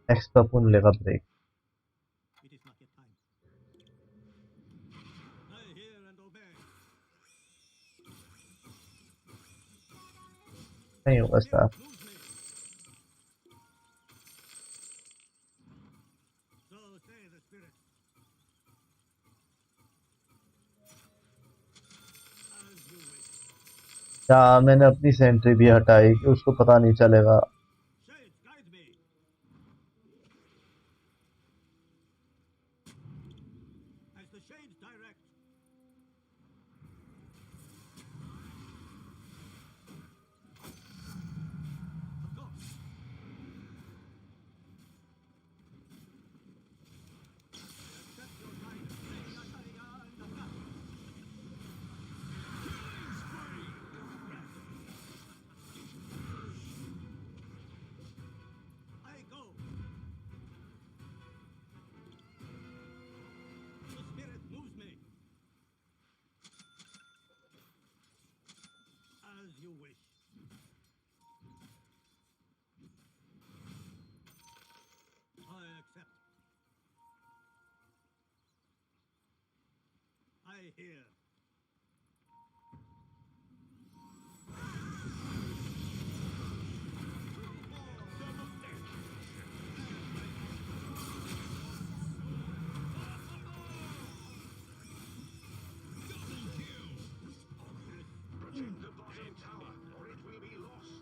Next up on लेगा break. It is not yet time. I hear and obey. नहीं होगा staff. So say the spirit. As you wish. या मैंने अपनी Sentry भी हटाई कि उसको पता नहीं चलेगा. Shades, guide me. As the shades direct. Of course. Accept your guidance. I go. The spirit moves me. As you wish. I accept. I hear. Protect the bottom tower, or it will be lost.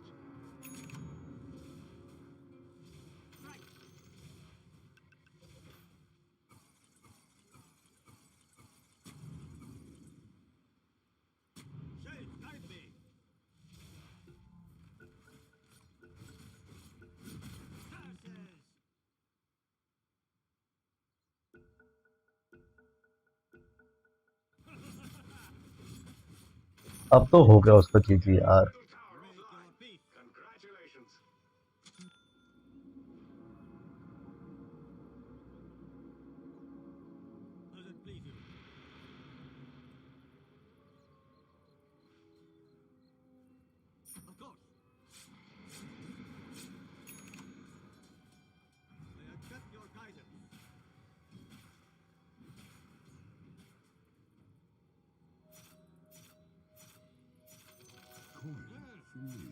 अब तो हो गया उसका जीजी यार. Of course. I accept your guidance. Coin for me.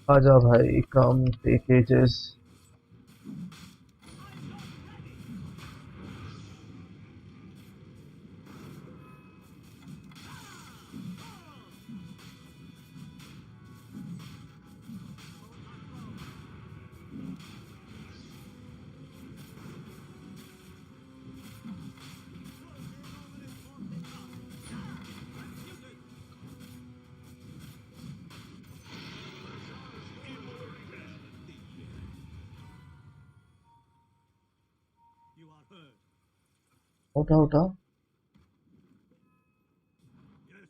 आजा भाई, come take ages. You are heard. उठा उठा. Yes.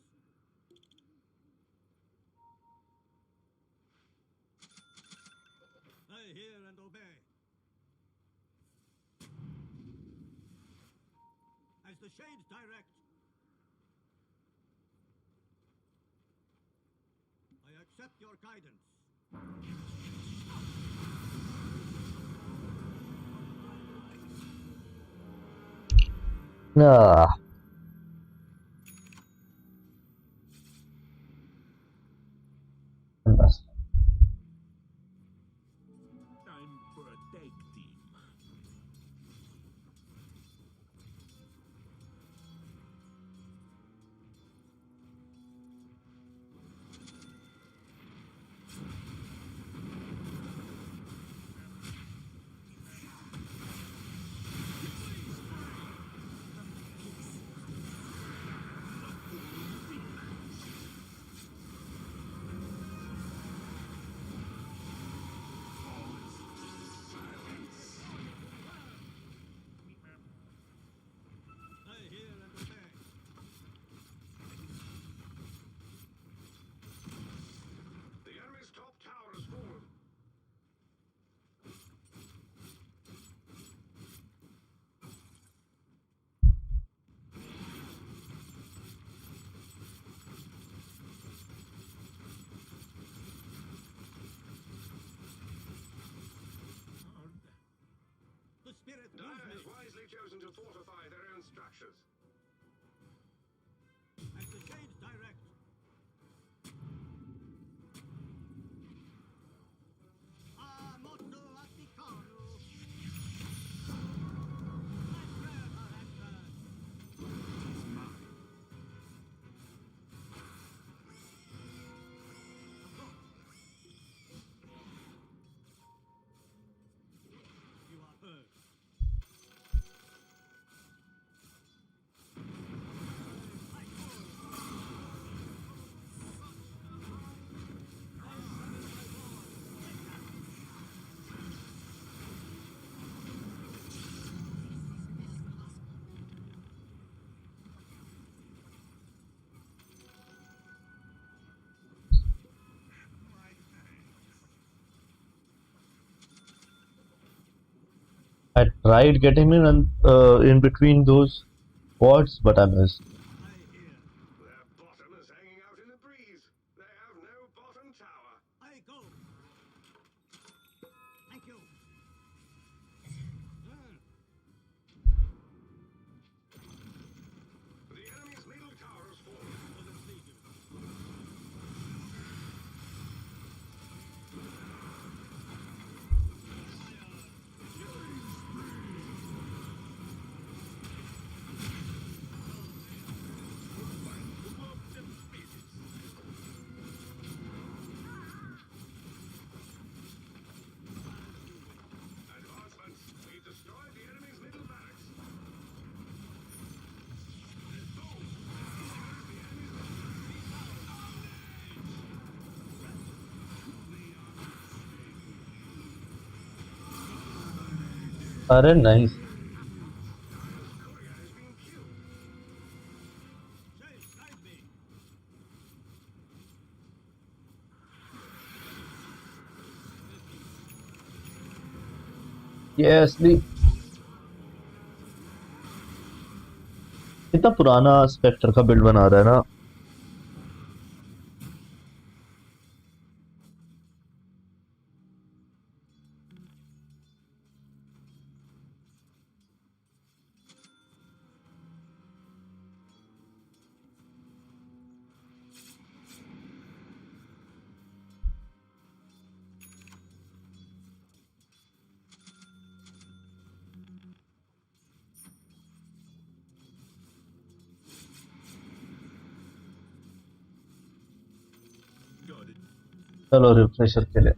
I hear and obey. As the shades direct. I accept your guidance. Nah. Bas. Time for a tag team. I hear and obey. The enemy's top tower has fallen. The spirit Dire moves me. has wisely chosen to fortify their own structures. As the shades direct. Ah, motto atticano. My prayers are answered. You are heard. I tried getting him in between those pods, but I missed. Their bottom is hanging out in the breeze. They have no bottom tower. I go. Thank you. The enemy's middle tower has fallen. अरे nice. Yes इतना पुराना Spectre का build बना रहा है ना। चलो refresher के लिए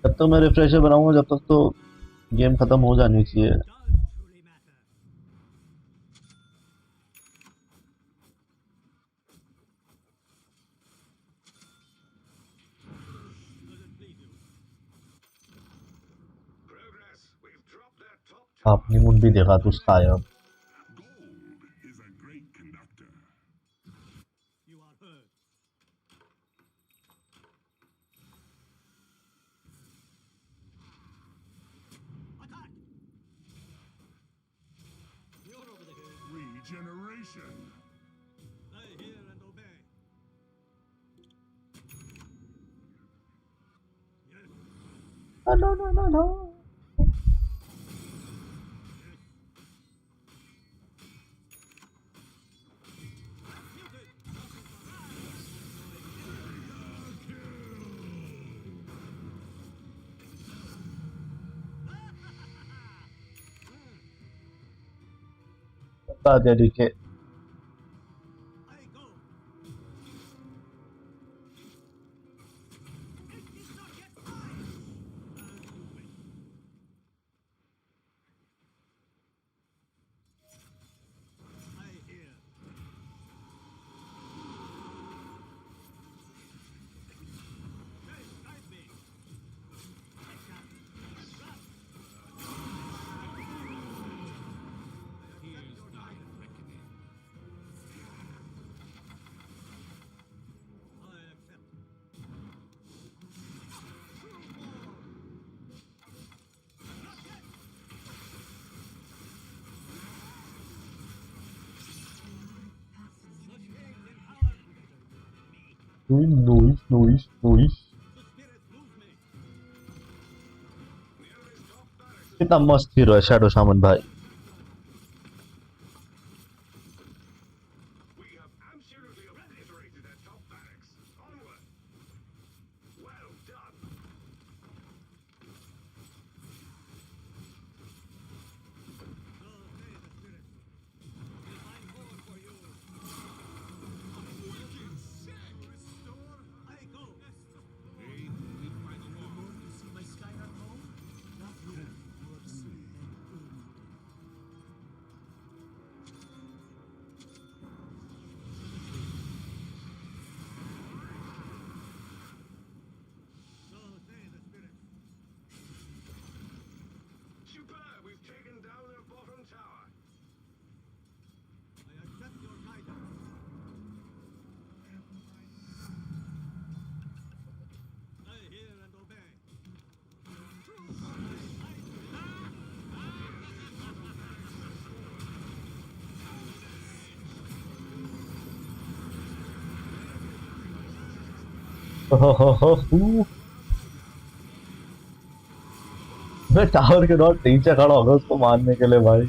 जब तक मैं रिफ्रेशर बनाऊंगा जब तक तो गेम खत्म हो जानी चाहिए। आपने मुझ भी देखा तो उसका आया। Regeneration. I hear and obey. No. बता दिया डीके। Noise. कितना मस्त हीरो है शैडो शामन भाई। मैं टावर के नॉट नीचे खड़ा होगा उसको मारने के लिए भाई।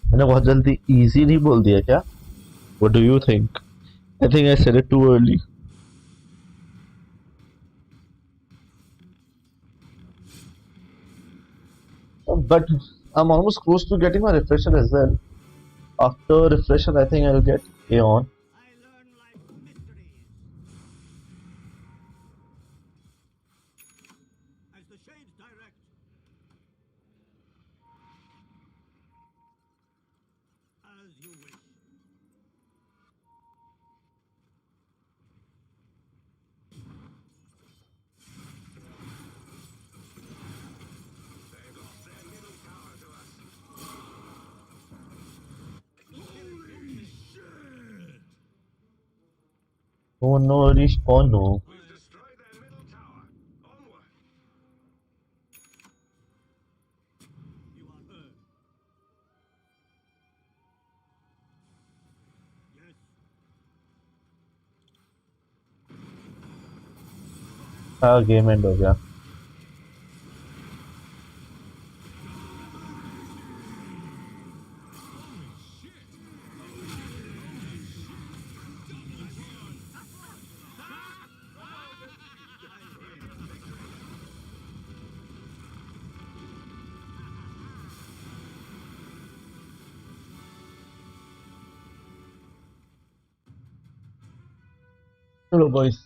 मैंने बहुत जल्दी इजी नहीं बोल दिया क्या? What do you think? I think I said it too early. But I'm almost close to getting my refresher as well. After refresher, I think I'll get Aeon. As the shades direct. As you wish. Oh no, respawn no. Game end हो गया. Hello boys.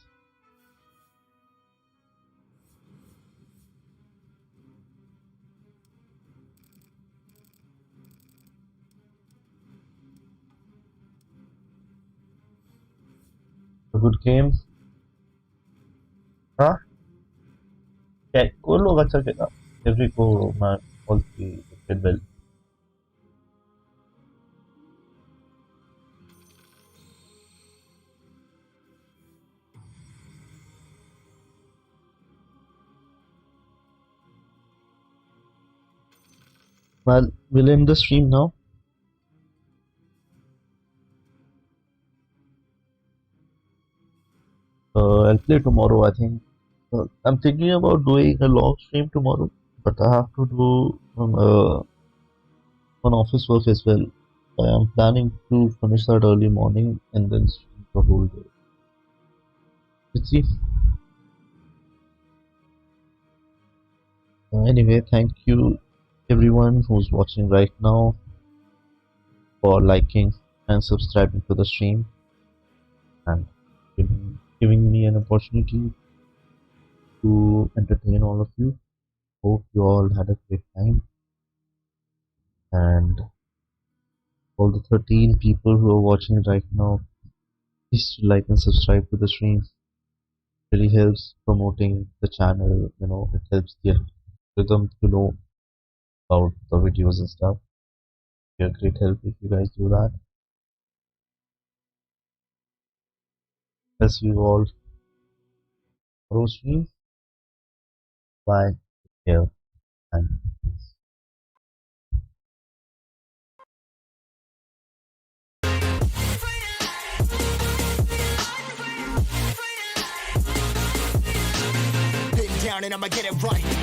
A good game. Huh? Yeah, कोई लोग अच्छा खेला. Every को मैं all the did well. Well, we'll end the stream now. I'll play tomorrow, I think. I'm thinking about doing a long stream tomorrow, but I have to do one office work as well. I am planning to finish that early morning and then stream the whole day. Let's see. Anyway, thank you everyone who's watching right now for liking and subscribing to the stream and giving me an opportunity to entertain all of you. Hope you all had a great time, and all the 13 people who are watching right now, please like and subscribe to the stream. It really helps promoting the channel, you know, it helps the algorithm to know about the videos and stuff. Be a great help if you guys do that. Bless you all. Tomorrow stream. Bye. Take care. And Been down and I'ma get it right.